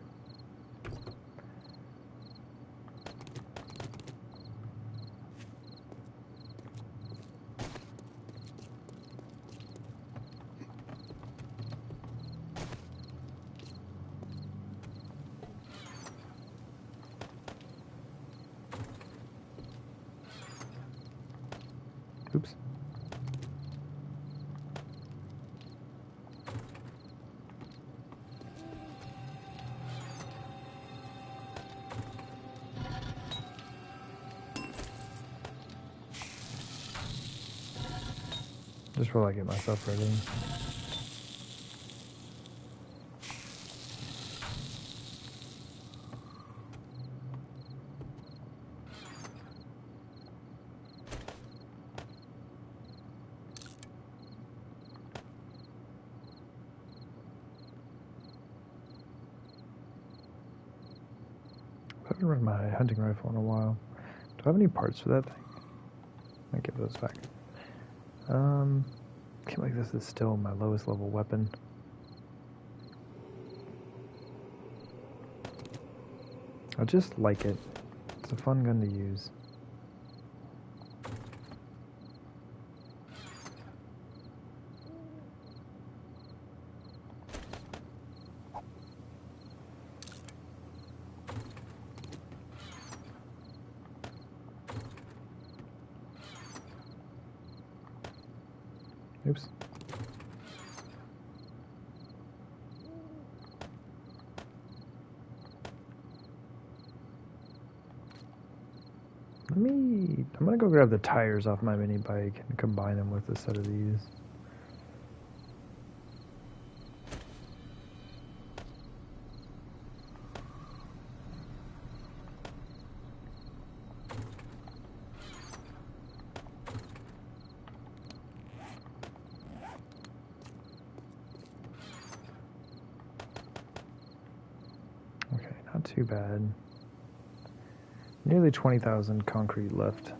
Oops. Just while I get myself ready. I haven't run my hunting rifle in a while. Do I have any parts for that thing? I might give those back. I feel like this is still my lowest level weapon. I just like it. It's a fun gun to use. Oops. I'm gonna go grab the tires off my mini bike and combine them with a set of these. Not too bad. Nearly 20,000 concrete left.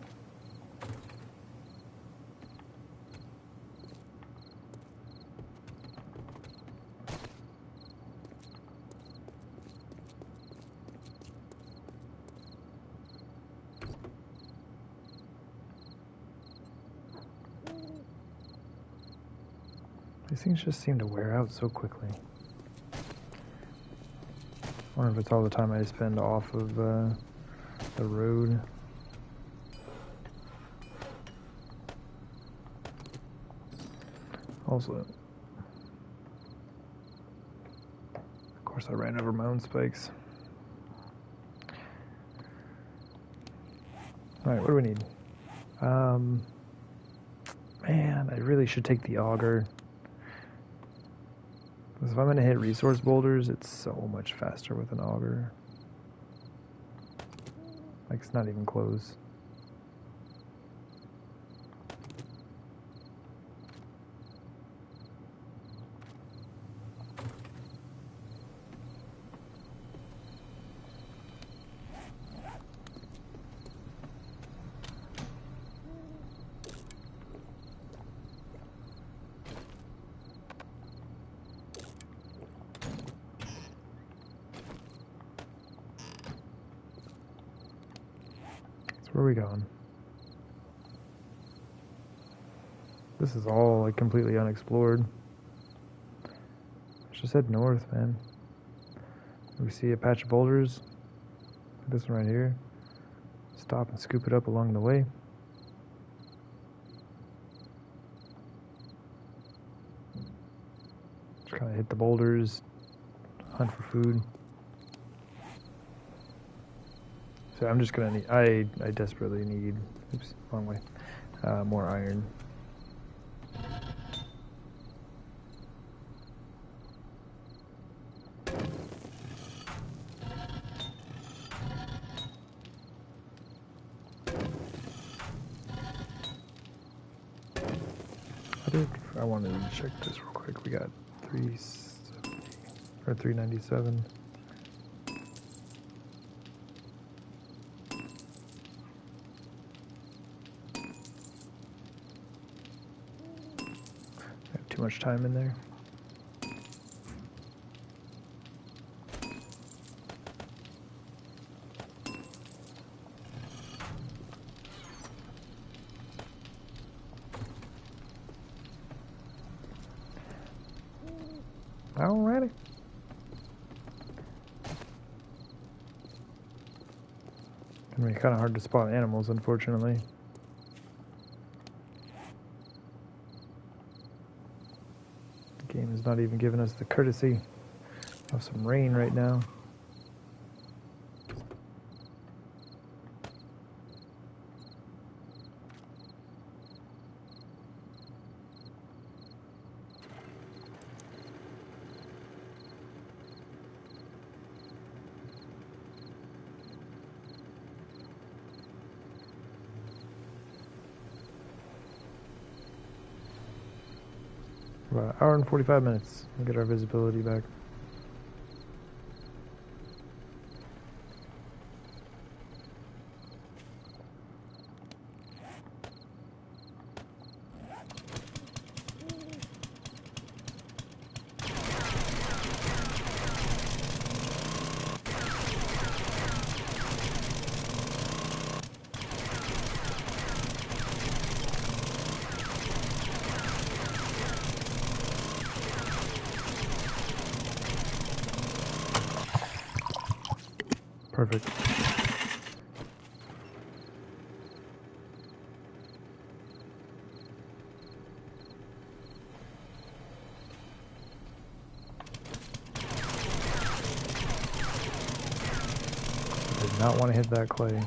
These things just seem to wear out so quickly. I wonder if it's all the time I spend off of the road. Also, of course, I ran over my own spikes. Alright, what do we need? Man, I really should take the auger. Because if I'm going to hit resource boulders, it's so much faster with an auger. Like, it's not even close. Where are we going? This is all like completely unexplored. Let's just head north, man. We see a patch of boulders. This one right here. Stop and scoop it up along the way. Just kind of hit the boulders, hunt for food. So I'm just gonna need, I desperately need, oops, wrong way, more iron. I wanted to check this real quick. We got 370 or 397. Too much time in there. Alrighty. It's gonna be kind of hard to spot animals, unfortunately. Game is not even giving us the courtesy of some rain right now. About an hour and 45 minutes. We'll get our visibility back. Perfect. I did not want to hit that clay.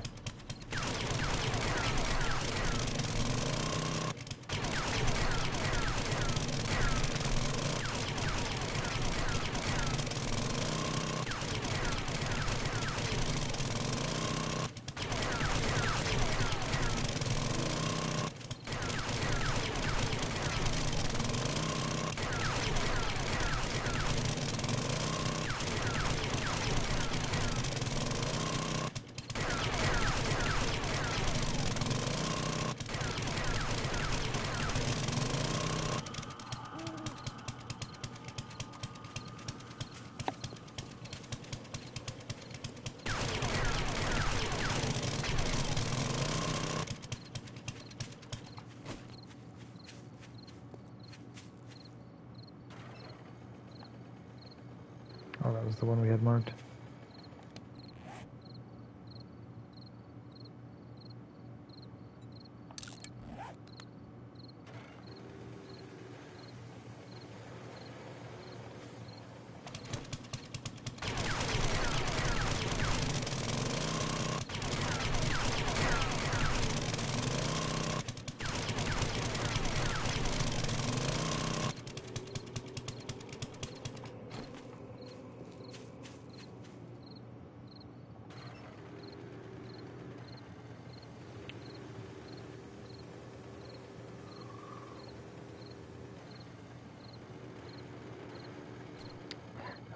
Oh, that was the one we had marked.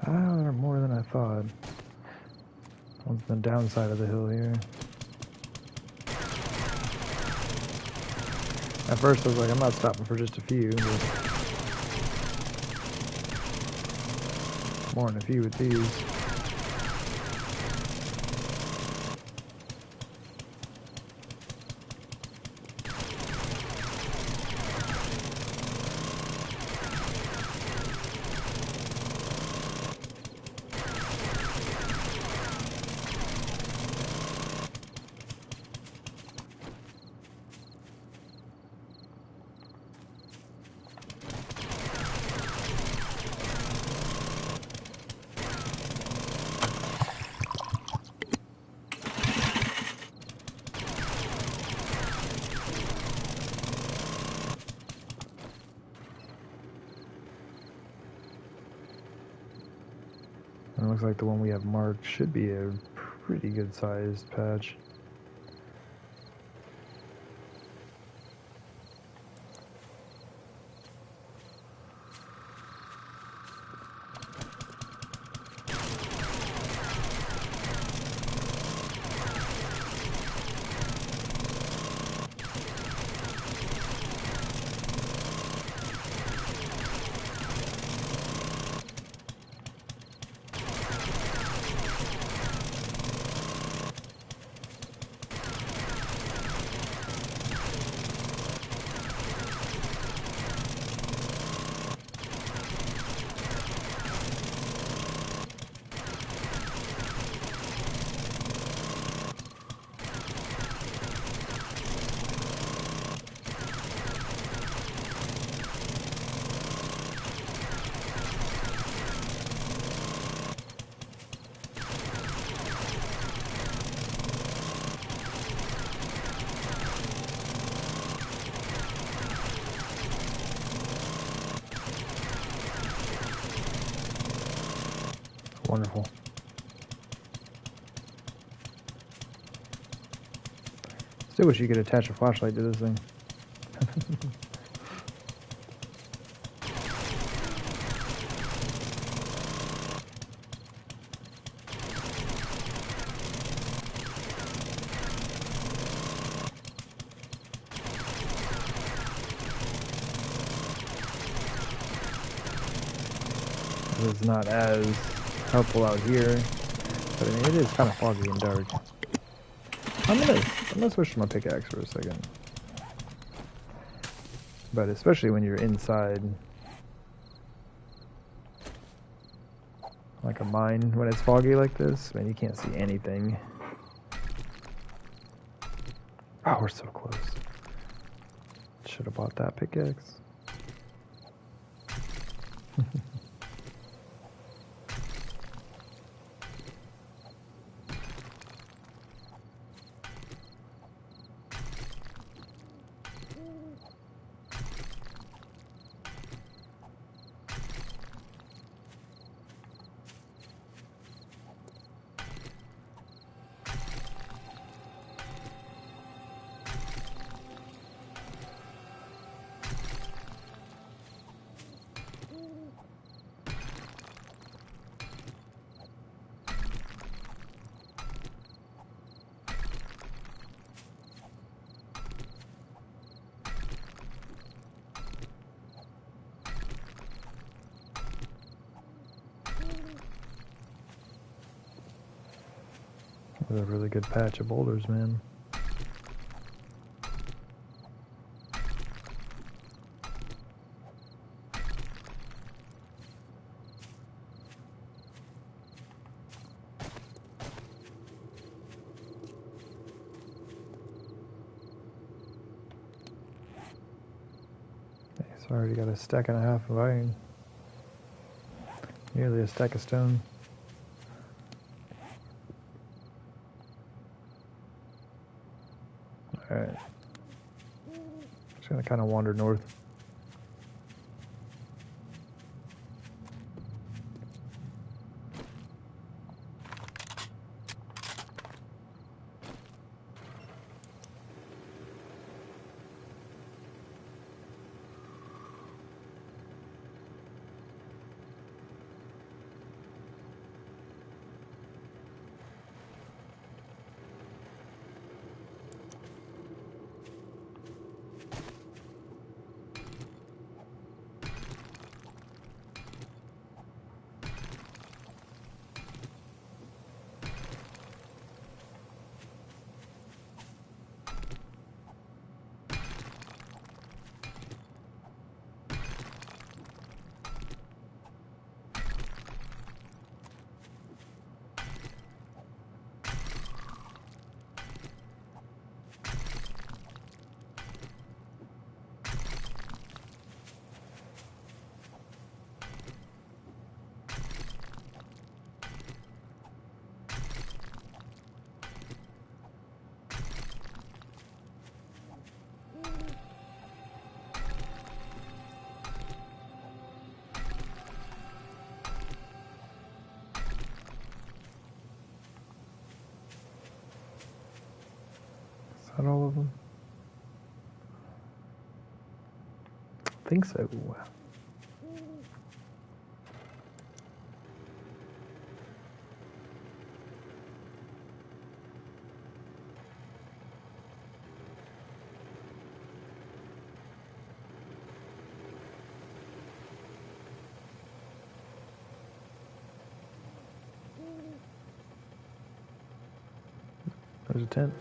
Ah, there are more than I thought. One's the downside of the hill here. At first I was like, I'm not stopping for just a few, but more than a few with these. And it looks like the one we have marked should be a pretty good sized patch. Wonderful. Still wish you could attach a flashlight to this thing. It's not as helpful out here, but I mean, it is kind of foggy and dark. I'm gonna switch to my pickaxe for a second. But especially when you're inside, like a mine, when it's foggy like this, man, you can't see anything. Oh, we're so close. Should have bought that pickaxe. This is a really good patch of boulders, man. So I already got a stack and a half of iron. Nearly a stack of stone. Alright. Just gonna kind of wander north. Is that all of them? I think so. There's a tent.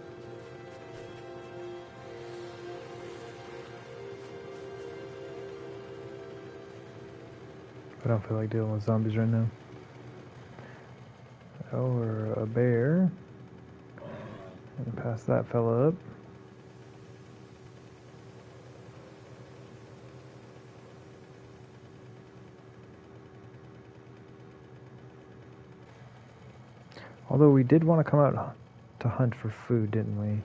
I don't feel like dealing with zombies right now. Or a bear. And pass that fella up. Although we did want to come out to hunt for food, didn't we?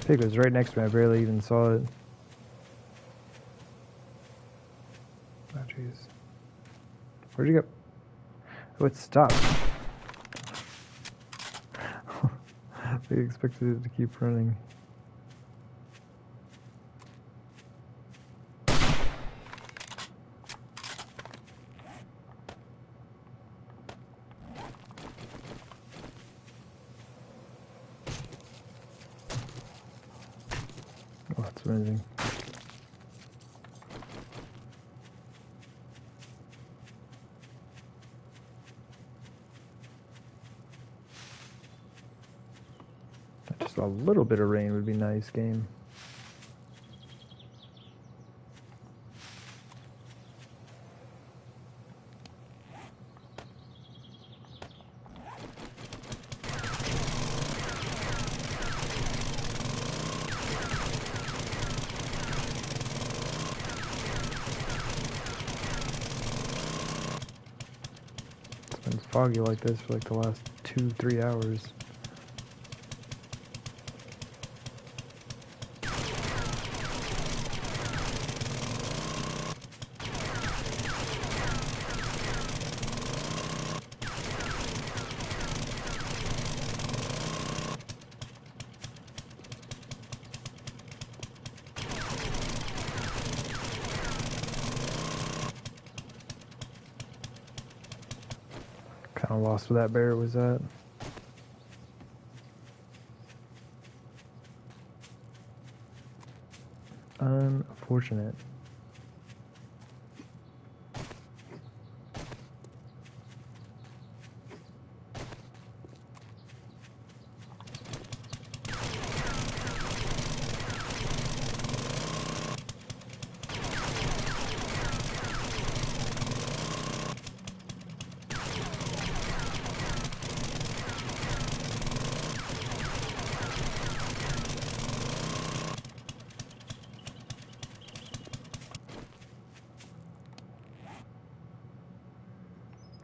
Pig was right next to me. I barely even saw it. Oh, jeez. Where'd you go? Oh, it stopped. They expected it to keep running. Oh, that's amazing. Just a little bit of rain would be nice, game. It's been foggy like this for like the last 2-3 hours. Kind of lost where that bear was at. Unfortunate.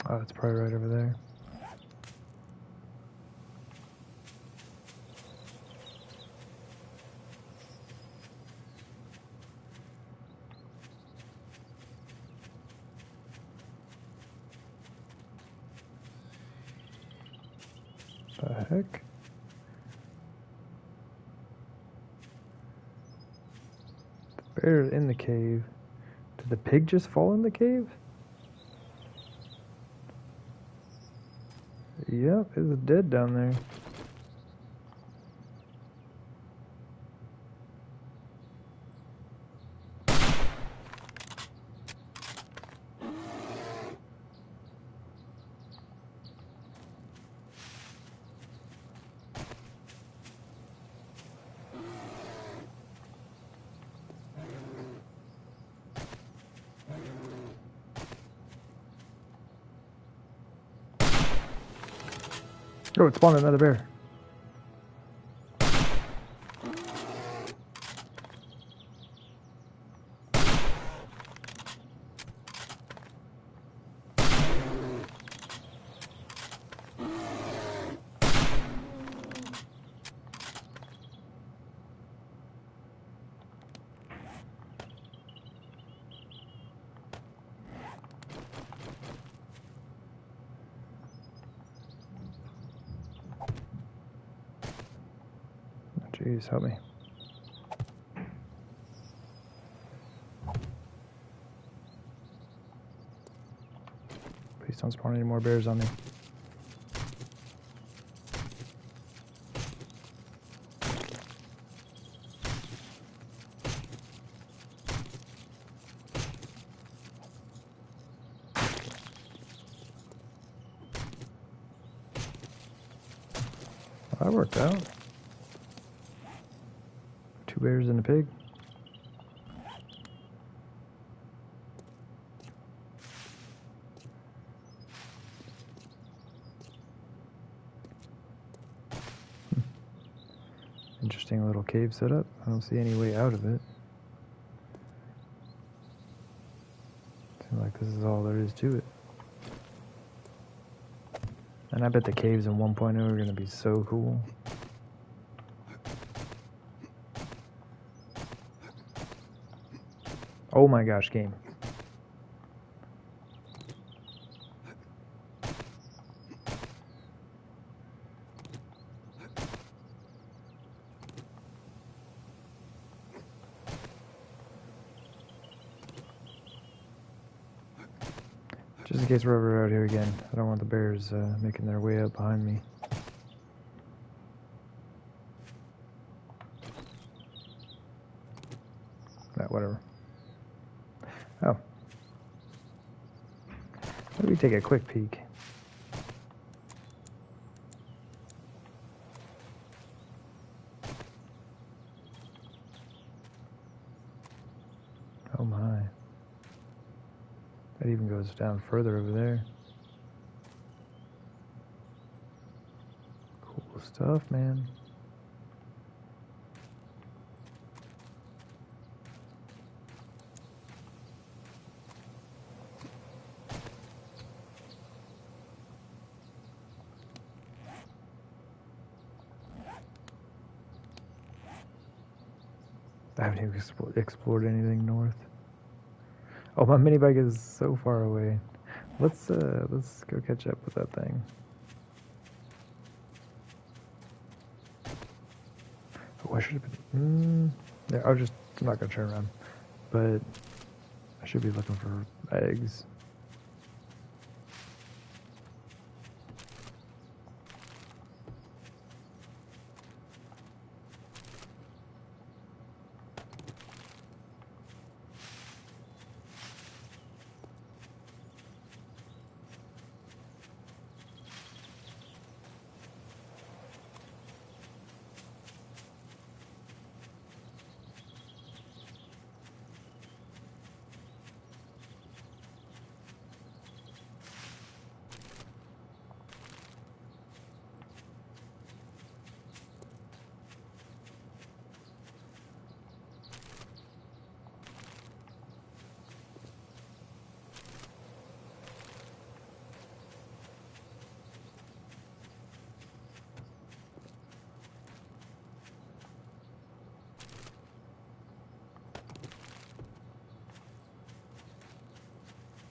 Oh, it's probably right over there. The heck? The bear in the cave. Did the pig just fall in the cave? Yep, it's dead down there. Oh, it spawned another bear. Jeez, help me. Please don't spawn any more bears on me. Well, that worked out. 2 bears and a pig. Interesting little cave setup. I don't see any way out of it. Seems like this is all there is to it. And I bet the caves in 1.0 are going to be so cool. Oh my gosh, game. Just in case we're ever out here again, I don't want the bears making their way up behind me. Whatever. Oh. Let me take a quick peek. Oh my. That even goes down further over there. Cool stuff, man. I haven't even explored anything north. Oh, my mini bike is so far away. Let's go catch up with that thing. Oh, I should have been. Yeah, I'm not gonna turn around, but I should be looking for eggs.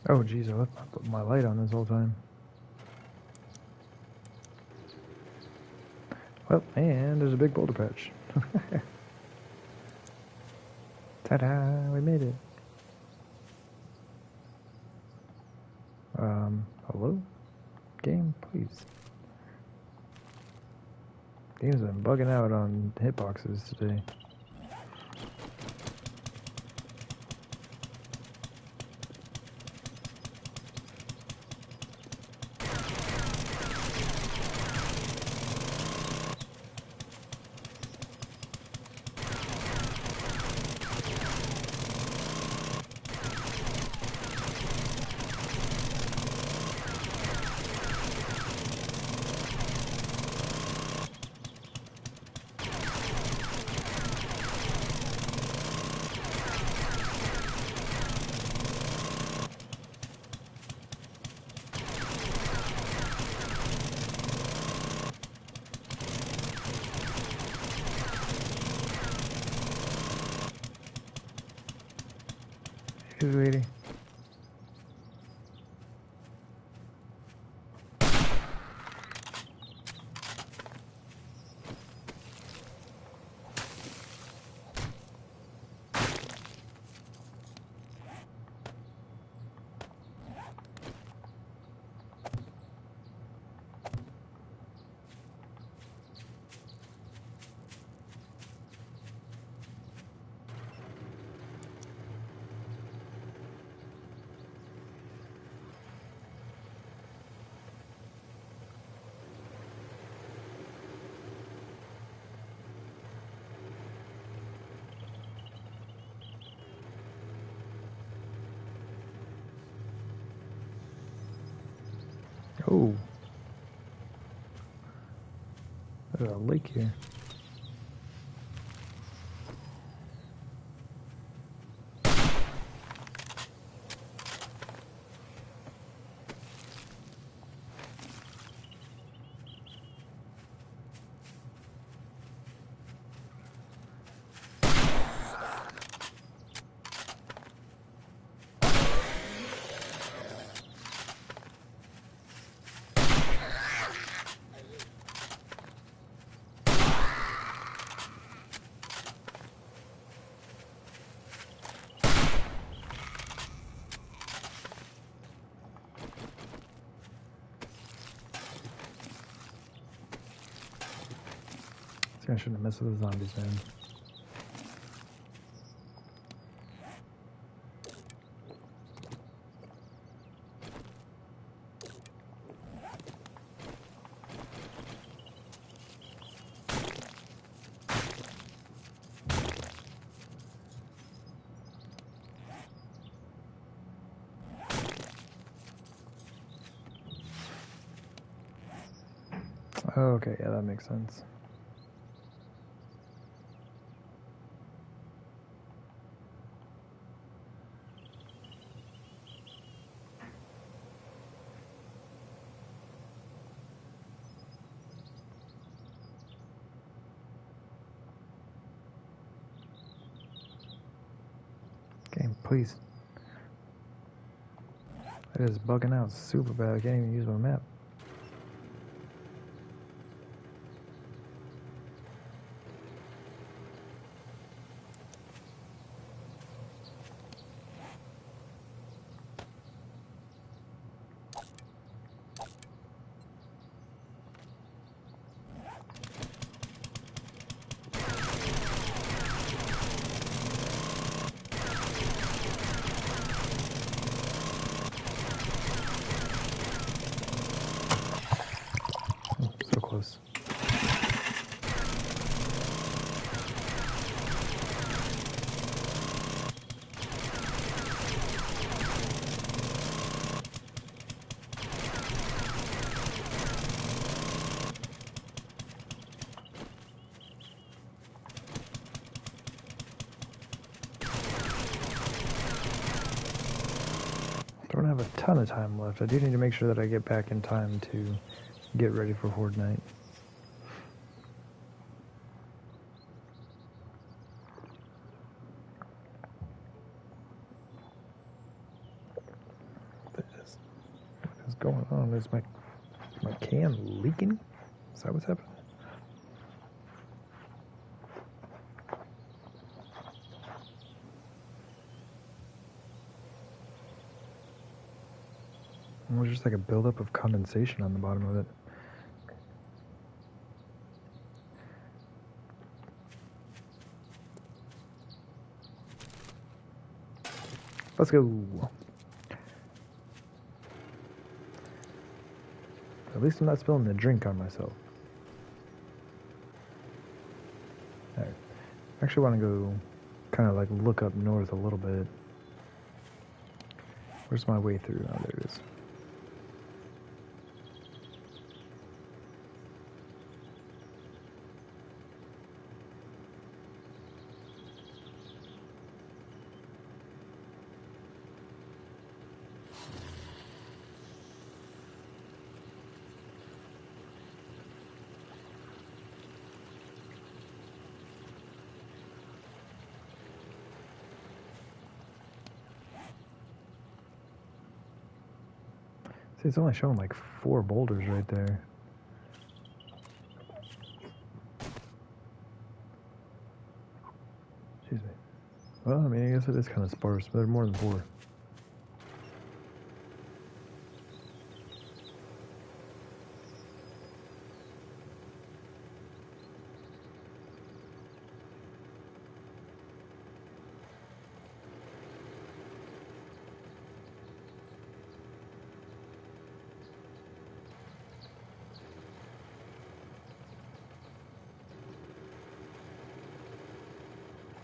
Oh, jeez, I left my light on this whole time. Well, and there's a big boulder patch. Ta-da! We made it. Hello? Game, please. Game's been bugging out on hitboxes today. Hey, sweetie. Oh. There's a lake here. See, I shouldn't have messed with the zombies, man. Okay, yeah, that makes sense. Game, please. It is bugging out super bad. I can't even use my map. Oh, so close. Don't have a ton of time left. I do need to make sure that I get back in time to get ready for Horde night. going on? Is my can leaking? Is that what's happening? Or just like a buildup of condensation on the bottom of it. Let's go. At least I'm not spilling the drink on myself. Alright. I actually want to go kind of like look up north a little bit. Where's my way through? Oh, there it is. See, it's only showing like 4 boulders right there. Excuse me. Well, I mean, I guess it is kind of sparse, but they're more than 4.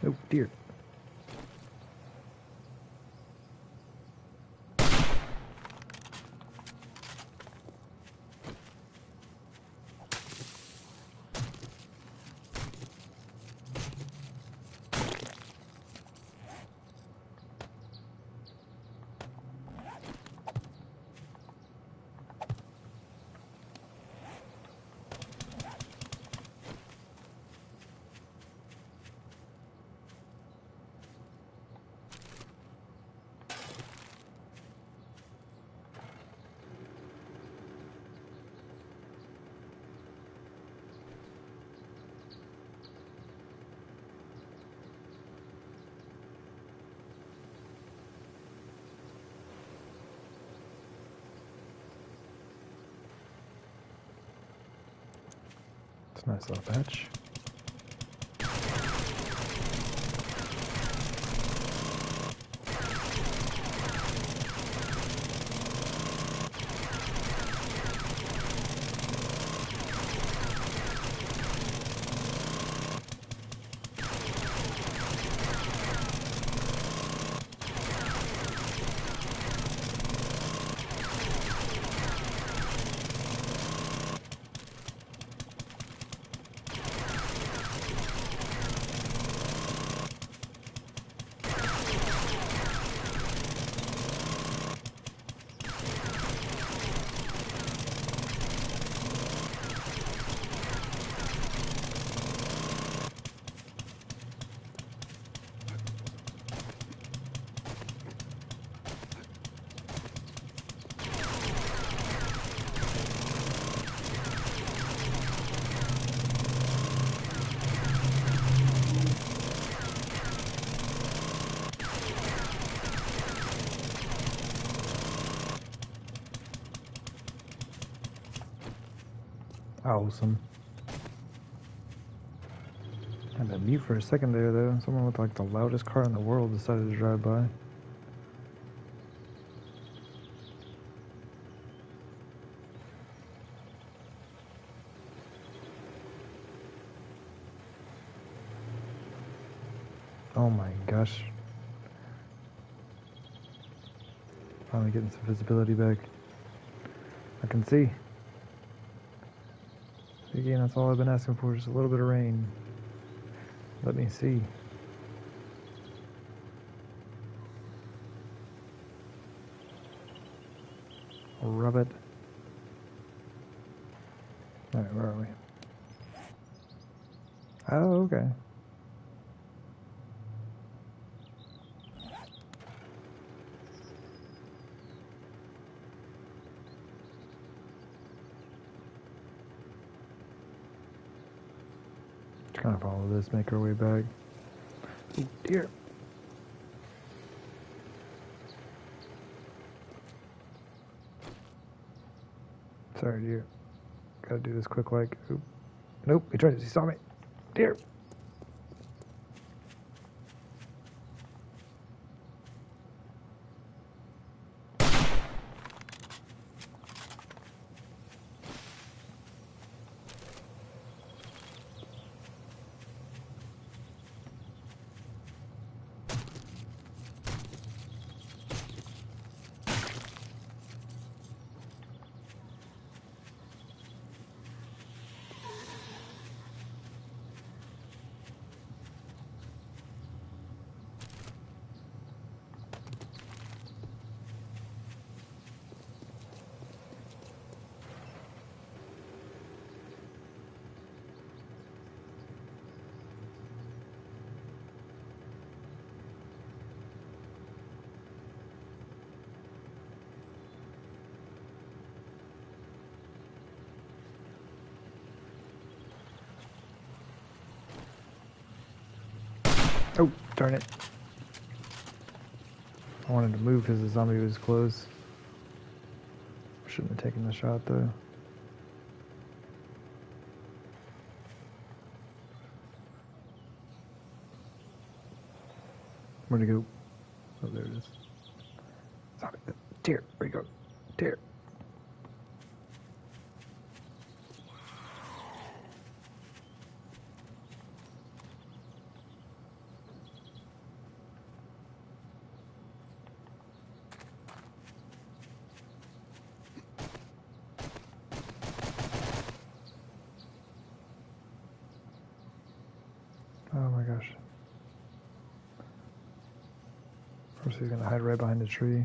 Oh, dear. It's a nice little patch. Awesome. I had to mute for a second there, though. Someone with like the loudest car in the world decided to drive by. Oh my gosh. Finally getting some visibility back. I can see. Again, that's all I've been asking for, just a little bit of rain. Let me see. Rub it. Alright, where are we? Oh, okay. Kind of follow this, make our way back. Oh dear. Sorry, dear. Gotta do this quick like. Oop. Nope, he saw me. Dear. Oh, darn it. I wanted to move because the zombie was close. Shouldn't have taken the shot though. Where'd he go? Oh, there it is. Zombie. Deer. Where'd he go? Deer. Oh my gosh. Of course he's gonna hide right behind the tree.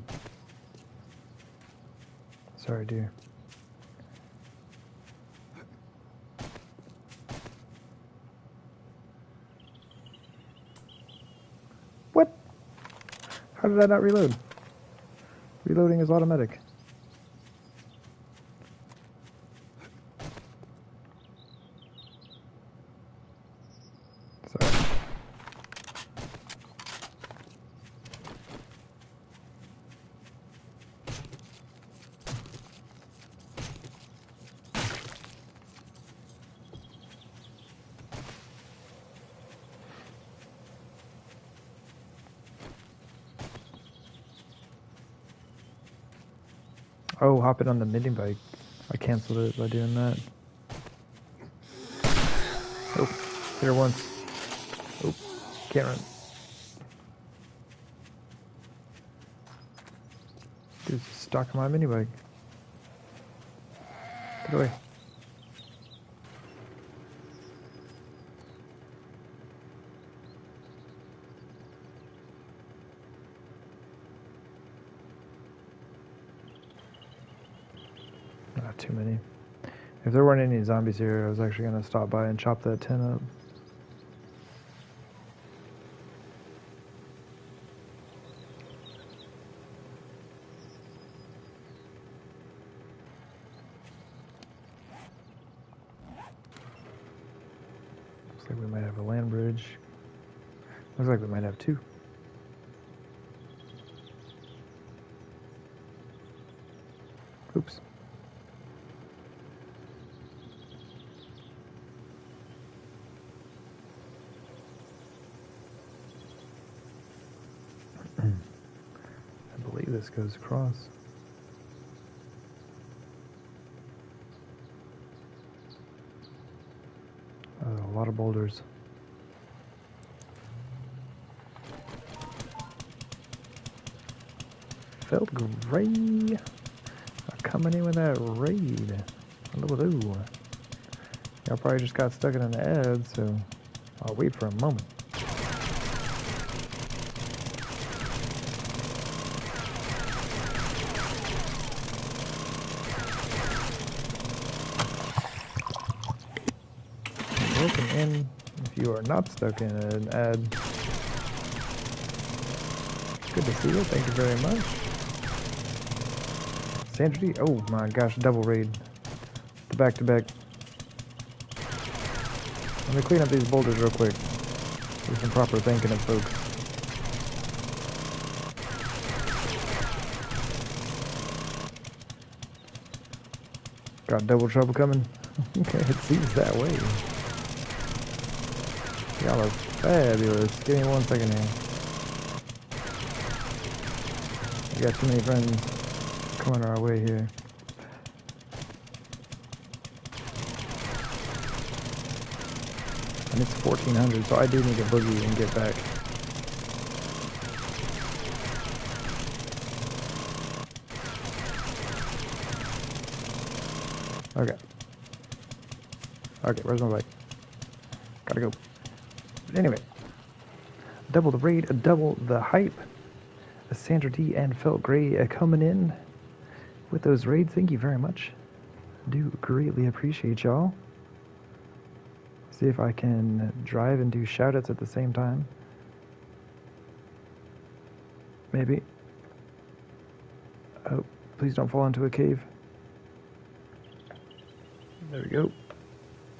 Sorry, dear. What? How did I not reload? Reloading is automatic. Sorry. Oh, hopping on the mini bike. I canceled it by doing that. Oh, hit her once. Oh, can't run. Dude's stuck on my mini bike. Get away. Not too many. If there weren't any zombies here, I was actually going to stop by and chop that tent up. Looks like we might have a land bridge. Looks like we might have two. Oops. I believe this goes across. A lot of boulders. Felt great. Coming in with that raid. Hello. Y'all probably just got stuck in an ad, so I'll wait for a moment. Welcome in if you are not stuck in an ad. Good to see you. Thank you very much. Sandra D. Oh my gosh, double raid. The back to back. Let me clean up these boulders real quick. Do some proper thinking of folks. Got double trouble coming? Okay, it seems that way. Y'all are fabulous. Give me 1 second here. We got too many friends coming our way here. And it's 1400, so I do need to boogie and get back. Okay. Okay, where's my bike? Gotta go. But anyway. Double the raid, double the hype. Sandra D and Felt Gray coming in with those raids. Thank you very much. Do greatly appreciate y'all. See if I can drive and do shoutouts at the same time. Maybe. Oh, please don't fall into a cave. There we go.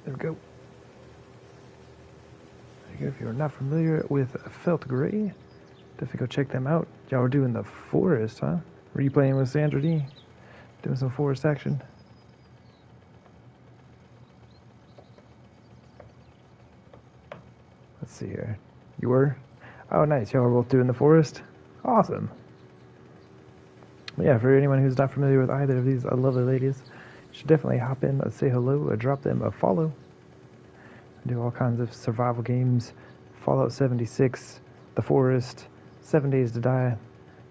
There we go. There you go. If you're not familiar with Felt Gray, definitely go check them out. Y'all were doing the forest, huh? Replaying with Sandra D. Doing some forest action. Let's see here. You were? Oh, nice. Y'all were both doing the forest? Awesome. Yeah, for anyone who's not familiar with either of these lovely ladies, you should definitely hop in, say hello, drop them a follow. Do all kinds of survival games. Fallout 76, The Forest, 7 Days to Die.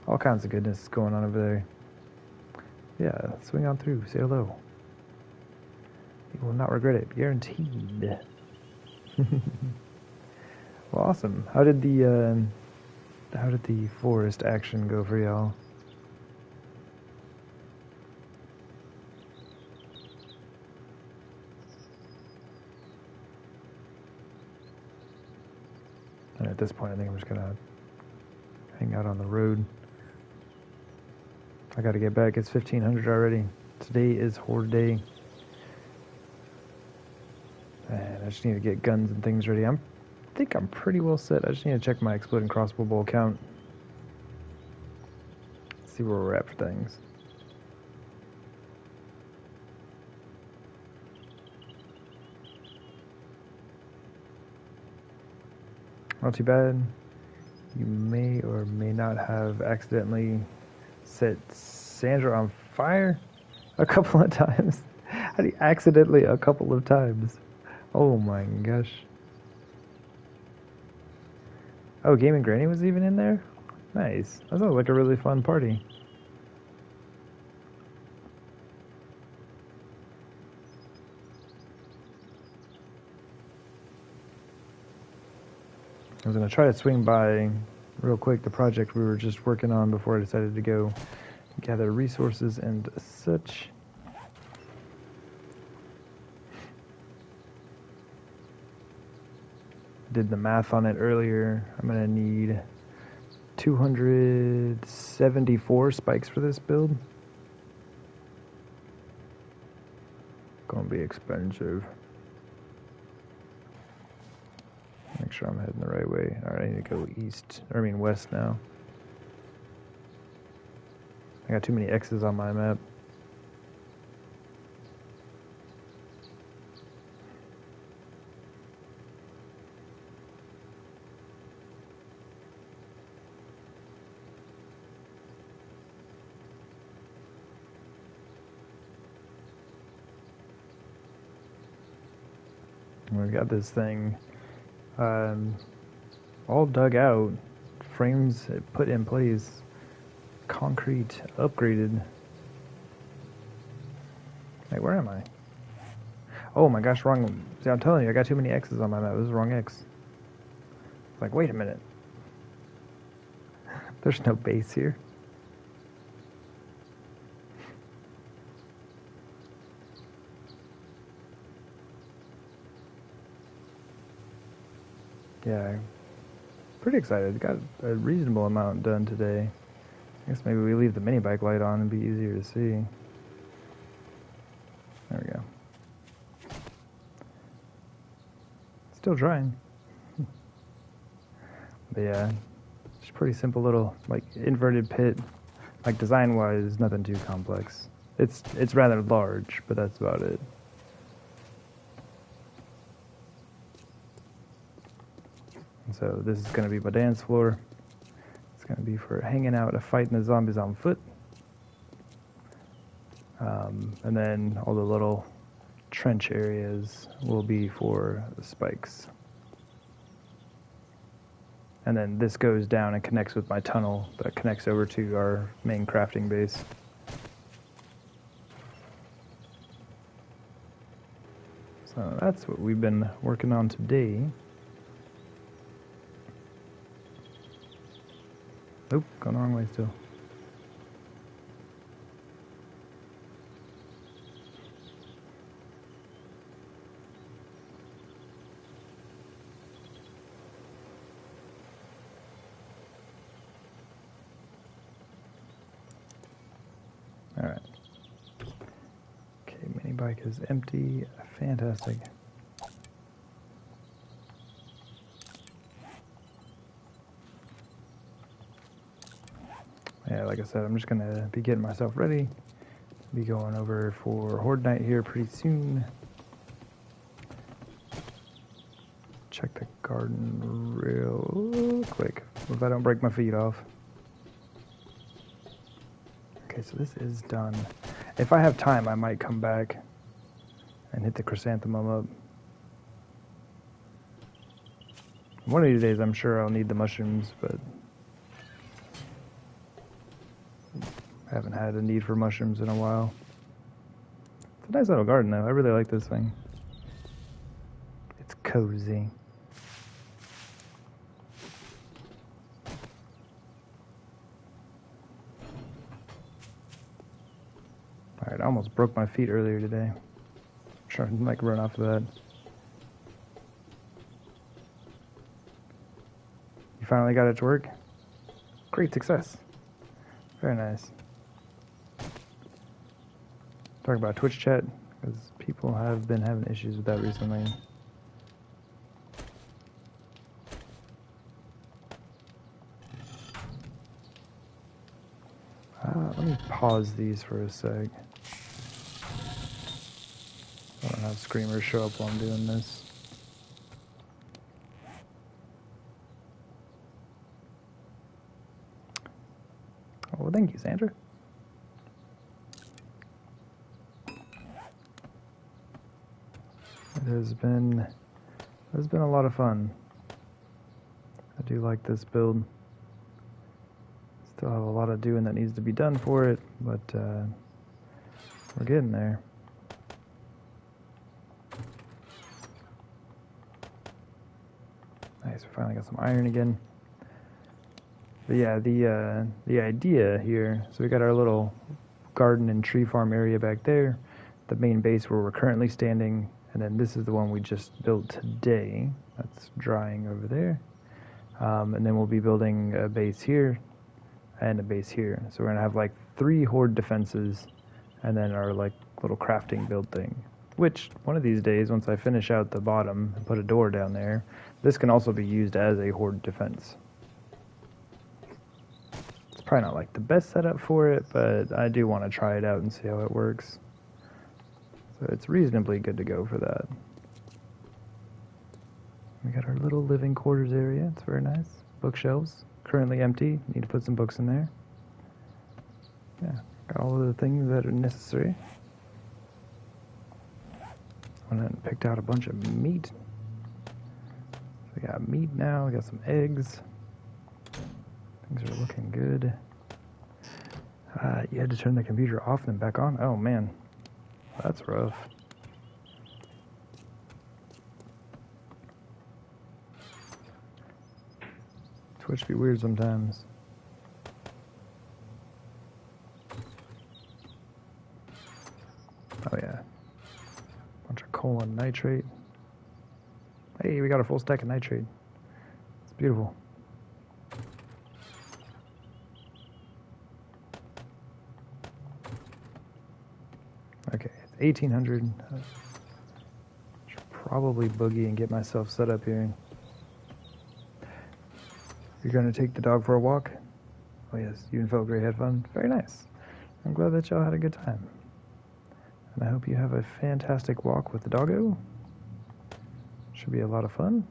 All kinds of goodness going on over there. Yeah, swing on through. Say hello. You will not regret it. Guaranteed. Well, awesome. How did the forest action go for y'all? And at this point, I think I'm just gonna hang out on the road. I gotta get back. It's 1500 already. Today is Horde Day. And I just need to get guns and things ready. I think I'm pretty well set. I just need to check my exploding crossbow bolt count. See where we're at for things. Not too bad. You may or may not have accidentally set Sandra on fire a couple of times. How do you accidentally a couple of times? Oh my gosh. Oh, Gaming Granny was even in there? Nice. That sounds like a really fun party. I was going to try to swing by real quick the project we were just working on before I decided to go gather resources and such. Did the math on it earlier. I'm going to need 274 spikes for this build. Gonna be expensive. Make sure I'm heading the right way. Alright, I need to go west now. I got too many X's on my map. We've got this thing all dug out, frames put in place, concrete upgraded. Wait, where am I? Oh my gosh, wrong. See, I'm telling you, I got too many X's on my map. This is the wrong X. Like, wait a minute. There's no base here. Yeah, pretty excited. Got a reasonable amount done today. I guess maybe we leave the mini bike light on and be easier to see. There we go. still drying. But yeah, it's pretty simple little like inverted pit. Like design-wise, nothing too complex. It's rather large, but that's about it. And so this is going to be my dance floor. It's going to be for hanging out, fighting the zombies on foot. And then all the little trench areas will be for the spikes. And then this goes down and connects with my tunnel that connects over to our main crafting base. So that's what we've been working on today. Oop, going the wrong way still. Alright. Okay, mini bike is empty. Fantastic. Yeah, like I said, I'm just gonna be getting myself ready. Be going over for Horde night here pretty soon. Check the garden real quick. If I don't break my feet off. Okay, so this is done. If I have time, I might come back and hit the chrysanthemum up. One of these days, I'm sure I'll need the mushrooms, but I haven't had a need for mushrooms in a while. It's a nice little garden, though. I really like this thing. It's cozy. Alright, I almost broke my feet earlier today. Trying to like run off of that. You finally got it to work? Great success. Very nice. Talking about Twitch chat, because people have been having issues with that recently. Let me pause these for a sec. I don't have screamers show up while I'm doing this. Oh, well, thank you, Sandra. It has been a lot of fun. I do like this build. Still have a lot of doing that needs to be done for it, but we're getting there. Nice, we finally got some iron again. But yeah, the idea here, so we got our little garden and tree farm area back there, the main base where we're currently standing, and then this is the one we just built today. That's drying over there. And then we'll be building a base here and a base here. So we're gonna have like 3 horde defenses and then our like little crafting build thing. Which one of these days, once I finish out the bottom and put a door down there, this can also be used as a horde defense. It's probably not like the best setup for it, but I do want to try it out and see how it works. So it's reasonably good to go for that. We got our little living quarters area. It's very nice. Bookshelves, currently empty. Need to put some books in there. Yeah, got all of the things that are necessary. Went and picked out a bunch of meat. We got meat now. We got some eggs. Things are looking good. You had to turn the computer off and then back on? Oh, man. That's rough. Twitch be weird sometimes. Oh, yeah. Bunch of coal and nitrate. Hey, we got a full stack of nitrate. It's beautiful. Okay, it's 1800. Should probably boogie and get myself set up here. You're going to take the dog for a walk? Oh yes, you and Felgray had fun? Very nice. I'm glad that y'all had a good time. And I hope you have a fantastic walk with the doggo. Should be a lot of fun.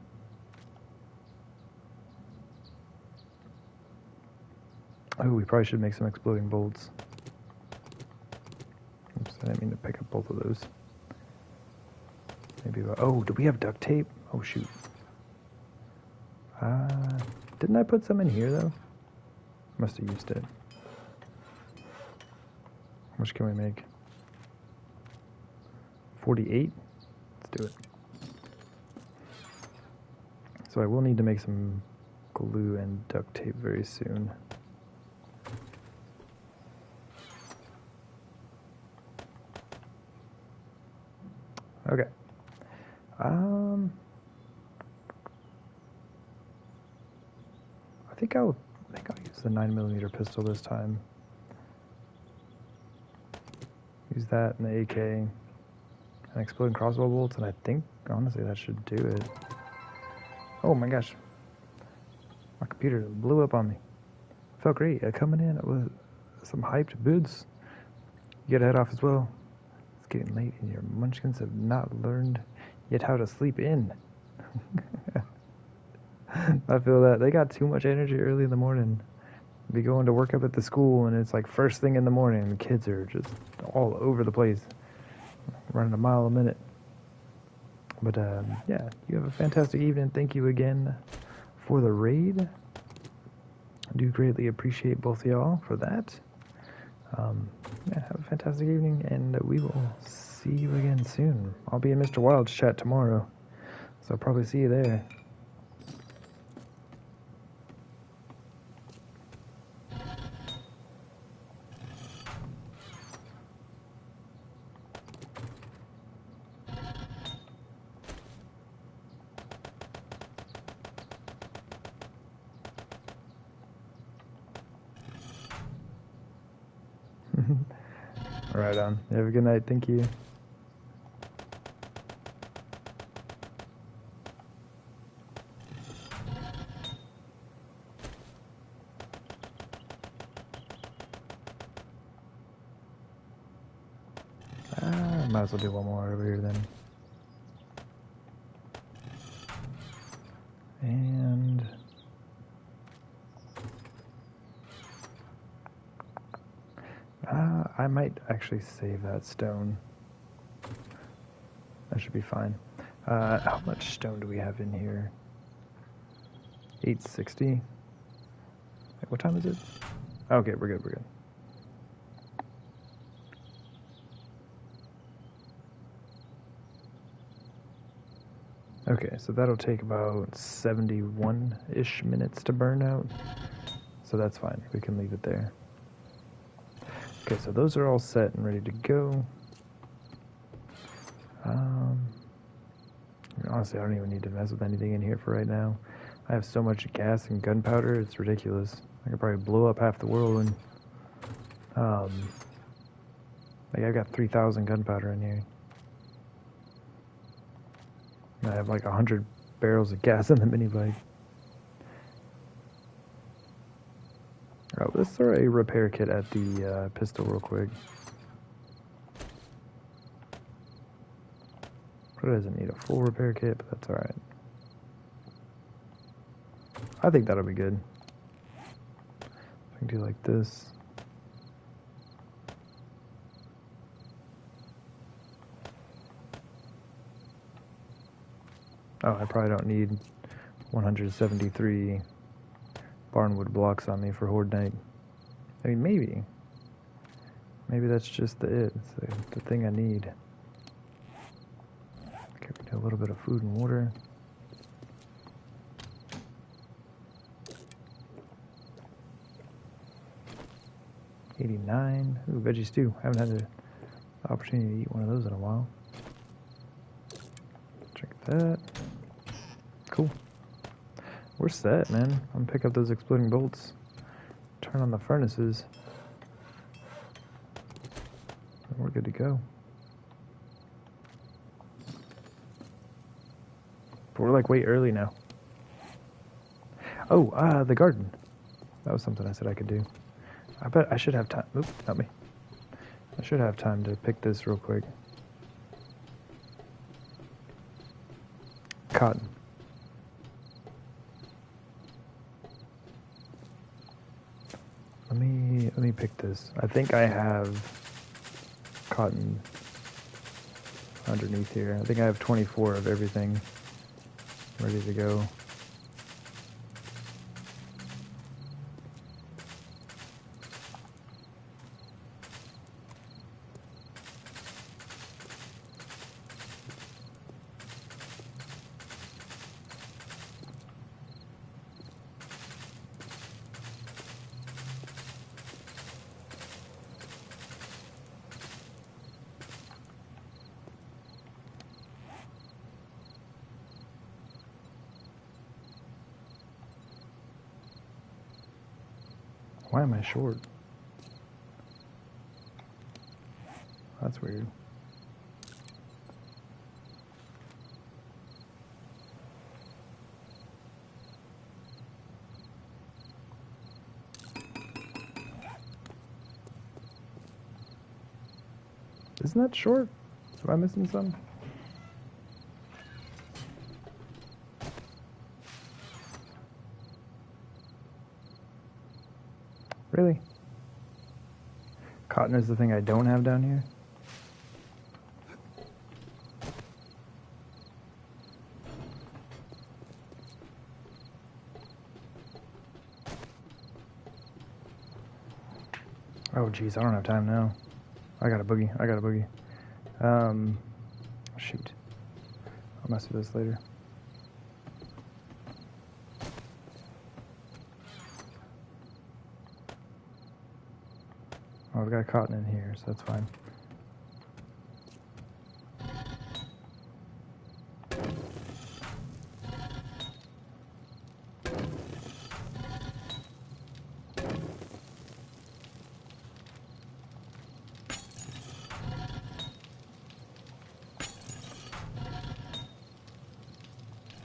Oh, we probably should make some exploding bolts. Oops, I didn't mean to pick up both of those. Maybe, oh, do we have duct tape? Oh, shoot. Didn't I put some in here, though? Must have used it. How much can we make? 48? Let's do it. So I will need to make some glue and duct tape very soon. Okay. I think I'll use the 9mm pistol this time. Use that and the AK and exploding crossbow bolts, and I think honestly that should do it. Oh my gosh, my computer blew up on me. Felt great. Coming in with some hyped boots. You gotta head off as well. It's getting late, and your munchkins have not learned yet how to sleep in. I feel that. They got too much energy early in the morning. Be going to work up at the school, and it's like first thing in the morning, and the kids are just all over the place, running a mile a minute. But yeah, you have a fantastic evening. Thank you again for the raid. I do greatly appreciate both of y'all for that. Yeah, have a fantastic evening, and we will see you again soon. I'll be in Mr. Wild's chat tomorrow, so I'll probably see you there. Right on. Have a good night. Thank you. Might as well do one more over here then. And I might actually save that stone. That should be fine. How much stone do we have in here? 860. Wait, what time is it? Okay, we're good, we're good. Okay, so that'll take about 71-ish minutes to burn out. So that's fine. We can leave it there. Okay, so those are all set and ready to go. Honestly, I don't even need to mess with anything in here for right now. I have so much gas and gunpowder, it's ridiculous. I could probably blow up half the world and like I've got 3,000 gunpowder in here. I have like 100 barrels of gas in the mini bike. Alright, let's throw a repair kit at the pistol real quick. Probably doesn't need a full repair kit, but that's alright. I think that'll be good. I can do like this. Oh, I probably don't need 173 barnwood blocks on me for Horde Night. I mean, maybe. Maybe that's just it's the thing I need. Okay, we do a little bit of food and water. $89. Ooh, veggie stew. Haven't had the opportunity to eat one of those in a while. Drink that. Cool. We're set, man. I'm gonna pick up those exploding bolts. Turn on the furnaces. And we're good to go. But we're like way early now. Oh, the garden. That was something I said I could do. I bet I should have time. Oop, not me. I should have time to pick this real quick. Cotton. Let me pick this. I think I have cotton underneath here. I think I have 24 of everything ready to go. Why am I short? That's weird. Isn't that short? Am I missing something? Really? Cotton is the thing I don't have down here? Oh geez, I don't have time now. I got a boogie. Shoot. I'll mess with this later. Oh, I've got cotton in here, so that's fine.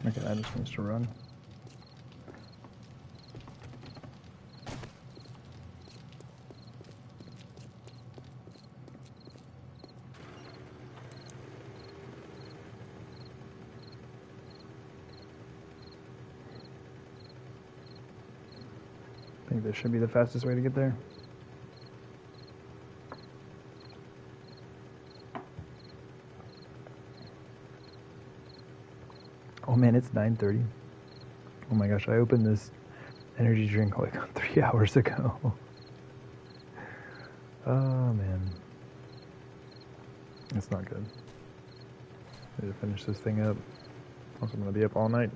Okay, that just needs to run. I think this should be the fastest way to get there. Oh man, it's 9:30. Oh my gosh, I opened this energy drink like 3 hours ago. Oh man. It's not good. I need to finish this thing up. Also, I'm gonna be up all night.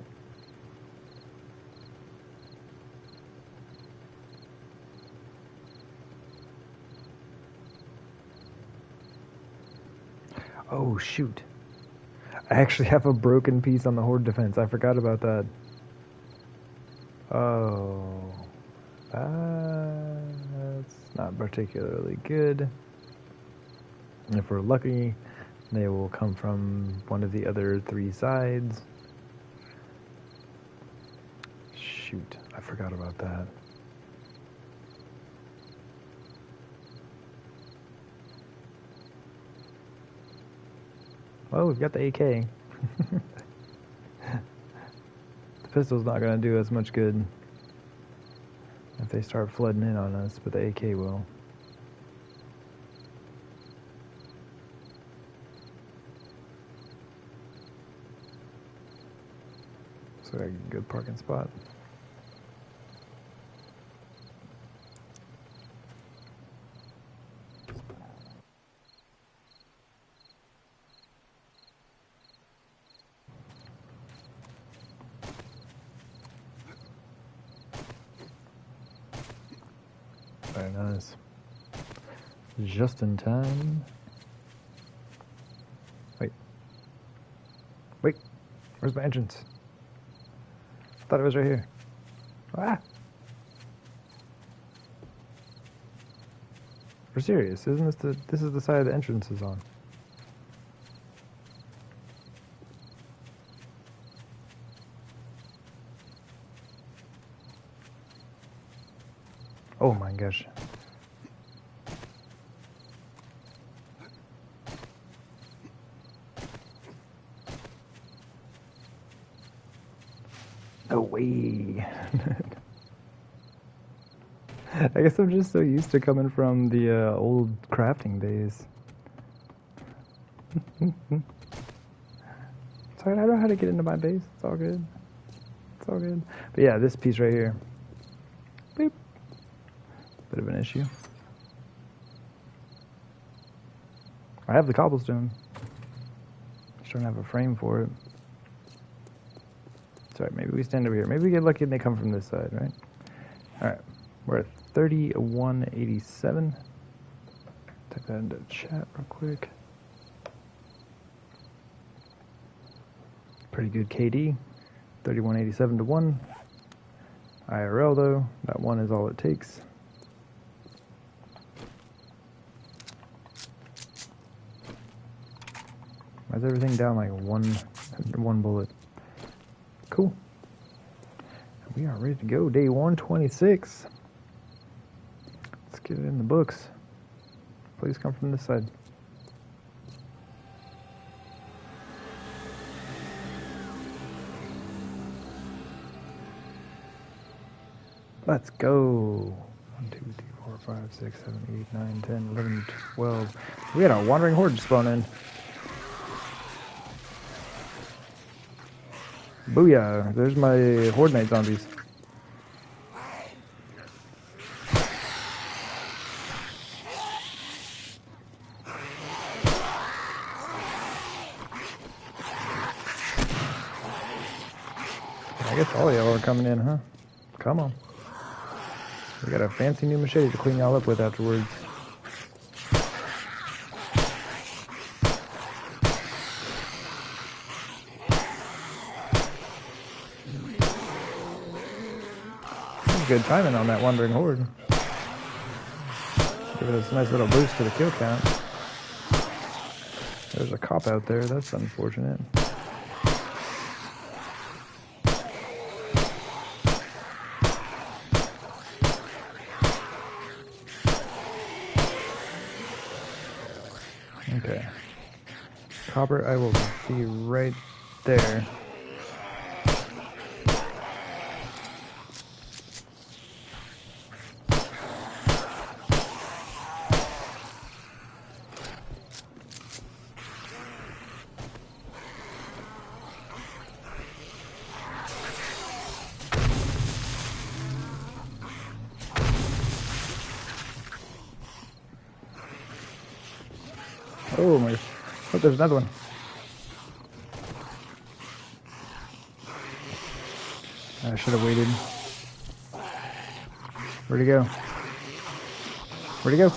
Oh shoot. I actually have a broken piece on the Horde defense. I forgot about that. Oh. That's not particularly good. If we're lucky, they will come from one of the other 3 sides. Shoot, I forgot about that. Oh, we've got the AK. The pistol's not going to do us much good if they start flooding in on us, but the AK will. So I get a good parking spot. Very nice. Just in time. Wait. Where's my entrance? I thought it was right here. Ah! We're serious. Isn't this is the side the entrance is on? Oh my gosh. No way. I guess I'm just so used to coming from the old crafting days. Sorry, I know how to get into my base. It's all good. It's all good. But yeah, this piece right here. Beep. Bit of an issue. I have the cobblestone. Just don't have a frame for it. Sorry, maybe we stand over here. Maybe we get lucky and they come from this side, right? Alright. We're at 3187. Type that into chat real quick. Pretty good KD. 3187 to 1. IRL though, that 1 is all it takes. Why is everything down like one bullet? Cool. We are ready to go. Day 126. Let's get it in the books. Please come from this side. Let's go. 1, 2, 3, 4, 5, 6, 7, 8, 9, 10, 11, 12. We had a wandering horde spawn in. Booyah. There's my Horde Knight zombies. I guess all y'all are coming in, huh? Come on. We got a fancy new machete to clean y'all up with afterwards. Good timing on that wandering horde. Give it a nice little boost to the kill count. There's a cop out there, that's unfortunate. Okay. Copper, I will be right there. Oh my, oh, there's another one. I should have waited. Where'd he go? Where'd he go?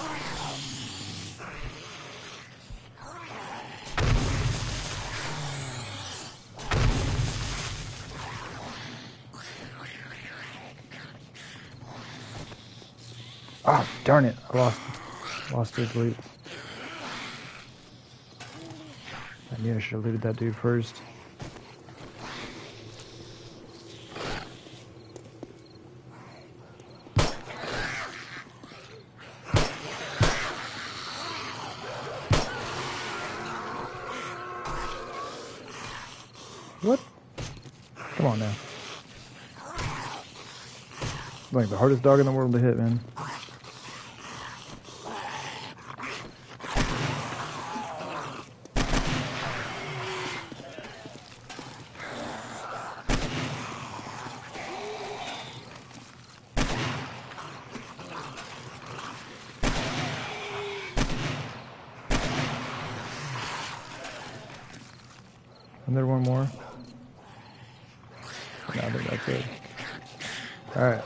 Oh, darn it. I lost his loot. I knew I should have looted that dude first. What? Come on now. Like the hardest dog in the world to hit, man. And there one more. No, I think that's it. Alright.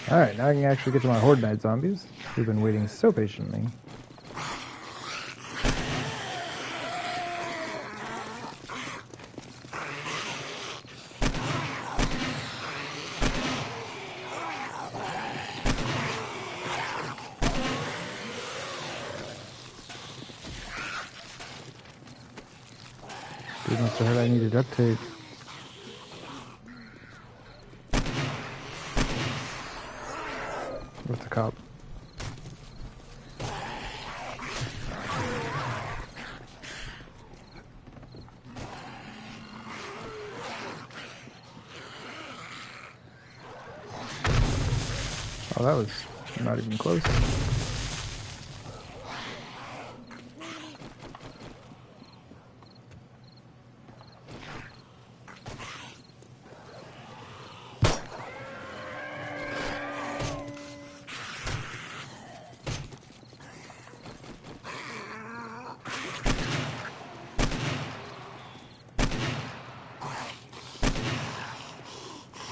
Alright, now I can actually get to my Horde Knight zombies, who've been waiting so patiently. Dude must have heard I needed duct tape. What's the cop? Oh, that was not even close.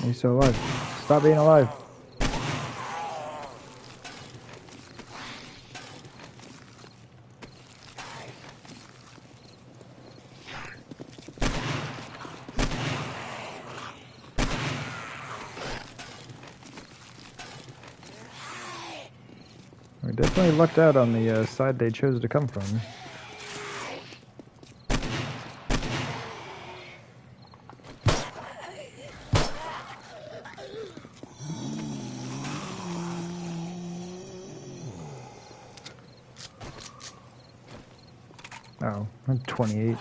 He's still alive. Stop being alive. We definitely lucked out on the side they chose to come from. Oh, I'm 28.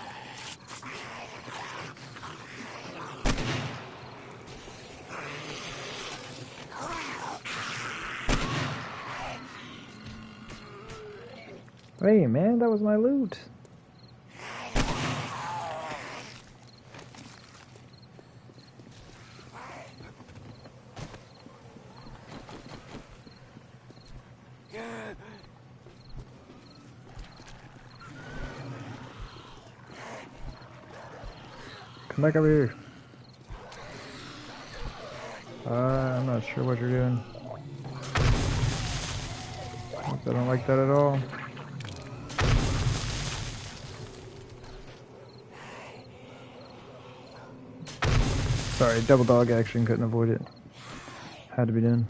Hey man, that was my loot. Come back over here. I'm not sure what you're doing. I don't like that at all. Sorry, double dog action, couldn't avoid it. Had to be done.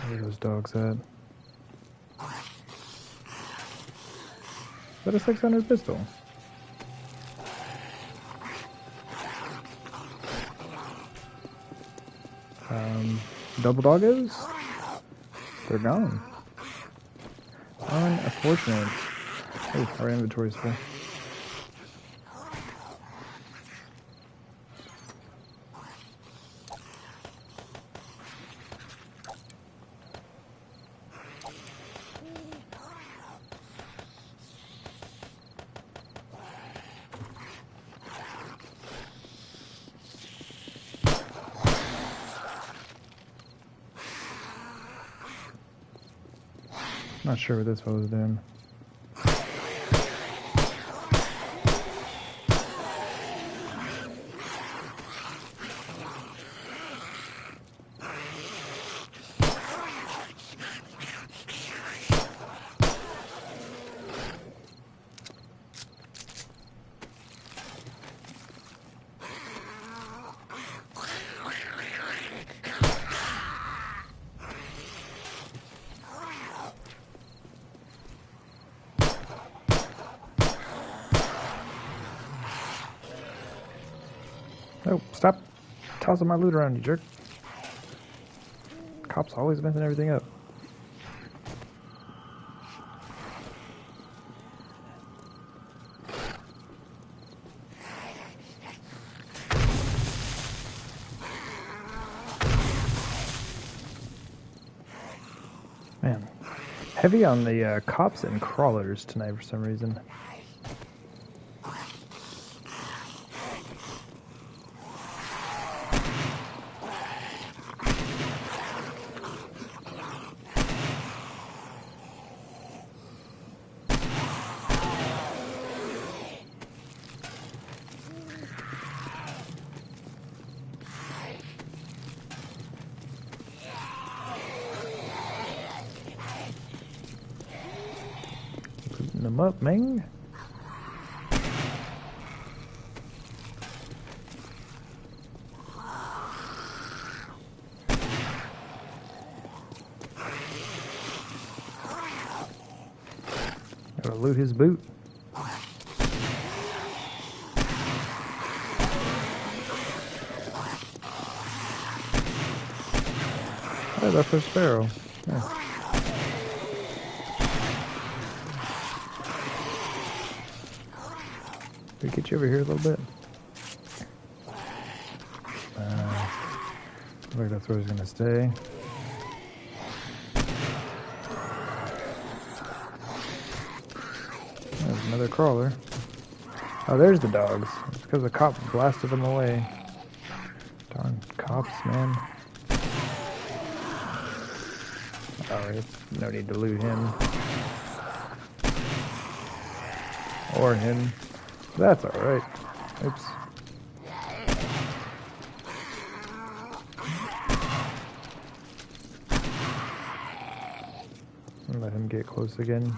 Where are those dogs at? Is that a 600 pistol? Double doggos? They're gone. Unfortunate. Oh, our inventory's full. Not sure what this fellow's doing. Oh, stop tossing my loot around, you jerk. Cops always messing everything up. Man, heavy on the cops and crawlers tonight for some reason. Shooting them up, man. Gotta loot his boot. Oh, that's our sparrow. Yeah. We get you over here a little bit. Looks like that's where he's gonna stay. There's another crawler. Oh, there's the dogs. It's because the cop blasted them away. Darn cops, man. Alright, no need to loot him. Or him. That's alright. Oops. Let him get close again.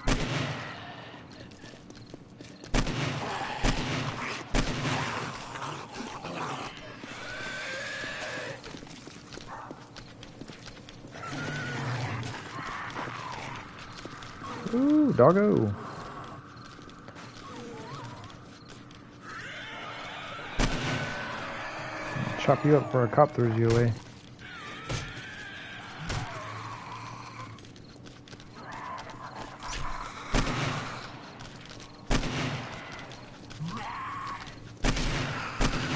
Ooh, doggo. Chop you up before a cop throws you away.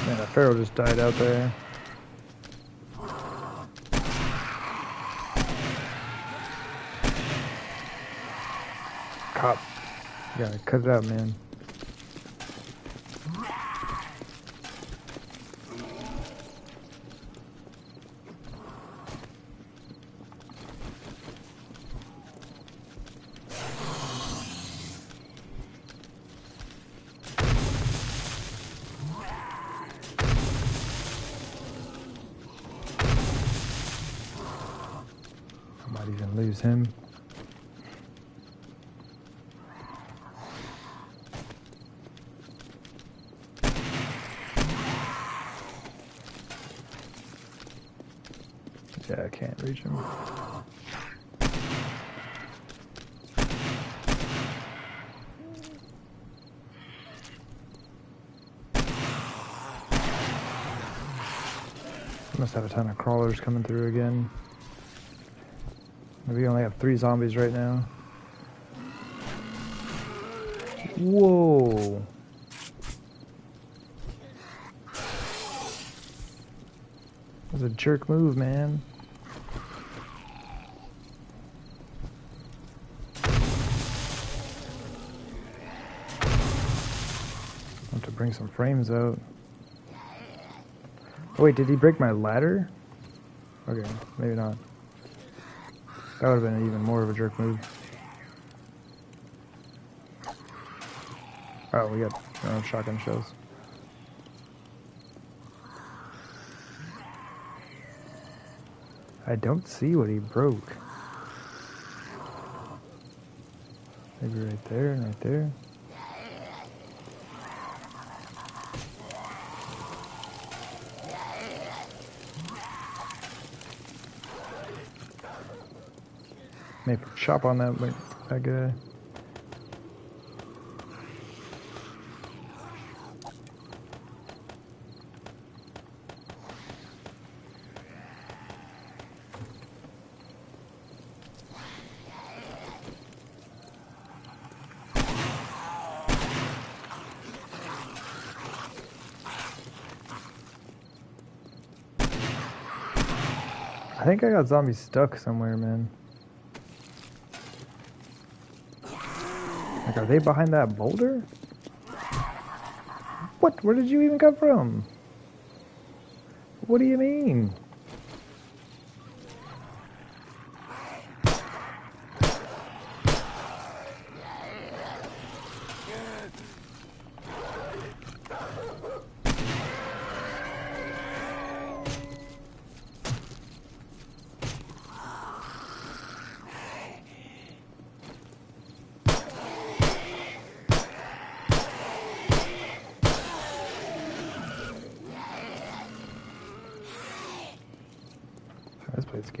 Man, that pharaoh just died out there. Cop. You gotta cut it out, man. I might even lose him. Yeah, I can't reach him. Must have a ton of crawlers coming through again. We only have 3 zombies right now. Whoa. That was a jerk move, man. Have to bring some frames out. Oh, wait, did he break my ladder? Okay, maybe not. That would have been even more of a jerk move. Oh, we got our own shotgun shells. I don't see what he broke. Maybe right there and right there. Maybe chop on that guy. I think I got zombies stuck somewhere, man. Like, are they behind that boulder? What? Where did you even come from? What do you mean?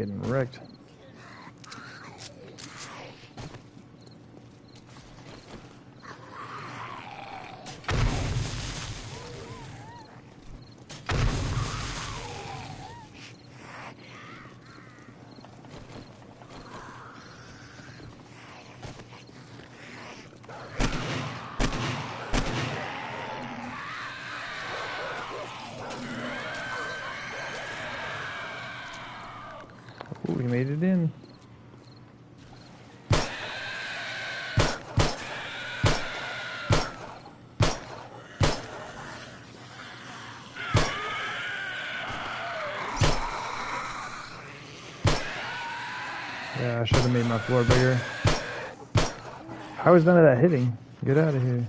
getting wrecked. Ooh, we made it in. Yeah, I should have made my floor bigger. How is none of that hitting? Get out of here.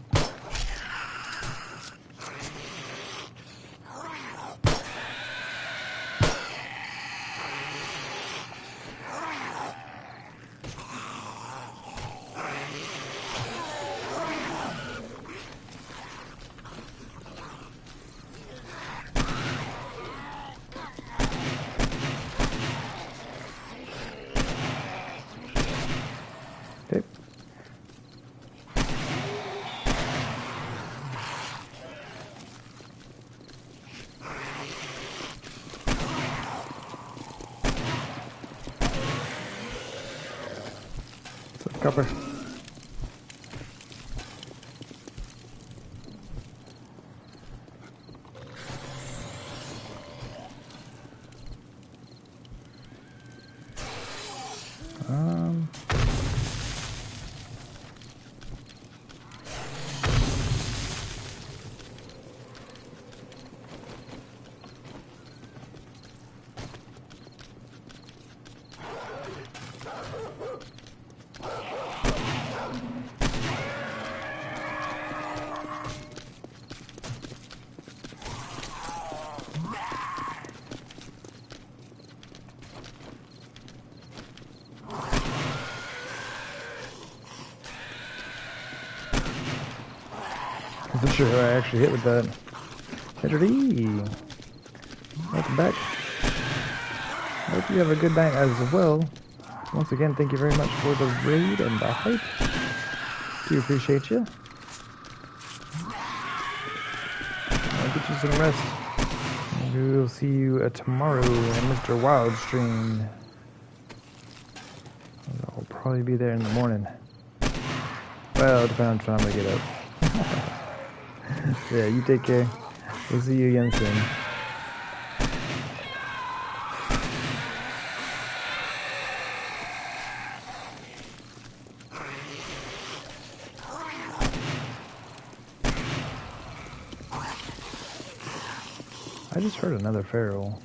Okay. What's up, Copper? Um, I'm not sure who I actually hit with that. Horde! Welcome back. I hope you have a good night as well. Once again, thank you very much for the raid and the hype. Do appreciate you. I'll get you some rest. And we'll see you tomorrow on Mr. Wild stream. I'll probably be there in the morning. Well, depending on time I get up. Yeah, you take care. We'll see you again soon. I just heard another feral.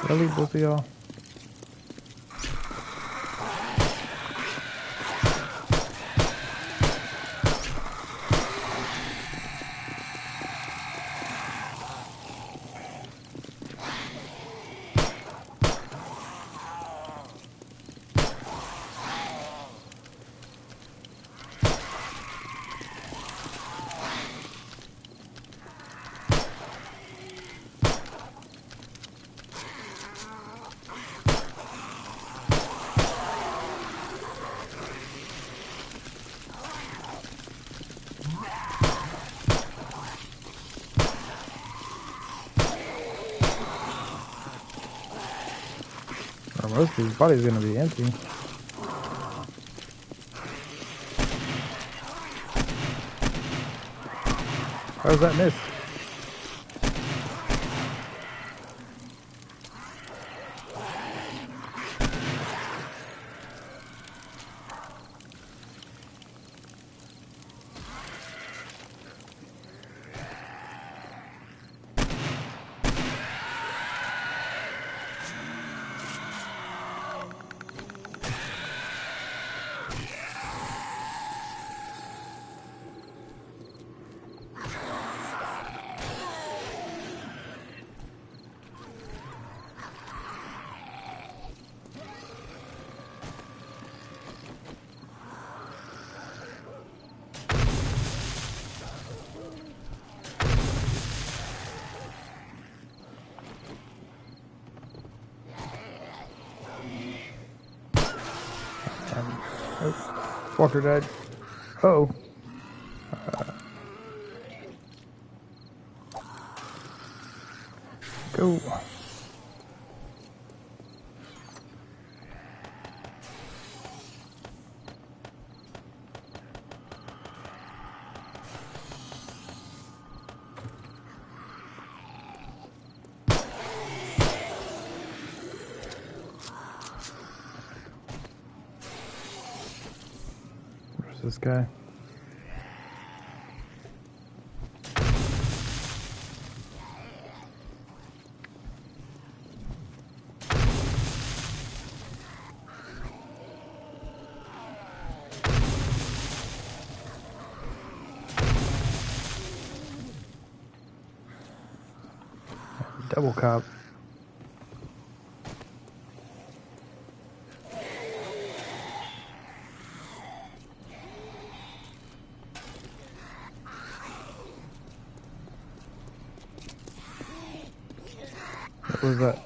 Really, both of y'all? Or most of his body's gonna be empty. How does that miss? Walker died. Uh-oh. Go. Where's this guy? Double cop. What was that?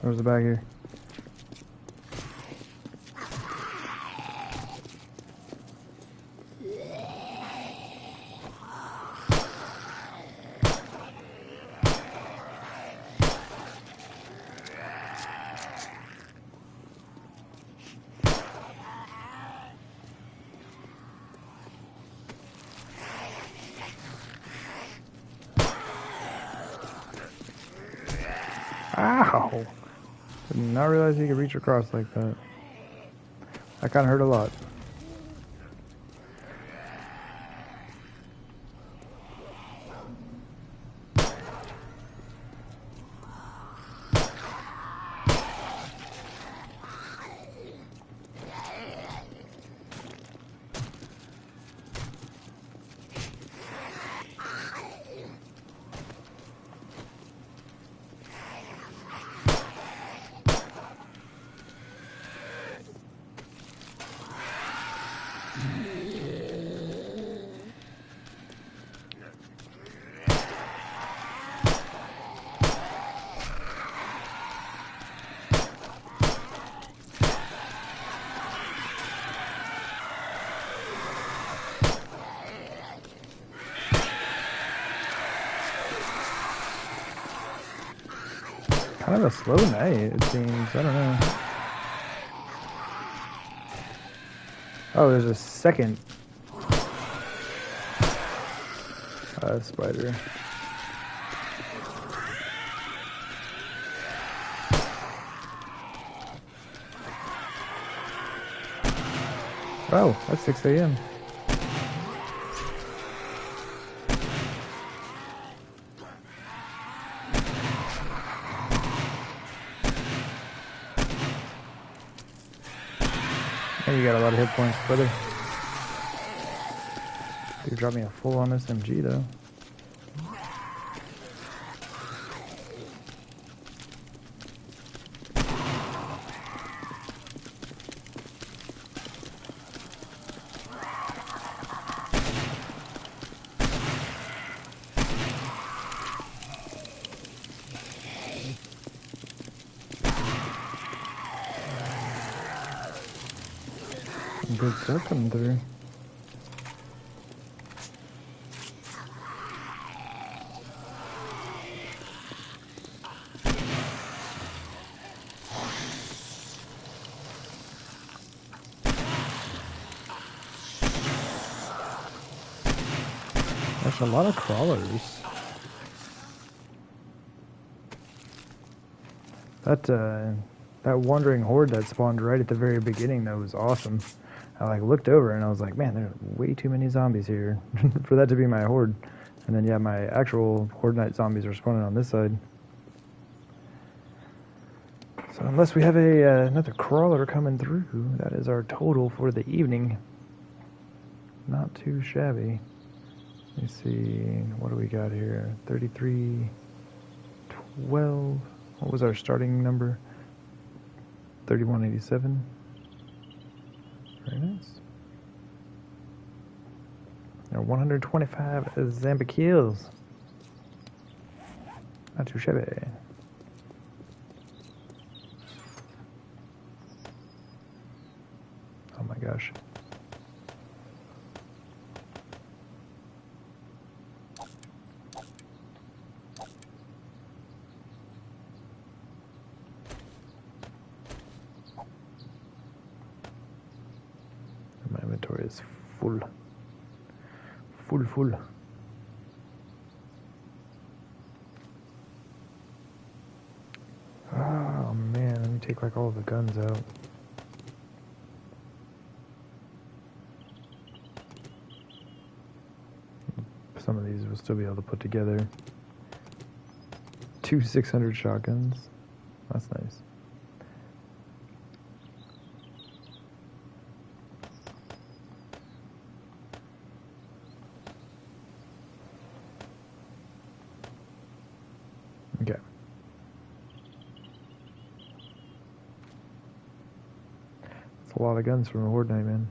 What was the bag here? Ow! Did not realize he could reach across like that. That kind of hurt a lot. Kind of a slow night, it seems. I don't know. Oh, there's a second spider. Oh, that's 6 a.m. Hey, you got a lot of hit points, brother. You dropped me a full-on SMG, though. Some good stuff coming through. There's a lot of crawlers. That wandering horde that spawned right at the very beginning, that was awesome. I looked over and I was like, man, there's way too many zombies here for that to be my horde. And then yeah, my actual horde night zombies are spawning on this side. So unless we have another crawler coming through, that is our total for the evening. Not too shabby. Let me see, what do we got here? 33, 12. What was our starting number? 3187. Very nice. Now 125 zombie kills. Not too shabby. Oh my gosh. is full. Full. Oh man, let me take like all the guns out. Some of these we'll still be able to put together. 2 600 shotguns. That's nice. Okay. That's a lot of guns from the Horde night, man.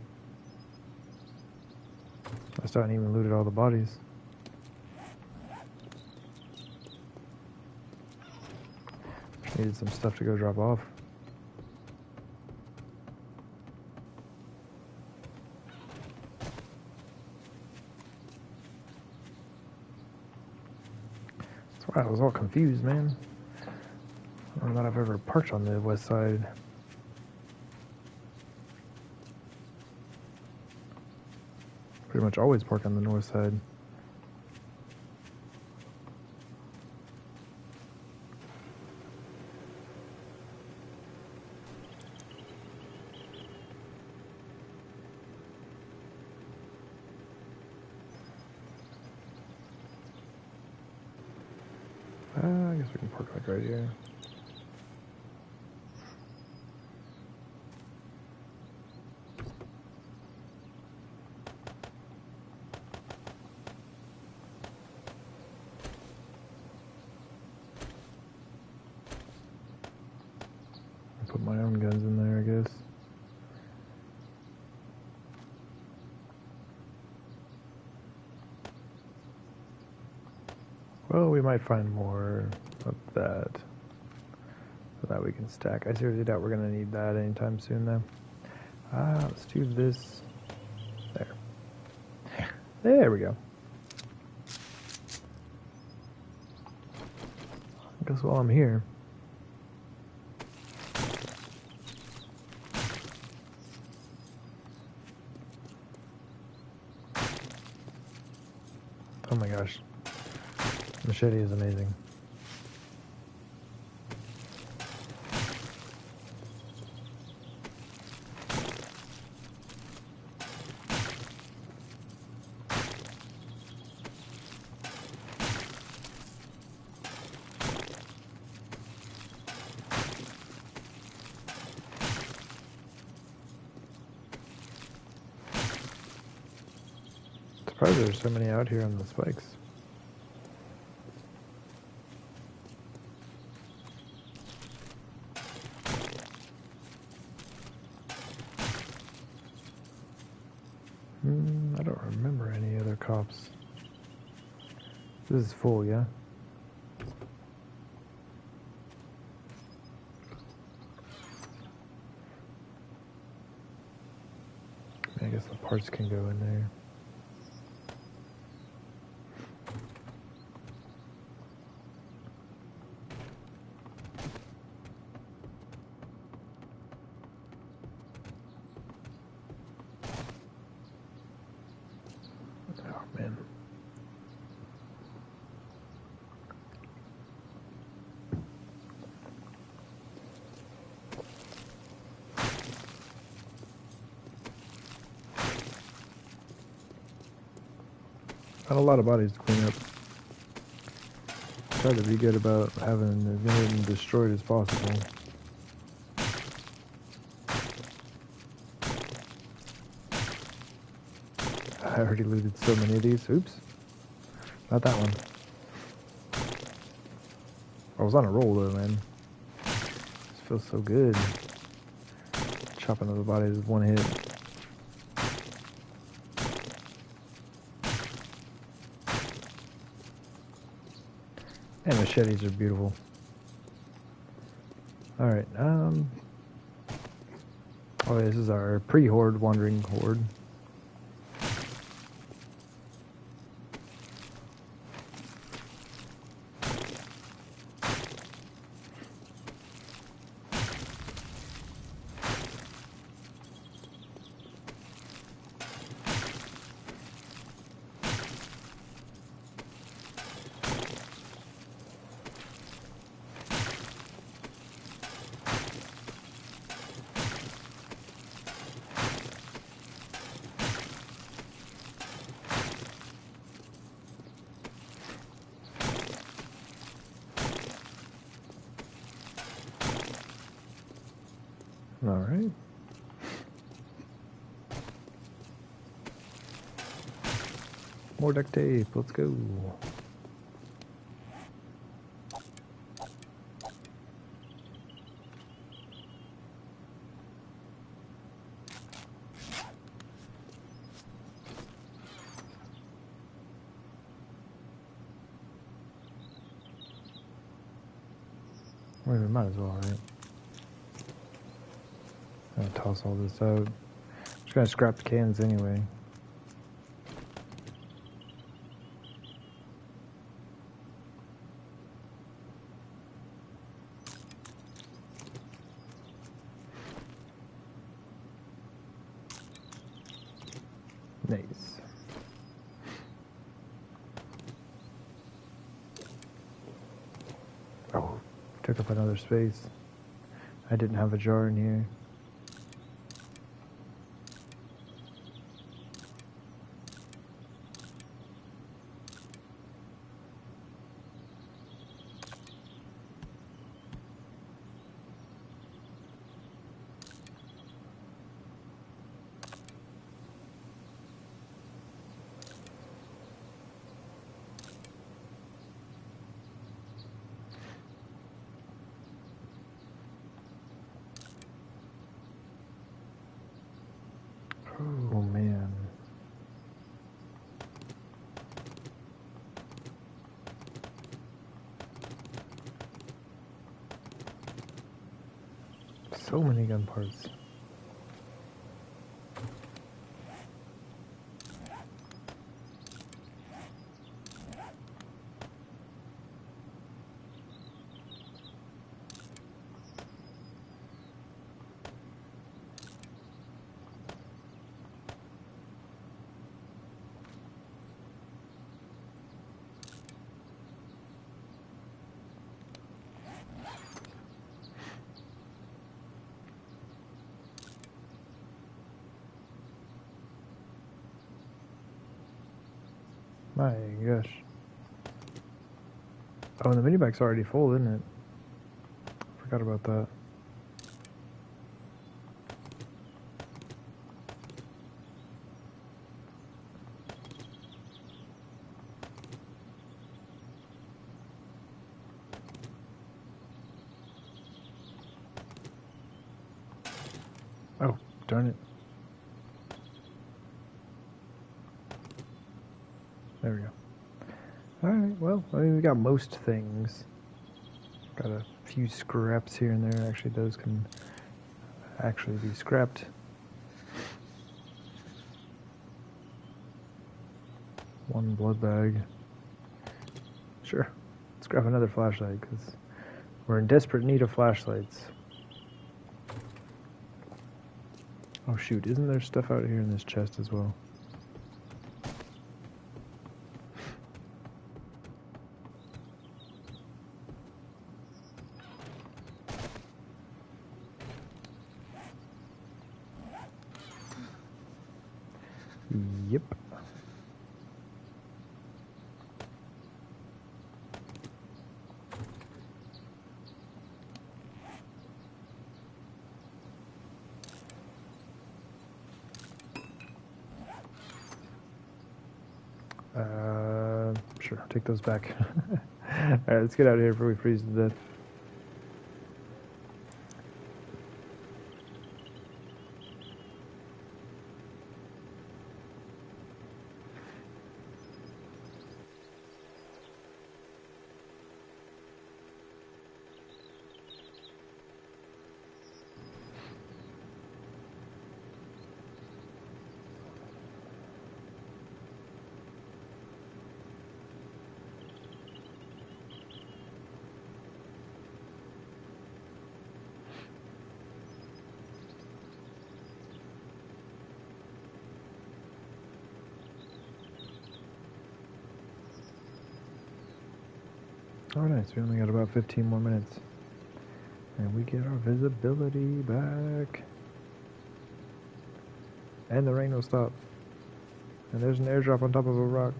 I still haven't even looted all the bodies. Needed some stuff to go drop off. That's why I was all confused, man. I don't know that I've ever parked on the west side. Pretty much always park on the north side. I guess we can park like right here. Put my own guns in there, I guess. Well, we might find more of that so that we can stack. I seriously doubt we're going to need that anytime soon, though. Let's do this. There we go. I guess while I'm here, oh my gosh, machete is amazing. Surprised there's so many out here on the spikes. I don't remember any other cops. This is full, yeah? I guess the parts can go in there. Oh man. Not a lot of bodies to clean up. Try to be good about having as many of them destroyed as possible. I already looted so many of these. Oops. Not that one. I was on a roll though, man. This feels so good. Chopping other bodies with one hit. And machetes are beautiful. Alright, oh yeah, this is our pre-horde wandering horde. Alright. More duct tape. Let's go. Well, we might as well, right? I'm gonna toss all this out. Just gonna scrap the cans anyway. Nice. Oh, took up another space. I didn't have a jar in here. Oh man. So many gun parts. My gosh. Oh, and the mini bike's already full, isn't it? Forgot about that. Oh, darn it. There we go. Alright, well, I mean, we got most things. Got a few scraps here and there. Actually, those can actually be scrapped. One blood bag. Sure. Let's grab another flashlight, because we're in desperate need of flashlights. Oh shoot, isn't there stuff out here in this chest as well? Yep. Sure, take those back. Alright, let's get out of here before we freeze to death. Oh nice, we only got about 15 more minutes. And we get our visibility back. And the rain will stop. And there's an airdrop on top of a rock.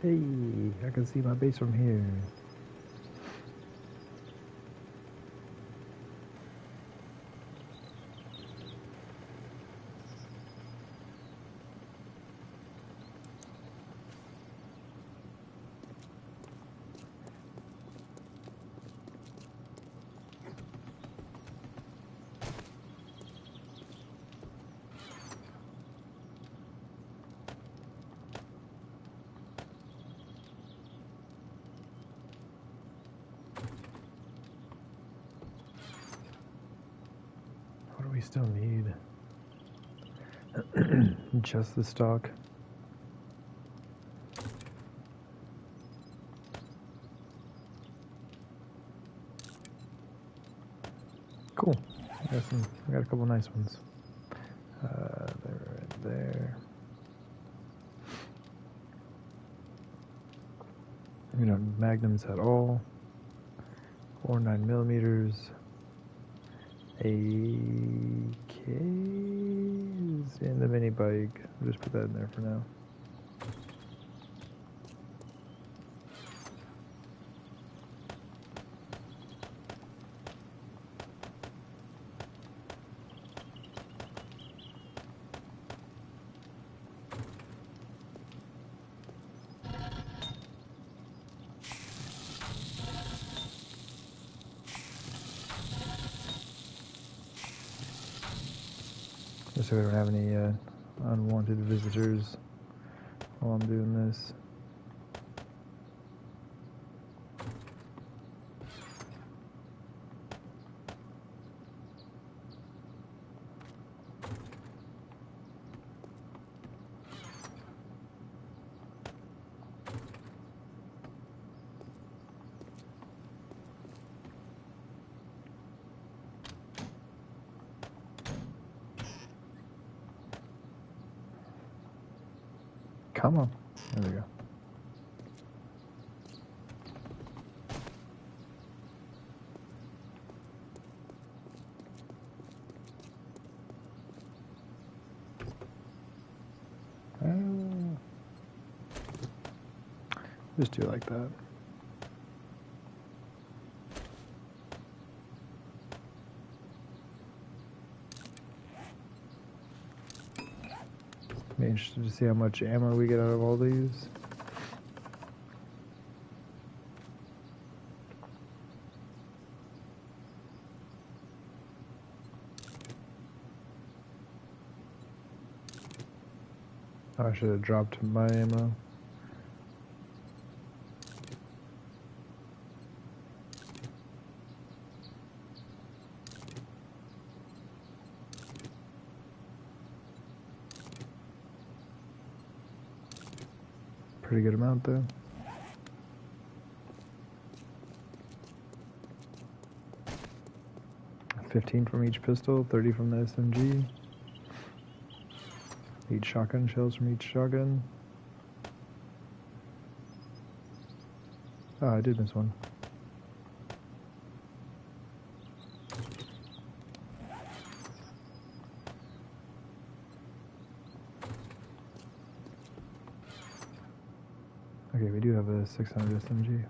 Hey, I can see my base from here. What do we still need? Just the stock. Cool. I got a couple nice ones. They're right there. We don't have magnums at all. Or 9mm. AK is in the mini bike. I'll just put that in there for now. Just so we don't have any unwanted visitors while I'm doing this. Come on. There we go. Just do it like that. Be interested to see how much ammo we get out of all these. Oh, I should have dropped my ammo. Pretty good amount though. $15 from each pistol, 30 from the SMG. 8 shotgun shells from each shotgun. Oh, I did miss one. Okay, we do have a 600 SMG.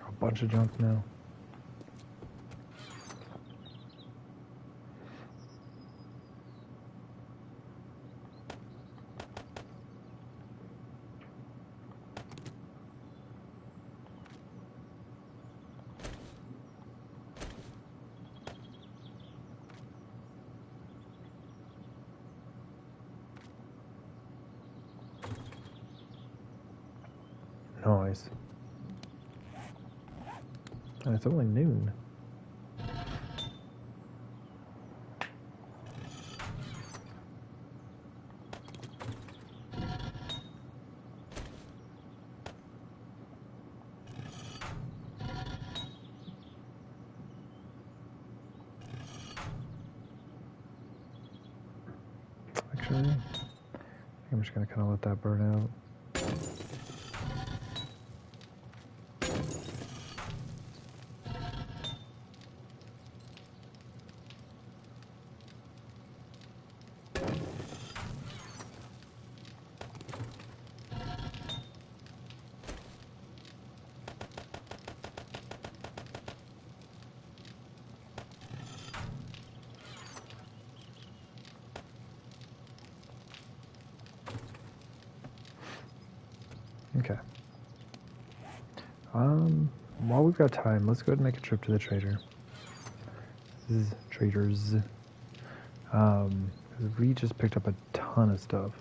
A bunch of junk now. Nice. And it's only noon. Actually, I think I'm just gonna kind of let that burn out. Okay. While we've got time, let's go ahead and make a trip to the trader. Traders. We just picked up a ton of stuff.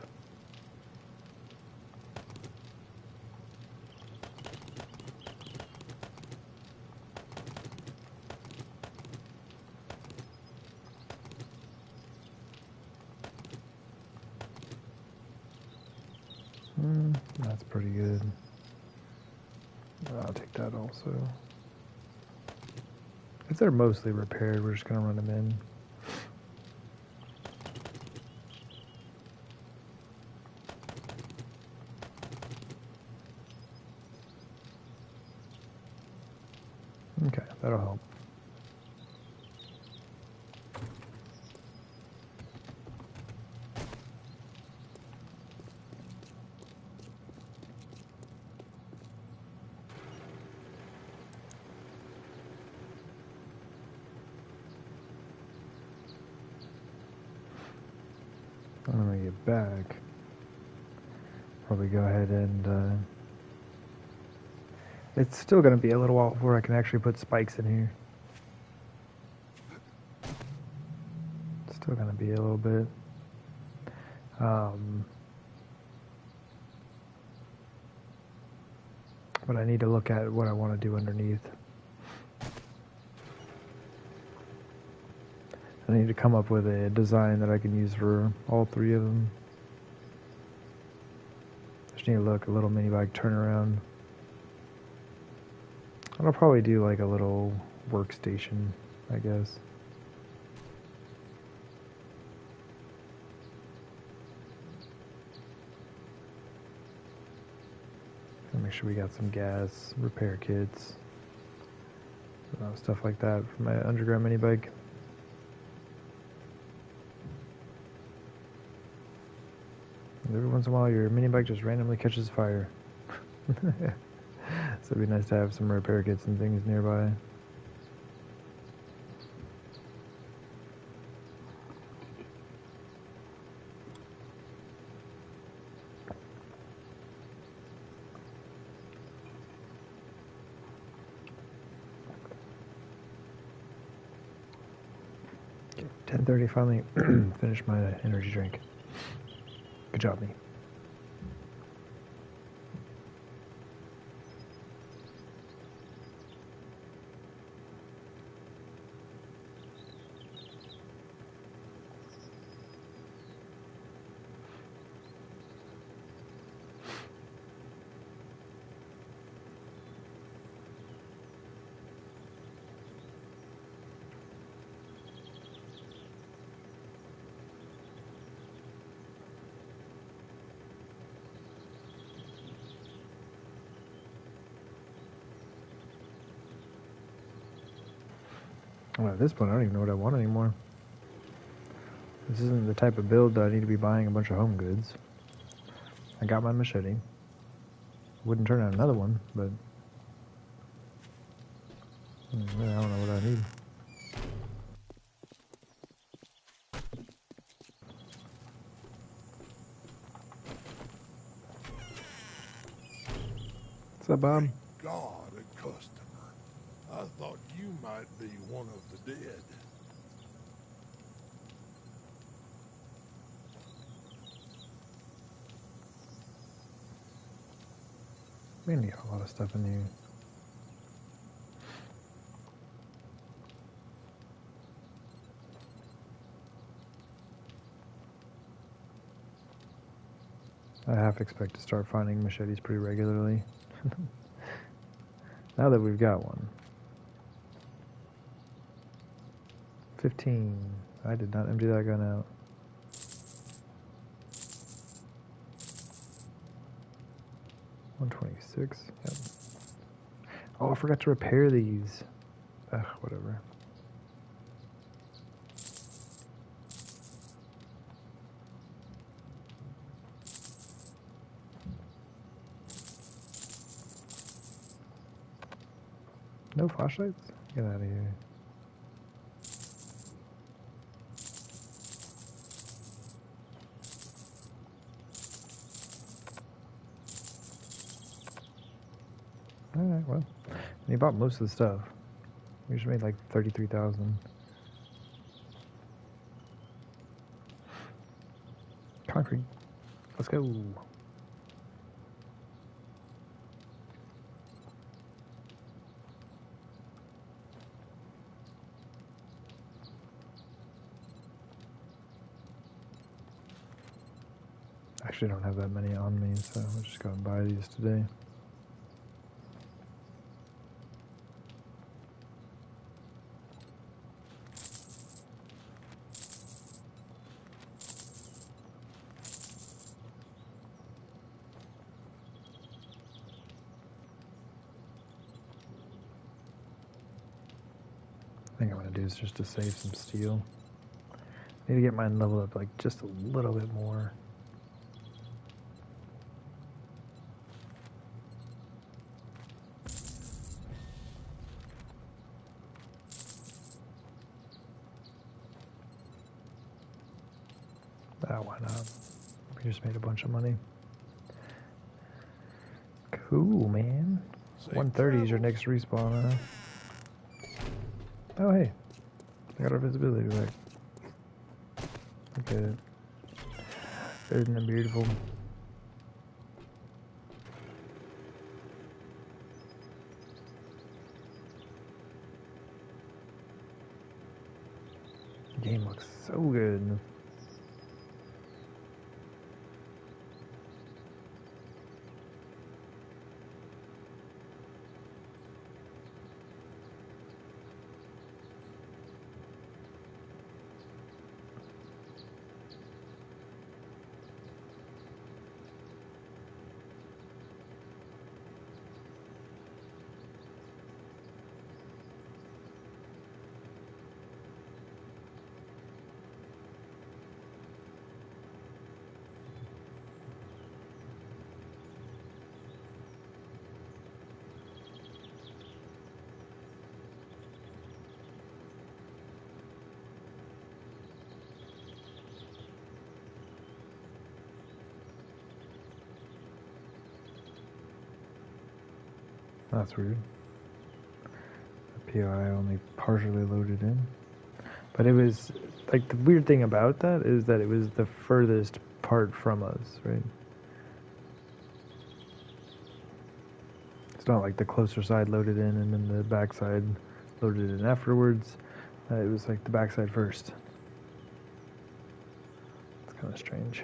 That's pretty good. I'll take that also. If they're mostly repaired, we're just going to run them in. Okay, that'll help. When we get back, probably go ahead and it's still going to be a little while before I can actually put spikes in here. It's still going to be a little bit. But I need to look at what I want to do underneath. I need to come up with a design that I can use for all three of them. Just need to look a little mini bike turnaround. I'll probably do like a little workstation, I guess. Make sure we got some gas, repair kits, stuff like that for my underground mini bike. And every once in a while, your mini bike just randomly catches fire. So it'd be nice to have some repair kits and things nearby. Okay, 10:30 finally finished my energy drink. Good job, me. Well, at this point, I don't even know what I want anymore. This isn't the type of build that I need to be buying a bunch of home goods. I got my machete. Wouldn't turn out another one, but I don't know what I need. What's up, Bob? God, a customer. I thought you might be one of the dead. We need a lot of stuff in here. I half expect to start finding machetes pretty regularly. Now that we've got one. 15. I did not empty that gun out. $126. Yep. Oh, I forgot to repair these. Ugh, whatever. No flashlights? Get out of here. Alright, well. And he bought most of the stuff. We just made like 33,000. Concrete. Let's go. Actually, don't have that many on me, so I'll just go and buy these today. I think I'm gonna do is just to save some steel. Need to get mine leveled up like just a little bit more. Ah, why not? We just made a bunch of money. Cool, man. 130 is your next respawn, huh? Oh, hey. I got our visibility back. Look at it. Isn't it beautiful? The game looks so good. That's weird. The POI only partially loaded in. But it was, like, the weird thing about that is that it was the furthest part from us, right? It's not like the closer side loaded in and then the back side loaded in afterwards. It was like the back side first. It's kind of strange.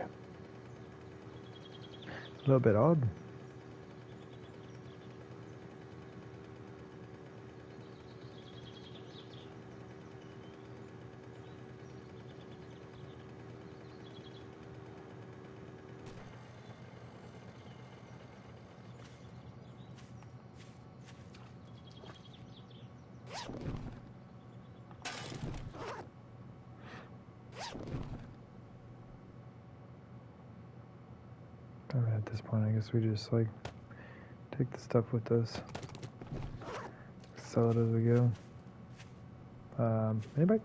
A little bit odd. I mean, at this point, I guess we just, like, take the stuff with us. Sell it as we go. Anybody?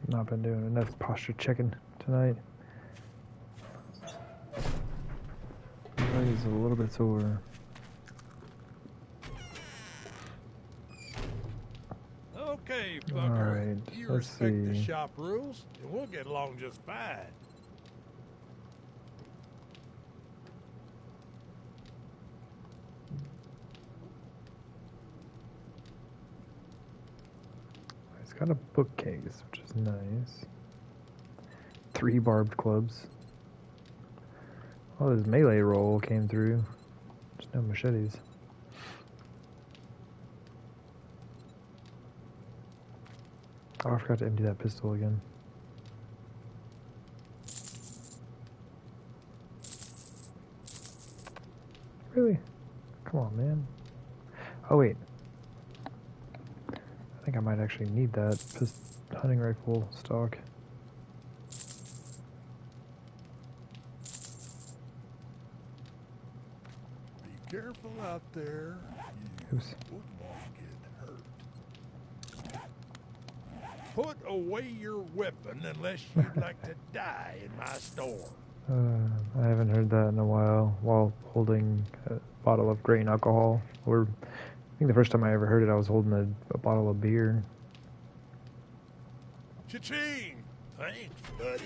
Not been doing enough posture checking tonight. My leg is a little bit sore. Okay, fucker. Alright, You let's respect the see. shop rules, and we'll get along just fine. It's got a bookcase, which is nice. 3 barbed clubs. Oh, this melee roll came through. There's no machetes. Oh, I forgot to empty that pistol again. Really? Come on, man. Oh, wait. I think I might actually need that hunting rifle stock. Careful out there. You Oops. wouldn't want to get hurt. Put away your weapon unless you'd like to die in my store. I haven't heard that in a while while holding a bottle of grain alcohol. Or I think the first time I ever heard it, I was holding a bottle of beer. Cha-ching! Thanks, buddy.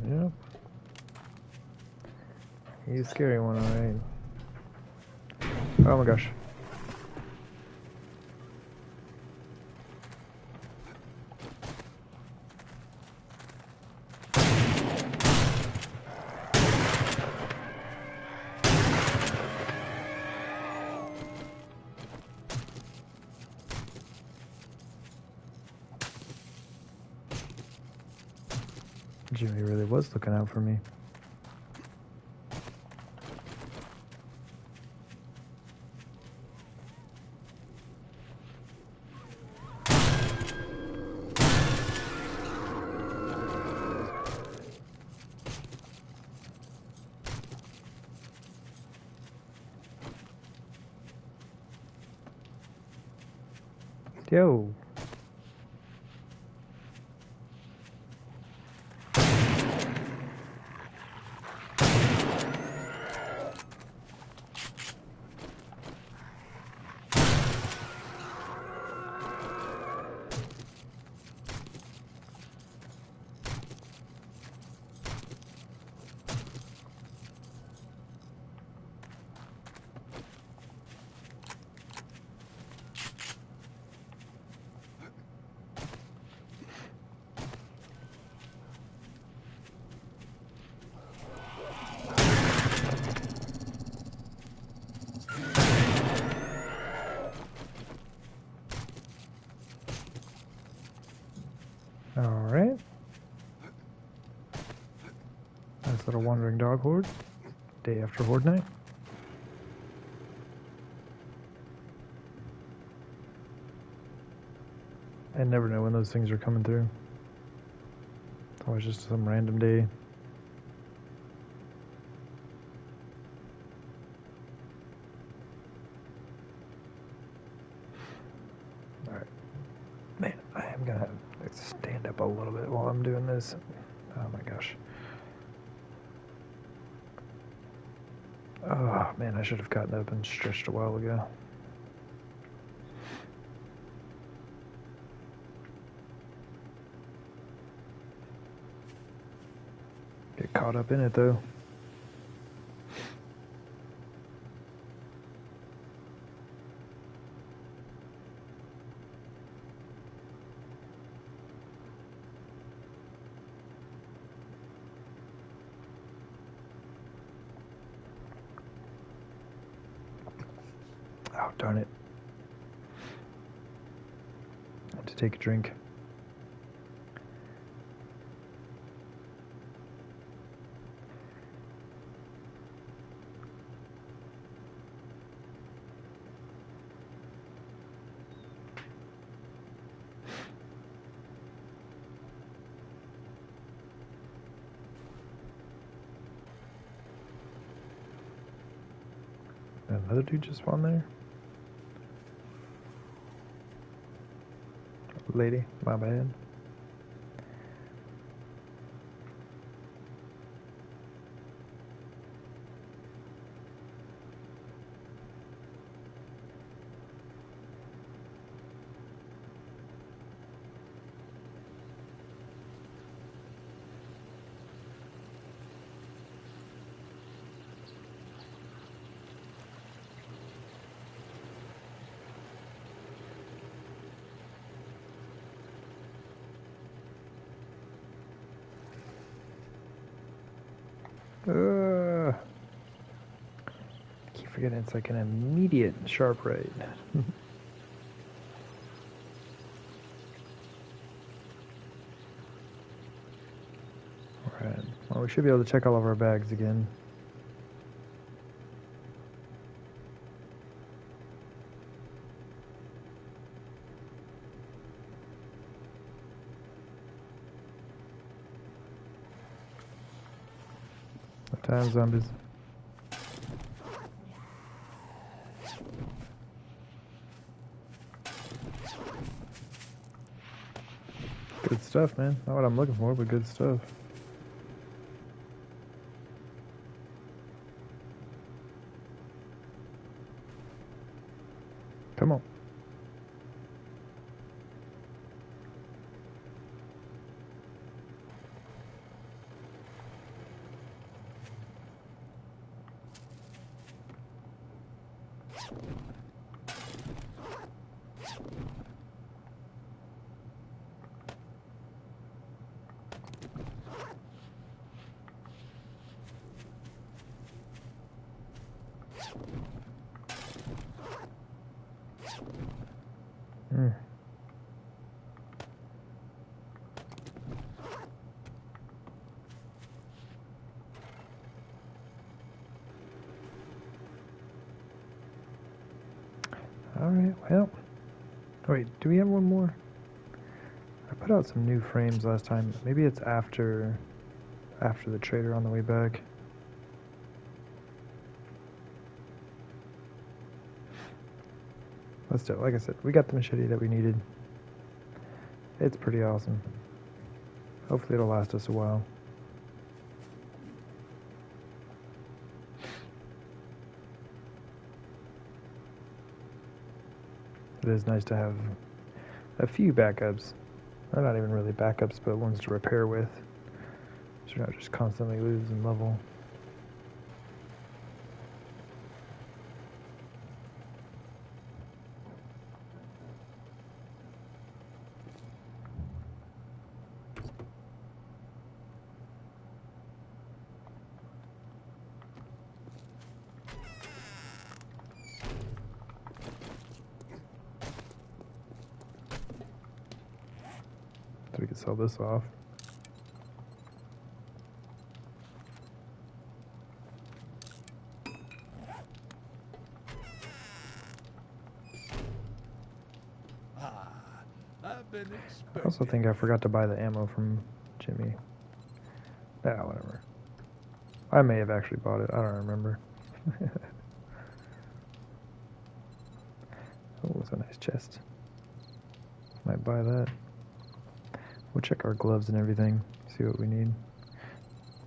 Yep. He's a scary one, alright. Oh my gosh. Jimmy really was looking out for me. Yo. Alright. Nice little wandering dog horde. Day after horde night. I never know when those things are coming through. It's always just some random day. Alright. Man, I am gonna stand up a little bit while I'm doing this. Oh my gosh. Oh man, I should have gotten up and stretched a while ago. Get caught up in it though. Oh, darn it. I have to take a drink. Another dude just spawned there? Lady, my bad. I keep forgetting it's like an immediate sharp right. Alright, well we should be able to check all of our bags again. What time, zombies? Good stuff, man. Not what I'm looking for, but good stuff. Come on. Hmm. Alright, well. Wait, do we have one more? I put out some new frames last time. Maybe it's after the trader on the way back. Let's do it. Like I said, we got the machete that we needed. It's pretty awesome. Hopefully it'll last us a while. It is nice to have a few backups. Or not even really backups, but ones to repair with. So you're not just constantly losing level. So we can sell this off. I've been I also think I forgot to buy the ammo from Jimmy. Yeah, whatever. I may have actually bought it. I don't remember. Oh, it's a nice chest. Might buy that. We'll check our gloves and everything. See what we need.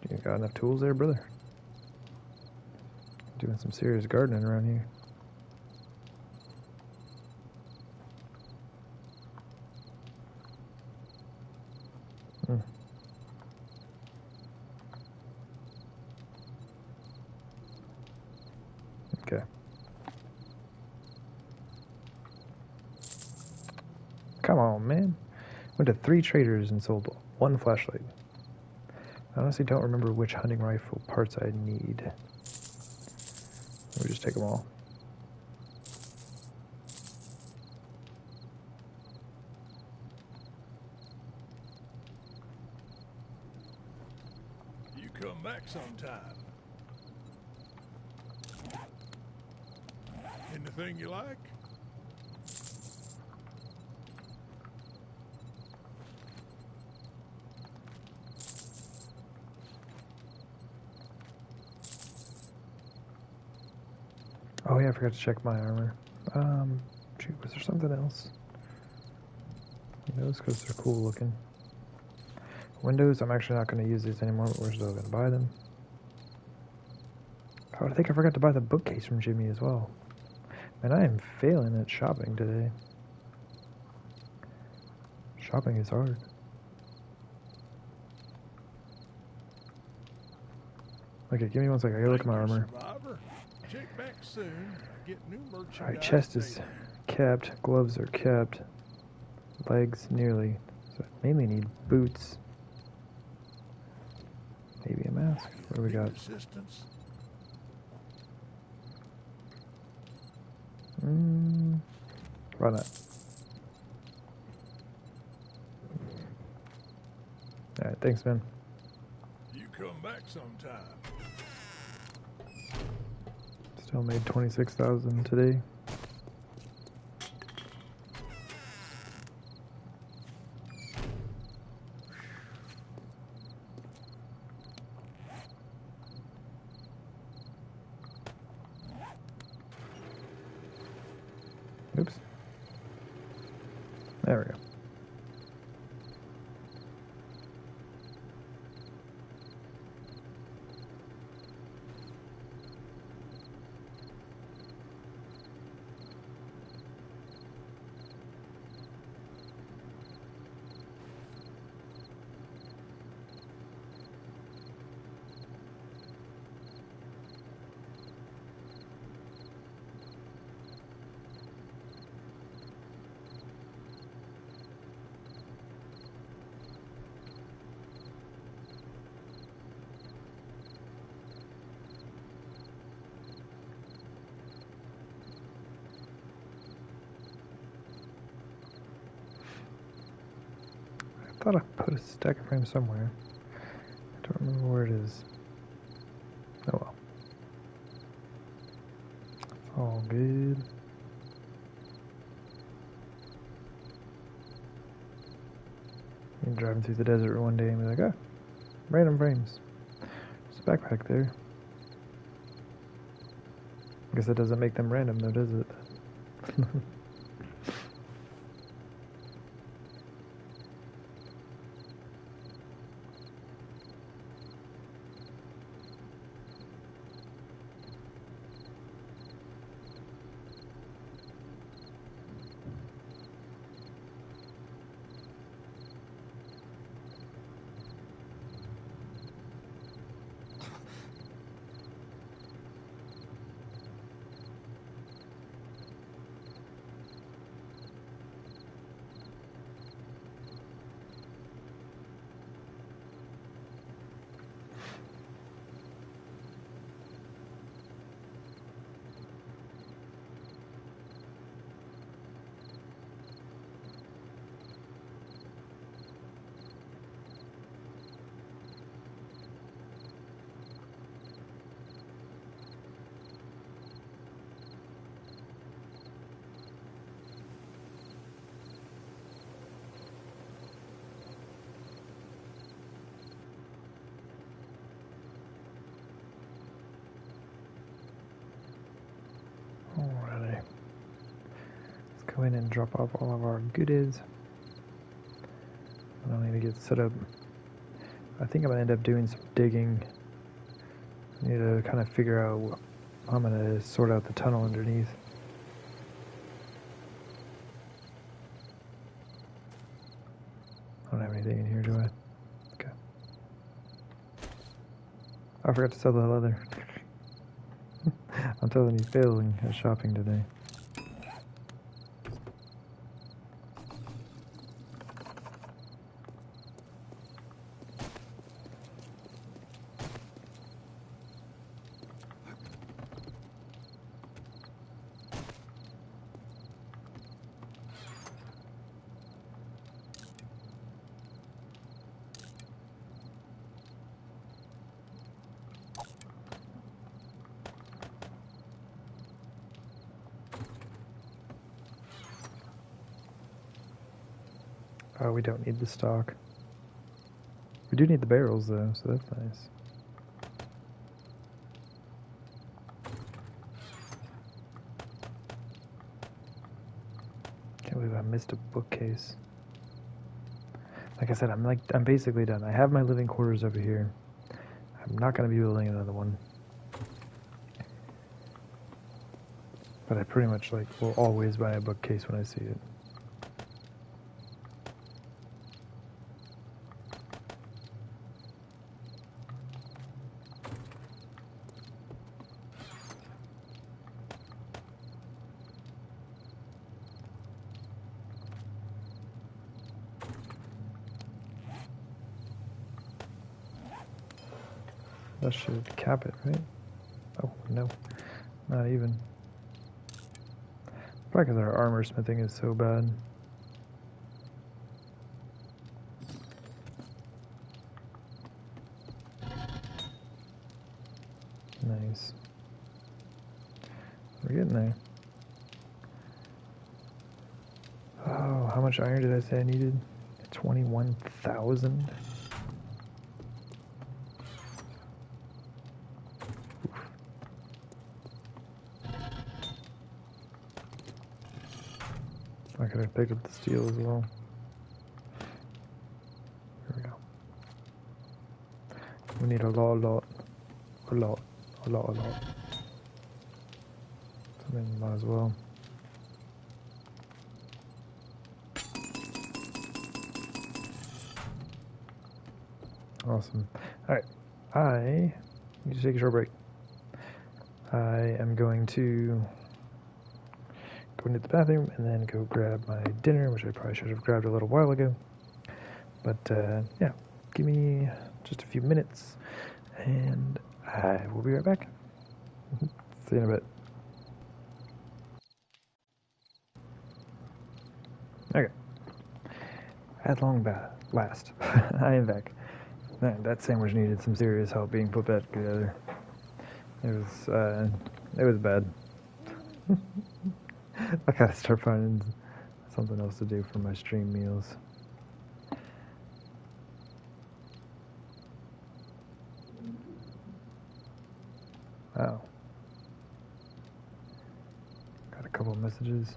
You got enough tools there, brother? Doing some serious gardening around here. Okay. Come on, man. Went to 3 traders and sold 1 flashlight. I honestly don't remember which hunting rifle parts I need. Let me just take them all. You come back sometime. Anything you like? Oh yeah, I forgot to check my armor. Shoot, was there something else? Windows, because they're cool looking. Windows, I'm actually not going to use these anymore, but we're still going to buy them. Oh, I think I forgot to buy the bookcase from Jimmy as well. Man, I am failing at shopping today. Shopping is hard. Okay, give me one second. I gotta look at my armor. Survivor. Check back soon. Get new merchandise. Alright, chest is daily. kept. Gloves are kept. Legs nearly. So I mainly need boots. Maybe a mask. What do we got? Assistance. Why not? Alright, thanks, man. You come back sometime. Still made 26,000 today. Oops. There we go. thought I put a stack of frames somewhere. I don't remember where it is. Oh well. It's all good. You're driving through the desert one day and be like, oh, random frames. There's a backpack there. I guess that doesn't make them random though, does it? Alrighty. Let's go in and drop off all of our goodies. I don't need to get set up. I think I'm going to end up doing some digging. I need to kind of figure out how I'm going to sort out the tunnel underneath. I don't have anything in here, do I? Okay. I forgot to sell the leather. I'm telling you, failing at shopping today. Oh, we don't need the stock. We do need the barrels, though, so that's nice. Can't believe I missed a bookcase. Like I said, I'm basically done. I have my living quarters over here. I'm not going to be building another one. But I pretty much will always buy a bookcase when I see it. That should cap it, right? Oh, no. Not even. Probably because our armor smithing is so bad. Nice. We're getting there. Oh, how much iron did I say I needed? 21,000? I could have picked up the steel as well. Here we go. We need a lot. So I mean, might as well. Awesome. Alright. I need to take a short break. I am going to go into the bathroom and then go grab my dinner, which I probably should have grabbed a little while ago. But yeah, give me just a few minutes and I will be right back. See you in a bit. Okay. At long last, I am back. Man, that sandwich needed some serious help being put back together. It was bad. I gotta start finding something else to do for my stream meals. Wow. Got a couple of messages.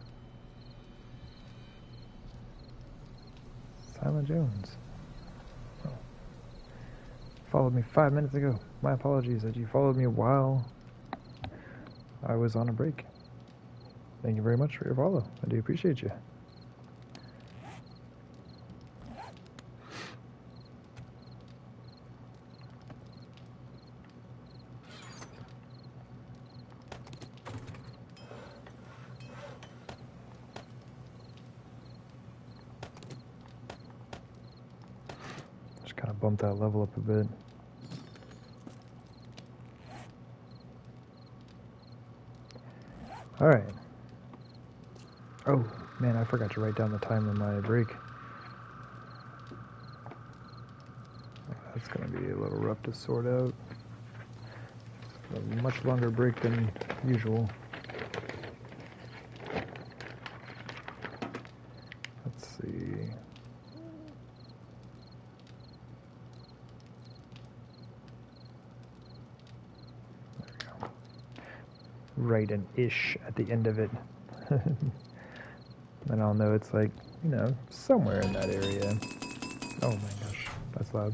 Silent Jones. Oh. Followed me 5 minutes ago. My apologies that you followed me while I was on a break. Thank you very much for your follow. I do appreciate you. Just kind of bump that level up a bit. Alright. Oh, man, I forgot to write down the time of my break. That's going to be a little rough to sort out. A much longer break than usual. Let's see. There we go. Write an ish at the end of it. Then I'll know it's like, you know, somewhere in that area. Oh my gosh, that's loud.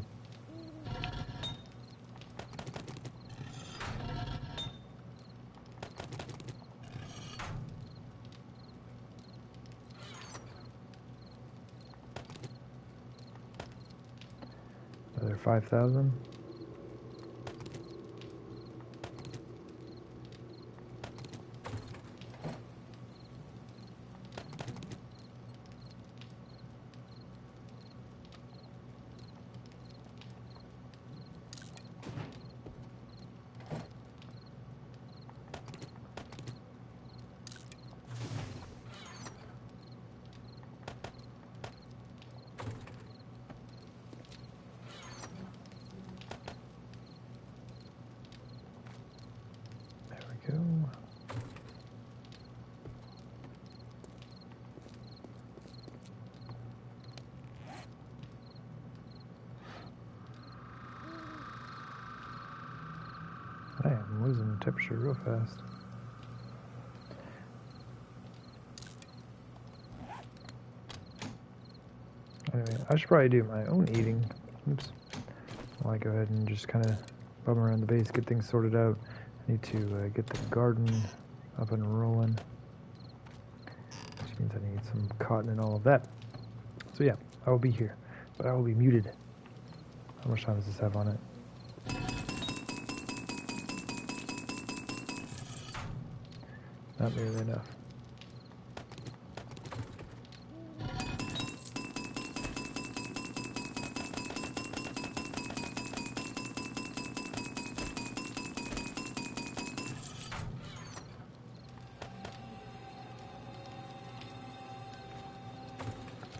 Another 5,000. Go. I am losing temperature real fast. Anyway, I should probably do my own eating. Oops. While I go ahead and just kind of bum around the base, get things sorted out. I need to get the garden up and rolling, which means I need some cotton and all of that. So yeah, I will be here, but I will be muted. How much time does this have on it? Not nearly enough.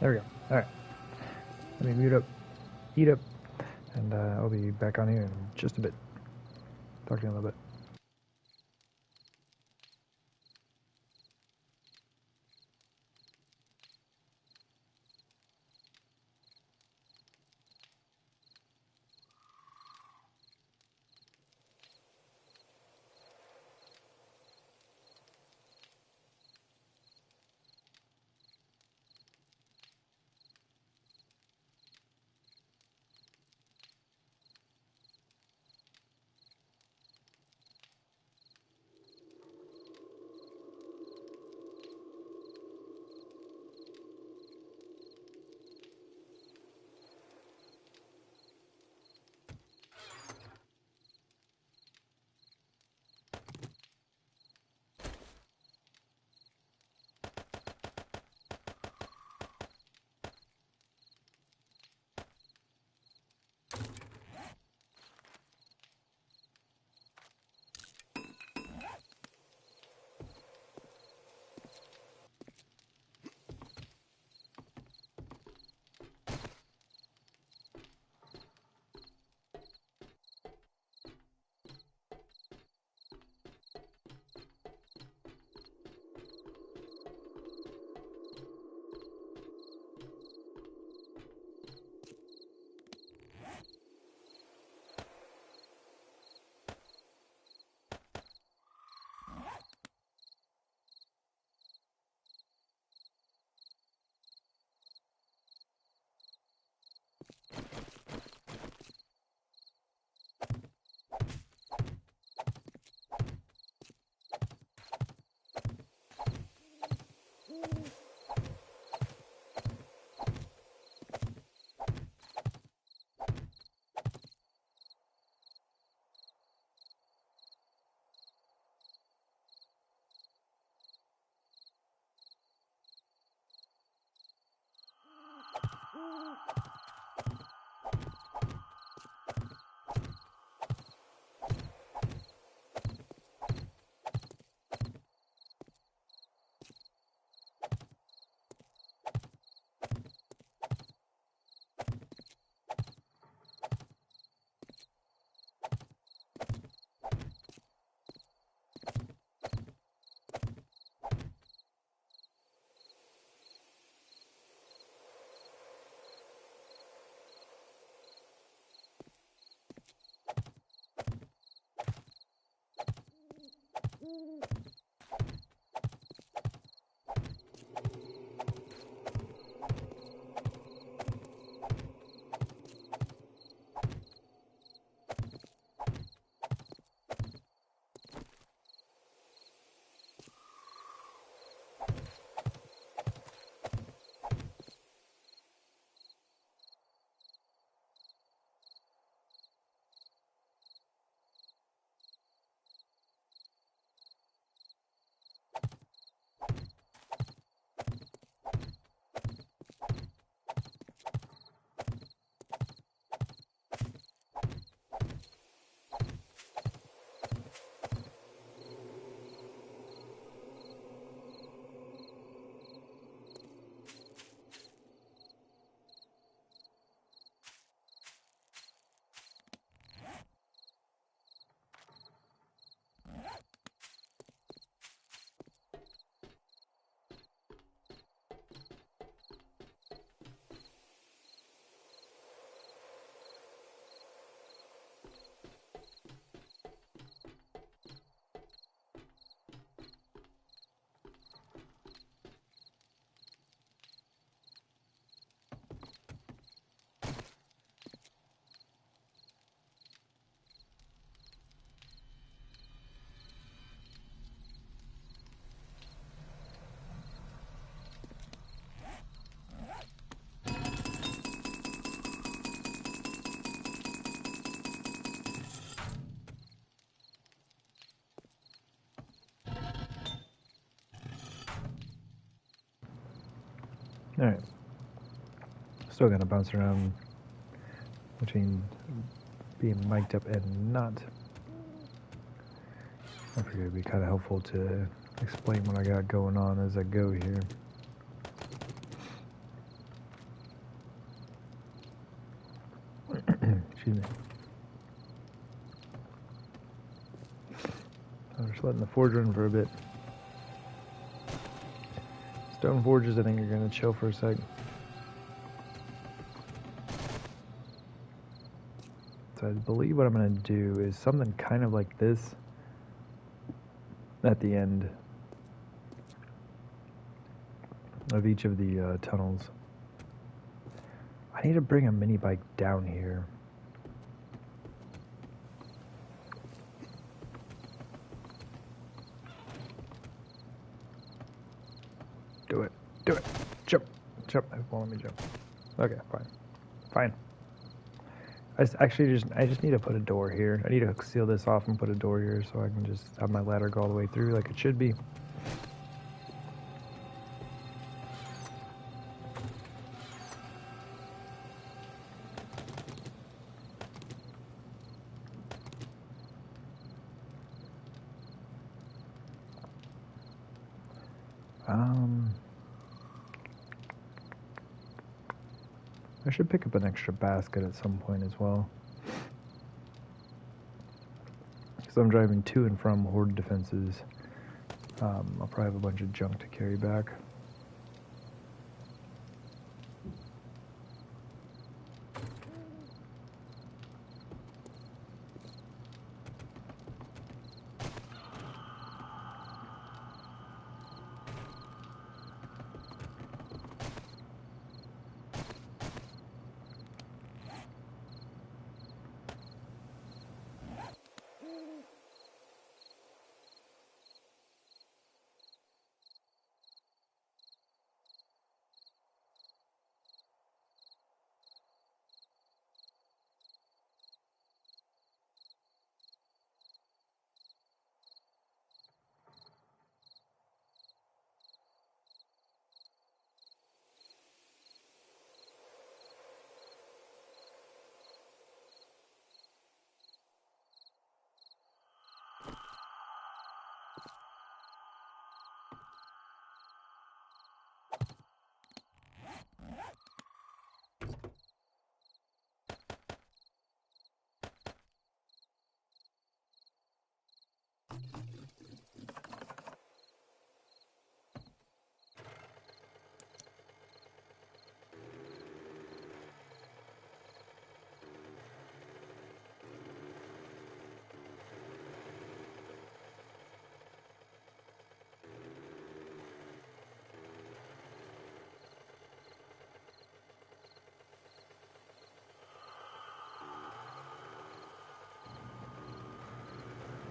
There we go. All right. Let me mute up, eat up, and I'll be back on here in just a bit. Talk to you in a little bit. Alright. Still gonna bounce around between being mic'd up and not. I figured it'd be kind of helpful to explain what I got going on as I go here. Excuse me. I'm just letting the forge run for a bit. Stone forges, I think, are gonna chill for a sec. So I believe what I'm gonna do is something kind of like this at the end of each of the tunnels. I need to bring a mini bike down here. Do it. Do it. Jump. Jump. It won't let me jump. Okay, fine. Fine. I just need to put a door here. I need to seal this off and put a door here so I can just have my ladder go all the way through like it should be. I should pick up an extra basket at some point as well. Because I'm driving to and from Horde defenses. I'll probably have a bunch of junk to carry back.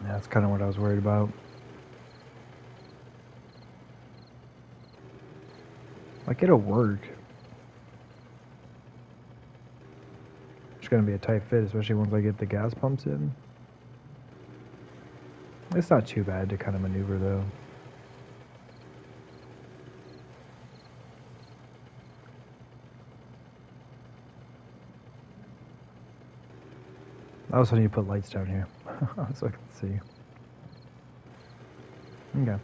Yeah, that's kind of what I was worried about. Like, it'll work. It's gonna be a tight fit, especially once I get the gas pumps in. It's not too bad to kind of maneuver, though. I also need to put lights down here so I can see. Okay.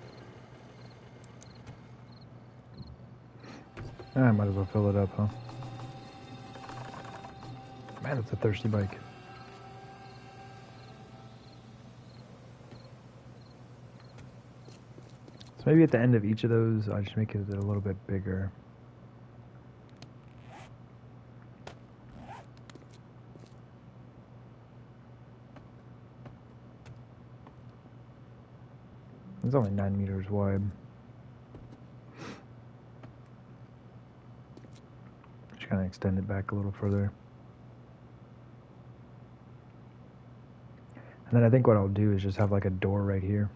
I might as well fill it up, huh? Man, it's a thirsty bike. So maybe at the end of each of those, I just make it a little bit bigger. It's only 9 meters wide. Just kind of extend it back a little further. And then I think what I'll do is just have like a door right here.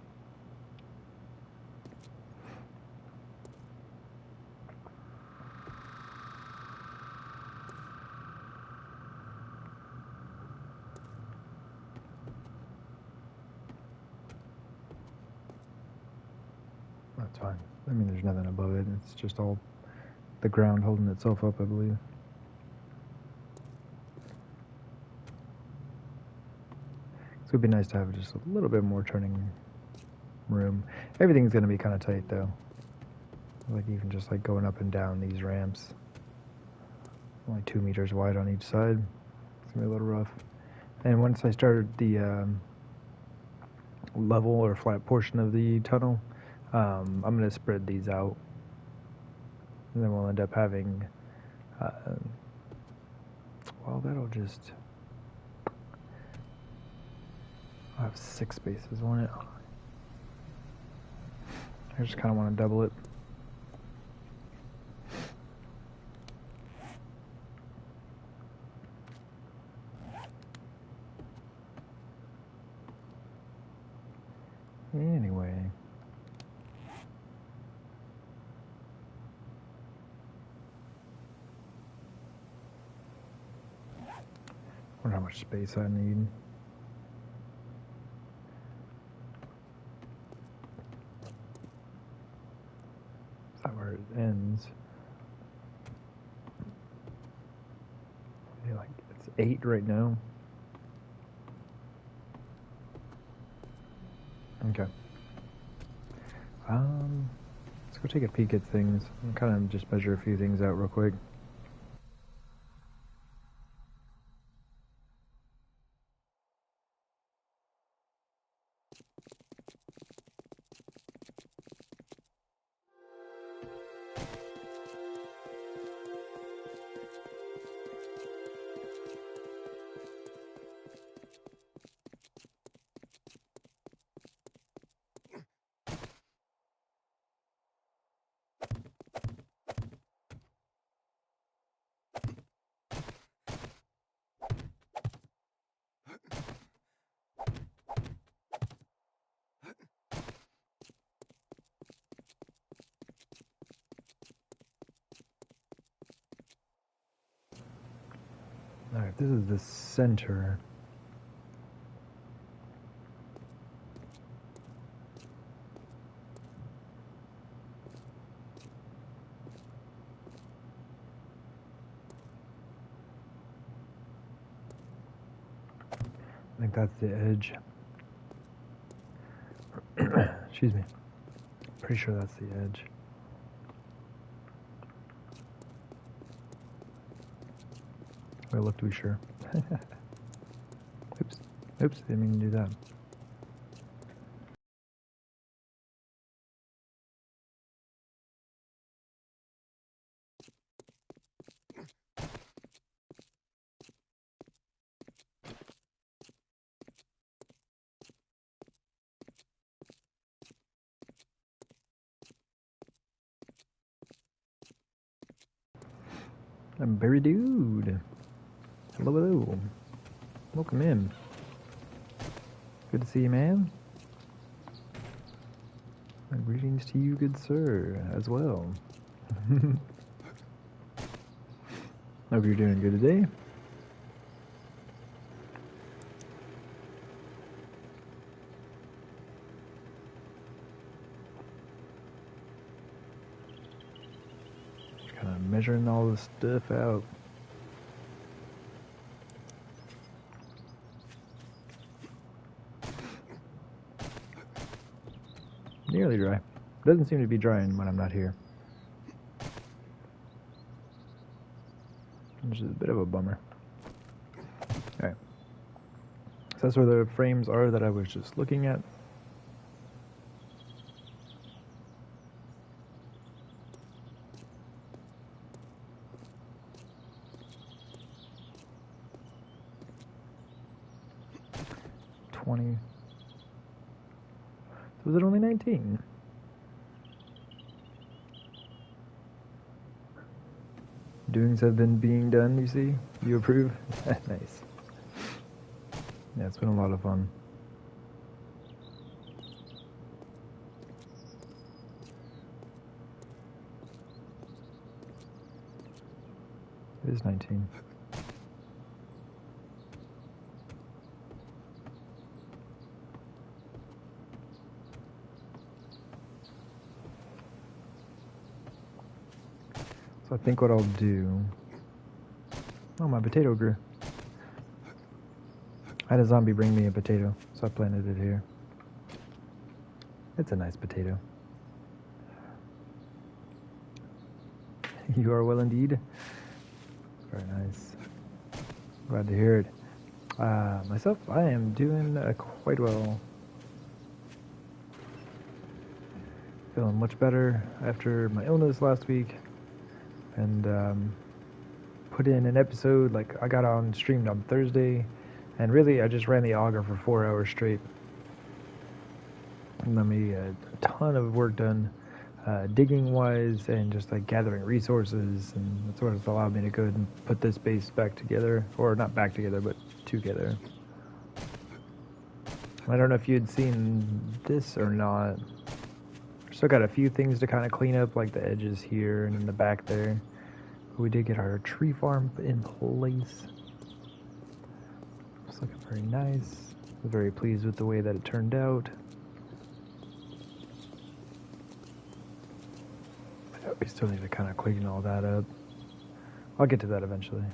That's fine. I mean, there's nothing above it. It's just all the ground holding itself up, I believe. So it'd be nice to have just a little bit more turning room. Everything's going to be kind of tight, though. Like even just like going up and down these ramps. Only 2 meters wide on each side. It's going to be a little rough. And once I started the level or flat portion of the tunnel, I'm going to spread these out. And then we'll end up having, well, that'll just, I'll have 6 spaces on it. I just kind of want to double it. Anyway. I wonder how much space I need. Is that where it ends? Maybe like it's 8 right now. Okay. Let's go take a peek at things. I'm kind of just measure a few things out real quick. Alright, this is the center. I think that's the edge. Excuse me. Pretty sure that's the edge. I look to be sure. Oops. Oops, didn't mean to do that. I'm Barry Dude. Hello, hello. Welcome in. Good to see you, man. And greetings to you, good sir, as well. Hope you're doing good today. Kind of measuring all this stuff out. Nearly dry. Doesn't seem to be drying when I'm not here. Which is a bit of a bummer. Alright. So that's where the frames are that I was just looking at. So was it only 19? Doings have been being done, you see? You approve? Nice. Yeah, it's been a lot of fun. It is 19. So I think what I'll do... Oh, my potato grew. I had a zombie bring me a potato, so I planted it here. It's a nice potato. You are well indeed. Very nice. Glad to hear it. Myself, I am doing quite well. Feeling much better after my illness last week. And put in an episode, like I got on streamed on Thursday. And really, I just ran the auger for 4 hours straight. And let me a ton of work done, digging-wise, and just like gathering resources, and that's what has allowed me to go and put this base back together, or not back together, but together. I don't know if you had seen this or not. Still got a few things to kind of clean up, like the edges here and in the back there. But we did get our tree farm in place. It's looking very nice. I'm very pleased with the way that it turned out. We still need to kind of clean all that up. I'll get to that eventually.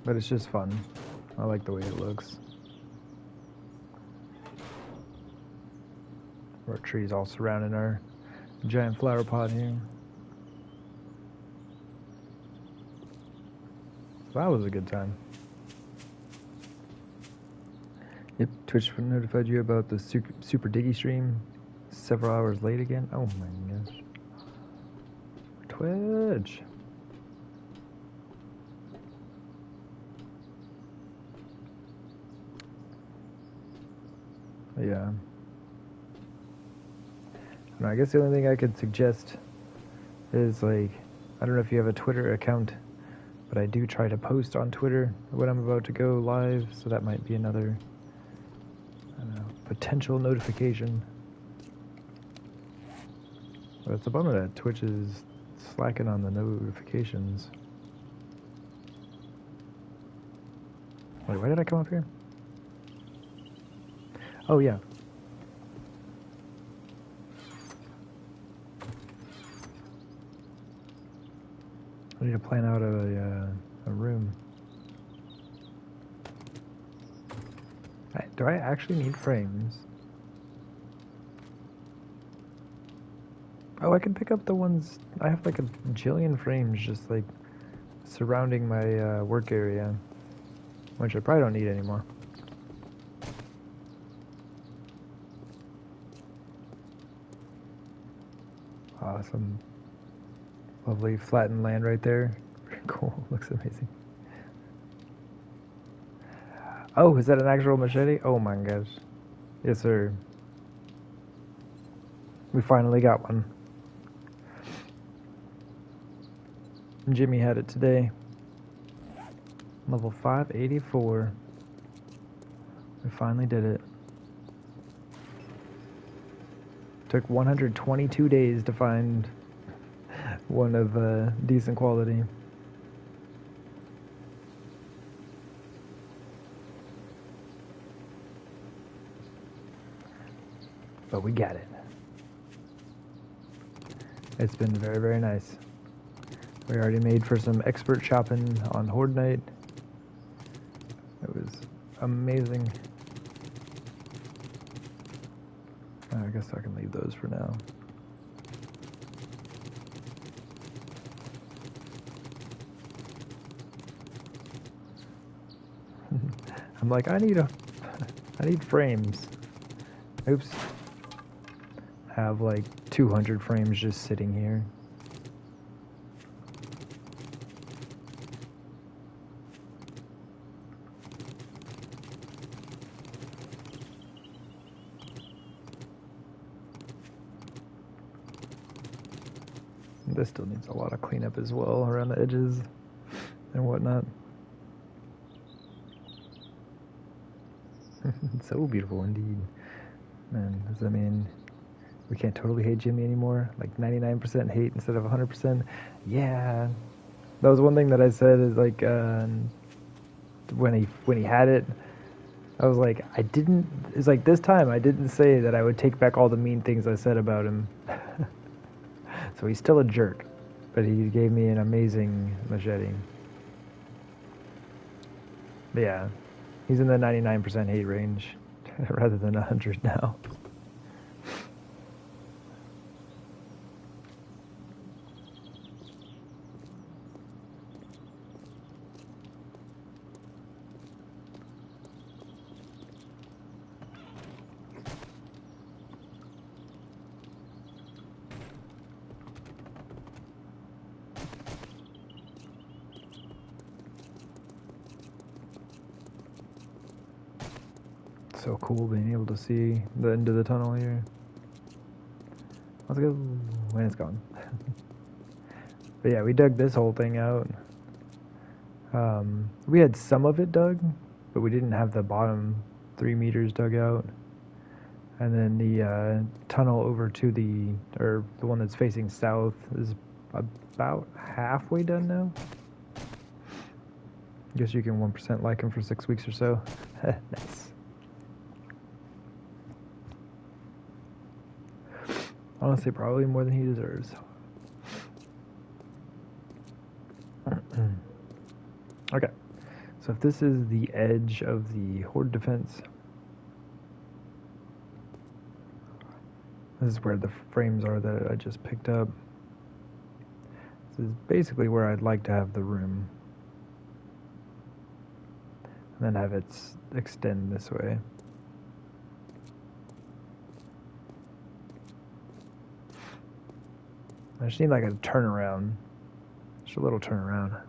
But it's just fun. I like the way it looks. Our trees all surrounding our giant flower pot here. So that was a good time. Yep, Twitch notified you about the Super Diggy stream. Several hours late again. Oh my gosh. Twitch. Yeah. No, I guess the only thing I could suggest is, like, I don't know if you have a Twitter account, but I do try to post on Twitter when I'm about to go live, so that might be another, I don't know, potential notification. But it's a bummer that Twitch is slacking on the notifications. Wait, why did I come up here? Oh, yeah. I need to plan out a room. Do I actually need frames? Oh, I can pick up the ones... I have like a jillion frames just like surrounding my work area, which I probably don't need anymore. Awesome. Lovely flattened land right there. Cool. Looks amazing. Oh, is that an actual machete? Oh my gosh. Yes, sir. We finally got one. Jimmy had it today. Level 584. We finally did it. Took 122 days to find one of decent quality. But we got it. It's been very, very nice. We already made for some expert shopping on Horde night. It was amazing. I guess I can leave those for now. I'm like, I need frames. Oops. Have like 200 frames just sitting here. This still needs a lot of cleanup as well around the edges and whatnot. So beautiful indeed. Man, does that mean we can't totally hate Jimmy anymore? Like 99% hate instead of 100%? Yeah. That was one thing that I said is like when he had it, I was like, it's like this time I didn't say that I would take back all the mean things I said about him. So he's still a jerk, but he gave me an amazing machete. But yeah, he's in the 99% hate range rather than 100 now. So cool being able to see the end of the tunnel here. Let's go when it's gone. But yeah, we dug this whole thing out. We had some of it dug, but we didn't have the bottom 3 meters dug out. And then the tunnel over to the one that's facing south is about halfway done now. Guess you can 1% like him for 6 weeks or so. Nice. Honestly, probably more than he deserves. Okay, so if this is the edge of the Horde defense, this is where the frames are that I just picked up. This is basically where I'd like to have the room. And then have it extend this way. I just need like a turnaround. Just a little turnaround.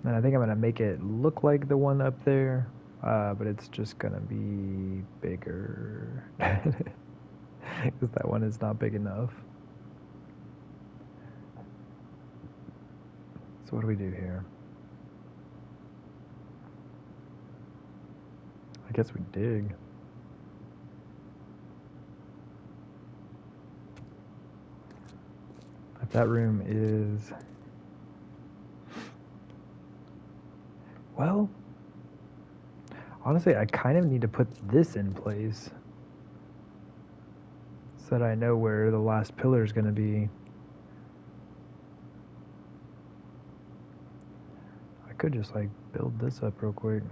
And I think I'm going to make it look like the one up there, but it's just going to be bigger. Because that one is not big enough. So what do we do here? I guess we dig. If that room is... Well, honestly, I kind of need to put this in place so that I know where the last pillar is going to be. I could just like build this up real quick.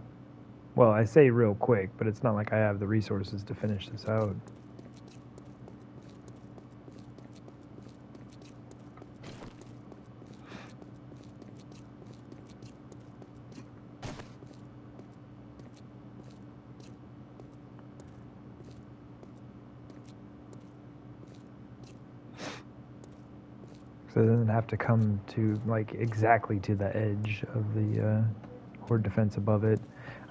Well, I say real quick, but it's not like I have the resources to finish this out. So it doesn't have to come to like exactly to the edge of the Horde defense above it.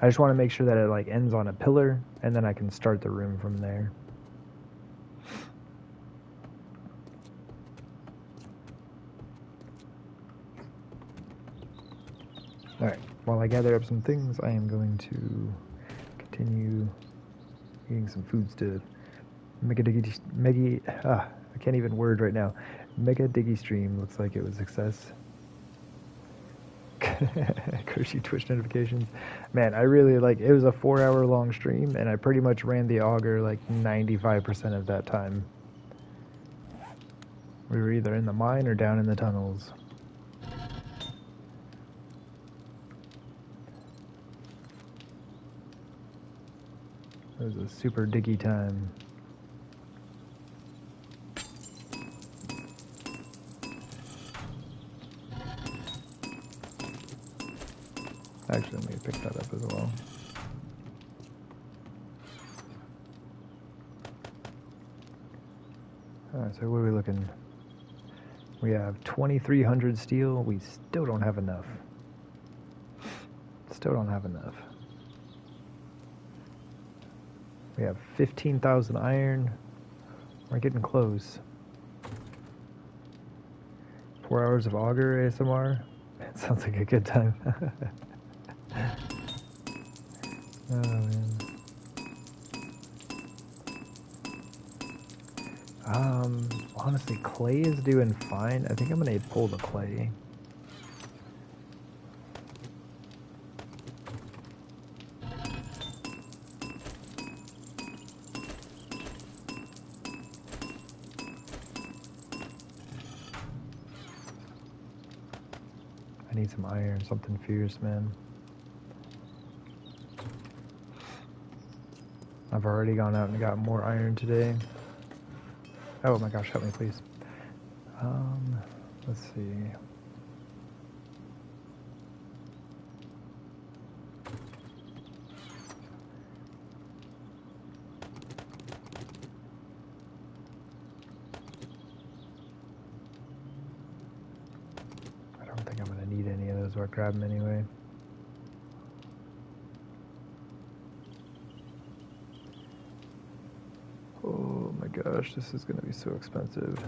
I just want to make sure that it like ends on a pillar, and then I can start the room from there. Alright, while I gather up some things, I am going to continue eating some food stuff. I can't even word right now. Mega Diggy stream looks like it was a success. Cushy Twitch notifications. Man, I really it was a 4-hour long stream, and I pretty much ran the auger like 95% of that time. We were either in the mine or down in the tunnels. It was a super diggy time. Actually, let me pick that up as well. Alright, so what are we looking? We have 2,300 steel. We still don't have enough. Still don't have enough. We have 15,000 iron. We're getting close. 4 hours of auger ASMR. It sounds like a good time. Oh man. Honestly, clay is doing fine. I think I'm gonna pull the clay. I need some iron, something fierce, man. I've already gone out and got more iron today. Oh my gosh, help me please. Let's see. I don't think I'm gonna need any of those, but I'll grab them anyway. Oh my gosh, this is gonna be so expensive.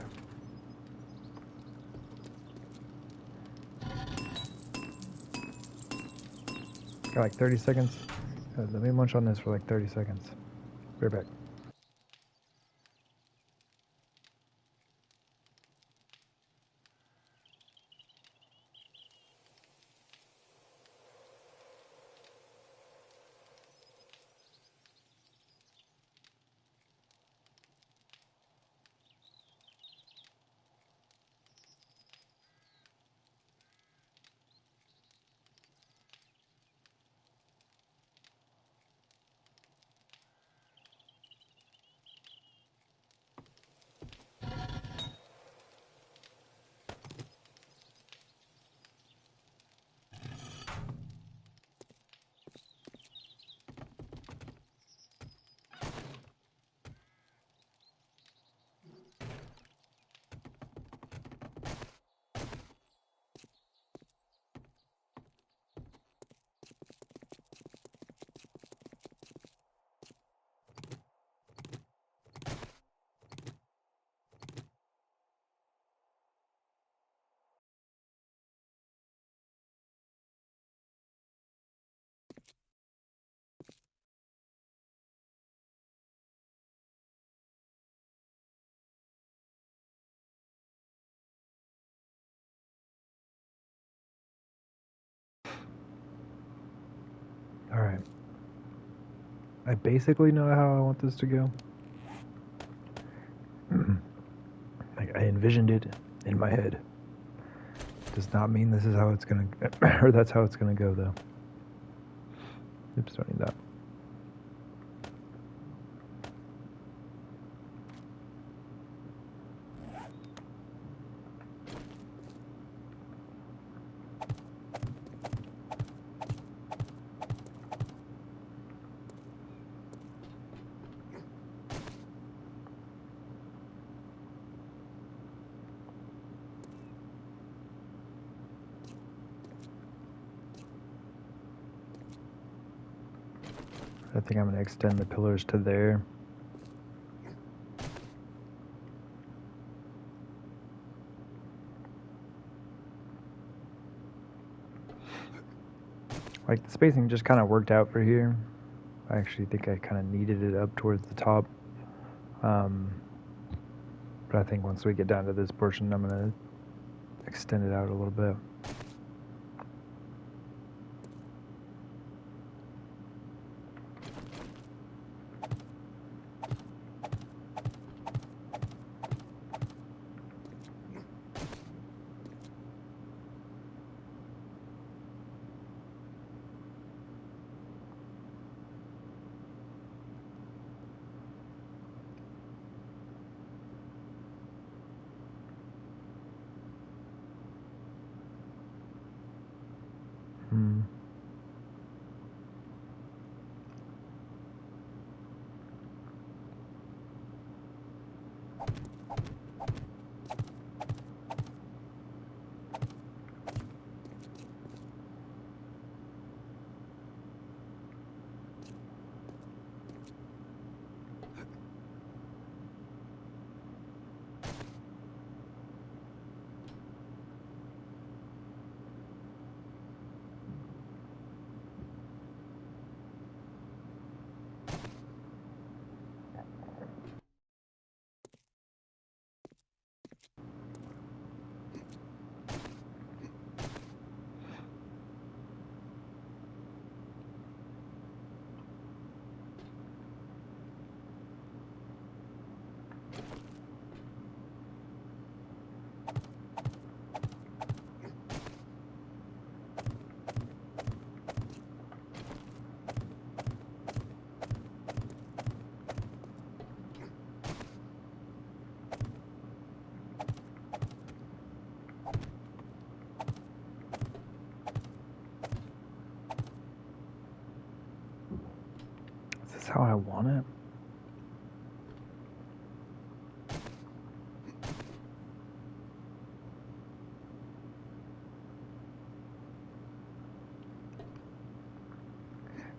Got like 30 seconds. Let me munch on this for like 30 seconds. Be right back. Alright. I basically know how I want this to go. Like, I envisioned it in my head. Does not mean this is how it's gonna, or that's how it's gonna go though. Oops, don't need that. I think I'm going to extend the pillars to there. Like, the spacing just kind of worked out for here. I actually think I kind of needed it up towards the top. But I think once we get down to this portion, I'm going to extend it out a little bit. Is this how I want it?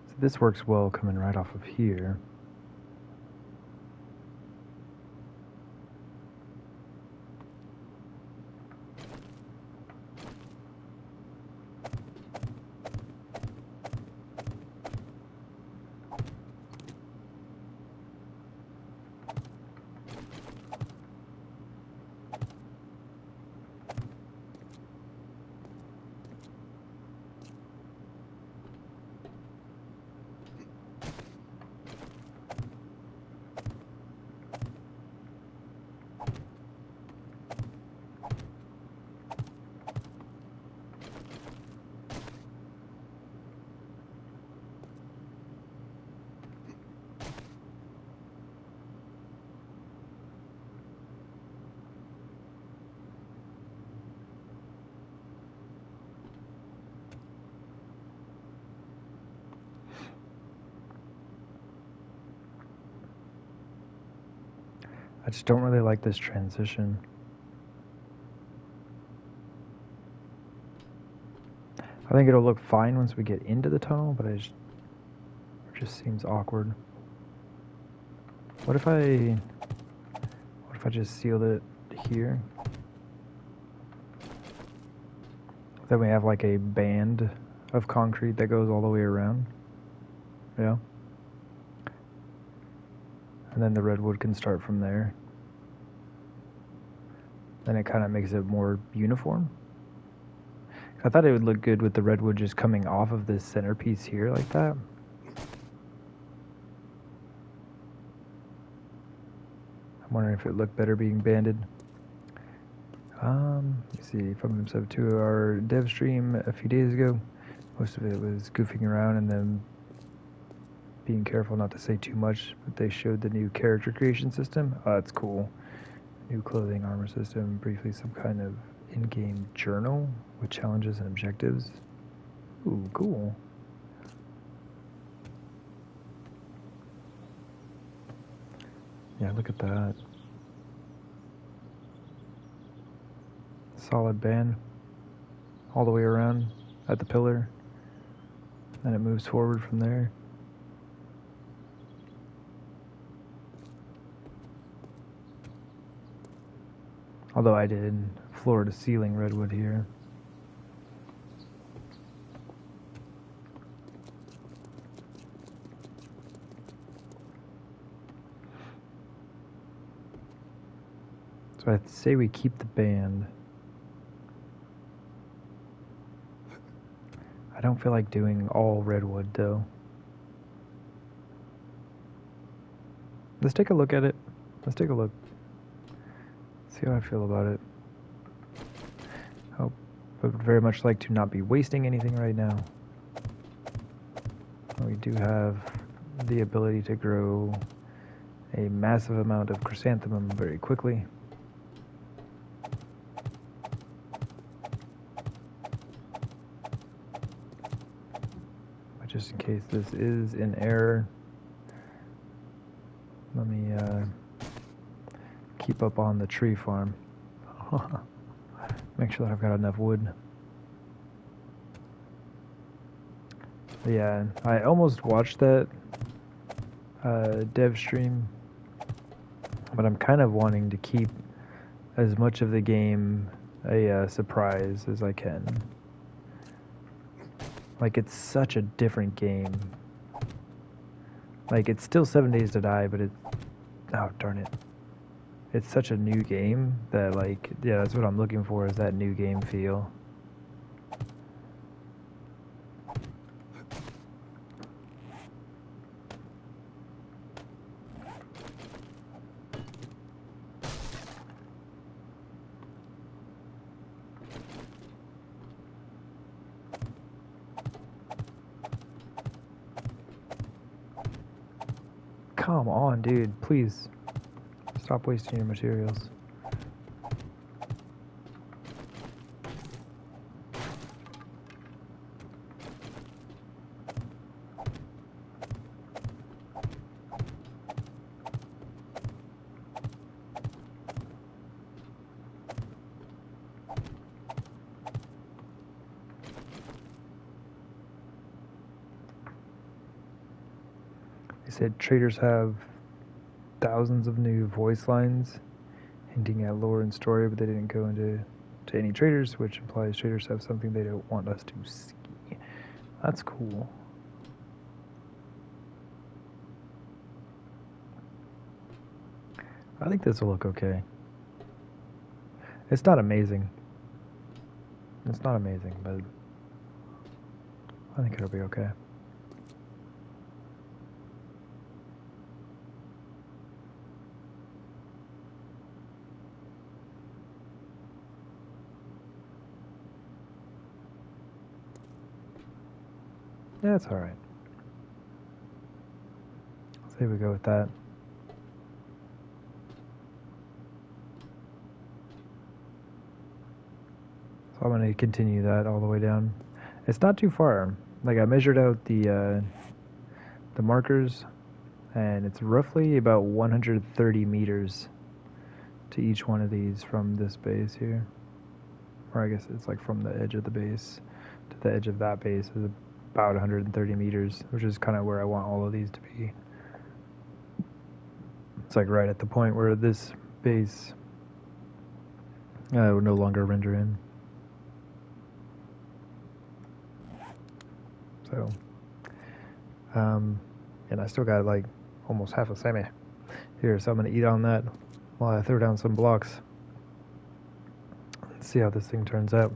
So this works well coming right off of here. I just don't really like this transition. I think it'll look fine once we get into the tunnel, but it just seems awkward. What if I just sealed it here? Then we have like a band of concrete that goes all the way around. Yeah. And then the redwood can start from there. Then it kind of makes it more uniform. I thought it would look good with the redwood just coming off of this centerpiece here like that. I'm wondering if it looked better being banded. Let me see, from sub to our dev stream a few days ago. Most of it was goofing around and then being careful not to say too much, but they showed the new character creation system. Oh, that's cool. New clothing, armor system, briefly some kind of in-game journal with challenges and objectives. Ooh, cool. Yeah, look at that. Solid band all the way around at the pillar. Then it moves forward from there. Although I did floor to ceiling redwood here. So I'd say we keep the band. I don't feel like doing all redwood though. Let's take a look at it. Let's take a look. See how I feel about it. I would very much like to not be wasting anything right now. We do have the ability to grow a massive amount of chrysanthemum very quickly. But just in case this is in error, let me keep up on the tree farm. Make sure that I've got enough wood. But yeah, I almost watched that dev stream, but I'm kind of wanting to keep as much of the game a surprise as I can. Like, it's such a different game. Like, it's still 7 Days to Die, but oh, darn it. It's such a new game that, like, yeah, that's what I'm looking for, is that new game feel. Come on, dude. Please. Stop wasting your materials. They said traders have thousands of new voice lines hinting at lore and story, but they didn't go into any traders, which implies traders have something they don't want us to see. That's cool. I think this will look okay. It's not amazing. It's not amazing, but I think it'll be okay. Yeah, it's alright. Say we go with that. So I'm going to continue that all the way down. It's not too far. Like, I measured out the markers, and it's roughly about 130 meters to each one of these from this base here. Or I guess it's like from the edge of the base to the edge of that base is about 130 meters, which is kind of where I want all of these to be. It's like right at the point where this base would no longer render in. So, and I still got like almost half a semi here, so I'm gonna eat on that while I throw down some blocks. Let's see how this thing turns out.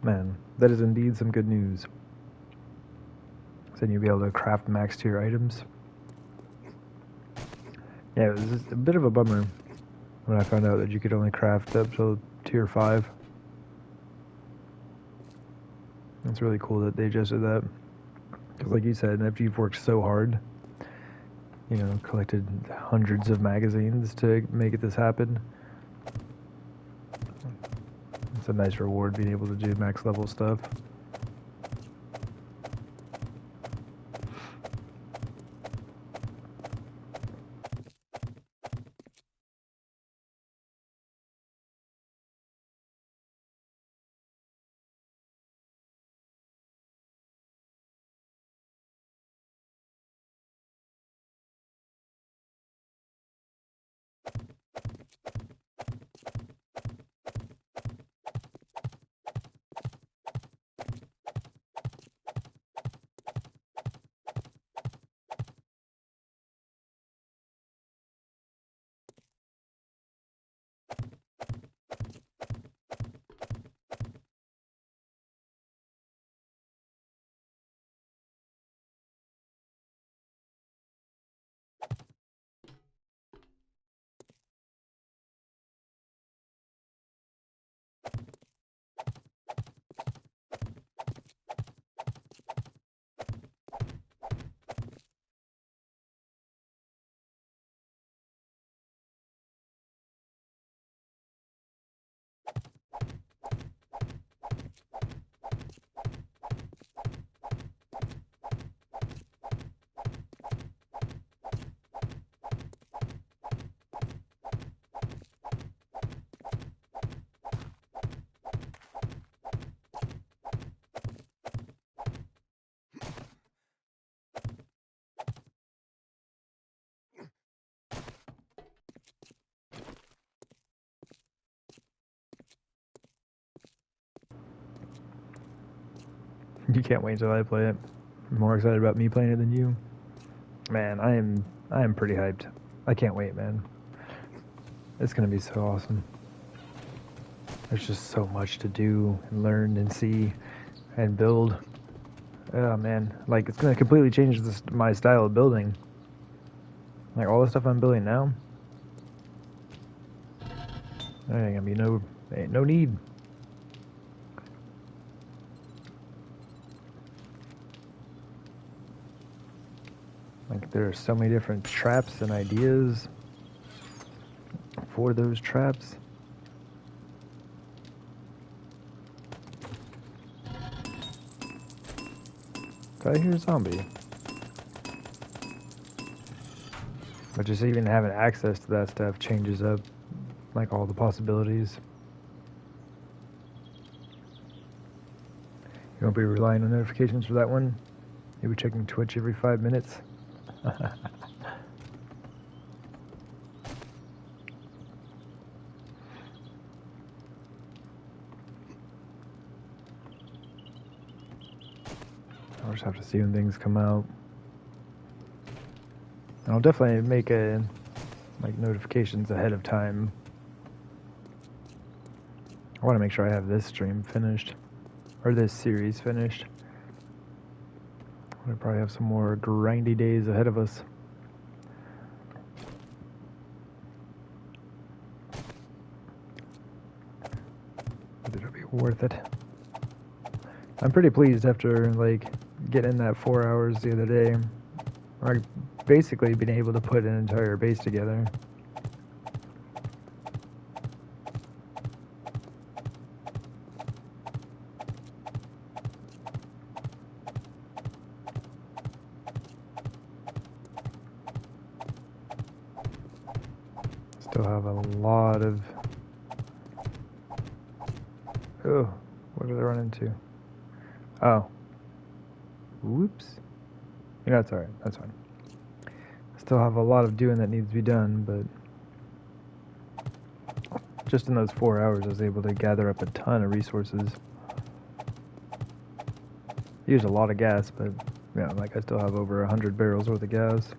Man, that is indeed some good news. Then you'll be able to craft max tier items. Yeah, it was just a bit of a bummer when I found out that you could only craft up to tier 5. It's really cool that they adjusted that. Because like you said, after you've worked so hard, you know, collected hundreds of magazines to make this happen, it's a nice reward being able to do max level stuff. You can't wait until I play it. I'm more excited about me playing it than you. Man, I am pretty hyped. I can't wait, man. It's gonna be so awesome. There's just so much to do and learn and see and build. Oh man, like it's gonna completely change my style of building. Like all the stuff I'm building now, there ain't gonna be no need. Like there are so many different traps and ideas for those traps. Did I hear a zombie? But just even having access to that stuff changes up like all the possibilities. You won't be relying on notifications for that one. You'll be checking Twitch every 5 minutes. I'll just have to see when things come out. And I'll definitely make like notifications ahead of time. I want to make sure I have this stream finished, or this series finished. We probably have some more grindy days ahead of us. But it'll be worth it. I'm pretty pleased after like getting that 4 hours the other day. I basically been able to put an entire base together. Still have a lot of... Oh, what did I run into? Oh. Whoops. You know, that's alright. That's fine. Still have a lot of doing that needs to be done, but just in those 4 hours I was able to gather up a ton of resources. Used a lot of gas, but yeah, like I still have over 100 barrels worth of gas.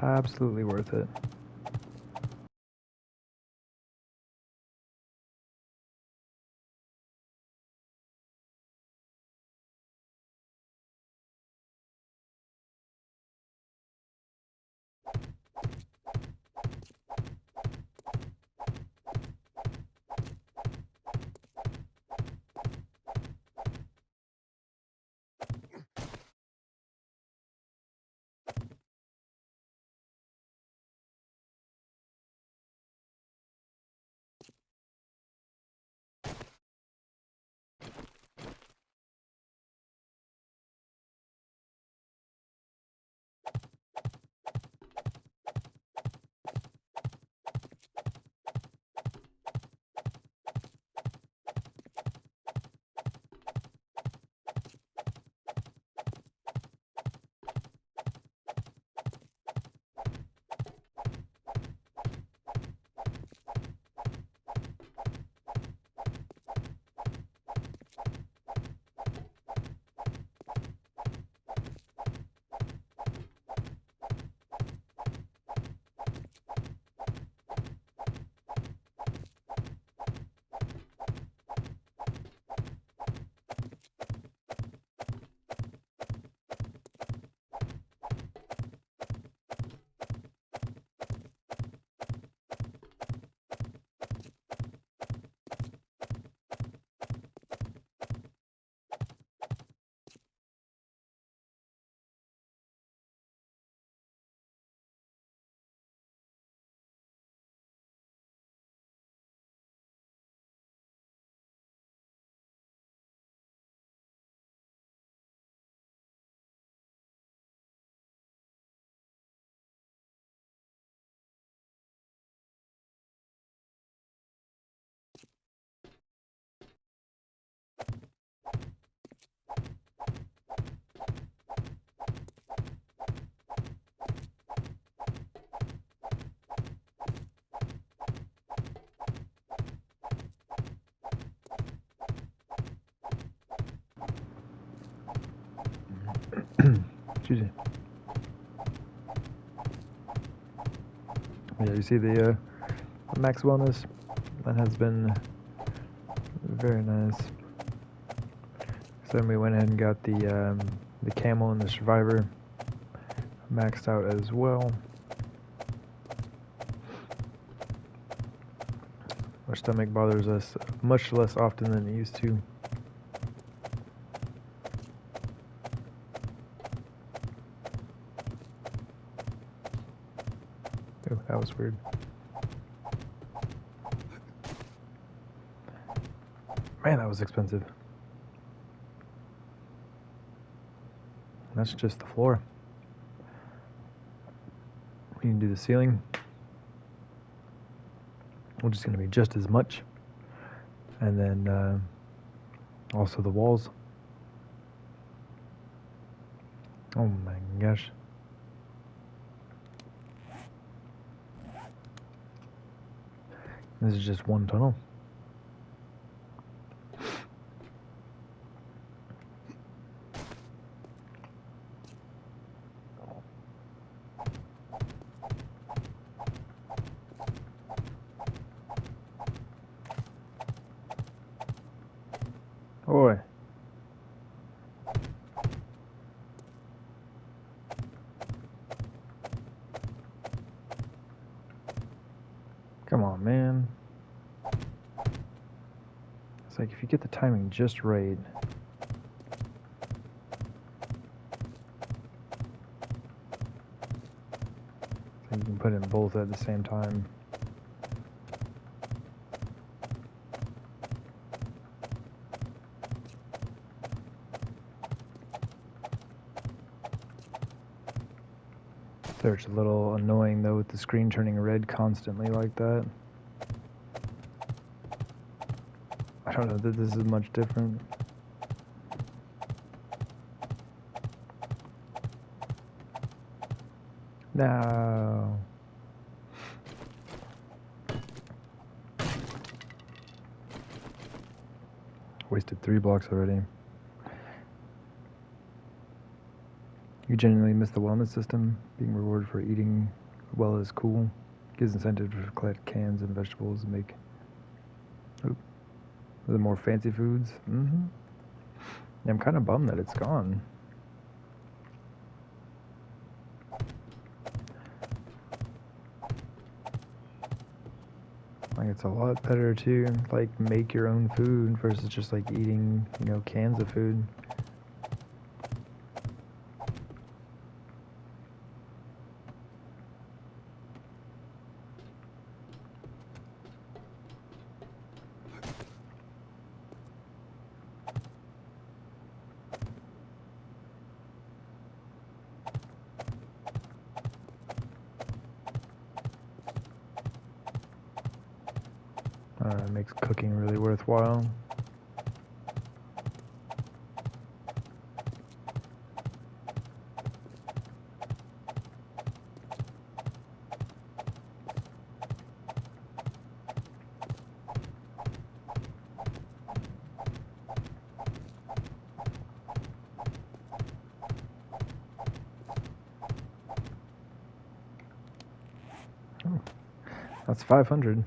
Absolutely worth it. Excuse me. Yeah, you see the max wellness? That has been very nice. So then we went ahead and got the camel and the survivor maxed out as well. Our stomach bothers us much less often than it used to. Oh, that was weird. Man, that was expensive. That's just the floor. We can do the ceiling, which is going to be just as much. And then also the walls. Oh my gosh. This is just one tunnel. Boy. Come on, man. It's like if you get the timing just right. So you can put in both at the same time. So it's a little annoying though with the screen turning red constantly like that. I don't know that this is much different. No. Wasted 3 blocks already. You genuinely miss the wellness system. Being rewarded for eating well is cool. Gives incentive to collect cans and vegetables and make the more fancy foods. Yeah, I'm kind of bummed that it's gone. Like it's a lot better to like make your own food versus just like eating, you know, cans of food. It makes cooking really worthwhile. Oh, that's 500.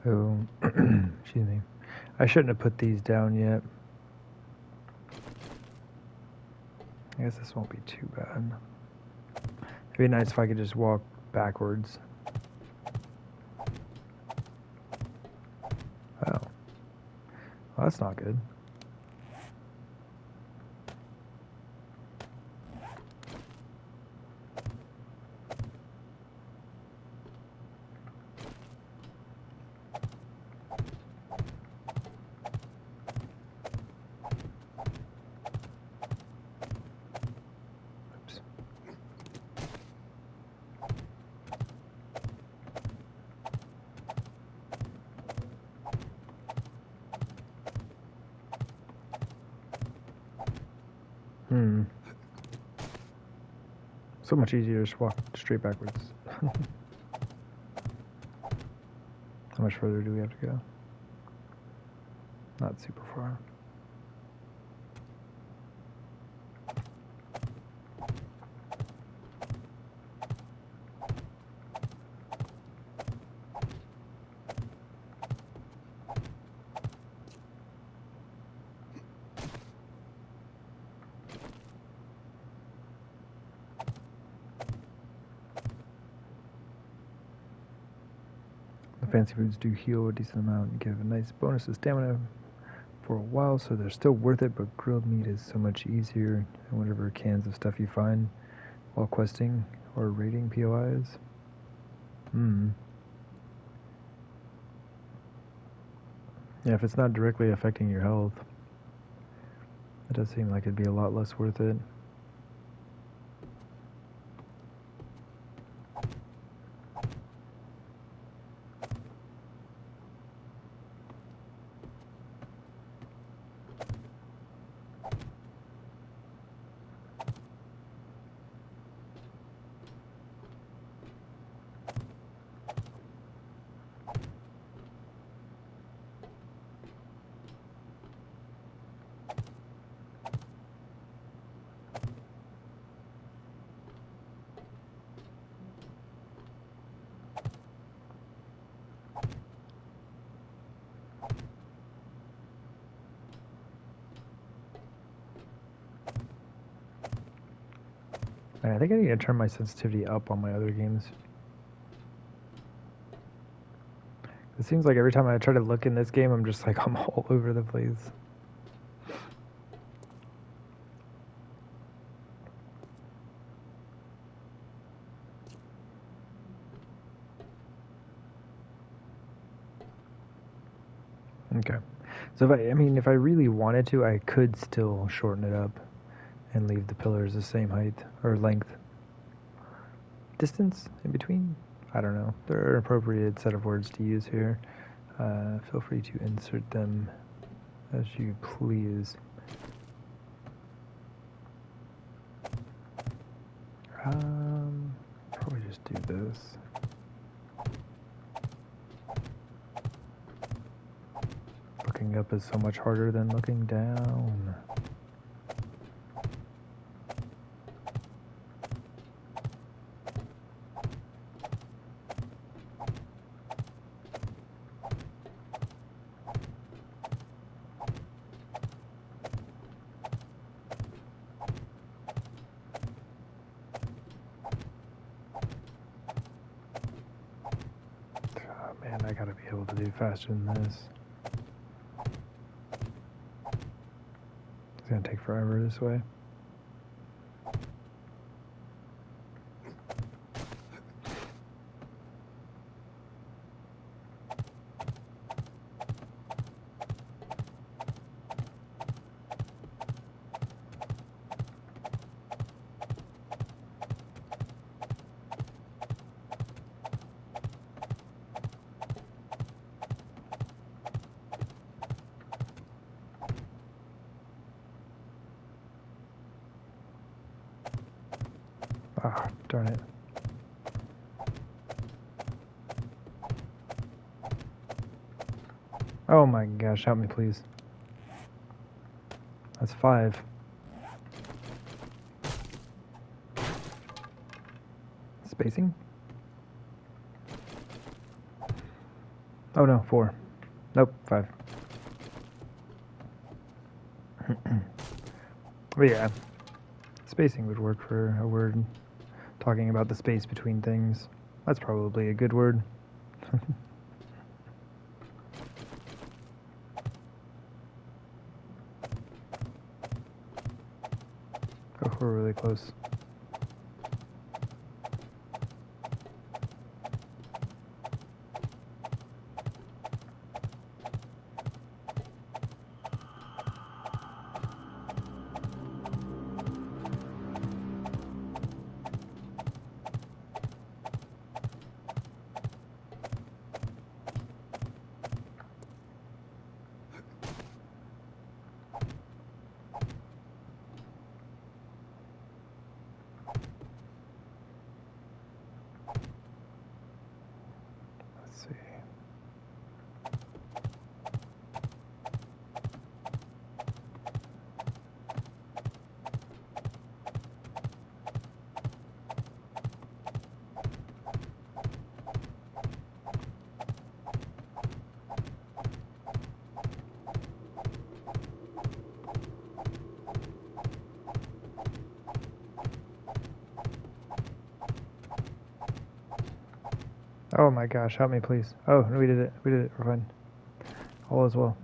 Oh, excuse me. I shouldn't have put these down yet. I guess this won't be too bad. It'd be nice if I could just walk backwards. Oh. Well, that's not good. So much easier to just walk straight backwards. How much further do we have to go? Not super far. Fancy foods do heal a decent amount and give a nice bonus of stamina for a while, so they're still worth it, but grilled meat is so much easier than whatever cans of stuff you find while questing or raiding POIs. Yeah, if it's not directly affecting your health, it does seem like it'd be a lot less worth it. I think I need to turn my sensitivity up on my other games. It seems like every time I try to look in this game, I'm just like, I'm all over the place. Okay. So if I really wanted to, I could still shorten it up and leave the pillars the same height or length. Distance in between? I don't know. There are an appropriate set of words to use here. Feel free to insert them as you please. Probably just do this. Looking up is so much harder than looking down. Man, I gotta be able to do faster than this. It's gonna take forever this way. Ah, darn it. Oh my gosh, help me please. That's 5. Spacing? Oh no, 4. Nope, 5. But yeah, spacing would work for a word. Talking about the space between things. That's probably a good word. Oh, we're really close. Oh my gosh, help me please. Oh, we did it. We did it. We're fine. All is well.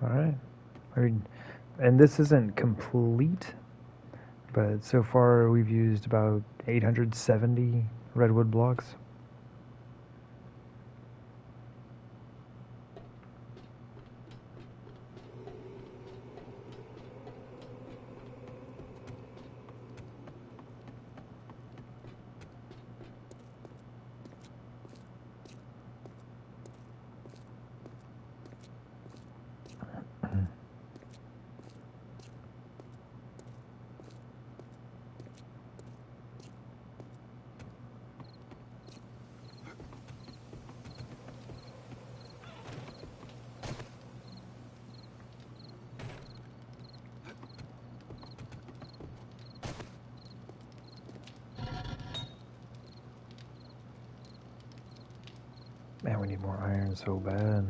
Alright. I mean, and this isn't complete, but so far we've used about 870 redwood blocks. Man, we need more iron so bad.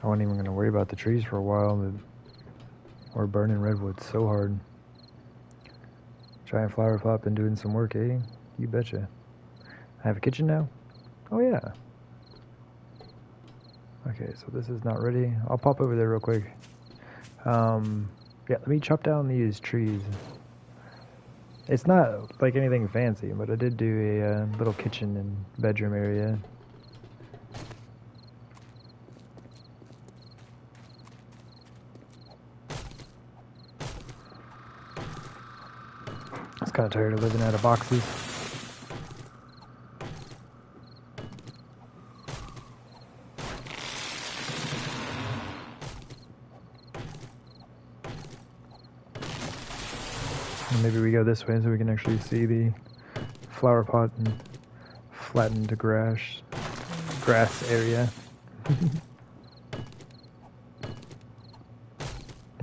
I wasn't even going to worry about the trees for a while, but we're burning redwood so hard. Giant flower pot been doing some work, eh? You betcha. I have a kitchen now? Oh yeah. Okay, so this is not ready. I'll pop over there real quick. Yeah, let me chop down these trees. It's not like anything fancy, but I did do a little kitchen and bedroom area. I was kind of tired of living out of boxes. And maybe we go this way so we can actually see the flower pot and flattened grass area.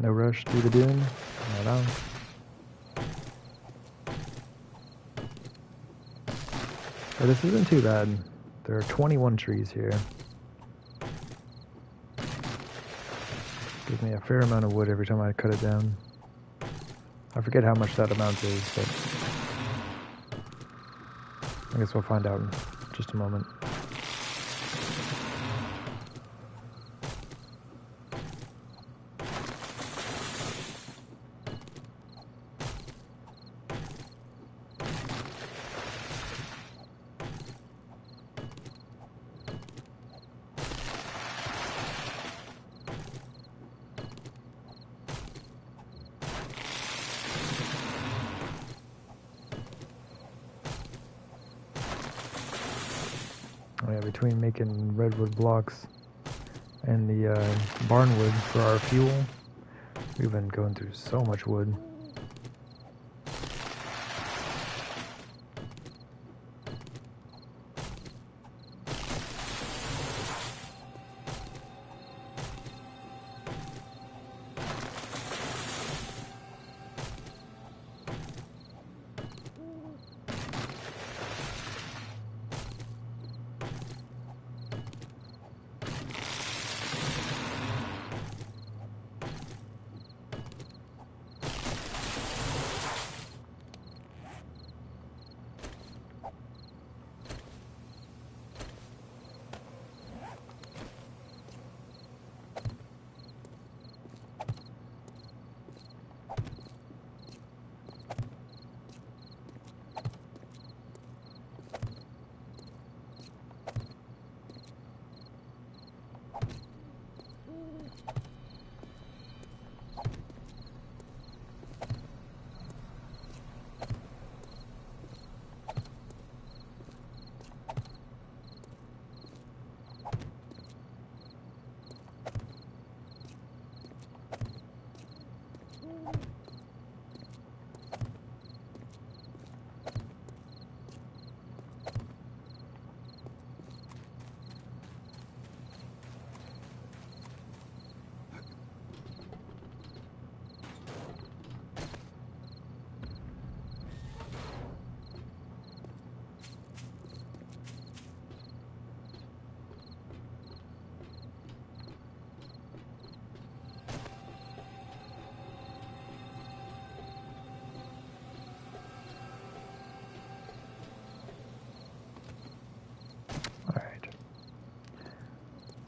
No rush through the dune. Not on. Oh, this isn't too bad. There are 21 trees here. Gives me a fair amount of wood every time I cut it down. I forget how much that amount is, but I guess we'll find out in just a moment. Oh yeah, between making redwood blocks and the barnwood for our fuel, we've been going through so much wood.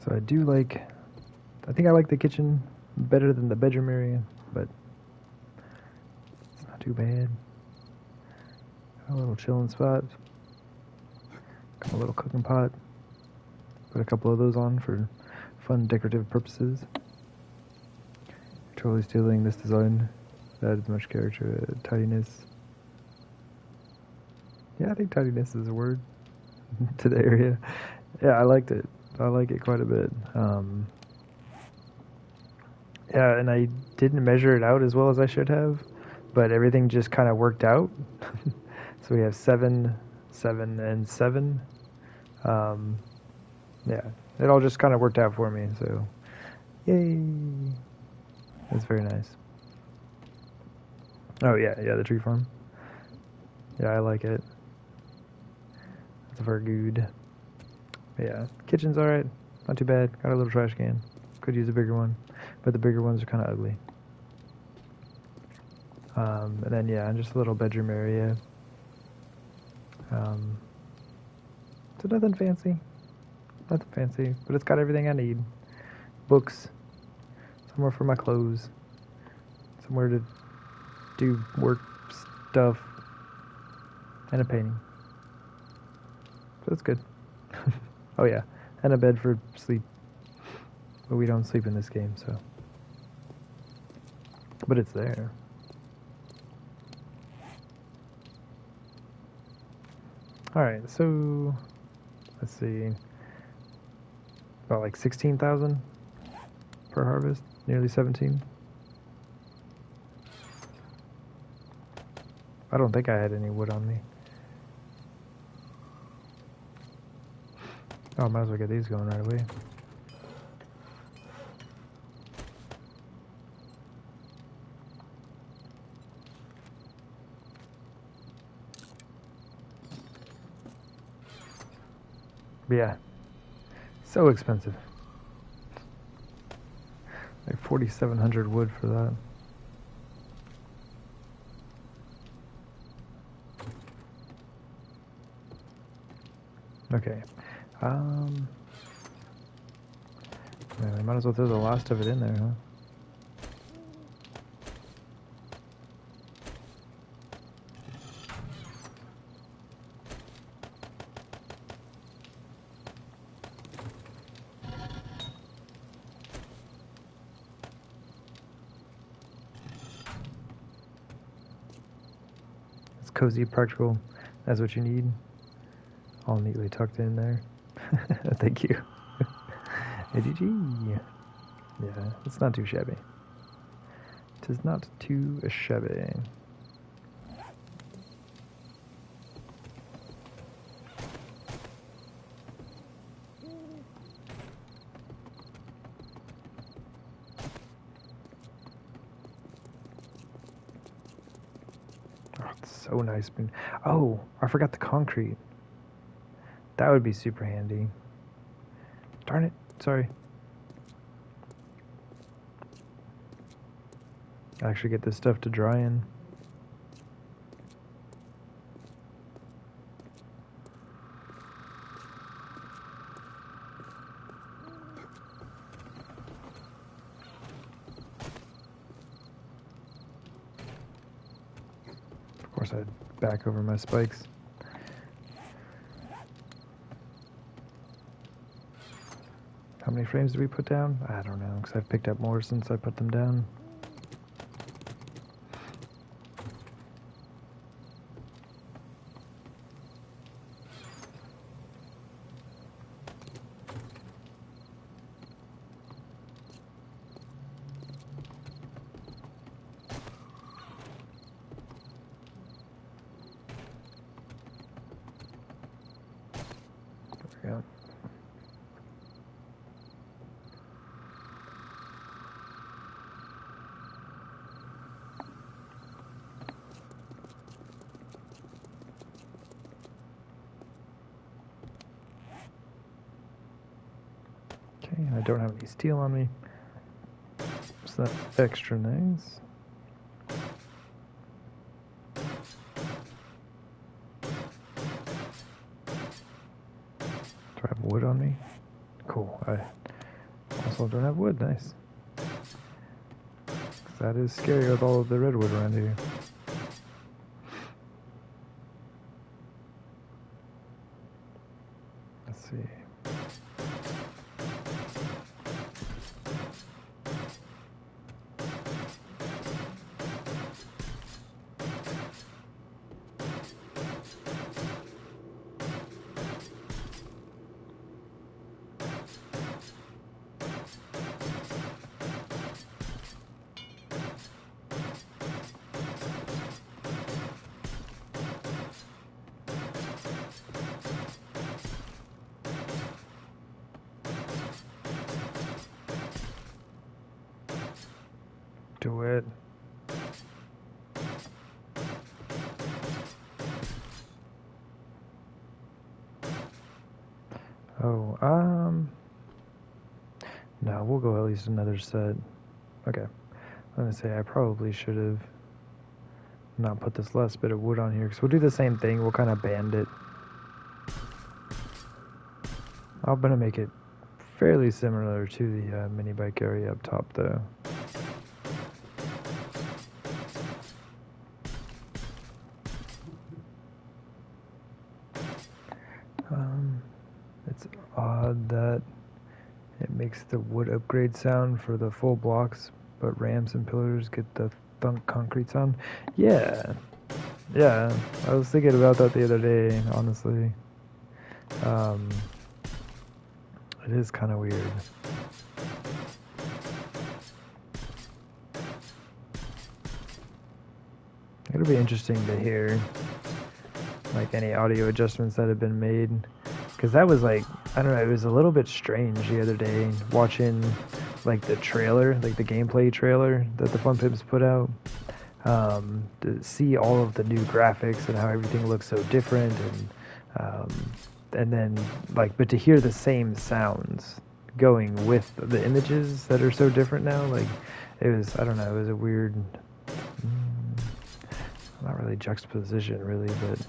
So I do like, I think I like the kitchen better than the bedroom area, but it's not too bad. A little chilling spot. Got a little cooking pot. Put a couple of those on for fun decorative purposes. Totally stealing this design. That adds much character, tidiness. Yeah, I think tidiness is a word to the area. Yeah, I liked it. I like it quite a bit. Yeah, and I didn't measure it out as well as I should have, but everything just kind of worked out. So we have 7, 7, and 7. Yeah, it all just kind of worked out for me, so yay. That's very nice. Oh, yeah, the tree farm. Yeah, I like it. It's very good. But yeah, kitchen's alright. Not too bad. Got a little trash can. Could use a bigger one, but the bigger ones are kind of ugly. And then, yeah, just a little bedroom area. So nothing fancy. Nothing fancy, but it's got everything I need. Books, somewhere for my clothes, somewhere to do work stuff, and a painting. So it's good. Oh yeah, and a bed for sleep. But we don't sleep in this game, so. But it's there. Alright, so let's see. About like 16,000 per harvest, nearly 17. I don't think I had any wood on me. Oh, might as well get these going right away. But yeah, so expensive. Like 4,700 wood for that. Okay. Yeah, I might as well throw the last of it in there, huh? It's cozy, practical. That's what you need. All neatly tucked in there. Thank you. AGG. Yeah, it's not too shabby. It is not too shabby. Oh, it's so nice. Oh, I forgot the concrete. That would be super handy. Darn it. Sorry. I actually get this stuff to dry in. Of course, I'd back over my spikes. How many frames did we put down? I don't know, because I've picked up more since I put them down. There we go. Okay, I don't have any steel on me, so that's extra nice. Do I have wood on me? Cool. Also, don't have wood. Nice. 'Cause that is scary with all of the redwood around here. Let's see. Do it. Oh, no, we'll go at least another set. Okay. I'm gonna say I probably should have not put this last bit of wood on here, because we'll do the same thing. We'll kind of band it. I'm gonna make it fairly similar to the mini bike area up top, though. It's odd that it makes the wood upgrade sound for the full blocks, but ramps and pillars get the thunk concrete sound. Yeah, I was thinking about that the other day, honestly. It is kind of weird. It'll be interesting to hear, like, any audio adjustments that have been made. Because that was like, I don't know, it was a little bit strange the other day watching, like, the trailer, like the gameplay trailer that the Fun Pimps put out. To see all of the new graphics and how everything looks so different, and then, like, but to hear the same sounds going with the images that are so different now, like, it was, I don't know, it was a weird, not really juxtaposition, really, but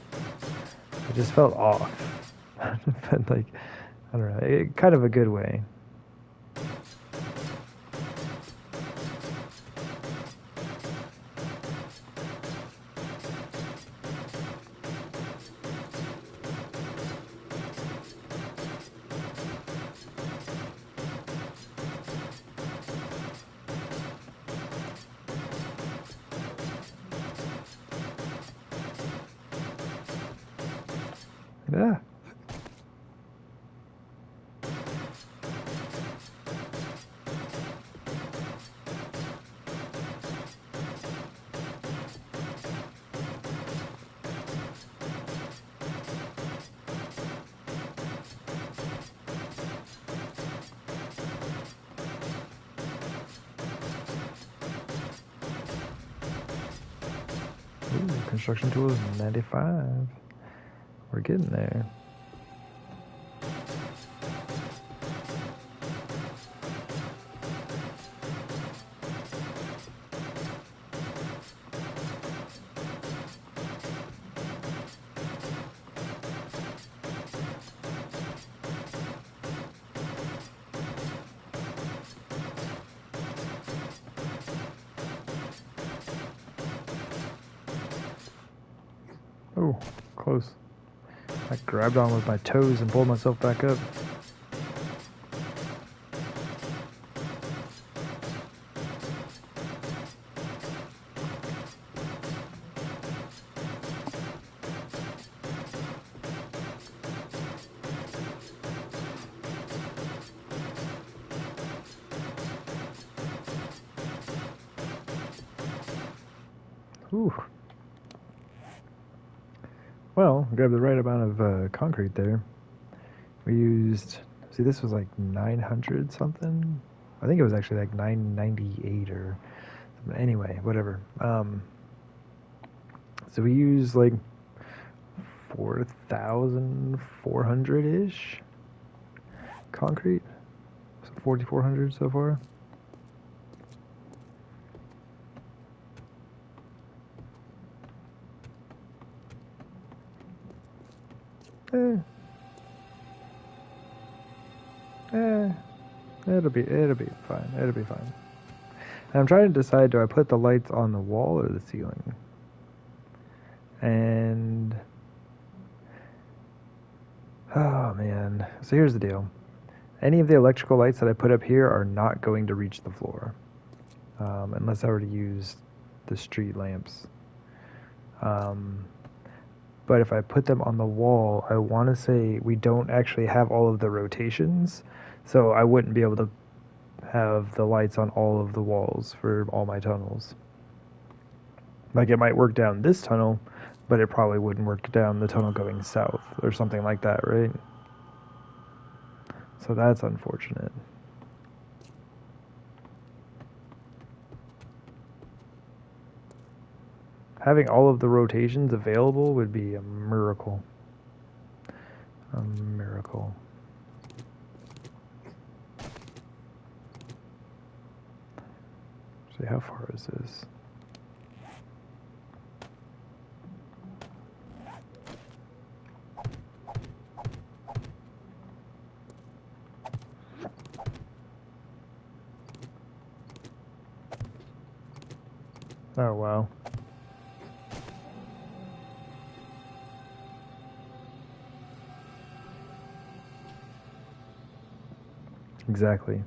it just felt off. But, like, I don't know, kind of a good way. Yeah. Ooh, construction tools 95. We're getting there. Oh, close. I grabbed on with my toes and pulled myself back up. Ooh. Well, grabbed the right amount of concrete there. We used, see, this was like 900 something. I think it was actually like 998 or anyway, whatever. So we used like 4,400-ish concrete. So 4,400 so far. It'll be fine. It'll be fine. And I'm trying to decide, do I put the lights on the wall or the ceiling? And oh man. So here's the deal. Any of the electrical lights that I put up here are not going to reach the floor. Unless I were to use the street lamps. But if I put them on the wall, I want to say we don't actually have all of the rotations, so I wouldn't be able to have the lights on all of the walls for all my tunnels. Like, it might work down this tunnel, but it probably wouldn't work down the tunnel going south, or something like that, right? So that's unfortunate. Having all of the rotations available would be a miracle. A miracle. See, how far is this? Oh, wow. Exactly.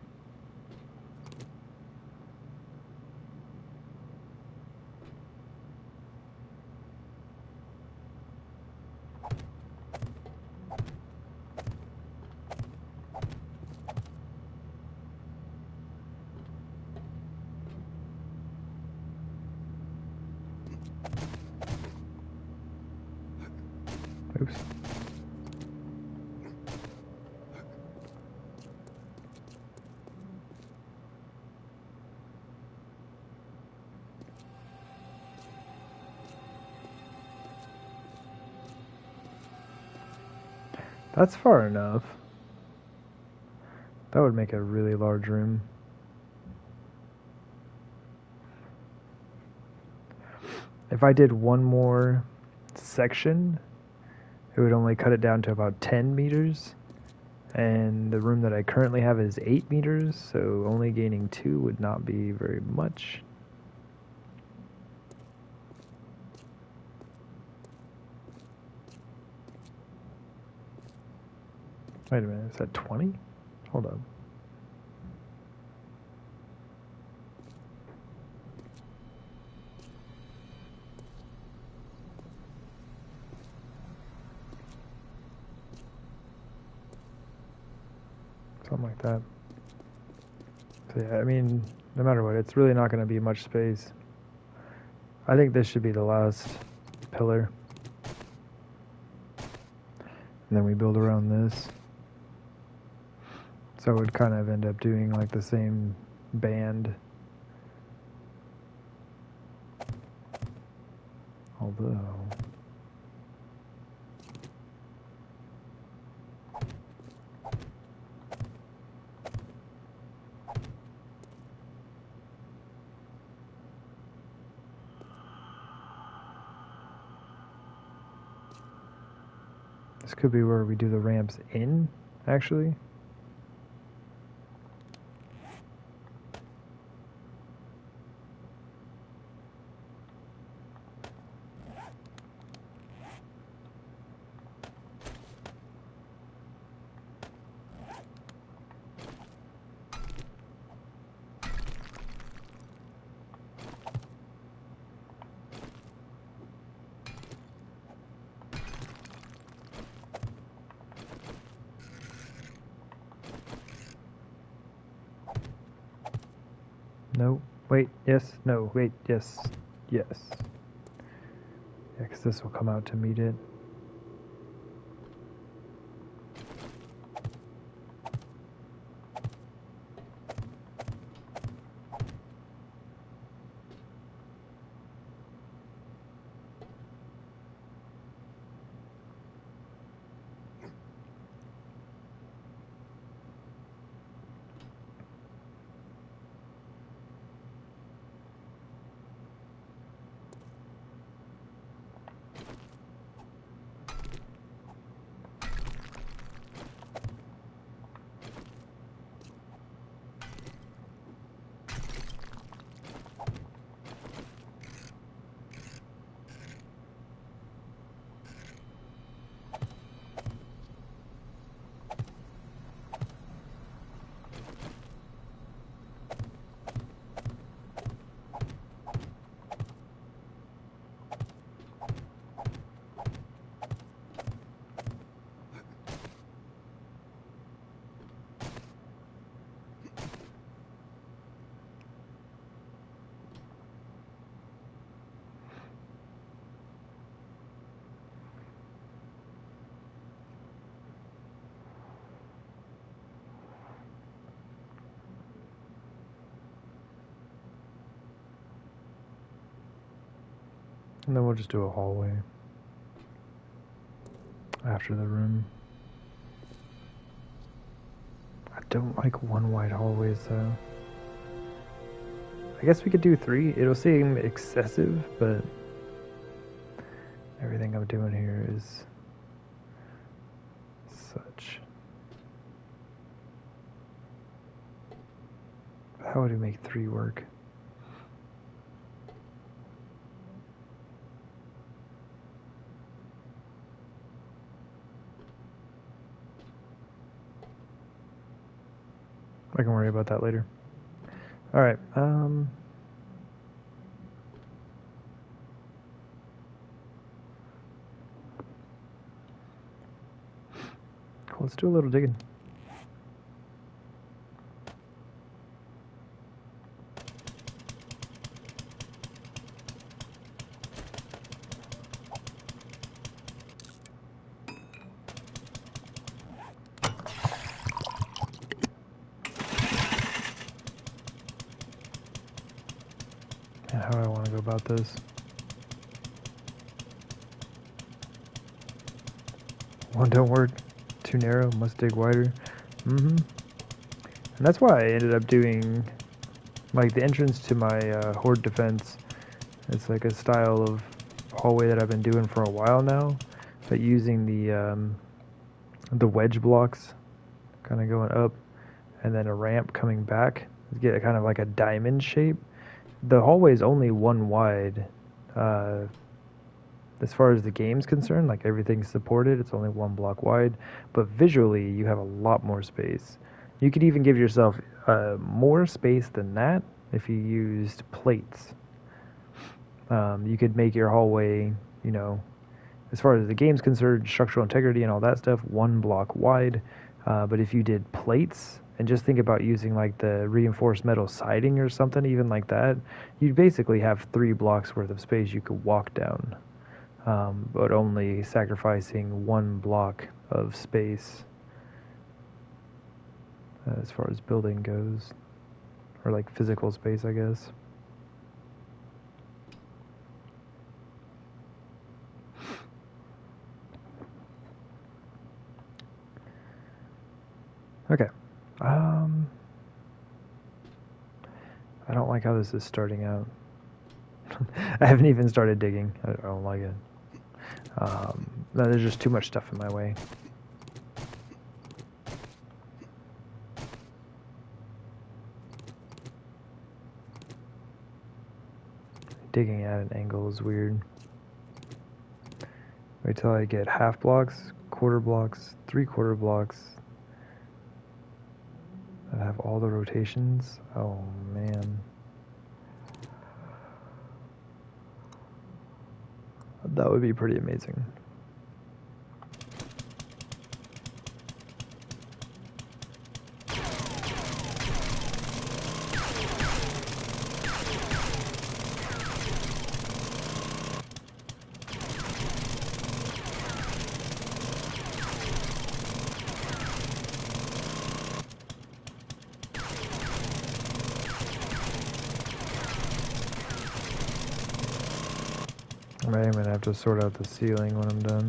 Oops. That's far enough. That would make a really large room. If I did one more section, it would only cut it down to about 10 meters. And the room that I currently have is 8 meters, so only gaining 2 would not be very much. Wait a minute, is that 20? Hold up. Something like that. So yeah, I mean, no matter what, it's really not going to be much space. I think this should be the last pillar. And then we build around this. So it would kind of end up doing like the same band. Although... this could be where we do the ramps in, actually. No, wait, yes, no, wait, yes, yes. Yeah, because this will come out to meet it. And then we'll just do a hallway after the room. I don't like one wide hallways though. I guess we could do 3. It'll seem excessive, but everything I'm doing here is such. How would we make 3 work? I can worry about that later. Alright, cool, let's do a little digging. And how do I want to go about this? One don't work, too narrow, must dig wider. And that's why I ended up doing, like, the entrance to my Horde defense. It's like a style of hallway that I've been doing for a while now, but using the wedge blocks, kind of going up, and then a ramp coming back to get kind of like a diamond shape. The hallway is only 1 wide. As far as the game's concerned, like everything's supported, it's only 1 block wide, but visually you have a lot more space. You could even give yourself more space than that if you used plates. You could make your hallway, you know, as far as the game's concerned, structural integrity and all that stuff, 1 block wide. But if you did plates, and just think about using like the reinforced metal siding or something, even like that, you'd basically have 3 blocks worth of space you could walk down. But only sacrificing 1 block of space as far as building goes, or like physical space, I guess. Okay. I don't like how this is starting out. I haven't even started digging. I don't like it. No, there's just too much stuff in my way. Digging at an angle is weird. Wait till I get half blocks, quarter blocks, 3/4 blocks. I have all the rotations. Oh man. That would be pretty amazing. I'm gonna have to sort out the ceiling when I'm done.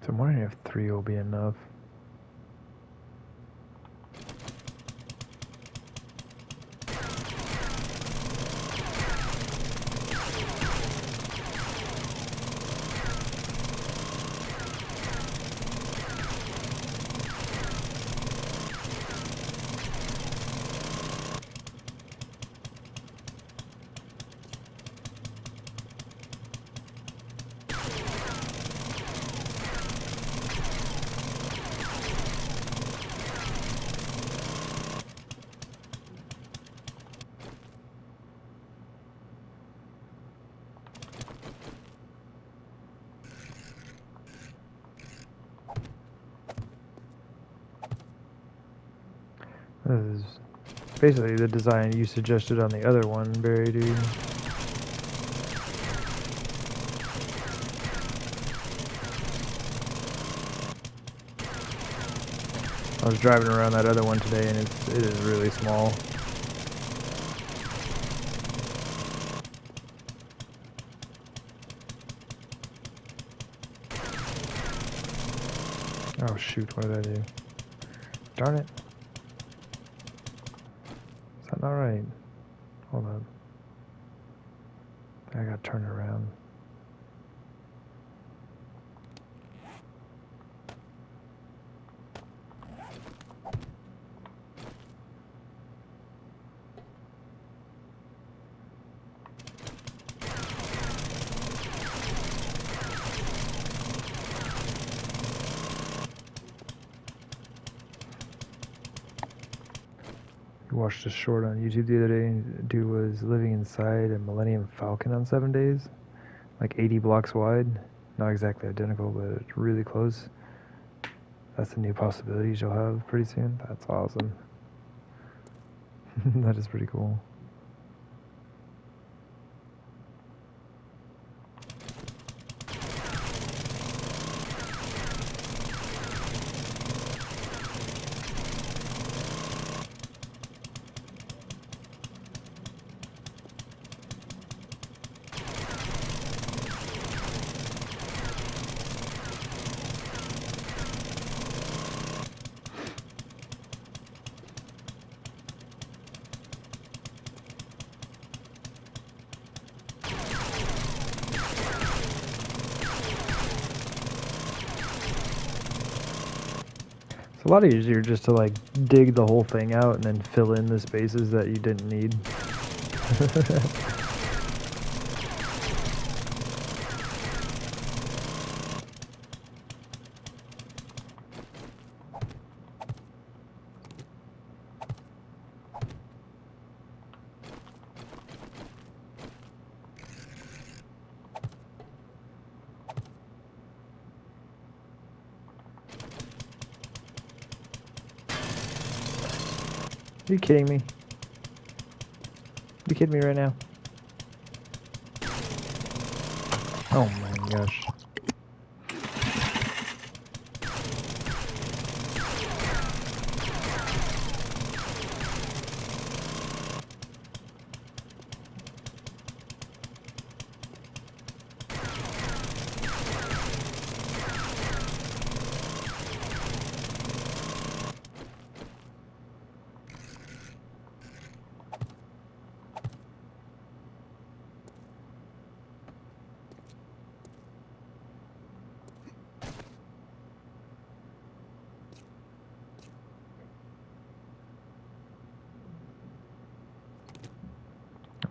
So I'm wondering if 3 will be enough. This is basically the design you suggested on the other one, Barry, dude. I was driving around that other one today, and it is really small. Oh shoot, what did I do? Darn it. Is that not right? Hold on. I gotta turn it around. Watched a short on YouTube the other day. Dude was living inside a Millennium Falcon on 7 days, like 80 blocks wide. Not exactly identical, but really close. That's the new possibilities you'll have pretty soon. That's awesome. That is pretty cool. It's a lot easier just to like dig the whole thing out and then fill in the spaces that you didn't need. Are you kidding me? You kidding me right now? Oh my gosh.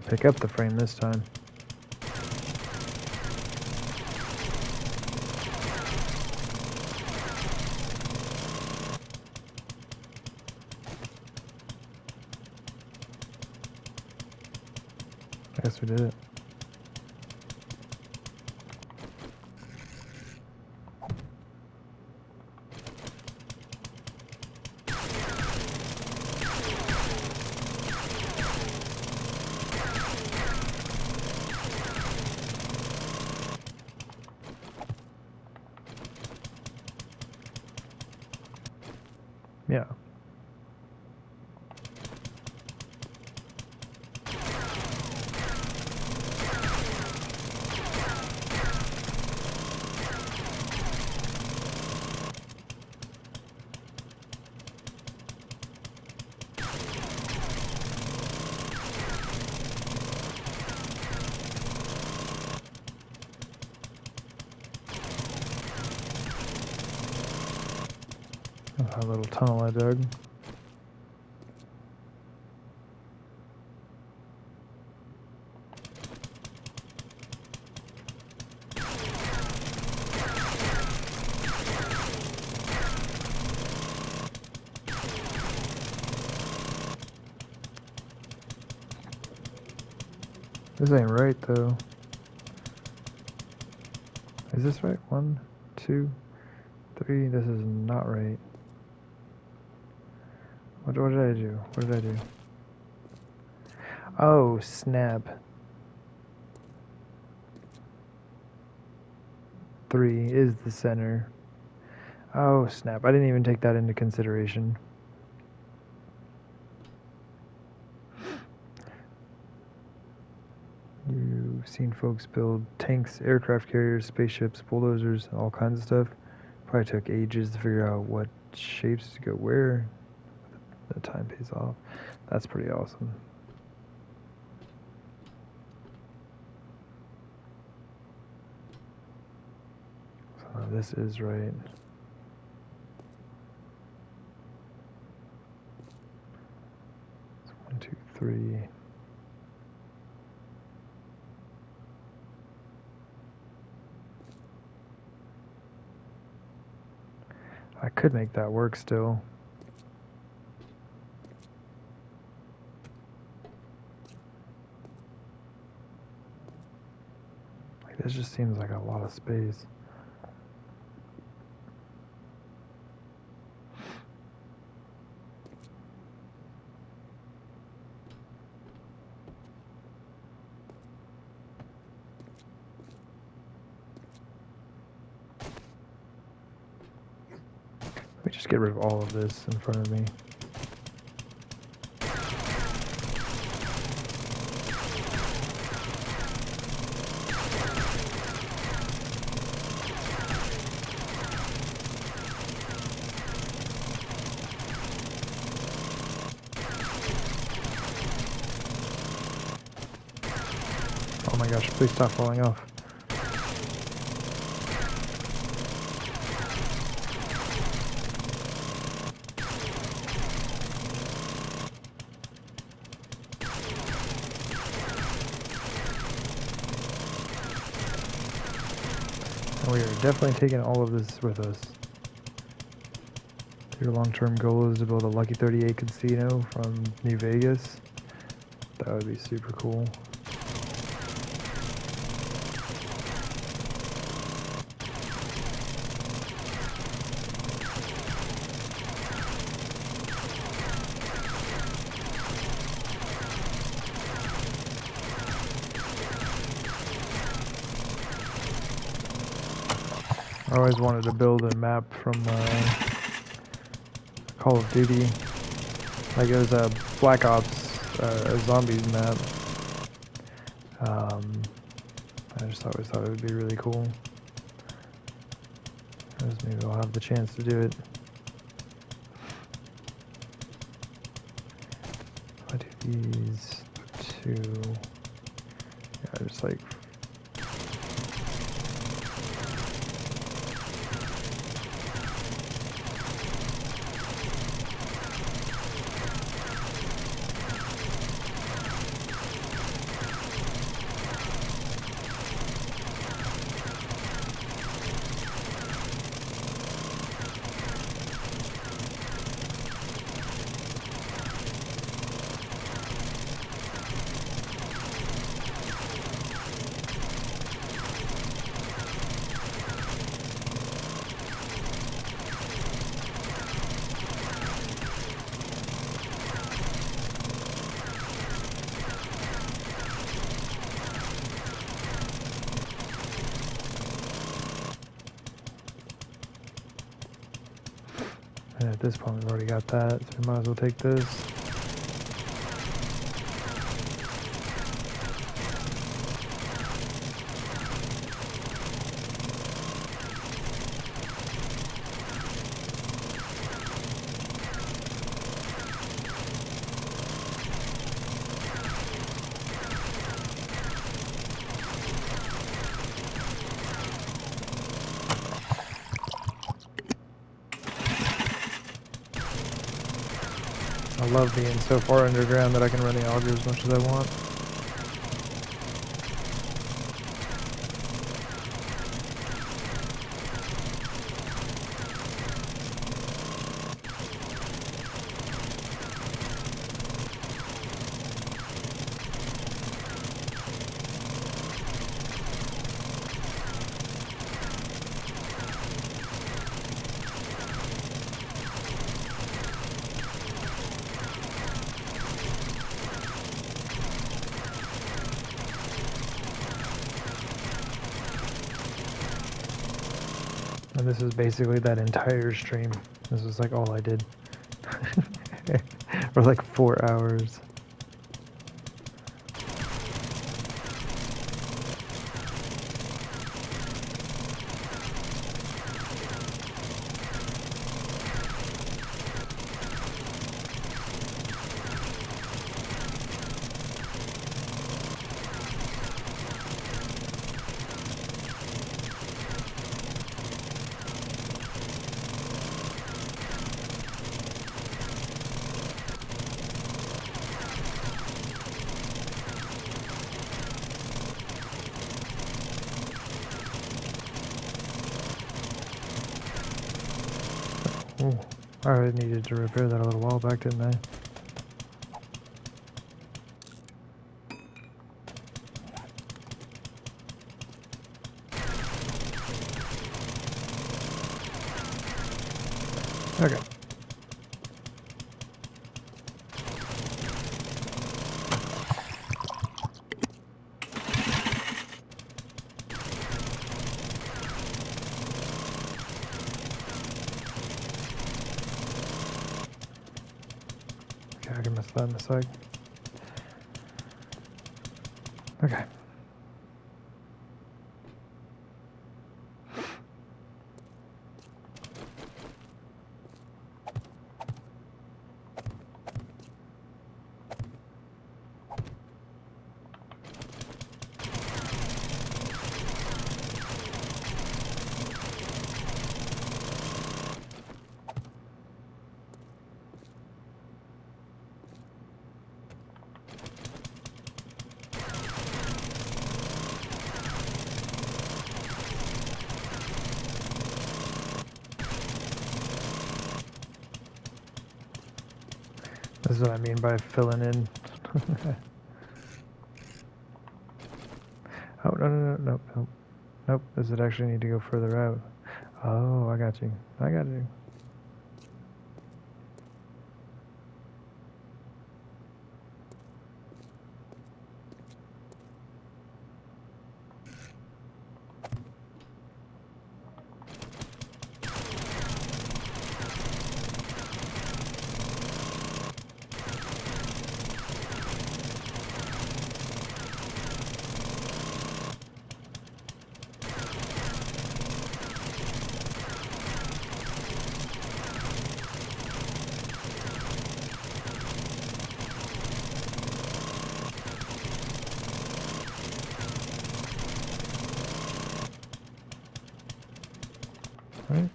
Pick up the frame this time. I guess we did it. Yeah. A little tunnel I dug. This ain't right though. Is this right? 1, 2, 3. This is not right. What did I do? What did I do? Oh, snap. 3 is the center. Oh, snap. I didn't even take that into consideration. You've seen folks build tanks, aircraft carriers, spaceships, bulldozers, all kinds of stuff. Probably took ages to figure out what shapes to go where. The time pays off. That's pretty awesome. So this is right. So 1, 2, 3. I could make that work still. Like, this just seems like a lot of space. Let me just get rid of all of this in front of me. Oh my gosh, please stop falling off. We are definitely taking all of this with us. Your long-term goal is to build a Lucky 38 casino from New Vegas. That would be super cool. I always wanted to build a map from Call of Duty. Like it was a Black Ops, a zombies map. I just always thought it would be really cool. Because maybe I'll have the chance to do it. I do these 2. Yeah, just like. And at this point, we've already got that, so we might as well take this. I love being so far underground that I can run the auger as much as I want. And this is basically that entire stream. This was like all I did. For like 4 hours. Ooh, I needed to repair that a little while back, didn't I? Okay. Okay, I can miss that in a sec. Okay. This is what I mean by filling in. Oh, no. Nope, does it actually need to go further out? Oh, I got you. I got you. Right?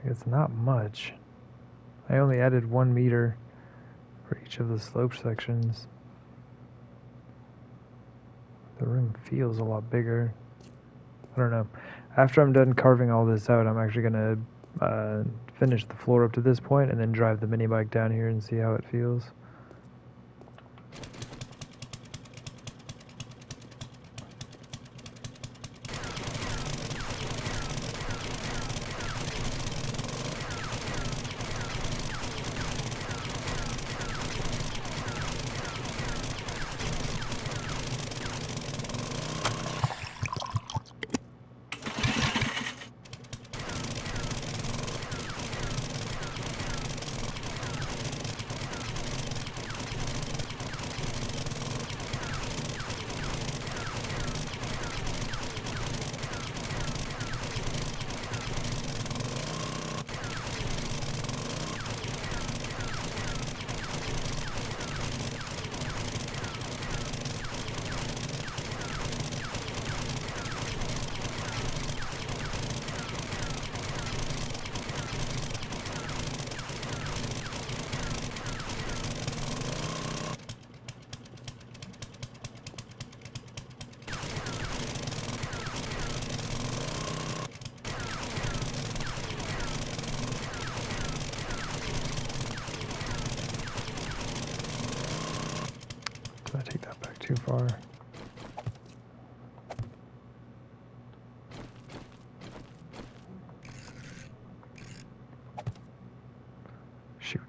It's not much. I only added 1 meter for each of the slope sections. The room feels a lot bigger. I don't know. After I'm done carving all this out, I'm actually going to finish the floor up to this point and then drive the mini bike down here and see how it feels. too far. Shoot.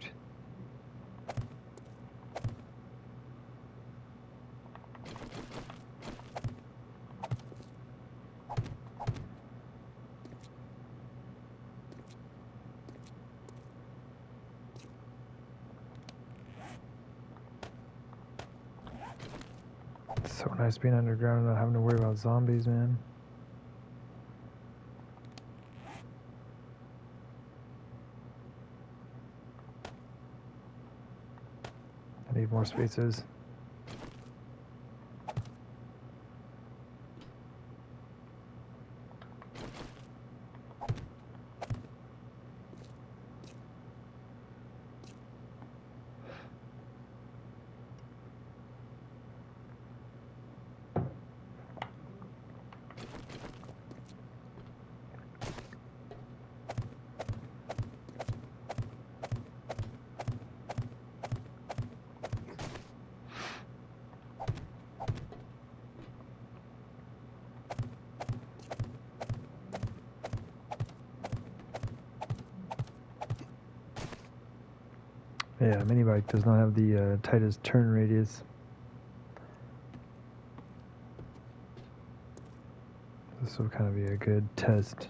It's so nice being underground and not having to worry about zombies, man. I need more spaces. Yeah, mini bike does not have the tightest turn radius. This will kind of be a good test.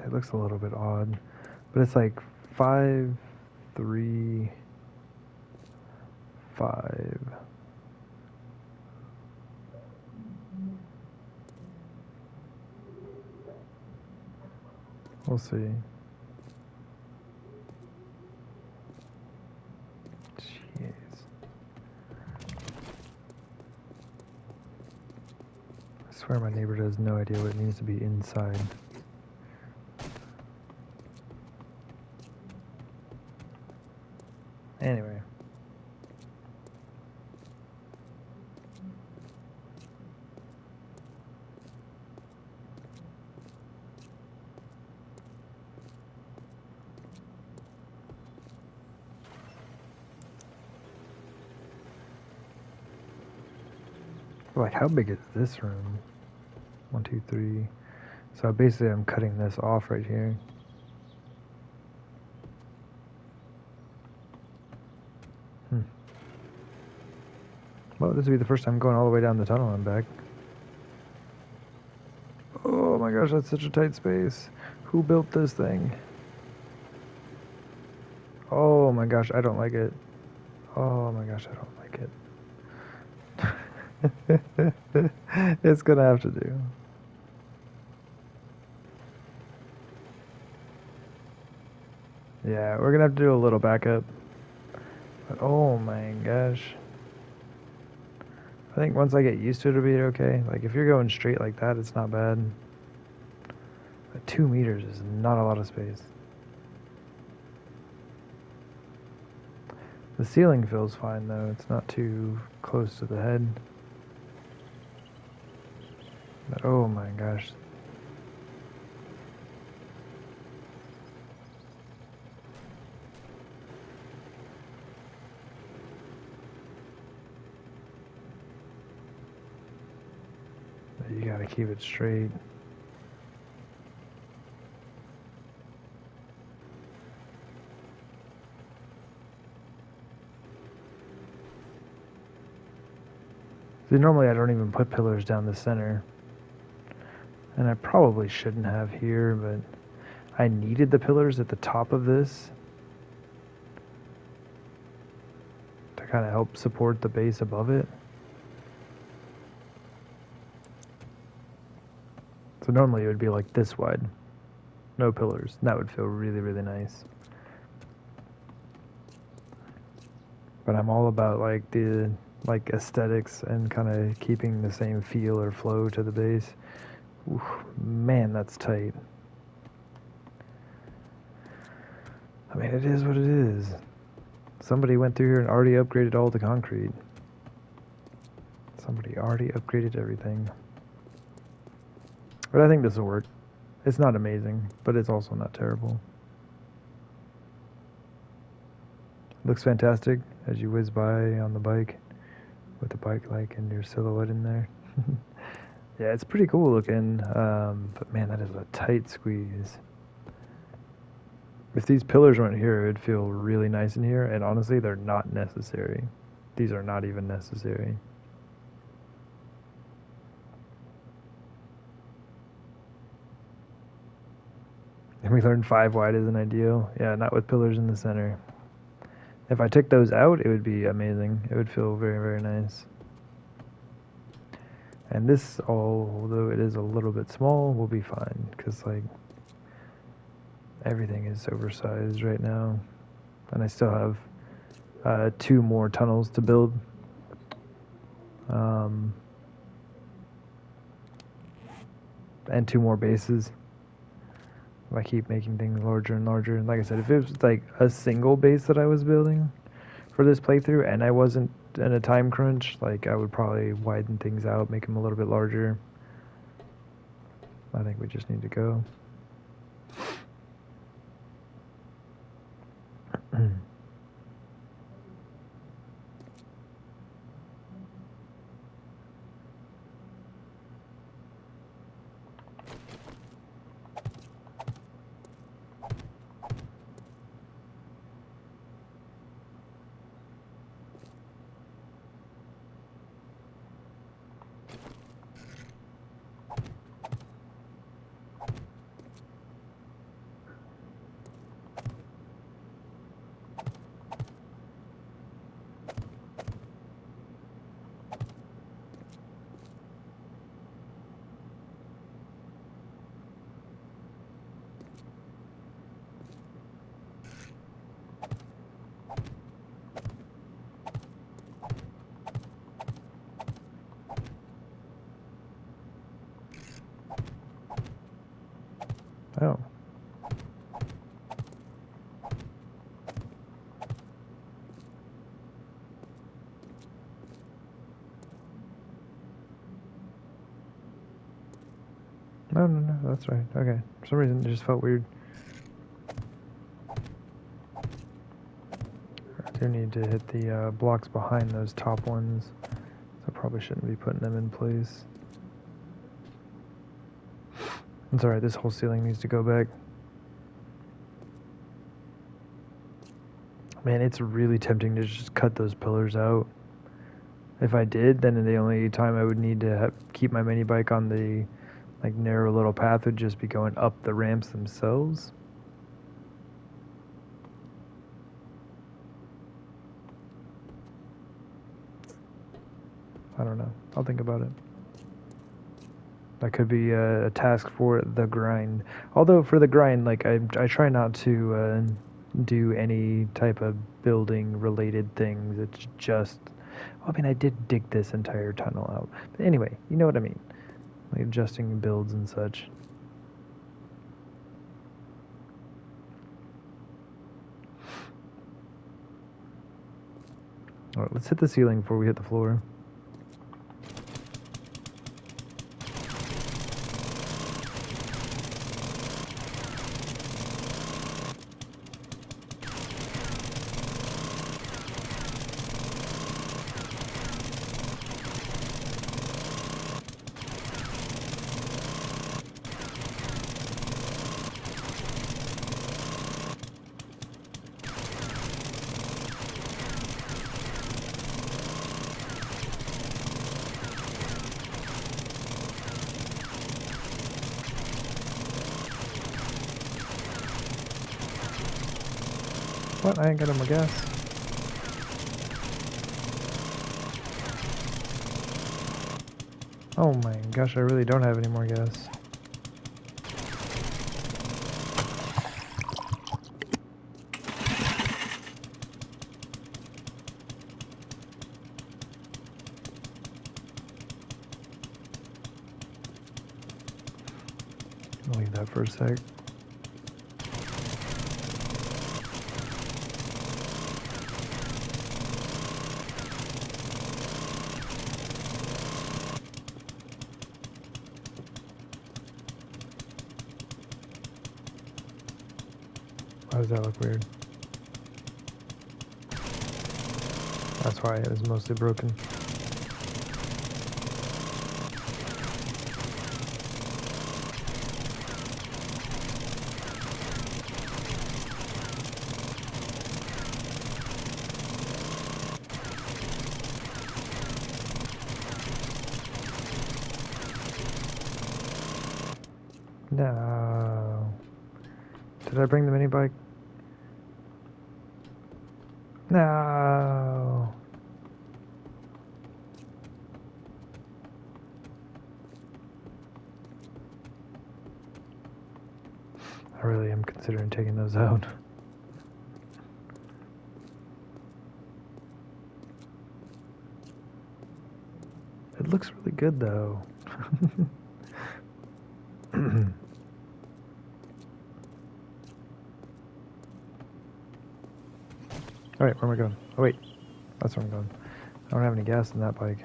It looks a little bit odd, but it's like 5, 3, 5. We'll see. Jeez. I swear my neighbor has no idea what it means to be inside. Anyway. Like, how big is this room? 1, 2, 3. So basically I'm cutting this off right here. Well, this will be the first time going all the way down the tunnel and back. Oh my gosh, that's such a tight space. Who built this thing? Oh my gosh, I don't like it. Oh my gosh, I don't like it. It's gonna have to do. Yeah, we're gonna have to do a little backup. But oh my gosh. I think once I get used to it, it'll be okay. Like, if you're going straight like that, it's not bad. But 2 meters is not a lot of space. The ceiling feels fine, though. It's not too close to the head. But oh my gosh. You gotta keep it straight. See, normally I don't even put pillars down the center. And I probably shouldn't have here, but I needed the pillars at the top of this to kind of help support the base above it. So normally it would be like this wide, no pillars. And that would feel really, really nice. But I'm all about like the aesthetics and kind of keeping the same feel or flow to the base. Oof, man, that's tight. I mean, it is what it is. Somebody went through here and already upgraded all the concrete. Somebody already upgraded everything. But I think this will work. It's not amazing, but it's also not terrible. Looks fantastic as you whiz by on the bike with the bike like and your silhouette in there. Yeah, it's pretty cool looking, but man, that is a tight squeeze. If these pillars weren't here, it'd feel really nice in here, and honestly, they're not necessary. These are not even necessary. And we learned 5 wide isn't ideal. Yeah, not with pillars in the center. If I took those out, it would be amazing. It would feel very, very nice. And this, although it is a little bit small, will be fine, because, like, everything is oversized right now. And I still have 2 more tunnels to build. And 2 more bases. I keep making things larger and larger. And like I said, if it was like a single base that I was building for this playthrough and I wasn't in a time crunch, like I would probably widen things out, make them a little bit larger. I think we just need to go. Oh. No, that's right. Okay. For some reason, it just felt weird. I do need to hit the blocks behind those top ones. So I probably shouldn't be putting them in place. It's alright, this whole ceiling needs to go back. Man, it's really tempting to just cut those pillars out. If I did, then the only time I would need to keep my mini bike on the like narrow little path would just be going up the ramps themselves. I don't know. I'll think about it. That could be a task for the grind. Although for the grind, like I try not to do any type of building related things. It's just, I mean, I did dig this entire tunnel out. But anyway, you know what I mean. Like adjusting builds and such. Alright, let's hit the ceiling before we hit the floor. What? I ain't got no more gas. Oh my gosh, I really don't have any more gas. I'll leave that for a sec. Why does that look weird? That's why it was mostly broken. No. Did I bring the mini bike? No. I really am considering taking those out. It looks really good though. Alright, where am I going? Oh wait, that's where I'm going. I don't have any gas in that bike.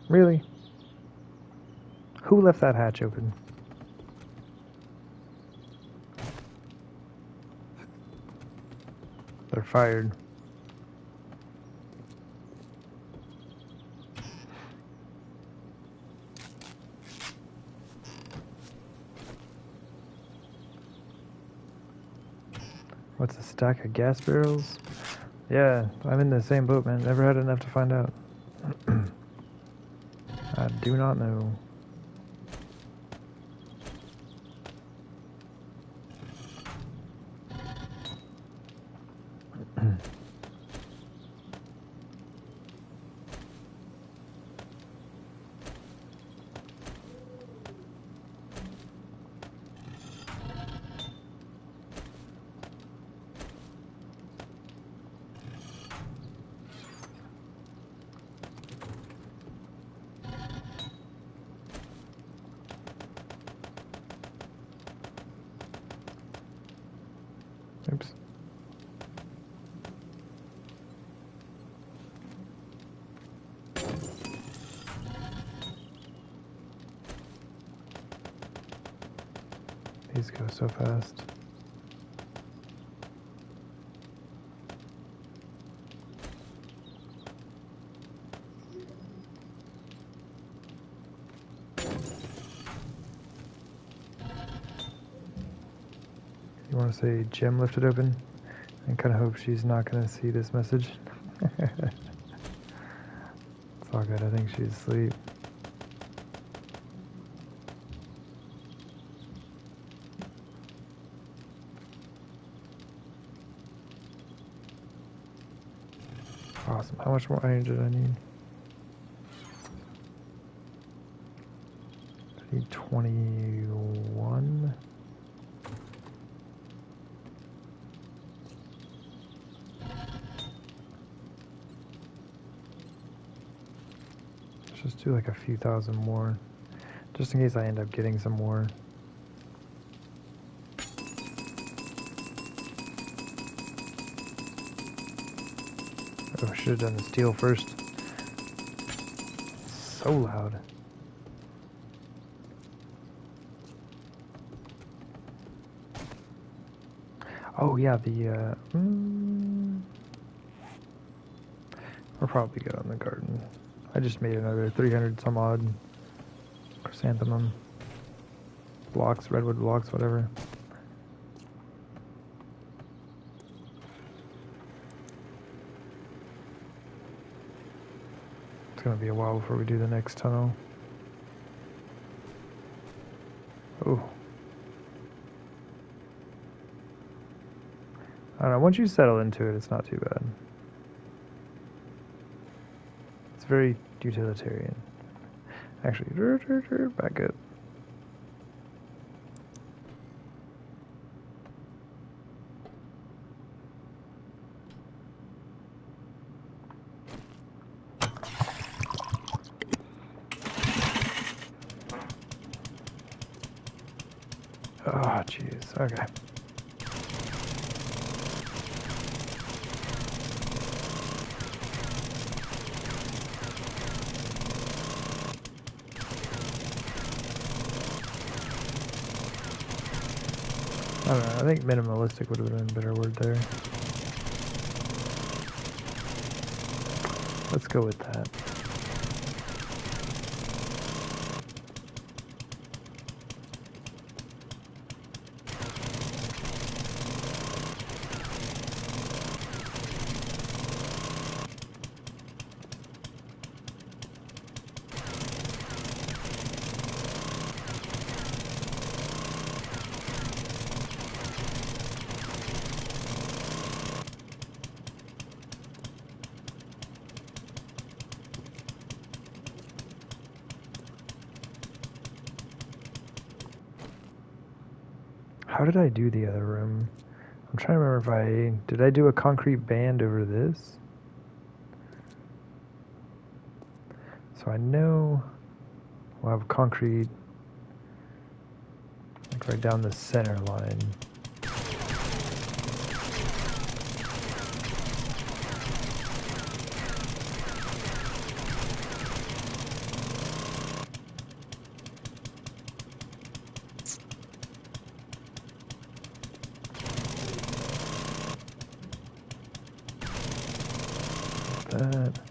Really? Who left that hatch open? They're fired. What's a stack of gas barrels? Yeah, I'm in the same boat, man. Never had enough to find out. I do not know. Oops. These go so fast. You want to say Jim left it open? I kind of hope she's not going to see this message. It's all good. I think she's asleep. Awesome. How much more iron did I need? I need 21. Let's just do like a few thousand more, just in case I end up getting some more. Oh, I should have done the steel first. So loud. Oh yeah, we're probably good on the garden. I just made another 300 some odd chrysanthemum blocks, redwood blocks, whatever. It's gonna be a while before we do the next tunnel. Oh. I don't know, once you settle into it, it's not too bad. It's very utilitarian. Actually, back up. jeez. Okay. I don't know. I think minimalistic would have been a better word there. Let's go with that. How did I do the other room? I'm trying to remember did I do a concrete band over this? So I know we'll have concrete like right down the center line. That.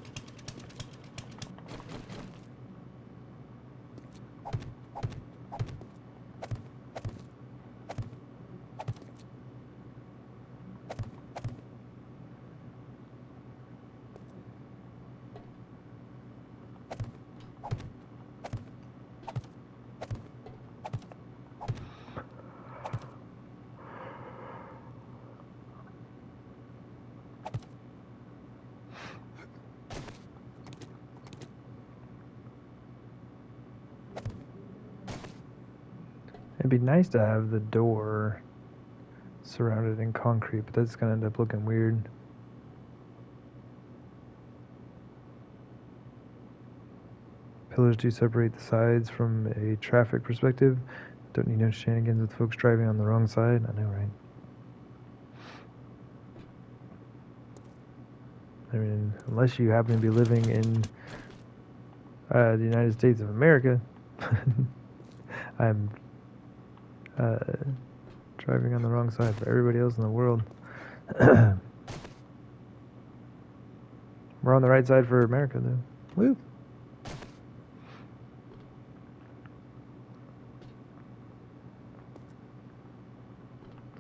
It'd be nice to have the door surrounded in concrete, but that's gonna end up looking weird. Pillars do separate the sides from a traffic perspective. Don't need no shenanigans with folks driving on the wrong side. I know, right? I mean, unless you happen to be living in the United States of America, I'm driving on the wrong side for everybody else in the world. We're on the right side for America, though. Woo!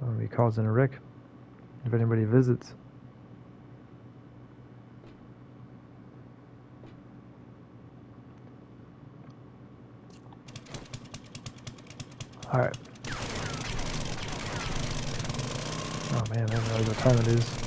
Don't want to be causing a wreck if anybody visits. Alright. Oh man, I don't know what time it is.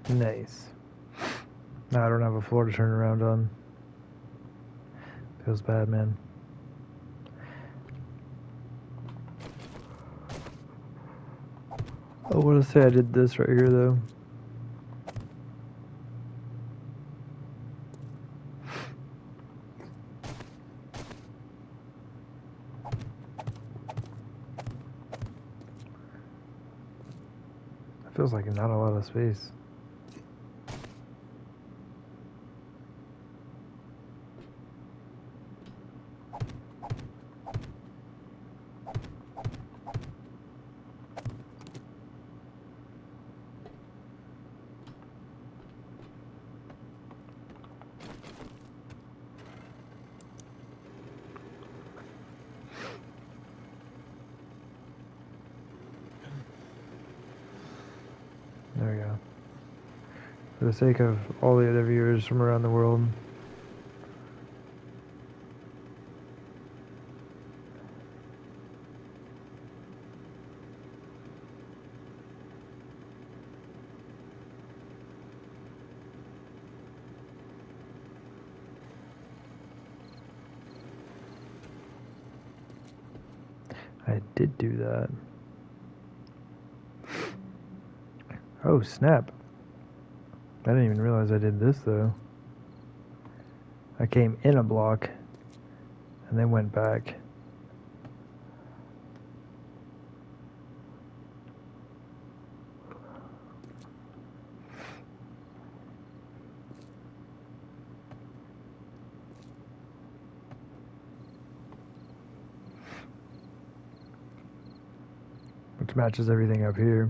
Nice. Now I don't have a floor to turn around on. Feels bad, man. I want to say I did this right here, though. It feels like not a lot of space. There we go. For the sake of all the other viewers from around the world, I did do that. Oh, snap. I didn't even realize I did this, though. I came in a block and then went back. Which matches everything up here.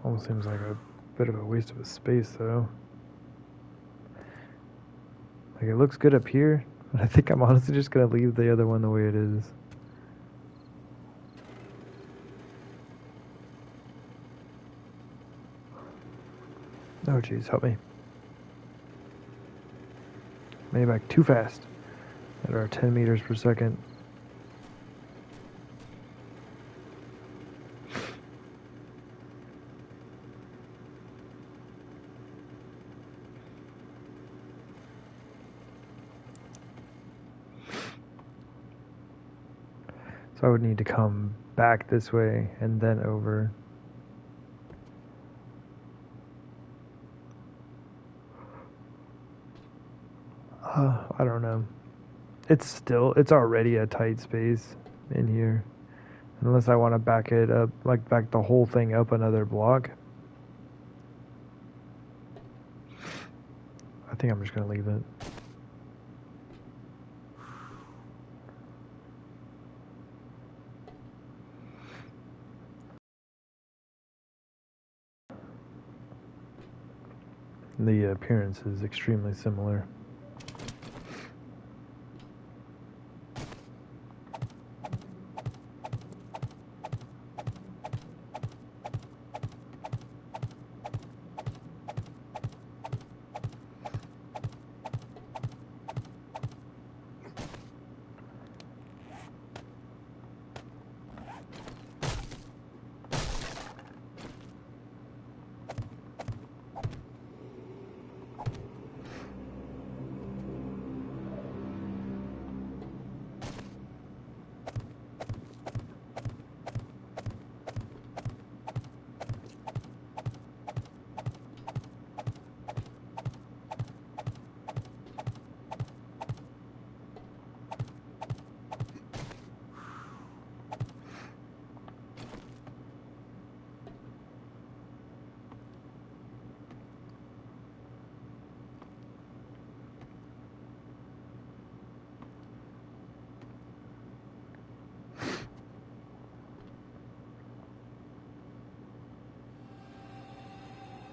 Almost seems like a bit of a waste of a space, though. Like, it looks good up here, but I think I'm honestly just gonna leave the other one the way it is. Oh jeez, help me. Made it back too fast at our 10 meters per second. So I would need to come back this way and then over. I don't know. It's already a tight space in here. Unless I want to back it up, like back the whole thing up another block. I think I'm just going to leave it. The appearance is extremely similar.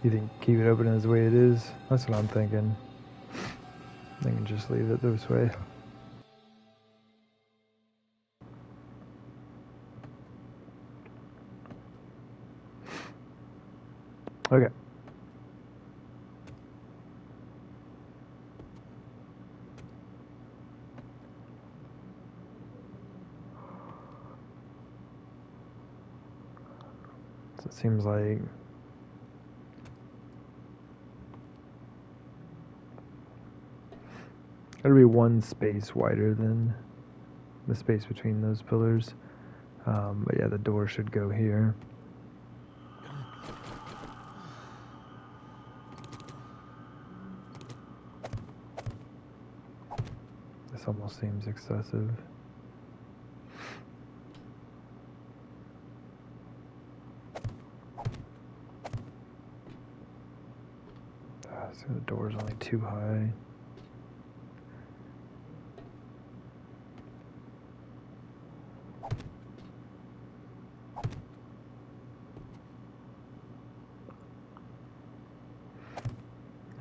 You think keep it open as the way it is? That's what I'm thinking. I can just leave it this way. Okay. So it seems like gotta be one space wider than the space between those pillars. But yeah, the door should go here. This almost seems excessive. So the door's only too high.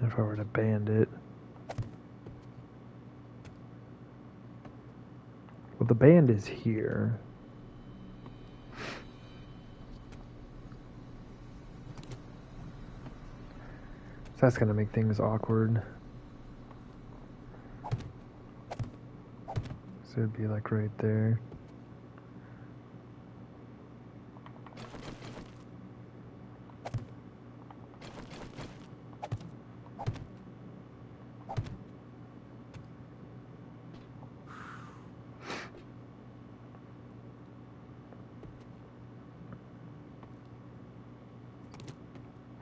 If I were to band it. Well, the band is here. So that's gonna make things awkward. So it'd be like right there.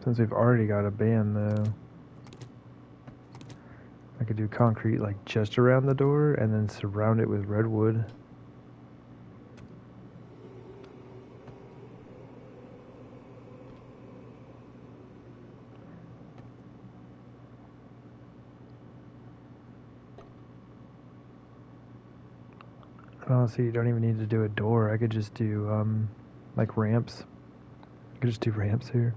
Since we've already got a band though, I could do concrete like just around the door and then surround it with redwood. And honestly, you don't even need to do a door. I could just do like ramps. I could just do ramps here.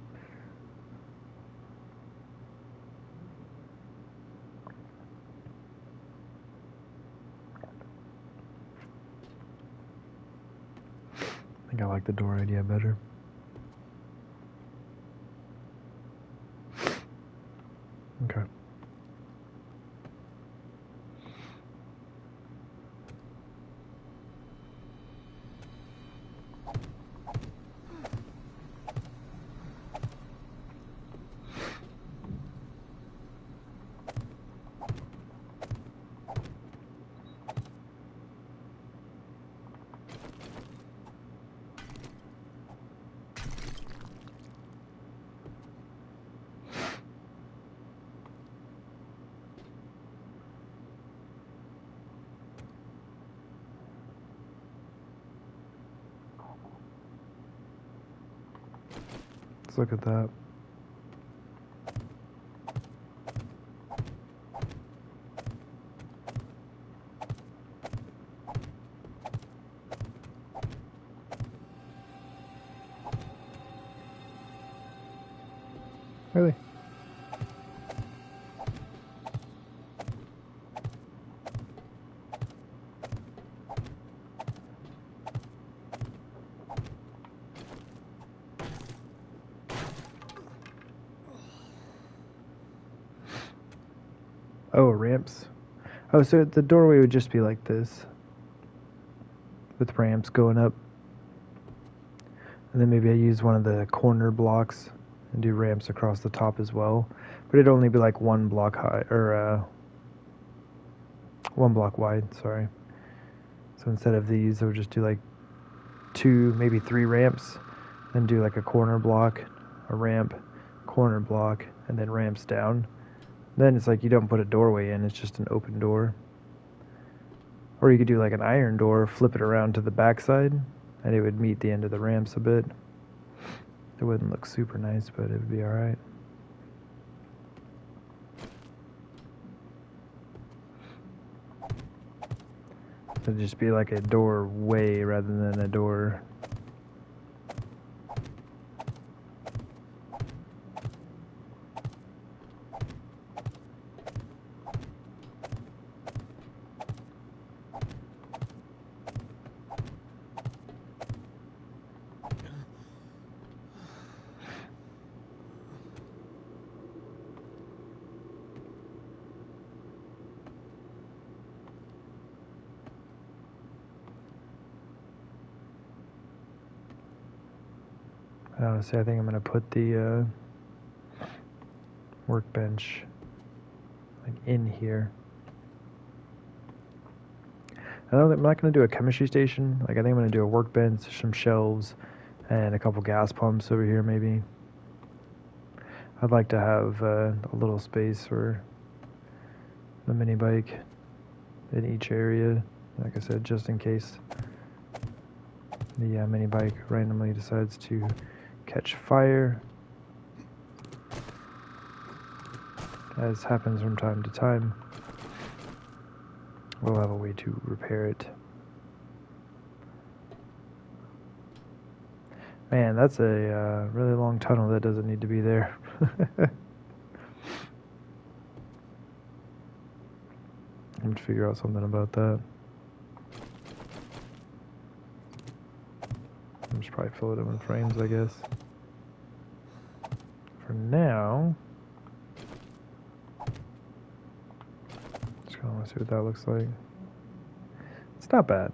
I think I like the door idea better. Okay. Let's look at that. Really? Oh, ramps. Oh, so the doorway would just be like this, with ramps going up. And then maybe I use one of the corner blocks and do ramps across the top as well. But it'd only be like 1 block high, or 1 block wide, sorry. So instead of these, I would just do like 2, maybe 3 ramps, then do like a corner block, a ramp, corner block, and then ramps down. Then it's like you don't put a doorway in, it's just an open door. Or you could do like an iron door, flip it around to the backside, and it would meet the end of the ramps a bit. It wouldn't look super nice, but it would be alright. It'd just be like a doorway rather than a door. Honestly, I think I'm going to put the workbench like in here. I'm not going to do a chemistry station. Like, I think I'm going to do a workbench, some shelves, and a couple gas pumps over here, maybe. I'd like to have a little space for the mini bike in each area. Like I said, just in case the mini bike randomly decides to catch fire, as happens from time to time. We'll have a way to repair it. Man, that's a really long tunnel that doesn't need to be there. I need to figure out something about that. I'm just probably fill it in with frames, I guess. For now, just kind of want to see what that looks like. It's not bad.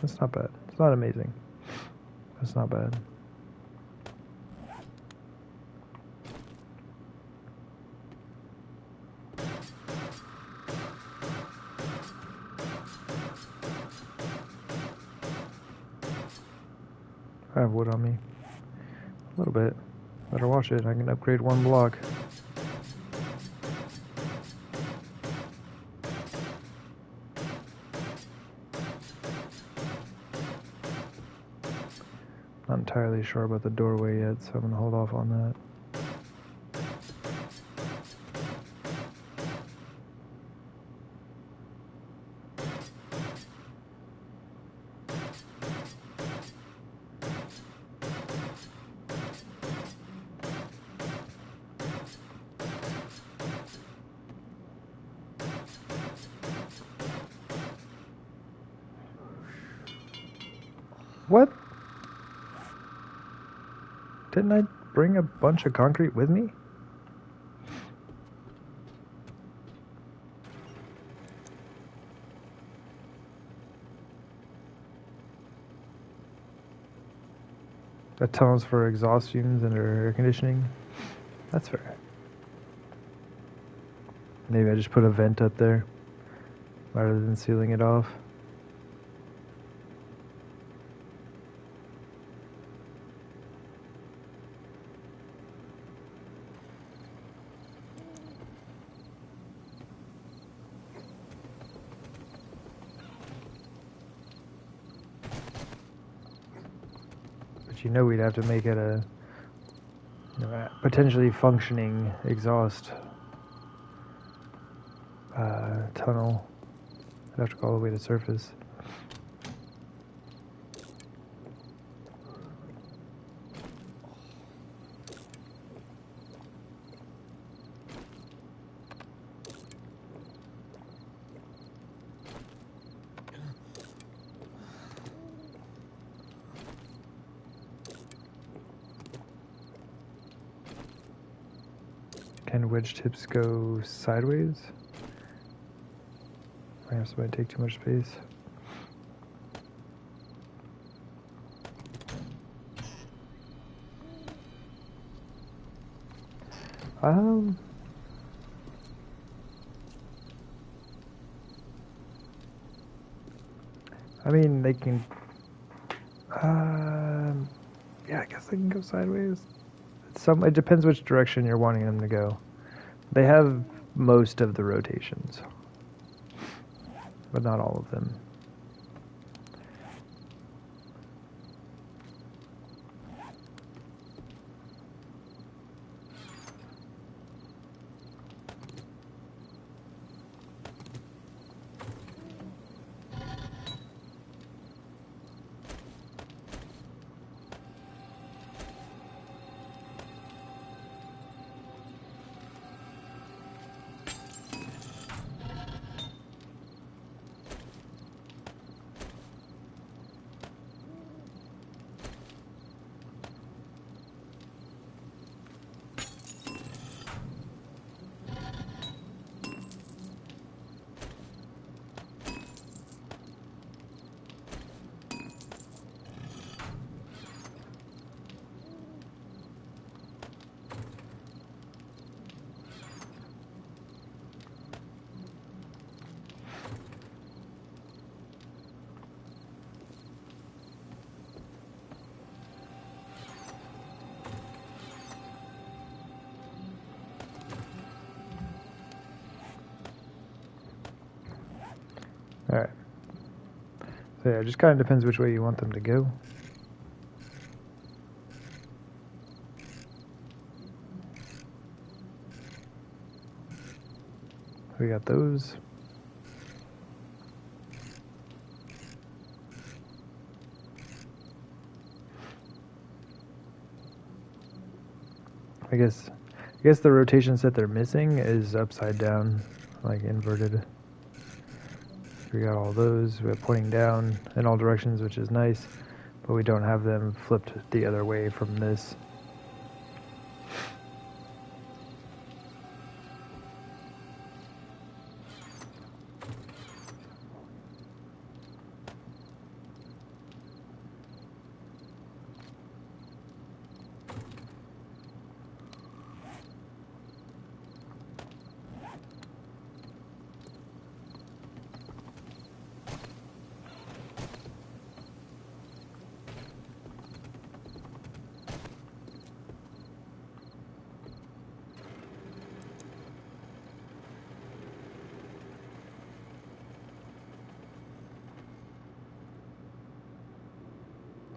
It's not bad. It's not amazing. It's not bad. I have wood on me. A little bit. Better watch it. I can upgrade one block. Not entirely sure about the doorway yet, so I'm going to hold off on that. What? Didn't I bring a bunch of concrete with me? That tunnel's for exhaust fumes and air conditioning. That's fair. Maybe I just put a vent up there rather than sealing it off. You know we'd have to make it a potentially functioning exhaust tunnel. I'd have to go all the way to surface. Can wedge tips go sideways? Ramps might take too much space. I mean, they can. Yeah, I guess they can go sideways. It depends which direction you're wanting them to go. They have most of the rotations, but not all of them. So yeah, it just kind of depends which way you want them to go. We got those. I guess the rotations that they're missing is upside down, like inverted. We got all those. We have pointing down in all directions, which is nice, but we don't have them flipped the other way from this.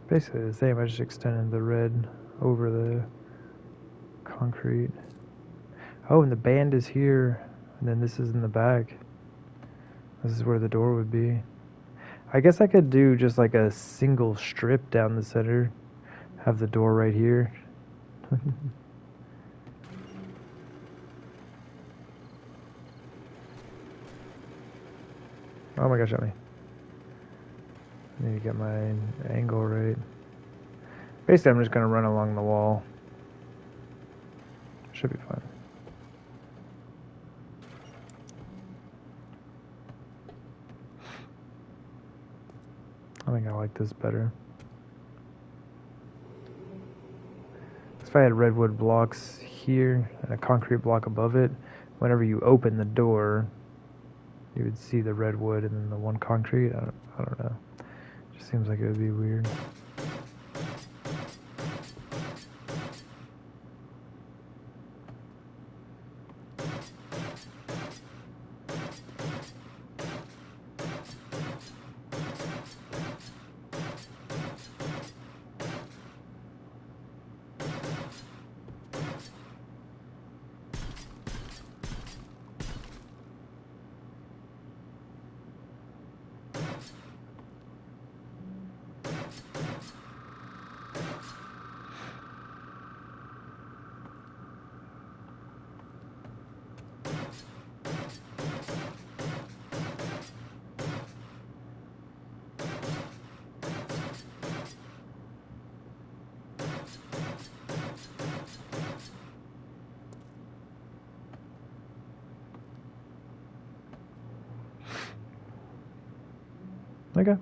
Basically the same, I just extended the red over the concrete. Oh, and the band is here, and then this is in the back. This is where the door would be. I guess I could do just like a single strip down the center, have the door right here. Oh my gosh, shot me. I need to get my angle right. Basically, I'm just going to run along the wall. Should be fine. I think I like this better. If I had redwood blocks here and a concrete block above it, whenever you open the door, you would see the redwood and then the one concrete. I don't know. It just seems like it would be weird. Okay.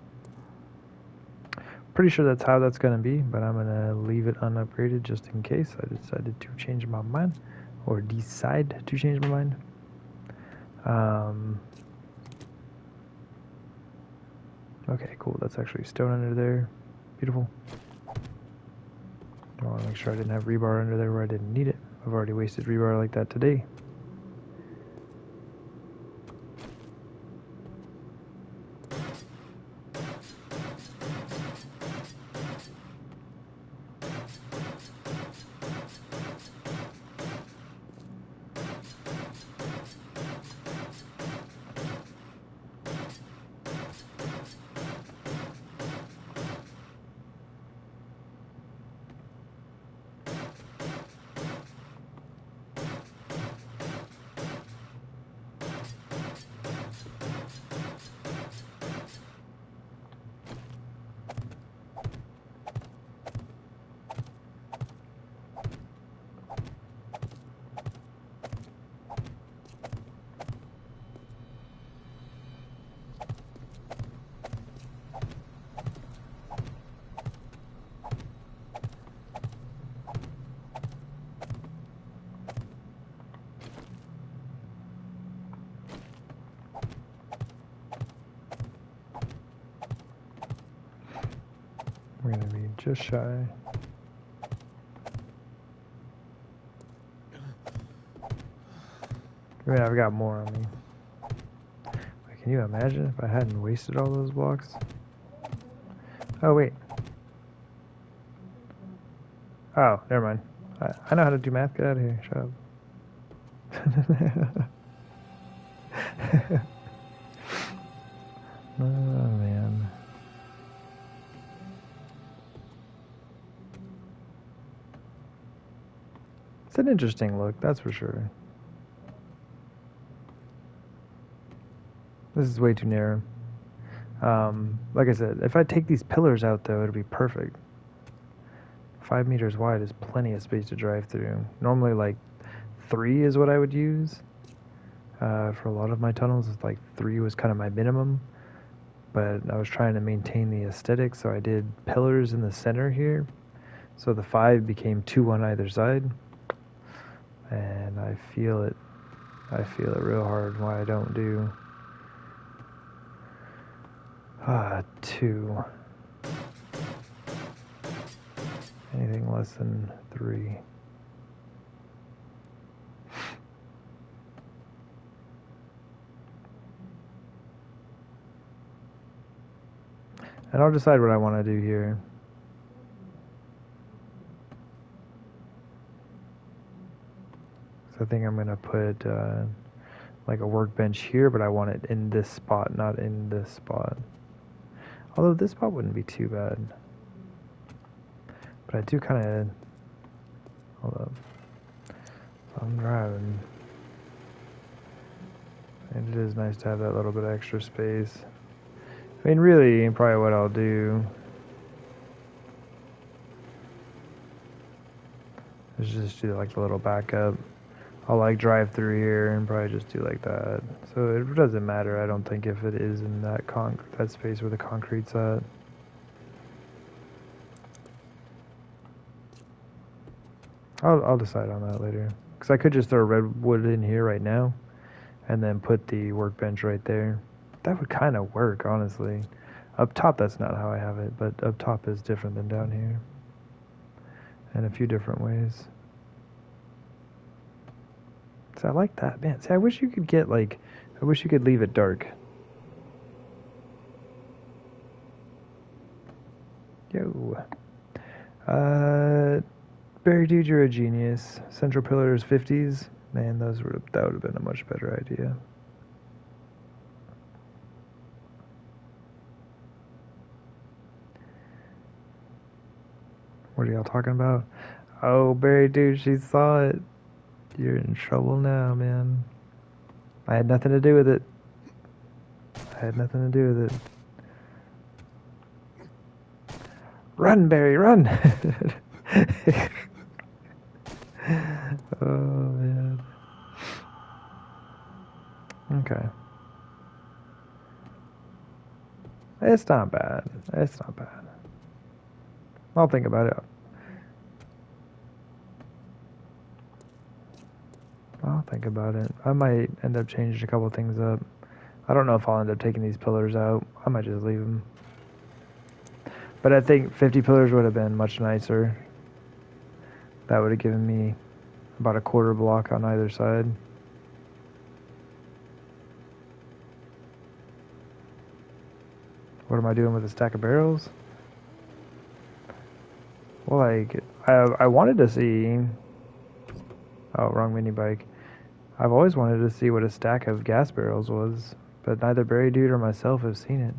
Pretty sure that's how that's going to be, but I'm going to leave it unupgraded just in case I decided to change my mind, or decide to change my mind. Okay, cool. That's actually stone under there. Beautiful. I want to make sure I didn't have rebar under there where I didn't need it. I've already wasted rebar like that today. We're going to be just shy. I mean, I've got more on me. Can you imagine if I hadn't wasted all those blocks? Oh, wait. Oh, never mind. I know how to do math. Get out of here. Shut up. Oh, man. It's an interesting look, that's for sure. This is way too narrow. Like I said, if I take these pillars out, though, it'll be perfect. 5 meters wide is plenty of space to drive through. Normally, like, 3 is what I would use. For a lot of my tunnels, it's like 3 was kind of my minimum. But I was trying to maintain the aesthetic, so I did pillars in the center here. So the 5 became 2 on either side. And I feel it. I feel it real hard why I don't do 2. Anything less than 3. And I'll decide what I want to do here. So I think I'm going to put like a workbench here, but I want it in this spot, not in this spot. Although this spot wouldn't be too bad. But I do kind of... Hold up. I'm driving. And it is nice to have that little bit of extra space. I mean, really, probably what I'll do is just do like the little backup. I'll like drive through here and probably just do like that. So it doesn't matter, I don't think, if it is in that that space where the concrete's at. I'll decide on that later. Because I could just throw redwood in here right now and then put the workbench right there. That would kind of work, honestly. Up top, that's not how I have it, but up top is different than down here. In a few different ways. So I like that. Man, see, I wish you could get, like, I wish you could leave it dark. Yo. Barry Dude, you're a genius. Central pillars 50s. Man, that would have been a much better idea. What are y'all talking about? Oh, Barry Dude, she saw it. You're in trouble now, man. I had nothing to do with it. I had nothing to do with it. Run, Barry, run! Oh, man. Okay. It's not bad. It's not bad. I'll think about it. I'll think about it. I might end up changing a couple things up. I don't know if I'll end up taking these pillars out. I might just leave them. But I think 50 pillars would have been much nicer. That would have given me about a quarter block on either side. What am I doing with a stack of barrels? Well, like, I wanted to see... Oh, wrong mini bike. I've always wanted to see what a stack of gas barrels was, but neither Barry Dude or myself have seen it.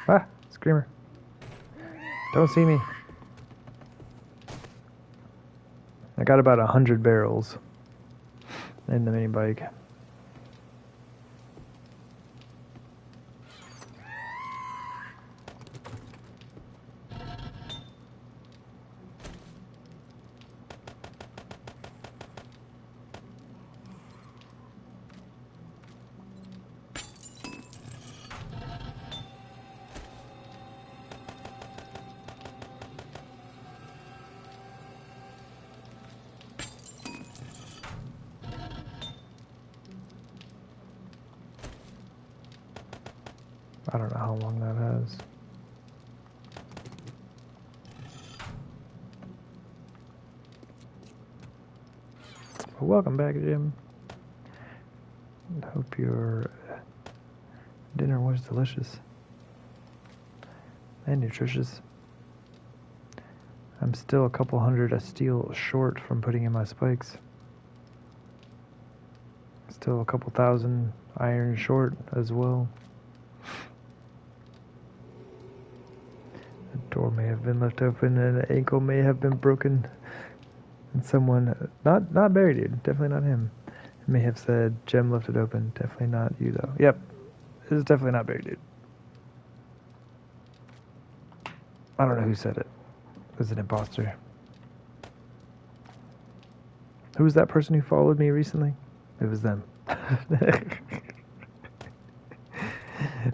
Ah, screamer. Don't see me. I got about 100 barrels in the mini bike. I don't know how long that has. Well, welcome back, Jim. Hope your dinner was delicious. and nutritious. I'm still a couple hundred of steel short from putting in my spikes. Still a couple thousand iron short as well. The door may have been left open and an ankle may have been broken. And someone, not Barry dude, definitely not him, may have said, Gem left it open. Definitely not you though. Yep, this is definitely not Barry dude. I don't know who said it. It was an imposter. Who was that person who followed me recently? It was them.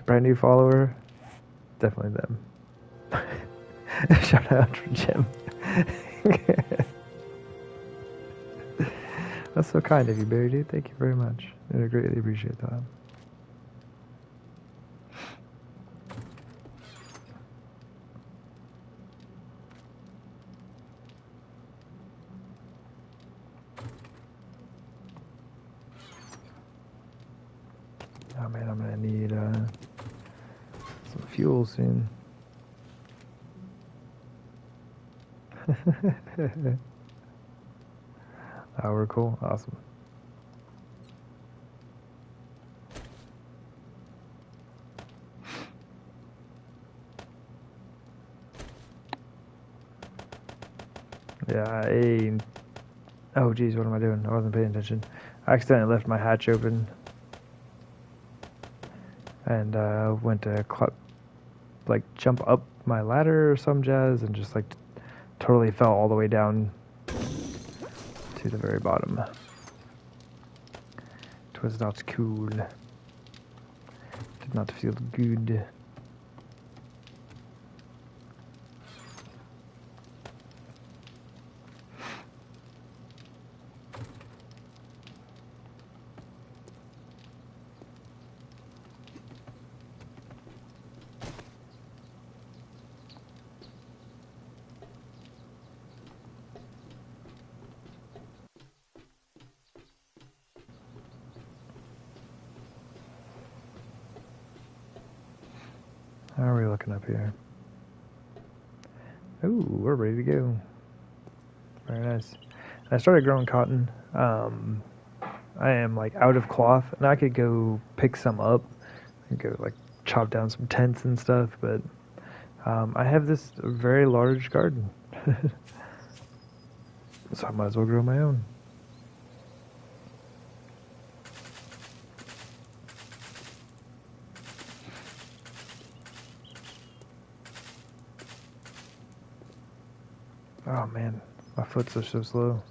Brand new follower. Definitely them. Shout out for Jim. That's so kind of you, Barry dude. Thank you very much. I greatly appreciate that. Oh man, I'm gonna need some fuel soon. Oh, we're cool. Awesome. Yeah, oh geez, what am I doing? I wasn't paying attention. I accidentally left my hatch open. And went to jump up my ladder or some jazz and just totally fell all the way down to the very bottom. It was not cool. Did not feel good. How are we looking up here? Ooh, we're ready to go. Very nice. I started growing cotton. I am out of cloth, and I could go pick some up and go chop down some tents and stuff, but I have this very large garden. So I might as well grow my own. Oh man, my foot's so slow.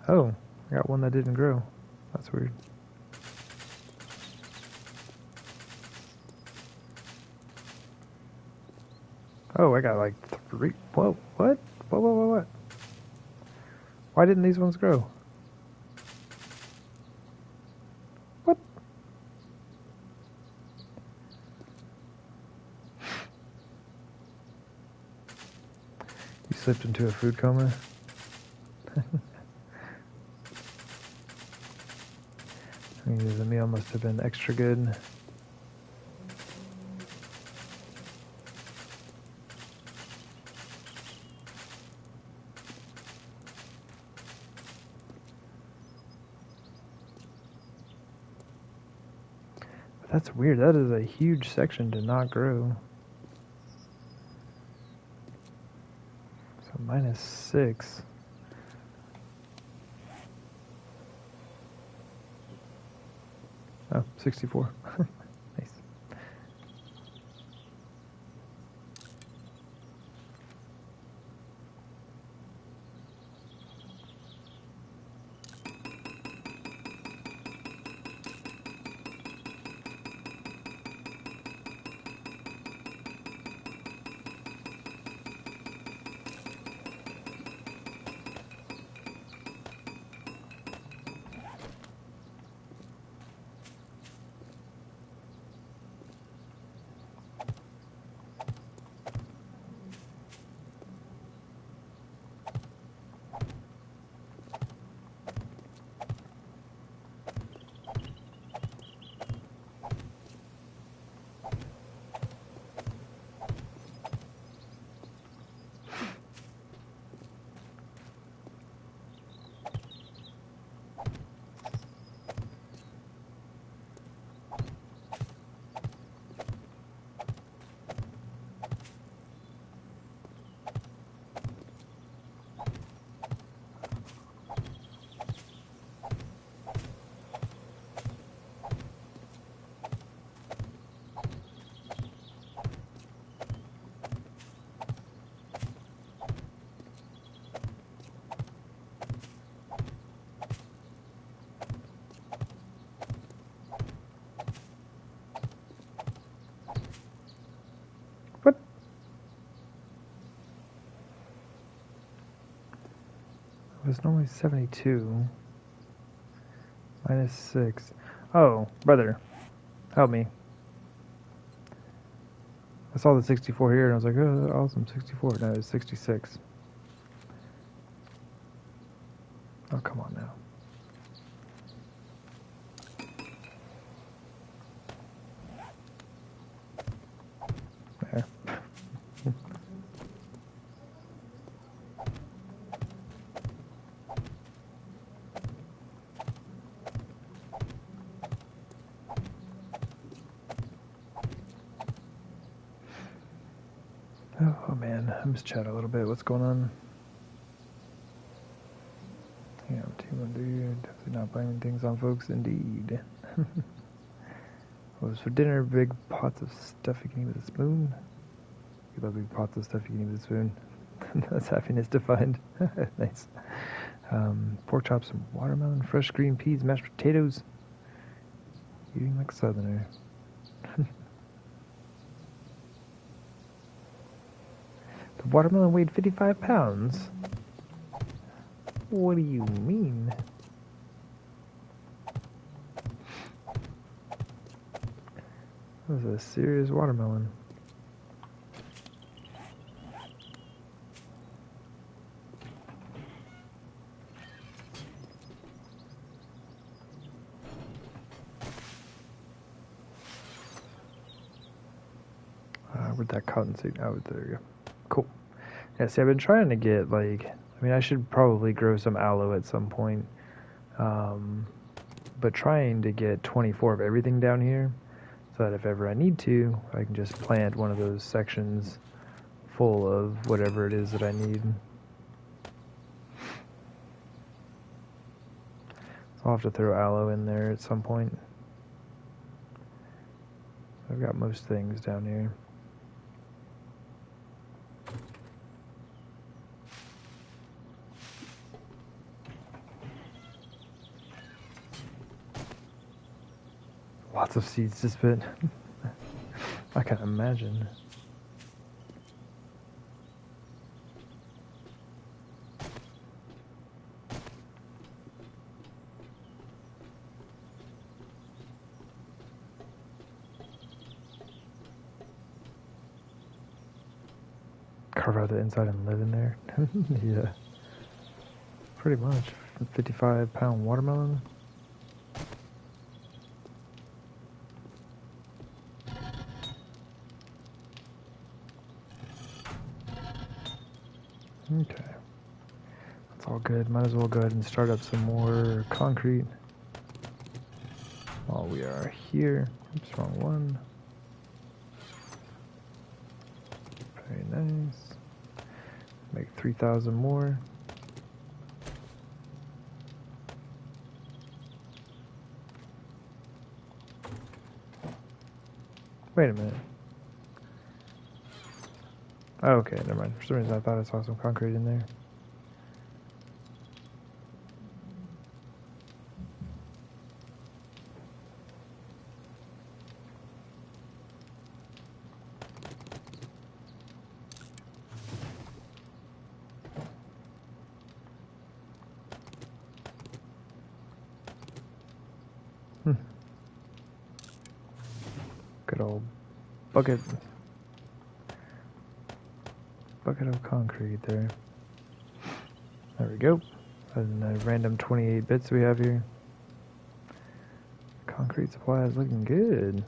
Oh, I got one that didn't grow. That's weird. Oh, I got 3. Whoa, what? What? Why didn't these ones grow? What? You slipped into a food coma? I mean, the meal must have been extra good. But that's weird. That is a huge section to not grow. So -6. Oh, 64. Nice. It's normally 72. Minus 6. Oh, brother. Help me. I saw the 64 here and I was like, oh, awesome, 64. No, it's 66. Oh, come on now. There. Oh man, I missed chat a little bit. What's going on? Yeah, Team dude. Definitely not blaming things on folks, indeed. What was for dinner? Big pots of stuff you can eat with a spoon. You love big pots of stuff you can eat with a spoon. That's happiness defined. Nice. Pork chops and watermelon, fresh green peas, mashed potatoes. Eating like a southerner. The watermelon weighed 55 pounds. What do you mean? That was a serious watermelon. Where'd that cotton seed? Oh, there you go. Cool. Yeah, see, I've been trying to get, like, I mean, I should probably grow some aloe at some point. But trying to get 24 of everything down here so that if ever I need to, I can just plant one of those sections full of whatever it is that I need. So I'll have to throw aloe in there at some point. I've got most things down here. Lots of seeds to spit. I can imagine. Carve out the inside and live in there. Yeah. Pretty much. 55-pound watermelon. Okay. That's all good. Might as well go ahead and start up some more concrete while we are here. Oops, wrong one. Very nice. Make 3,000 more. Wait a minute. Oh, okay, never mind. For some reason I thought I saw some concrete in there. Good old bucket of concrete there. There we go. And the random 28 bits we have here. Concrete supply is looking good.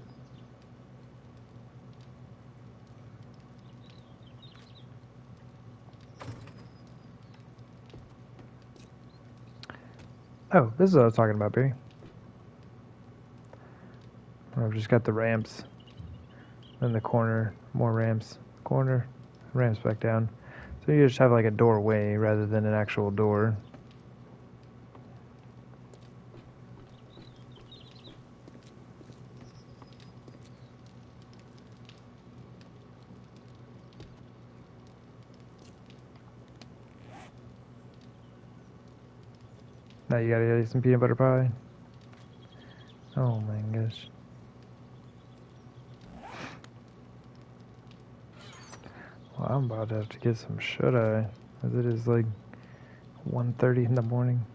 Oh, this is what I was talking about, Barry. I've just got the ramps in the corner, more ramps, corner, ramps back down. So you just have like a doorway rather than an actual door. Now you gotta eat some peanut butter pie. Oh my gosh. Well, I'm about to have to get some shut-eye, as it is like 1:30 in the morning.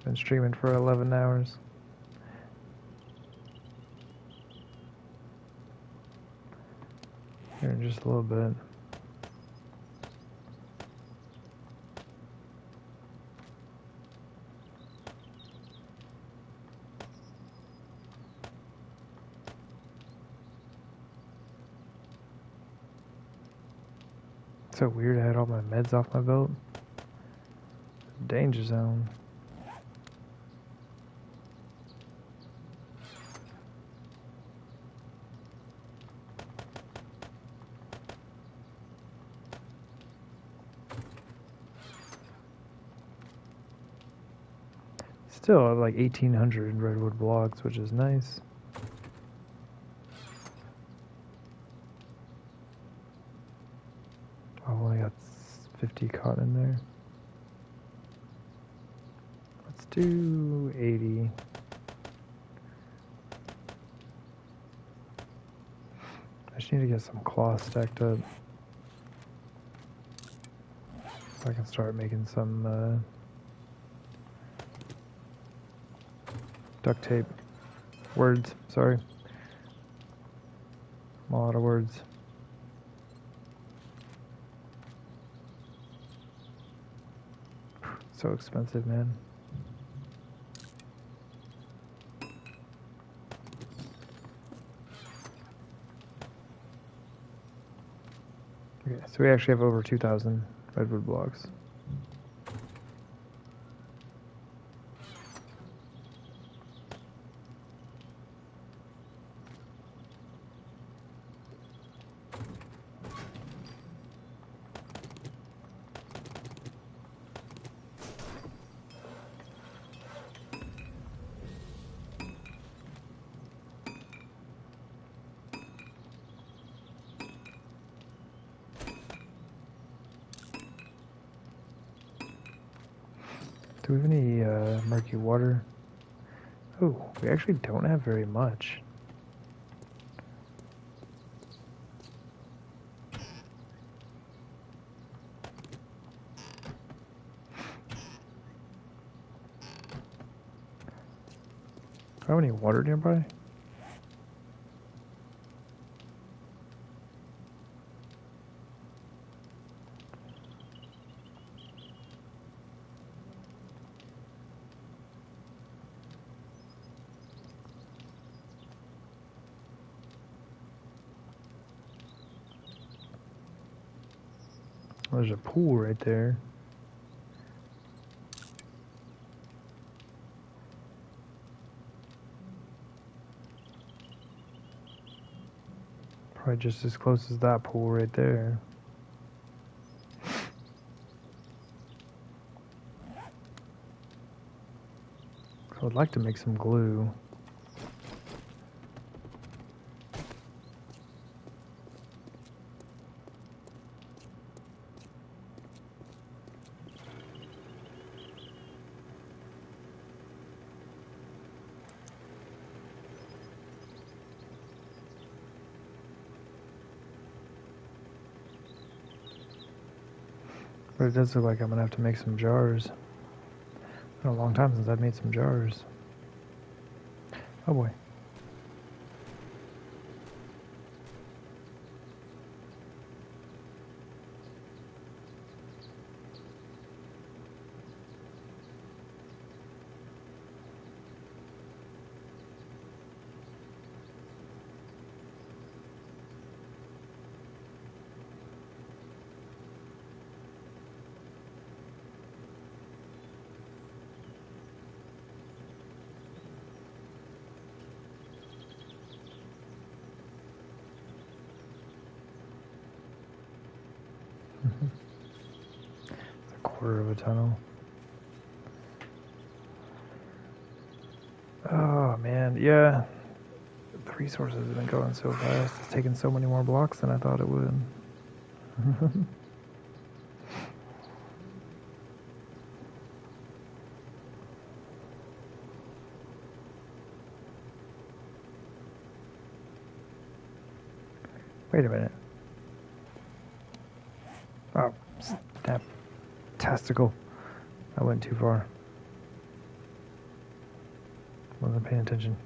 Been streaming for 11 hours. Here in just a little bit. So weird I had all my meds off my belt. Danger zone. Still like 1,800 redwood blocks, which is nice. I've only got 50 caught in there. Let's do 80. I just need to get some cloth stacked up. So I can start making some duct tape. Words, sorry. I'm a lot of words. So expensive, man. Okay, so we actually have over 2,000 redwood blocks. Do we have any murky water? Oh, we actually don't have very much. Do I have any water nearby? There's a pool right there. Probably just as close as that pool right there. I would like to make some glue. But it does look like I'm gonna have to make some jars. It's been a long time since I've made some jars. Oh boy. It's a quarter of a tunnel. Oh man, yeah. The resources have been going so fast. It's taking so many more blocks than I thought it would. Wait a minute. Oh, snap. Tastical. I went too far. Wasn't paying attention.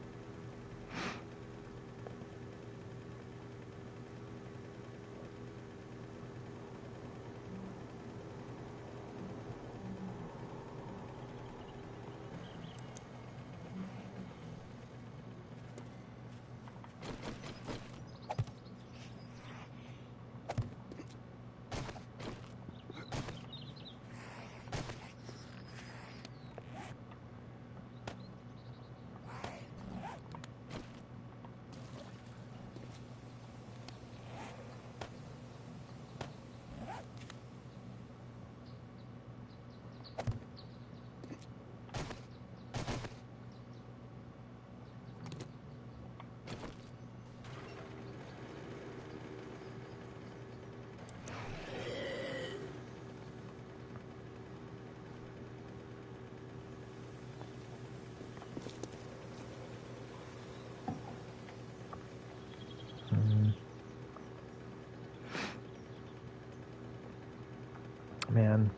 Man,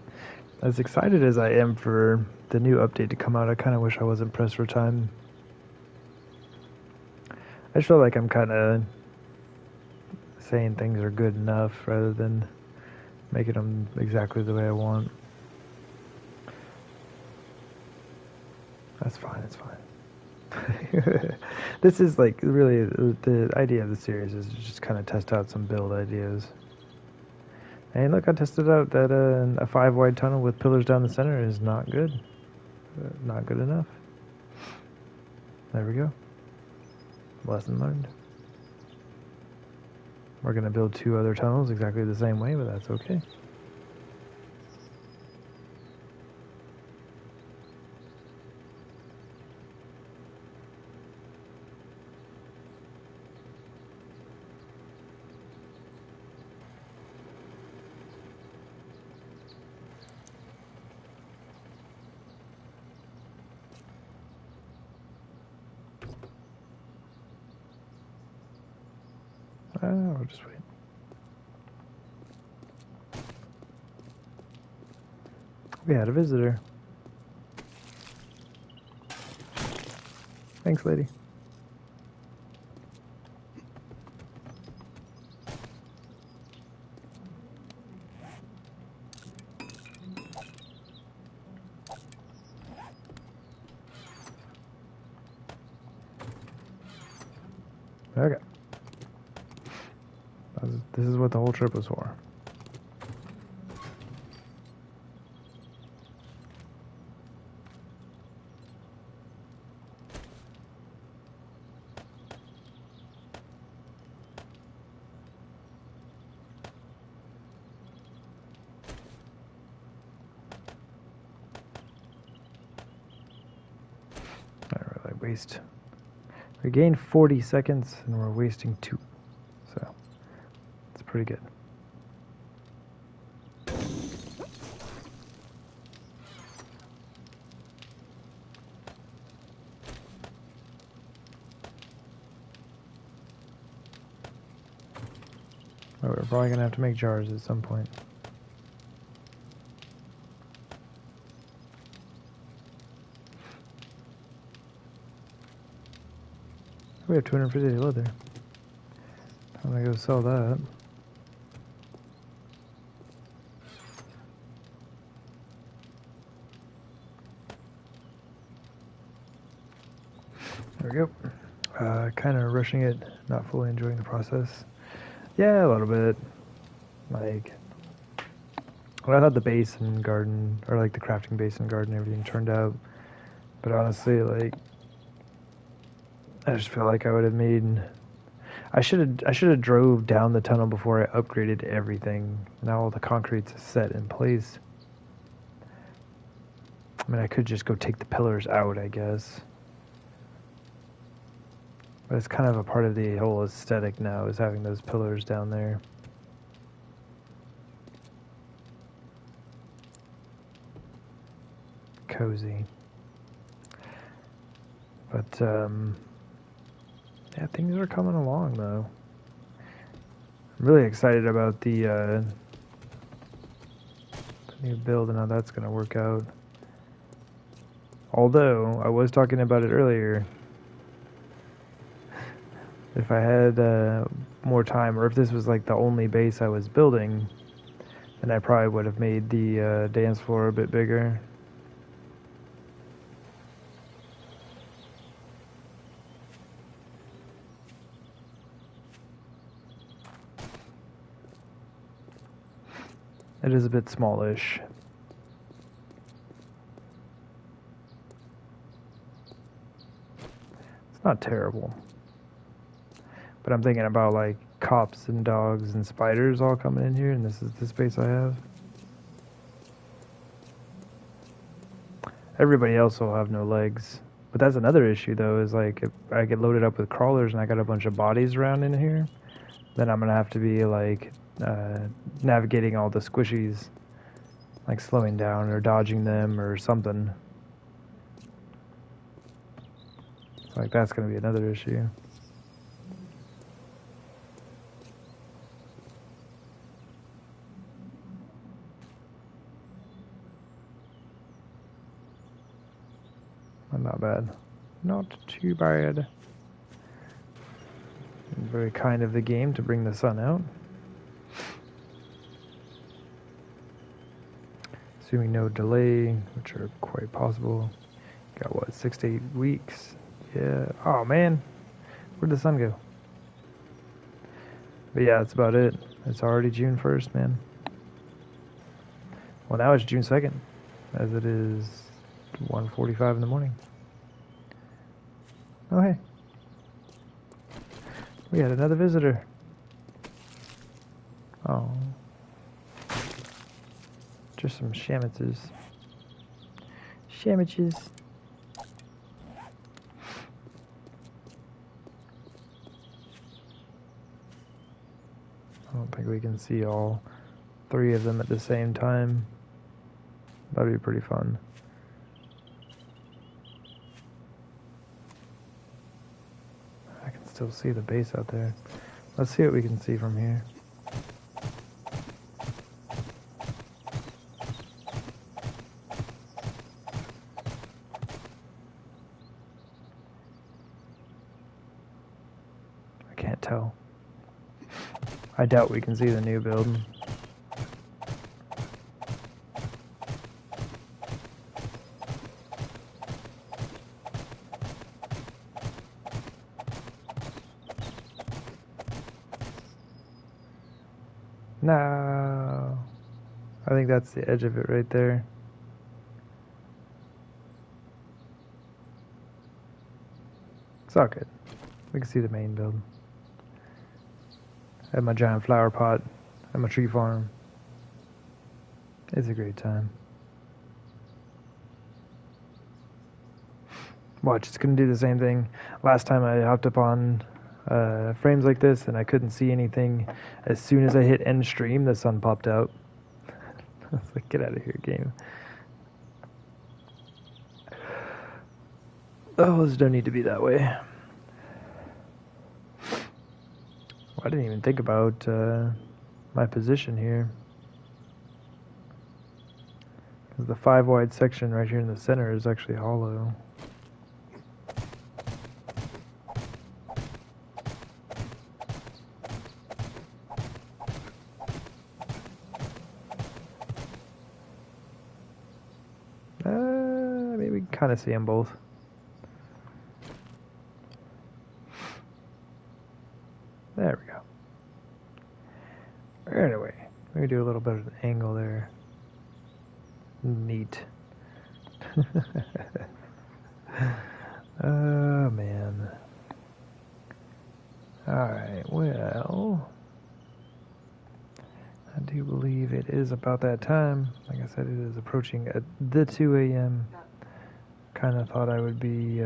as excited as I am for the new update to come out, I kind of wish I wasn't pressed for time. I just feel like I'm kind of saying things are good enough rather than making them exactly the way I want. That's fine, it's fine. This is like really the idea of the series is to just kind of test out some build ideas. And look, I tested out that a 5-wide tunnel with pillars down the center is not good. Not good enough. There we go. Lesson learned. We're going to build 2 other tunnels exactly the same way, but that's okay. We'll just wait. We had a visitor. Thanks, lady. Okay. This is what the whole trip was for. Waste. We gained 40 seconds and we're wasting 2. So it's pretty good. Oh, we're probably gonna have to make jars at some point. We have 250 leather. I'm gonna go sell that. There we go. Kind of rushing it, not fully enjoying the process. Yeah, a little bit. Like, well, I thought the base and garden, or like the crafting base and garden, everything turned out. But honestly, like, I just feel like I would have made. I should have drove down the tunnel before I upgraded everything. Now all the concrete's set in place. I mean, I could just go take the pillars out, I guess. But it's kind of a part of the whole aesthetic now, is having those pillars down there. Cozy. But, yeah, things are coming along, though. I'm really excited about the new build and how that's going to work out. Although, I was talking about it earlier. If I had more time, or if this was like the only base I was building, then I probably would have made the dance floor a bit bigger. It is a bit smallish. It's not terrible. But I'm thinking about like cops and dogs and spiders all coming in here, and this is the space I have. Everybody else will have no legs. But that's another issue though, is like if I get loaded up with crawlers and I got a bunch of bodies around in here, then I'm gonna have to be like navigating all the squishies, like slowing down or dodging them or something. So like that's gonna be another issue. Not bad. Not too bad. Very kind of the game to bring the sun out. Assuming no delay, which are quite possible. Got what, 6 to 8 weeks? Yeah. Oh man, where'd the sun go? But yeah, that's about it. It's already June 1st, man. Well, now it's June 2nd, as it is 1:45 in the morning. Oh hey, we had another visitor. Oh, just some shamitses. Shamitches. I don't think we can see all 3 of them at the same time. That'd be pretty fun. I can still see the base out there. Let's see what we can see from here. I can't tell. I doubt we can see the new build. No. I think that's the edge of it right there. It's all good. We can see the main build. I have my giant flower pot and my tree farm. It's a great time. Watch, it's gonna do the same thing. Last time I hopped up on frames like this and I couldn't see anything. As soon as I hit end stream, the sun popped out. I was like, get out of here, game. Oh, this don't need to be that way. I didn't even think about my position here. Because the 5 wide section right here in the center is actually hollow. Maybe we can kind of see them both. There we go. Anyway, let me do a little bit of an angle there. Neat. Oh man. Alright, well, I do believe it is about that time. Like I said, it is approaching at the 2 a.m. Kind of thought I would be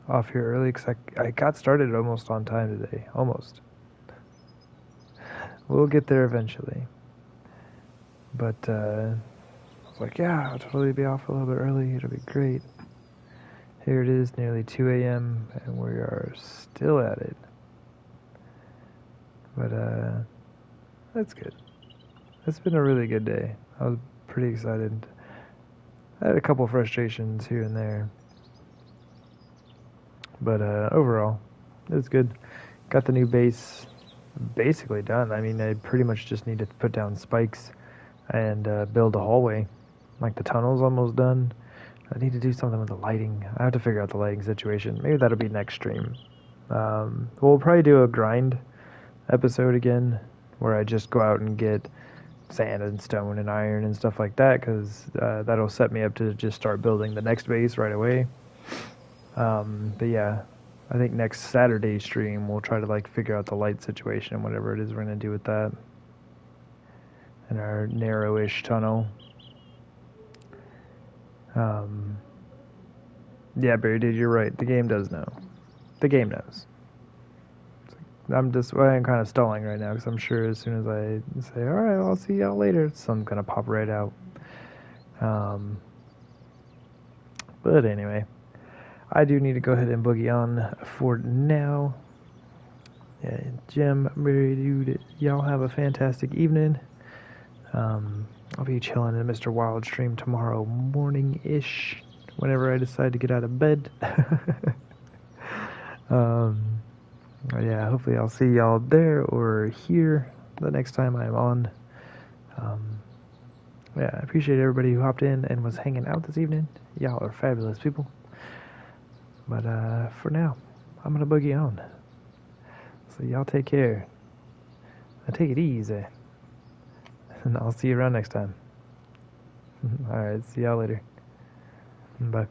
off here early because I got started almost on time today. Almost. We'll get there eventually. But I was like, yeah, I'll totally be off a little bit early. It'll be great. Here it is, nearly 2 a.m. and we are still at it. But that's good. It's been a really good day. I was pretty excited. I had a couple frustrations here and there, but overall, it was good. Got the new base basically done. I mean, I pretty much just need to put down spikes and build a hallway. Like the tunnel's almost done. I need to do something with the lighting. I have to figure out the lighting situation. Maybe that'll be next stream. We'll probably do a grind episode again, where I just go out and get sand and stone and iron and stuff like that, because that'll set me up to just start building the next base right away. But yeah, I think next Saturday stream we'll try to like figure out the light situation and whatever it is we're gonna do with that in our narrowish tunnel. Yeah, Barry, dude, you're right. The game does know. The game knows. I'm kind of stalling right now because I'm sure as soon as I say, all right, I'll see y'all later, something's gonna pop right out. But anyway, I do need to go ahead and boogie on for now. Yeah, Jim, Barry, dude, y'all have a fantastic evening. I'll be chilling in Mr. Wild stream tomorrow morning-ish, whenever I decide to get out of bed. Yeah, hopefully I'll see y'all there or here the next time I'm on. Yeah, I appreciate everybody who hopped in and was hanging out this evening. Y'all are fabulous people. But for now, I'm gonna boogie on. So y'all take care. Now take it easy. And I'll see you around next time. Alright, see y'all later. Bye.